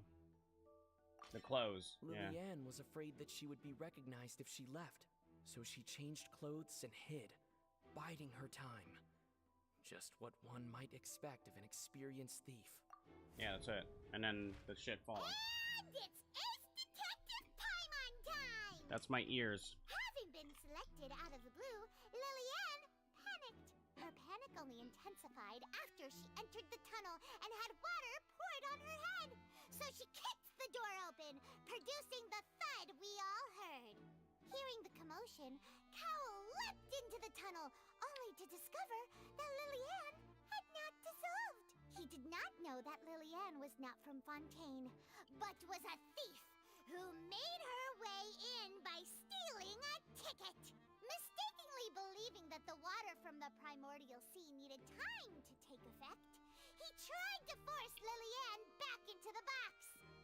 The clothes. Lillian was afraid that she would be recognized if she left, so she changed clothes and hid, biding her time. Just what one might expect of an experienced thief. Yeah, that's it. And then the shit falling. And it's Ace Detective Paimon time! That's my ears. Having been selected out of the blue, Lillian panicked. Her panic only intensified after she entered the tunnel and had water poured on her head. So she kicks the door open, producing the thud we all heard. Hearing the commotion, Cowell leapt into the tunnel, only to discover that Lillian had not dissolved. He did not know that Lillian was not from Fontaine, but was a thief who made her way in by stealing a ticket. Mistakenly believing that the water from the primordial sea needed time to take effect, he tried to force Lillian back into the box.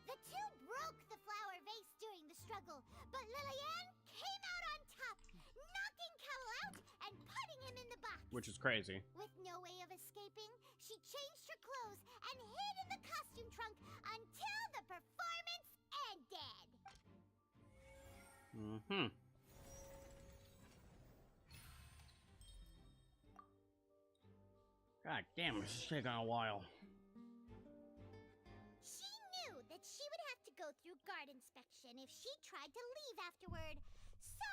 The two broke the flower vase during the struggle, but Lillian came out on top, knocking Cowell out and putting him in the box. Which is crazy. With no way of escaping, she changed her clothes and hid in the costume trunk until the performance ended. Mm-hmm. God damn, this is taking a while. She knew that she would have to go through guard inspection if she tried to leave afterward. So,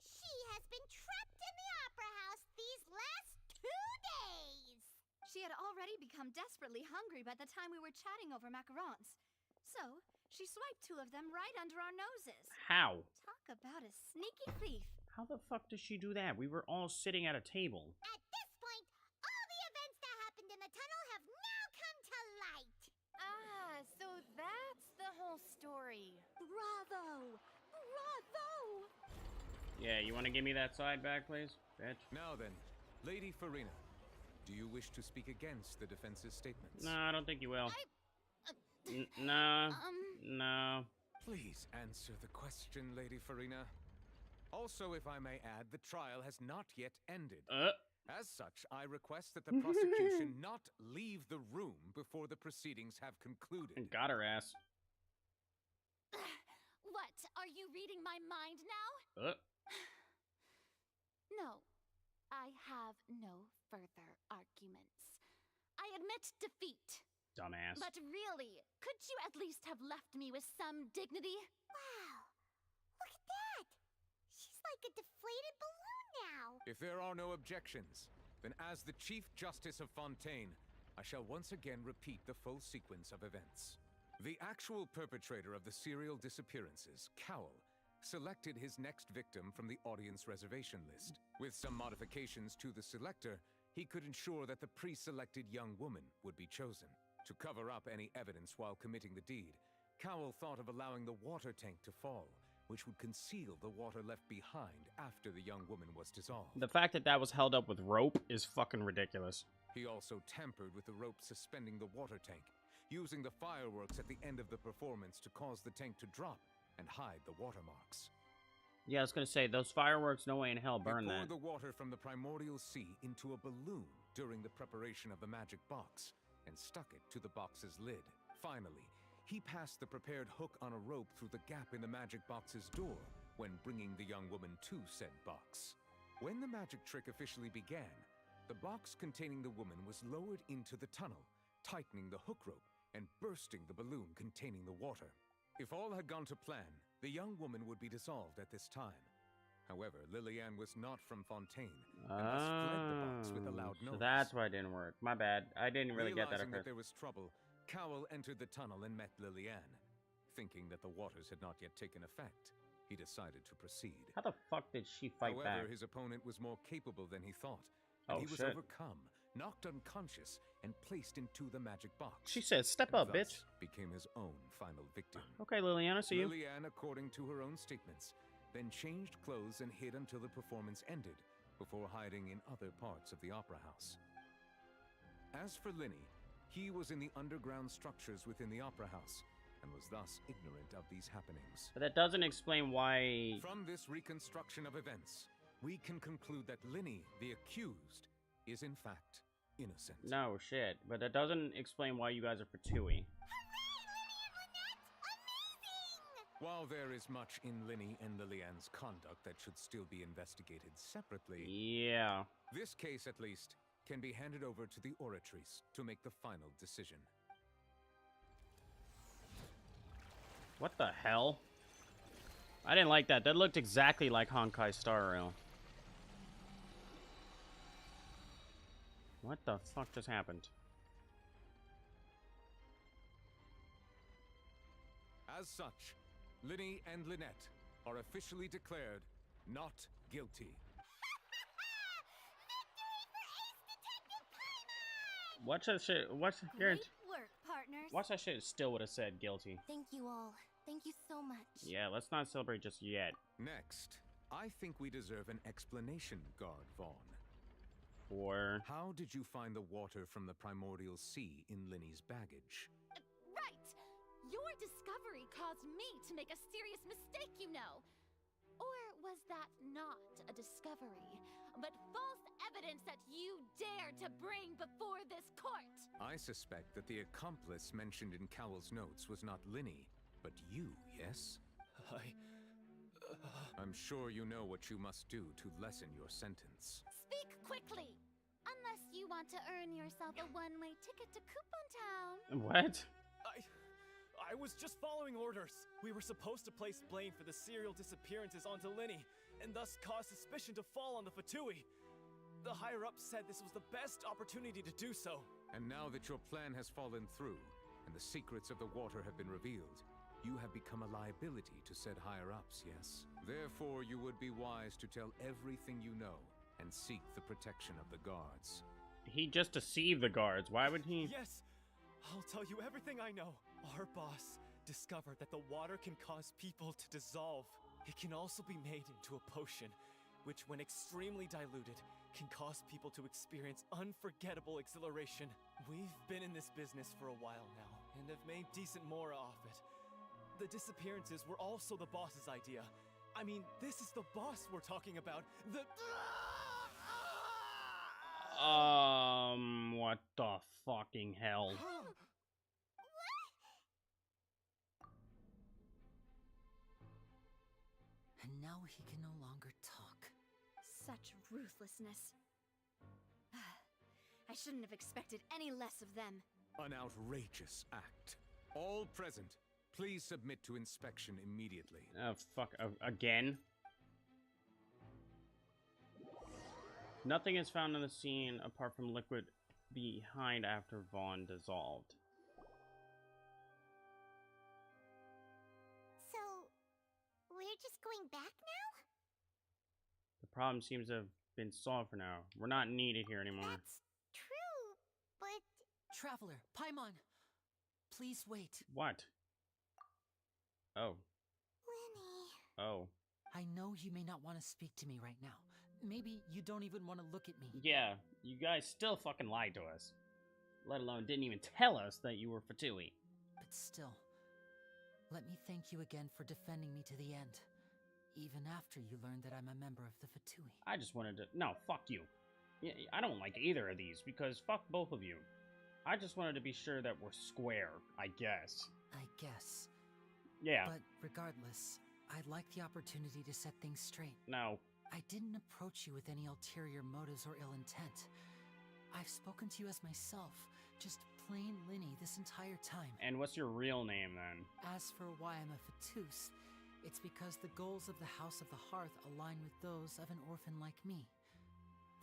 she has been trapped in the Opera House these last 2 days. She had already become desperately hungry by the time we were chatting over macarons. So, she swiped 2 of them right under our noses. How? Talk about a sneaky thief. How the fuck does she do that? We were all sitting at a table. At this point, all the events that happened in the tunnel have now come to light. Ah, so that's the whole story. Bravo! Bravo! Yeah, you want to give me that side back, please? Bitch. Now then, Lady Farina, do you wish to speak against the defense's statements? No, I don't think you will. No. No. Please answer the question, Lady Farina. Also, if I may add, the trial has not yet ended. As such, I request that the prosecution not leave the room before the proceedings have concluded. Got her ass. What? Are you reading my mind now? No. I have no further arguments. I admit defeat. Dumbass. But really, could you at least have left me with some dignity? Wow. Look at that. She's like a deflated balloon now. If there are no objections, then as the Chief Justice of Fontaine, I shall once again repeat the full sequence of events. The actual perpetrator of the serial disappearances, Cowell, selected his next victim from the audience reservation list. With some modifications to the selector, he could ensure that the pre-selected young woman would be chosen. To cover up any evidence while committing the deed, Cowell thought of allowing the water tank to fall, which would conceal the water left behind after the young woman was dissolved. The fact that that was held up with rope is fucking ridiculous. He also tampered with the rope suspending the water tank, using the fireworks at the end of the performance to cause the tank to drop and hide the watermarks. Yeah, I was gonna say, those fireworks, no way in hell burn that. He poured the water from the primordial sea into a balloon during the preparation of the magic box, and stuck it to the box's lid. Finally, he passed the prepared hook on a rope through the gap in the magic box's door when bringing the young woman to said box. When the magic trick officially began, the box containing the woman was lowered into the tunnel, tightening the hook rope and bursting the balloon containing the water. If all had gone to plan, the young woman would be dissolved at this time. However, Lillian was not from Fontaine, and thus fled the box with a loud noise. So that's why it didn't work. My bad. I didn't really get that at Realizing first. that there was trouble, Cowell entered the tunnel and met Lillian. Thinking that the waters had not yet taken effect, he decided to proceed. How the fuck did she fight back? However, his opponent was more capable than he thought, and he was overcome, knocked unconscious, and placed into the magic box. She said, "Step up, bitch." Became his own final victim. Okay, Lillian, I see you. Lillian, according to her own statements, then changed clothes and hid until the performance ended, before hiding in other parts of the opera house. As for Linny, he was in the underground structures within the opera house, and was thus ignorant of these happenings. But that doesn't explain why... From this reconstruction of events, we can conclude that Linny, the accused, is in fact innocent. No, shit. But that doesn't explain why you guys are Fatui. While there is much in Linny and Lillian's conduct that should still be investigated separately, yeah, this case, at least, can be handed over to the Oratrice to make the final decision. What the hell? I didn't like that. That looked exactly like Honkai Star Rail. What the fuck just happened? As such, Linny and Lynette are officially declared not guilty. Watch that shit. Watch Great work, partners. Watch that shit. Still would have said guilty. Thank you all. Thank you so much. Yeah, let's not celebrate just yet. Next, I think we deserve an explanation, Guard Vaughn. For? How did you find the water from the primordial sea in Linny's baggage? Right! Your discovery caused me to make a serious mistake, you know. Or was that not a discovery, but false evidence that you dared to bring before this court? I suspect that the accomplice mentioned in Cowell's notes was not Linny, but you, yes? I'm sure you know what you must do to lessen your sentence. Speak quickly! Unless you want to earn yourself a one-way ticket to Coupon Town. What? I was just following orders. We were supposed to place blame for the serial disappearances onto Linny, and thus cause suspicion to fall on the Fatui. The higher-ups said this was the best opportunity to do so. And now that your plan has fallen through, and the secrets of the water have been revealed, you have become a liability to said higher-ups, yes? Therefore, you would be wise to tell everything you know, and seek the protection of the guards. He just deceived the guards. Why would he? Yes! I'll tell you everything I know. Our boss discovered that the water can cause people to dissolve. It can also be made into a potion, which when extremely diluted, can cause people to experience unforgettable exhilaration. We've been in this business for a while now, and have made decent mora off it. The disappearances were also the boss's idea. I mean, this is the boss we're talking about. What the fucking hell? And now he can no longer talk. Such ruthlessness. I shouldn't have expected any less of them. An outrageous act. All present, please submit to inspection immediately. Oh, fuck. Again? Nothing is found on the scene apart from liquid behind after Vaughn dissolved. So, we're just going back now? The problem seems to have been solved for now. We're not needed here anymore. That's true, but... Traveler, Paimon, please wait. What? Oh. Linny. Oh. I know you may not want to speak to me right now. Maybe you don't even want to look at me. Yeah, you guys still fucking lied to us. Let alone didn't even tell us that you were Fatui. But still, let me thank you again for defending me to the end. Even after you learned that I'm a member of the Fatui. I just wanted to... No, fuck you. Yeah, I don't like either of these, because fuck both of you. I just wanted to be sure that we're square, I guess. I guess. Yeah. But regardless, I'd like the opportunity to set things straight. No. I didn't approach you with any ulterior motives or ill intent. I've spoken to you as myself, just plain Linny this entire time. And what's your real name, then? As for why I'm a Fatous, it's because the goals of the House of the Hearth align with those of an orphan like me.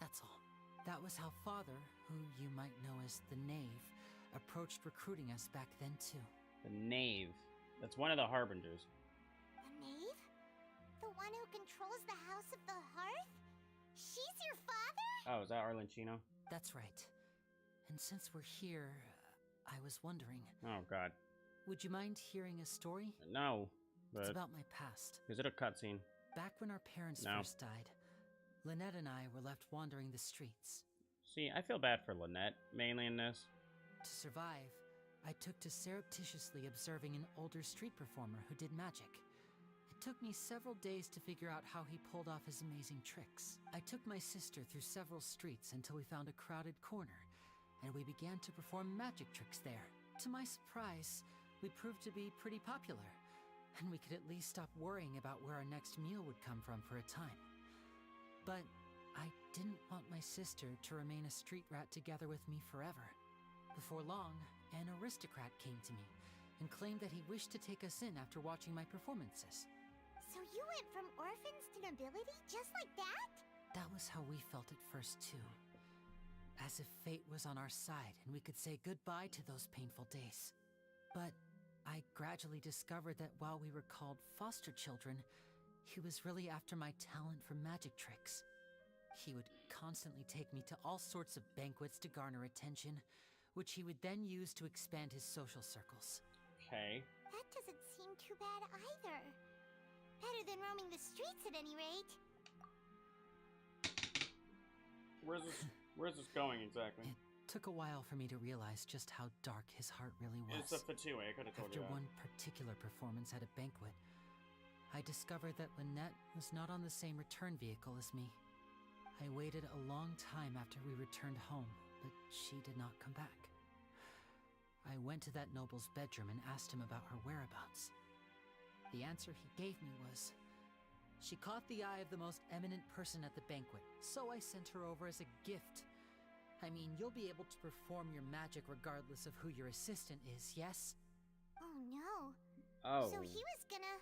That's all. That was how Father, who you might know as the Knave, approached recruiting us back then, too. The Knave. That's one of the Harbingers. The Knave? The one who controls the House of the Hearth? She's your father? Oh, is that Arlenchino? That's right. And since we're here, I was wondering... Oh, God. Would you mind hearing a story? No. But it's about my past. Is it a cutscene? Back when our parents first died, Lynette and I were left wandering the streets. See, I feel bad for Lynette, mainly in this. To survive, I took to surreptitiously observing an older street performer who did magic. It took me several days to figure out how he pulled off his amazing tricks. I took my sister through several streets until we found a crowded corner, and we began to perform magic tricks there. To my surprise, we proved to be pretty popular, and we could at least stop worrying about where our next meal would come from for a time. But I didn't want my sister to remain a street rat together with me forever. Before long, an aristocrat came to me and claimed that he wished to take us in after watching my performances. So you went from orphans to nobility just like that? That was how we felt at first, too. As if fate was on our side and we could say goodbye to those painful days. But I gradually discovered that while we were called foster children, he was really after my talent for magic tricks. He would constantly take me to all sorts of banquets to garner attention, which he would then use to expand his social circles. Okay. That doesn't seem too bad either. Better than roaming the streets at any rate. Where's this going exactly? It took a while for me to realize just how dark his heart really was. It's a Fatui, I could have told you that. After one particular performance at a banquet, I discovered that Lynette was not on the same return vehicle as me. I waited a long time after we returned home, but she did not come back. I went to that noble's bedroom and asked him about her whereabouts. The answer he gave me was, she caught the eye of the most eminent person at the banquet, so I sent her over as a gift. I mean, you'll be able to perform your magic regardless of who your assistant is, yes? Oh no. Oh. So he was gonna...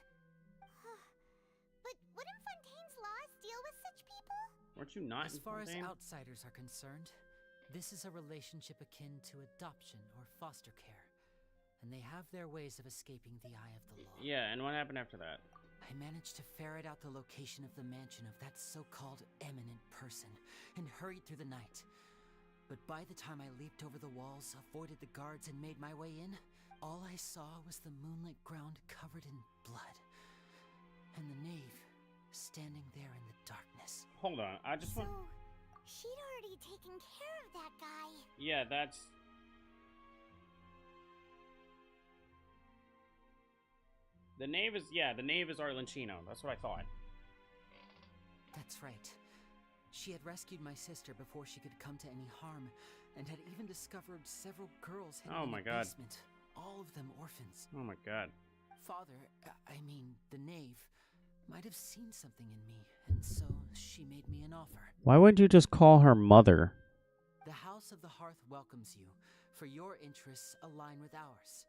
But wouldn't Fontaine's laws deal with such people? Weren't you not As in far as Fontaine? outsiders are concerned, this is a relationship akin to adoption or foster care, and they have their ways of escaping the eye of the law. Yeah, and what happened after that? I managed to ferret out the location of the mansion of that so-called eminent person and hurried through the night. But by the time I leaped over the walls, avoided the guards, and made my way in, all I saw was the moonlit ground covered in blood, and the knave standing there in the darkness. Hold on, I just want... She'd already taken care of that guy. Yeah, that's... The knave is Arlenchino. That's what I thought. That's right. She had rescued my sister before she could come to any harm, and had even discovered several girls hidden in the basement, all of them orphans. Oh my god. Father, the knave, might have seen something in me, and so she made me an offer. Why wouldn't you just call her mother? The House of the Hearth welcomes you, for your interests align with ours.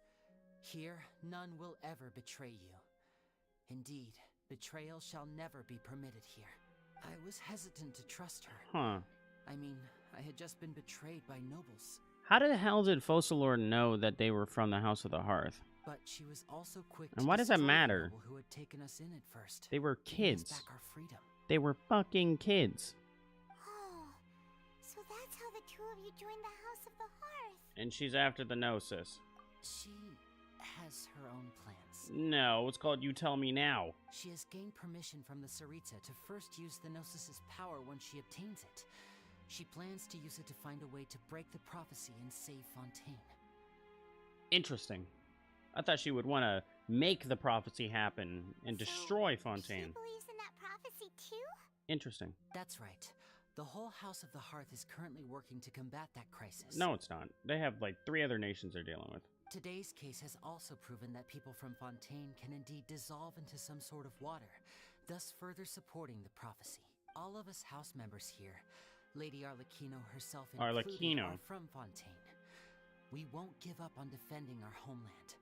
Here, none will ever betray you. Indeed, betrayal shall never be permitted here. I was hesitant to trust her. Huh. I had just been betrayed by nobles. How the hell did Focalor know that they were from the House of the Hearth? But she was also quick and why does that matter? Who had taken us in at first. They were kids. Back our freedom. They were fucking kids. Oh, so that's how the two of you joined the House of the Hearth. And she's after the Gnosis. She has her own plans. No, it's called You Tell Me Now. She has gained permission from the Tsaritsa to first use the Gnosis' power when she obtains it. She plans to use it to find a way to break the prophecy and save Fontaine. Interesting. I thought she would want to make the prophecy happen and destroy Fontaine. She believes in that prophecy too? Interesting. That's right. The whole House of the Hearth is currently working to combat that crisis. No, it's not. They have like 3 other nations they're dealing with. Today's case has also proven that people from Fontaine can indeed dissolve into some sort of water, thus further supporting the prophecy. All of us house members here, Lady Arlecchino herself included, are from Fontaine. We won't give up on defending our homeland.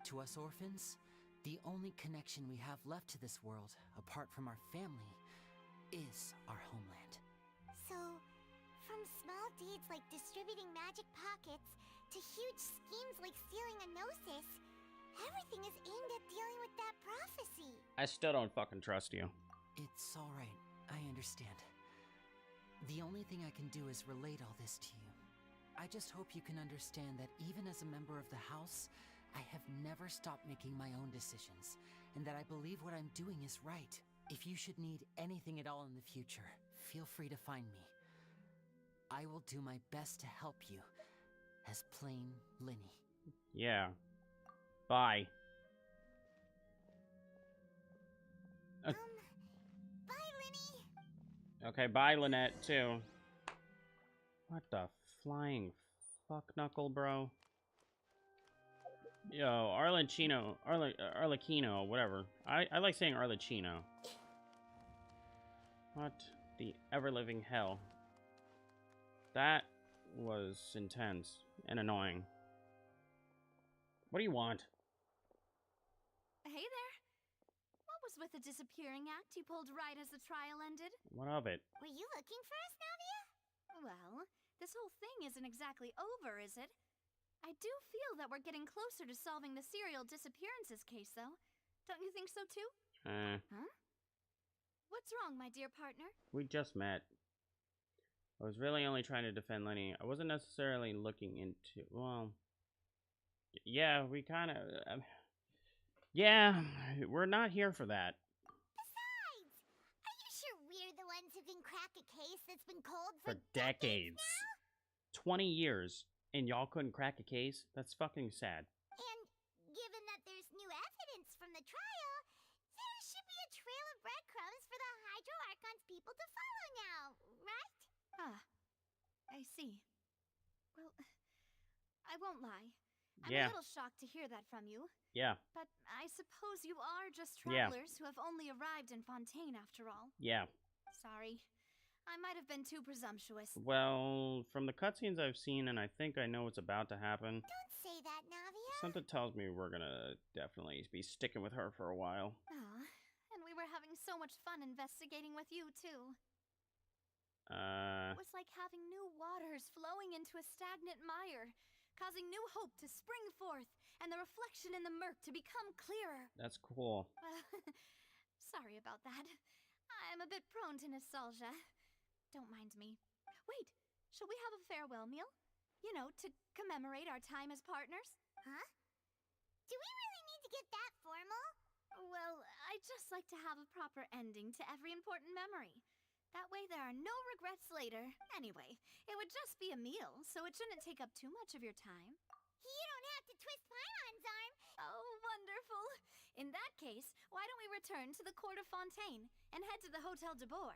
To us orphans, the only connection we have left to this world, apart from our family, is our homeland. So, from small deeds like distributing magic pockets to huge schemes like stealing a gnosis, everything is aimed at dealing with that prophecy. I still don't fucking trust you. It's alright, I understand. The only thing I can do is relate all this to you. I just hope you can understand that even as a member of the house, I have never stopped making my own decisions, and that I believe what I'm doing is right. If you should need anything at all in the future, feel free to find me. I will do my best to help you, as plain Linny. Yeah. Bye. Bye, Linny. Okay, bye, Lynette, too. What the flying fuck knuckle, bro? Yo, Arlecchino, whatever. I like saying Arlecchino. What the ever-living hell? That was intense and annoying. What do you want? Hey there. What was with the disappearing act you pulled right as the trial ended? What of it? Were you looking for us, Navia? Well, this whole thing isn't exactly over, is it? I do feel that we're getting closer to solving the serial disappearances case, though. Don't you think so, too? Huh? What's wrong, my dear partner? We just met. I was really only trying to defend Lenny. I wasn't necessarily looking into... Well... Yeah, we kind of... yeah, we're not here for that. Besides, are you sure we're the ones who can crack a case that's been cold For decades. 20 years. And y'all couldn't crack a case? That's fucking sad. And given that there's new evidence from the trial, there should be a trail of breadcrumbs for the Hydro Archon's people to follow now, right? Ah, I see. Well, I won't lie. I'm a little shocked to hear that from you. Yeah. But I suppose you are just travelers who have only arrived in Fontaine after all. Yeah. Sorry. I might have been too presumptuous. Well, from the cutscenes I've seen, and I think I know what's about to happen. Don't say that, Navia. Something tells me we're gonna definitely be sticking with her for a while. Ah, and we were having so much fun investigating with you, too. It was like having new waters flowing into a stagnant mire, causing new hope to spring forth, and the reflection in the murk to become clearer. That's cool. Sorry about that. I'm a bit prone to nostalgia. Don't mind me. Wait, shall we have a farewell meal? You know, to commemorate our time as partners? Huh? Do we really need to get that formal? Well, I'd just like to have a proper ending to every important memory. That way there are no regrets later. Anyway, it would just be a meal, so it shouldn't take up too much of your time. You don't have to twist Paimon's arm. Oh, wonderful. In that case, why don't we return to the court of Fontaine and head to the Hotel de Boer?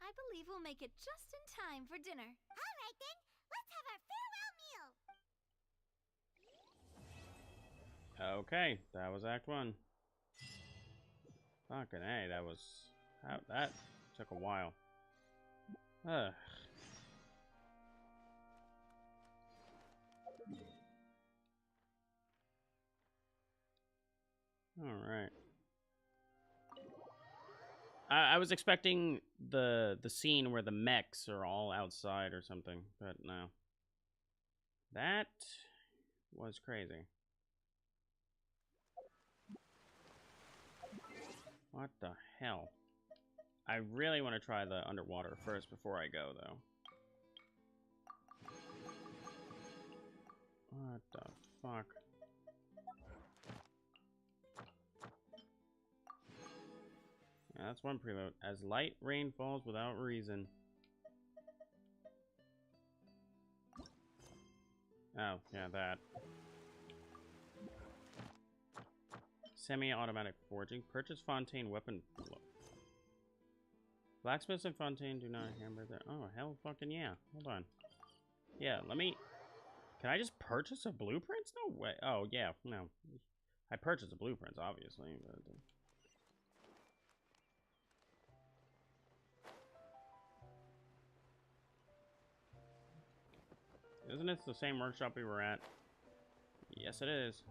I believe we'll make it just in time for dinner. All right, then. Let's have our farewell meal. Okay, that was Act 1. Fucking A, that was... that took a while. Ugh. Alright. I was expecting the scene where the mechs are all outside or something, but no. That was crazy. What the hell? I really want to try the underwater first before I go, though. What the fuck? Yeah, that's one preload. As light rain falls without reason. Oh, yeah, that. Semi-automatic forging. Purchase Fontaine weapon. Blacksmiths and Fontaine do not hammer their... Oh, hell fucking yeah. Hold on. Yeah, let me... Can I just purchase a blueprints? No way. Oh, yeah, no. I purchased the blueprints, obviously. But... Isn't this the same workshop we were at? Yes, it is.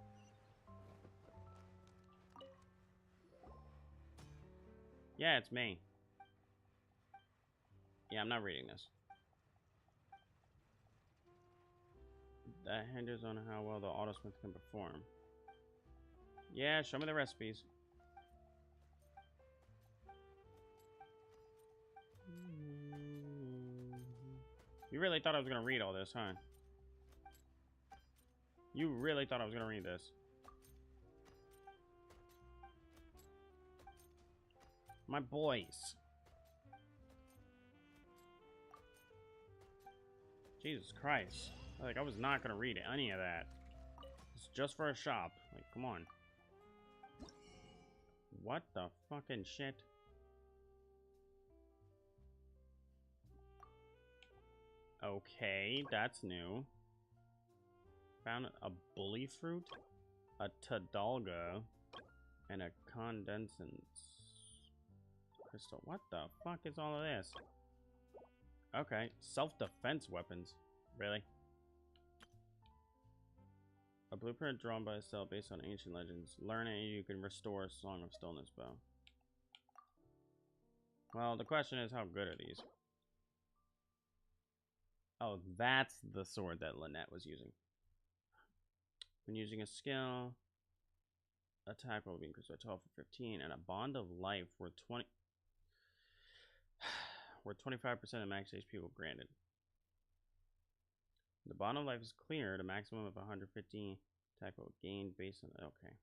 Yeah, it's me. Yeah, I'm not reading this. That hinders on how well the autosmith can perform. Yeah, show me the recipes. You really thought I was gonna read all this, huh? You really thought I was gonna read this. My boys. Jesus Christ. Like, I was not gonna read any of that. It's just for a shop. Like, come on. What the fucking shit? Okay, that's new. Found a bully fruit, a tadalga, and a condensance crystal. What the fuck is all of this? Okay, self-defense weapons. Really? A blueprint drawn by a cell based on ancient legends. Learn it and you can restore a Song of Stillness bow. Well, the question is, how good are these? Oh, that's the sword that Lynette was using. When using a skill, attack will be increased by 12 for 15, and a bond of life worth 20... where 25% of max HP will granted. The bond of life is cleared, a maximum of 115 attack will gain based on... Okay.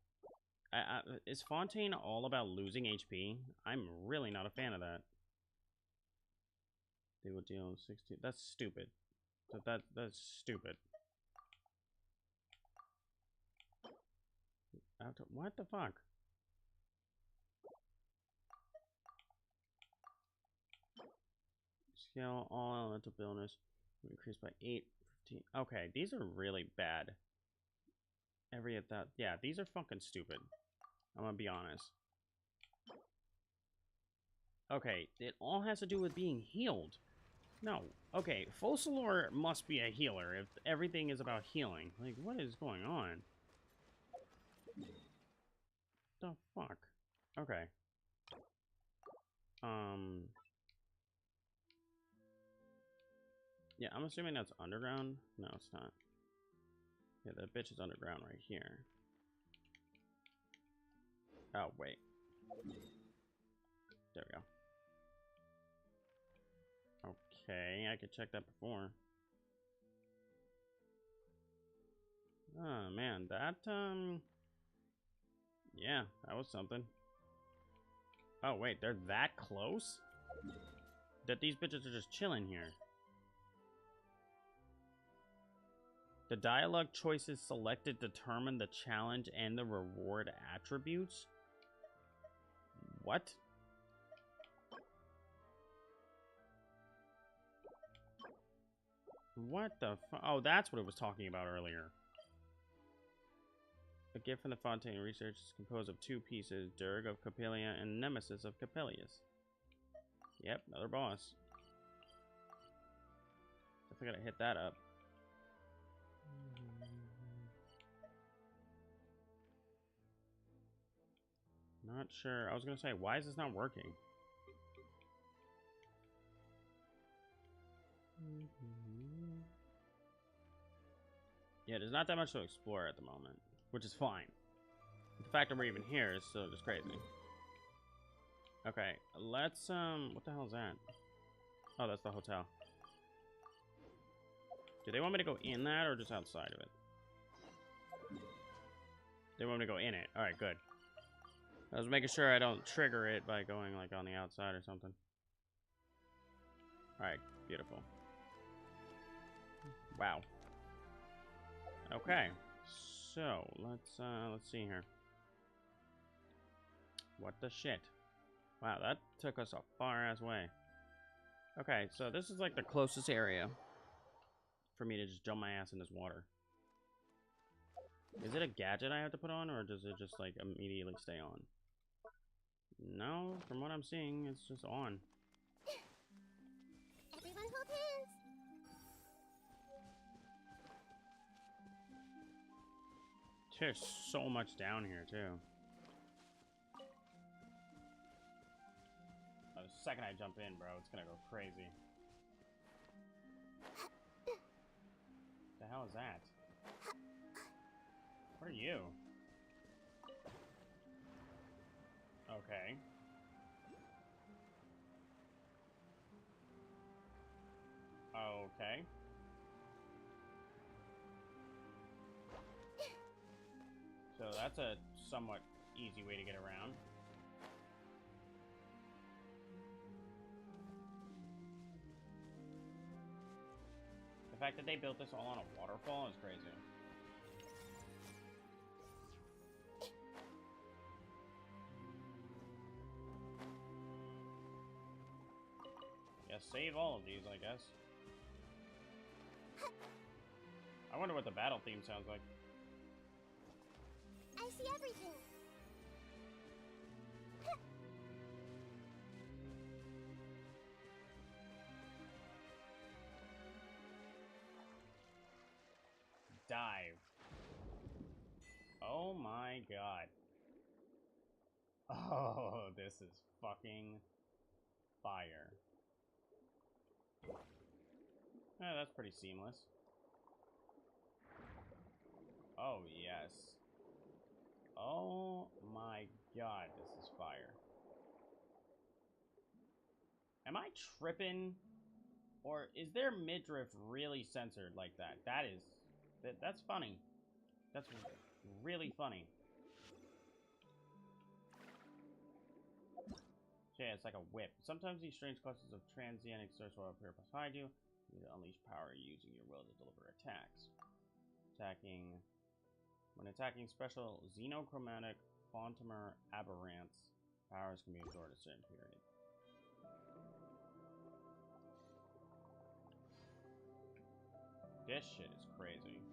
Is Fontaine all about losing HP? I'm really not a fan of that. They will deal 16... That's stupid. That's stupid. What the fuck? Scale all elemental bonus increased by 8, 15. Okay, these are really bad. Every at that. Yeah, these are fucking stupid. I'm gonna be honest. Okay, it all has to do with being healed. No. Okay, Focalor must be a healer if everything is about healing. Like, what is going on? The fuck? Okay. Yeah, I'm assuming that's underground. No, it's not. Yeah, that bitch is underground right here. Oh, wait. There we go. Okay, I could check that before. Oh, man, that, yeah, that was something. Oh, wait, they're that close? That these bitches are just chilling here. The dialogue choices selected determine the challenge and the reward attributes? What? What the fu- Oh, that's what it was talking about earlier. A gift from the Fontaine research is composed of 2 pieces, Dirge of Capelia and Nemesis of Capelius. Yep, another boss. Definitely gotta hit that up. Not sure. I was gonna say, why is this not working? Yeah, there's not that much to explore at the moment, which is fine. The fact that we're even here is still just crazy. Okay, let's, what the hell is that? Oh, that's the hotel. Do they want me to go in that or just outside of it? They want me to go in it. Alright, good. I was making sure I don't trigger it by going, like, on the outside or something. Alright, beautiful. Wow. Okay. So, let's see here. What the shit? Wow, that took us a far-ass way. Okay, so this is, like, the closest area. for me to just jump my ass in this water. Is it a gadget I have to put on, or does it just, like, immediately stay on? No, from what I'm seeing, it's just on. Everyone hold hands. There's so much down here, too. Oh, the second I jump in, bro, it's gonna go crazy. The hell is that? What are you? Okay. Okay. So that's a somewhat easy way to get around. The fact that they built this all on a waterfall is crazy. Yeah, save all of these, I guess. I wonder what the battle theme sounds like. I see everything. Dive. Oh my god. Oh, this is fucking fire. Yeah, that's pretty seamless. Oh, yes. Oh my god, this is fire. Am I tripping? Or is their midriff really censored like that? That's funny. That's really funny. Yeah, it's like a whip. Sometimes these strange clusters of transient exerts will appear beside you. You need to unleash power using your will to deliver attacks. When attacking special xenochromatic Fontaine aberrants, powers can be absorbed a certain period. This shit is crazy.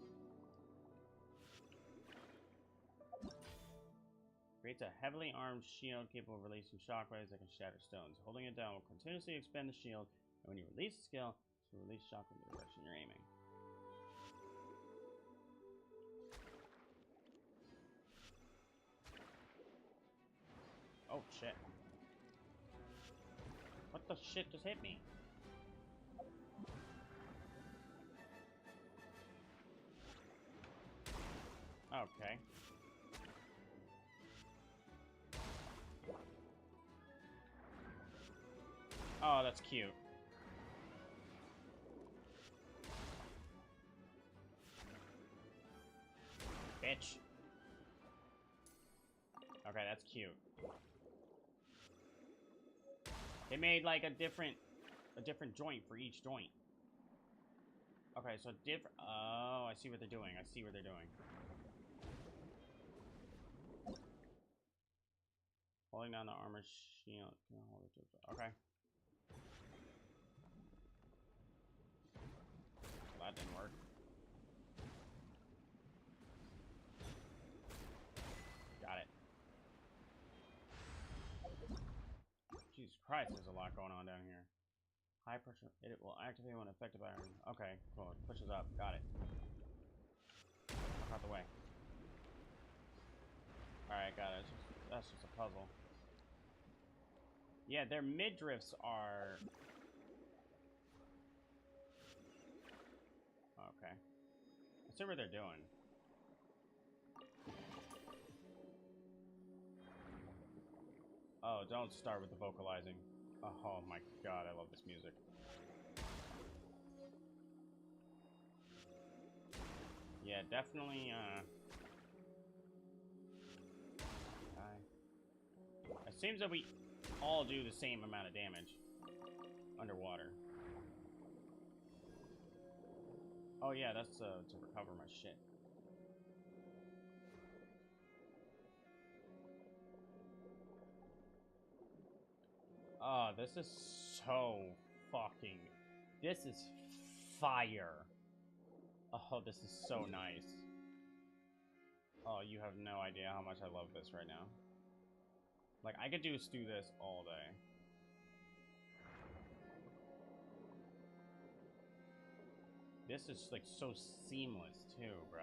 Creates a heavily armed shield capable of releasing shockwaves that can shatter stones. Holding it down will continuously expand the shield, and when you release the skill, it will release shockwaves in the direction you're aiming. Oh shit. What the shit just hit me? Okay. Oh, that's cute. Bitch. Okay, that's cute. They made like a different joint for each joint. Okay, so different. Oh, I see what they're doing. I see what they're doing. Holding down the armor shield. Okay. That didn't work. Got it. Jesus Christ, there's a lot going on down here. High pressure. It will activate when affected by iron. Okay, cool. It pushes up. Got it. Out the way. Alright, got it. That's just a puzzle. Yeah, their midriffs are... Okay. I see what they're doing. Oh, don't start with the vocalizing. Oh my god, I love this music. Yeah, definitely, it seems that we all do the same amount of damage underwater. Oh yeah, that's to recover my shit. Oh, this is so fucking... This is fire. Oh, this is so nice. Oh, you have no idea how much I love this right now. Like, I could just do this all day. This is, like, so seamless, too, bro.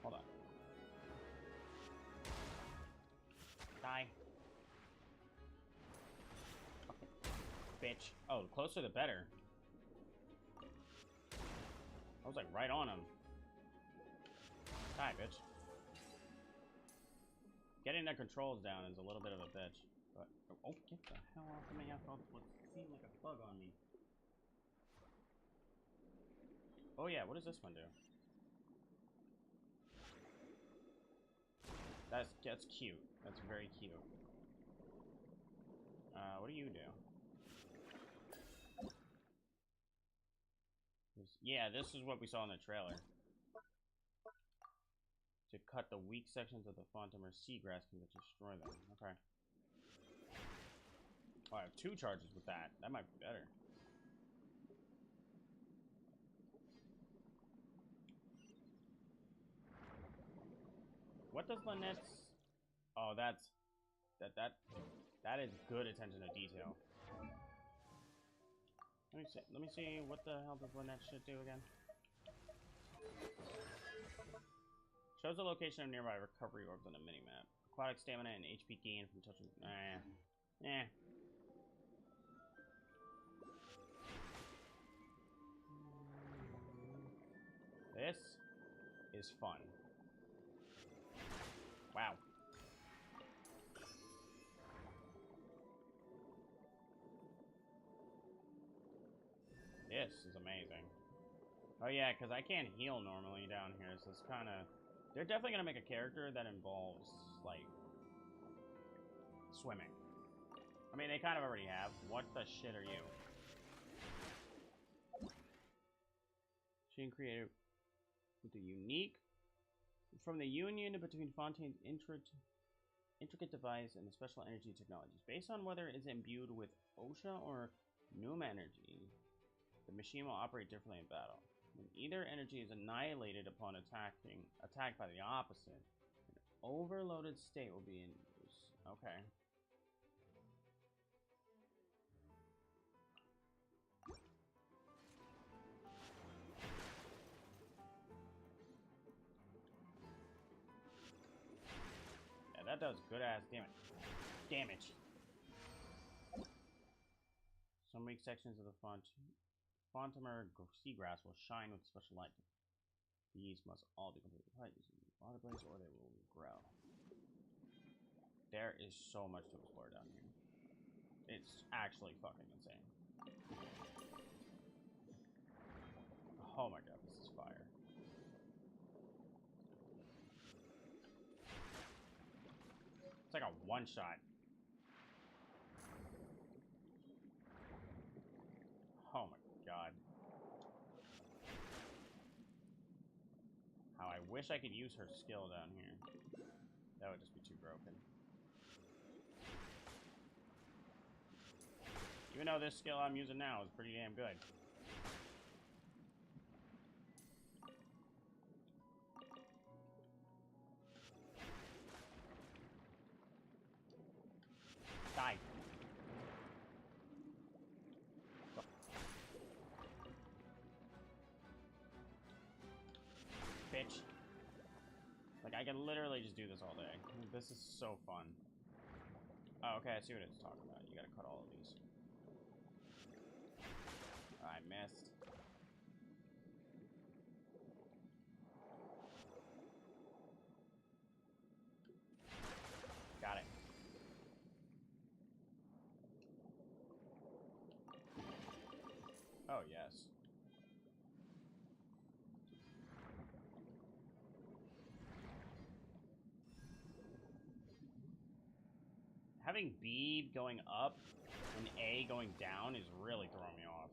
Hold on. Die. Bitch. Oh, the closer the better. I was like right on him. Die, bitch. Getting the controls down is a little bit of a bitch. But oh, get the hell off of me. I felt what seemed like a bug on me. Oh yeah, what does this one do? That's cute. That's very cute. What do you do? Yeah, this is what we saw in the trailer. To cut the weak sections of the Fontaine or seagrass can destroy them. Okay. Oh, I have 2 charges with that. That might be better. What does Lynette's... Oh, that is good attention to detail. Let me see what the hell does Lynette shit do again? Shows the location of nearby recovery orbs on a mini-map. Aquatic stamina and HP gain from touching... This is fun. Wow. This is amazing. Oh yeah, because I can't heal normally down here, so it's kind of... They're definitely going to make a character that involves, like, swimming. I mean, they kind of already have. What the shit are you? Machine created with a unique... From the union between Fontaine's intricate device and the special energy technologies. Based on whether it's imbued with OSHA or Pneuma energy, the machine will operate differently in battle. When either energy is annihilated upon attacked by the opposite, an overloaded state will be in use. Okay. Yeah, that does good ass damage. Some weak sections of the Fontaine seagrass will shine with special light. These must all be completely white using water blaze or they will grow. There is so much to explore down here. It's actually fucking insane. Oh my god, this is fire. It's like a one-shot. Oh my god. How I wish I could use her skill down here. That would just be too broken. Even though this skill I'm using now is pretty damn good. Die. Bitch. Like, I can literally just do this all day. This is so fun. Oh, okay, I see what it's talking about. You gotta cut all of these. I missed. Got it. Oh, yes. Having bead going up An A going down is really throwing me off.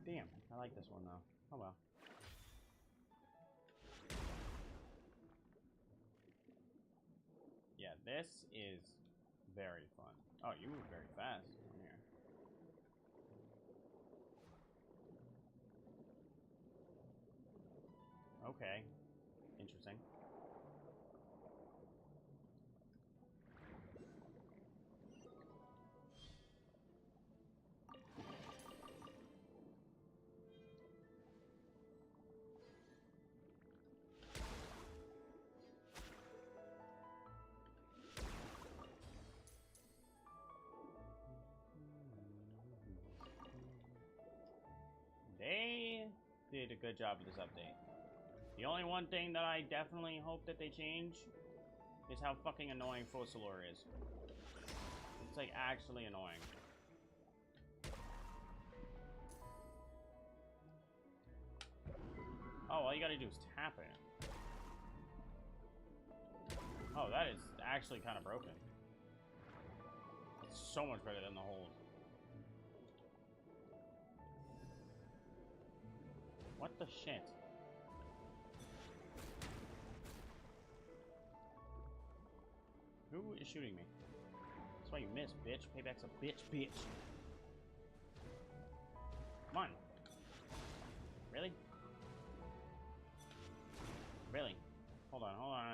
Damn, I like this one though. Oh well. Yeah, this is very fun. Oh, you move very fast on here. Okay. Interesting. They did a good job with this update. The only one thing that I definitely hope that they change is how fucking annoying Fossilor is. It's like actually annoying. Oh, all you gotta do is tap it. Oh, that is actually kind of broken. It's so much better than the hold. What the shit? Who is shooting me? That's why you missed, bitch. Payback's a bitch, bitch. Come on. Really? Really? Hold on, hold on.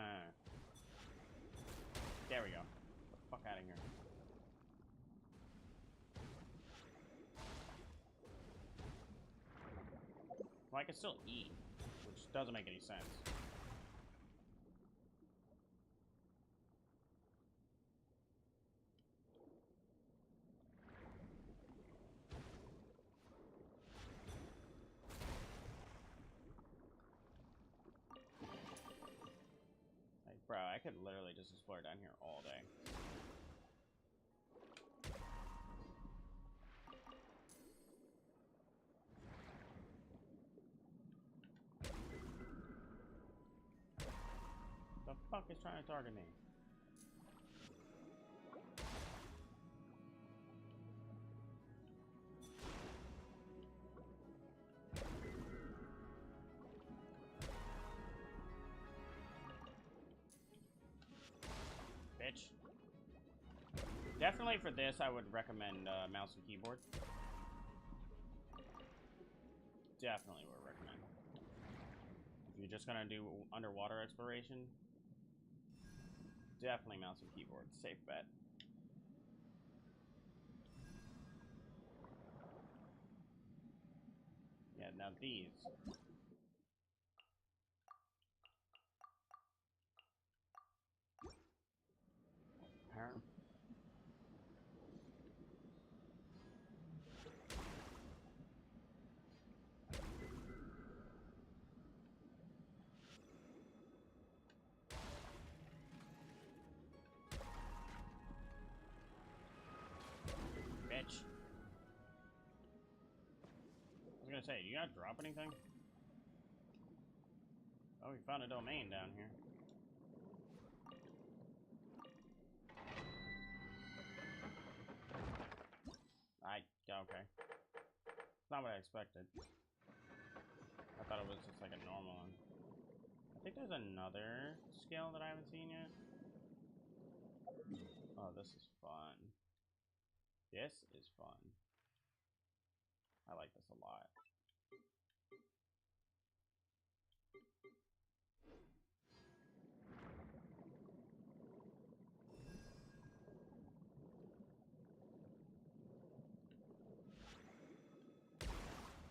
There we go. Get the fuck out of here. Well, I can still eat, which doesn't make any sense. Like, bro, I could literally just explore down here all day. The fuck is trying to target me? Bitch. Definitely for this, I would recommend mouse and keyboard. Definitely would recommend. If you're just gonna do underwater exploration, definitely mouse and keyboard. Safe bet. Yeah, now these. Apparently. Bitch. I was gonna say, you gotta drop anything? Oh, we found a domain down here. Okay. Not what I expected. I thought it was just like a normal one. I think there's another skill that I haven't seen yet. Oh, this is fun. This is fun. I like this a lot.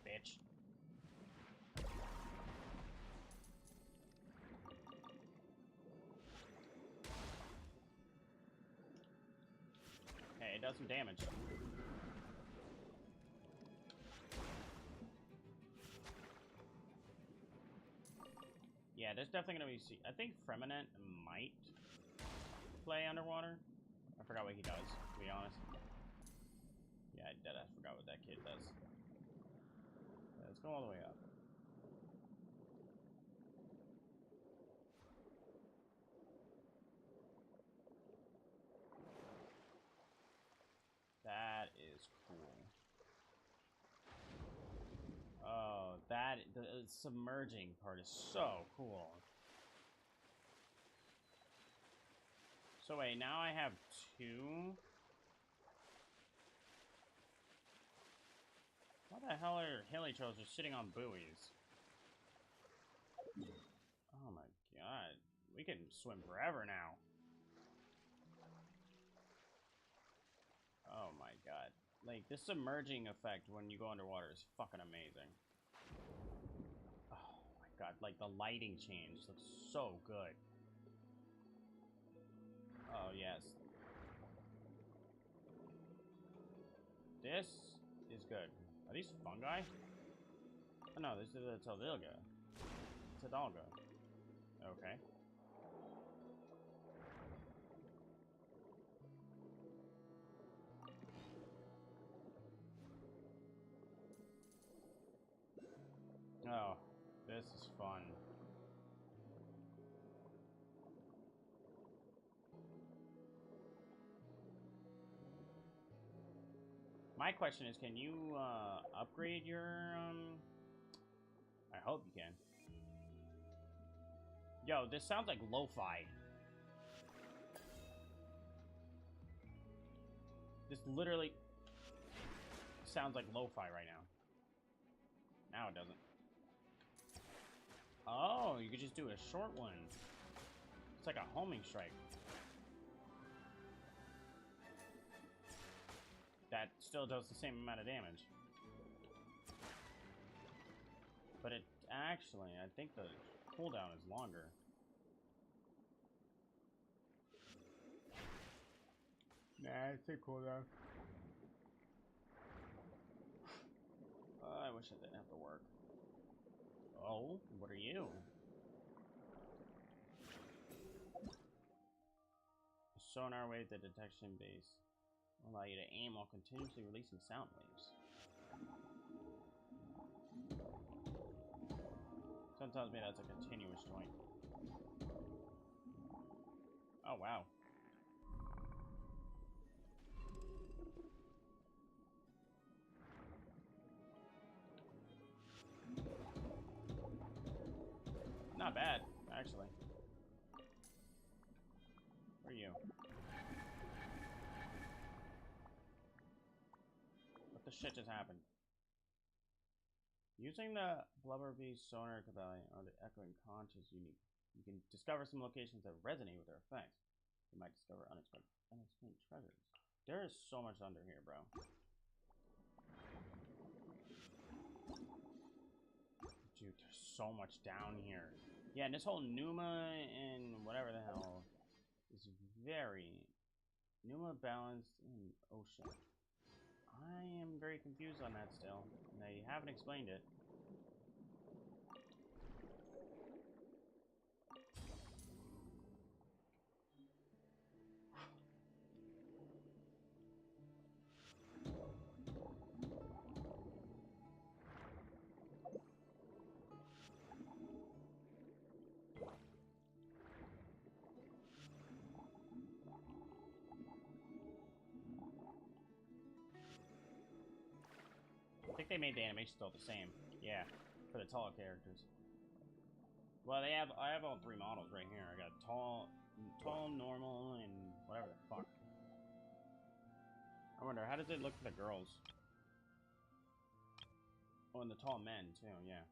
Bitch. Hey, it does some damage. Yeah, there's definitely gonna be. I think Freminent might play underwater. I forgot what he does, to be honest. Yeah, I forgot what that kid does. Yeah, let's go all the way up. the submerging part is so cool. So wait, now I have 2? What the hell are hilichurls just sitting on buoys? Oh my god. We can swim forever now. Oh my god. Like, this submerging effect when you go underwater is fucking amazing. Oh my god, like the lighting change looks so good. Oh yes. This is good. Are these fungi? Oh no, this is a Tildilga. Tidalga. Okay. Oh, this is fun. My question is, can you upgrade your I hope you can. Yo, this sounds like lo-fi. This literally sounds like lo-fi right now. Now it doesn't. Oh, you could just do a short one. It's like a homing strike. That still does the same amount of damage. But it actually, I think the cooldown is longer. Nah, it's a cooldown. I wish I didn't have to work. Oh, what are you? Sonar wave the detection base will allow you to aim while continuously releasing sound waves. Someone tells me that's a continuous joint. Oh, wow. Not bad, actually. Where are you? What the shit just happened? Using the Blubber Beast sonar capability or the echoing conch is unique. You can discover some locations that resonate with their effects. You might discover unexplained treasures. There is so much under here, bro. Dude, there's so much down here. Yeah, and this whole Numa and whatever the hell is very Numa balanced in ocean. I am very confused on that still. They haven't explained it. I think they made the animation still the same. Yeah, for the tall characters. Well, I have all 3 models right here. I got tall, normal, and whatever the fuck. I wonder, how does it look for the girls? Oh, and the tall men too. Yeah.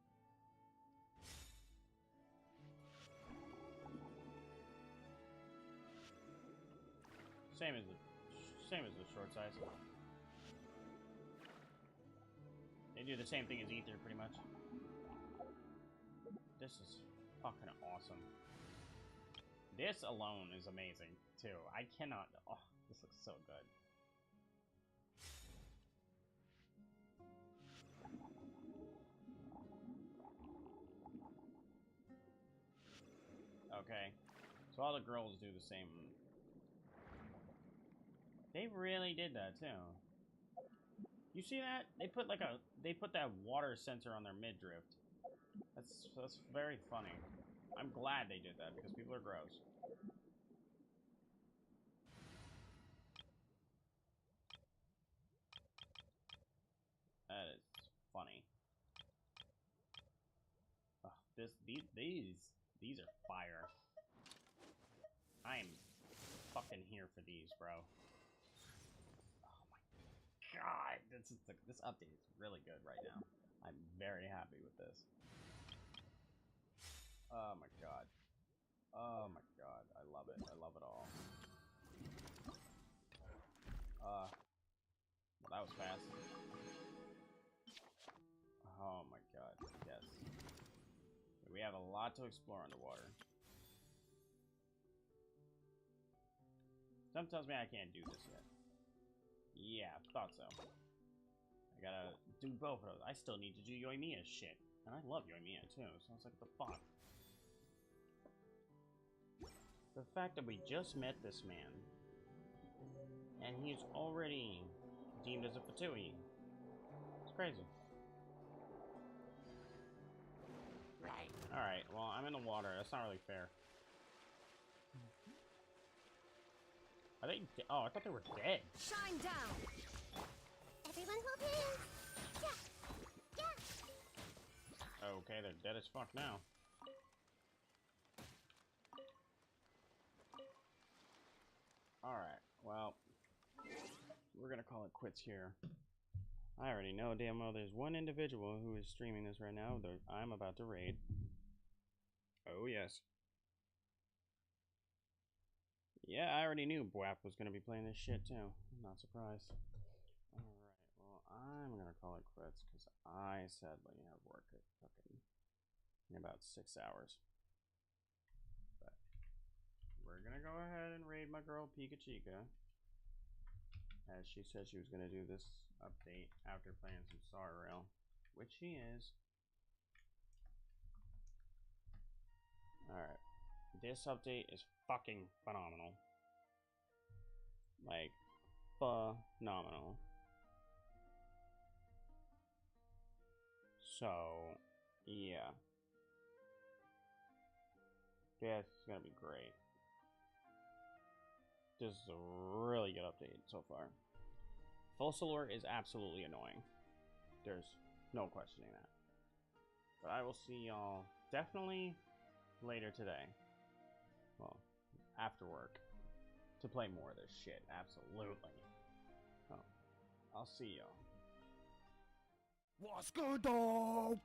Same as the short size. They do the same thing as Ether, pretty much. This is fucking awesome. This alone is amazing, too. I cannot... Oh, this looks so good. Okay. So all the girls do the same. They really did that, too. You see that? They put that water sensor on their midriff. That's very funny. I'm glad they did that because people are gross. That is funny. These are fire. I'm fucking here for these, bro. Oh my god, this update is really good right now. I'm very happy with this. Oh my god. Oh my god, I love it. I love it all. Well, that was fast. Oh my god, yes. We have a lot to explore underwater. Something tells me I can't do this yet. Yeah, thought so. I gotta do both of those. I still need to do Yoimiya's shit. And I love Yoimiya too, so it's like, what the fuck? The fact that we just met this man, and he's already deemed as a Fatui. It's crazy. Right. Alright, well, I'm in the water. That's not really fair. Are they oh, I thought they were dead. Shine down! Everyone hold hands! Yeah! Yeah! Okay, they're dead as fuck now. Alright, well, we're gonna call it quits here. I already know damn well there's one individual who is streaming this right now that I'm about to raid. Oh, yes. Yeah, I already knew Bwap was gonna be playing this shit too. I'm not surprised. Alright, well, I'm gonna call it quits because I sadly have work at fucking in about 6 hours. But we're gonna go ahead and raid my girl Pika Chica, as she said she was gonna do this update after playing some Star Rail, which she is. Alright. This update is fucking phenomenal. Like, phenomenal. So, yeah. This is gonna be great. This is a really good update so far. False alert is absolutely annoying. There's no questioning that. But I will see y'all definitely later today. Well, after work. To play more of this shit. Absolutely. Oh, I'll see y'all. What's good, though?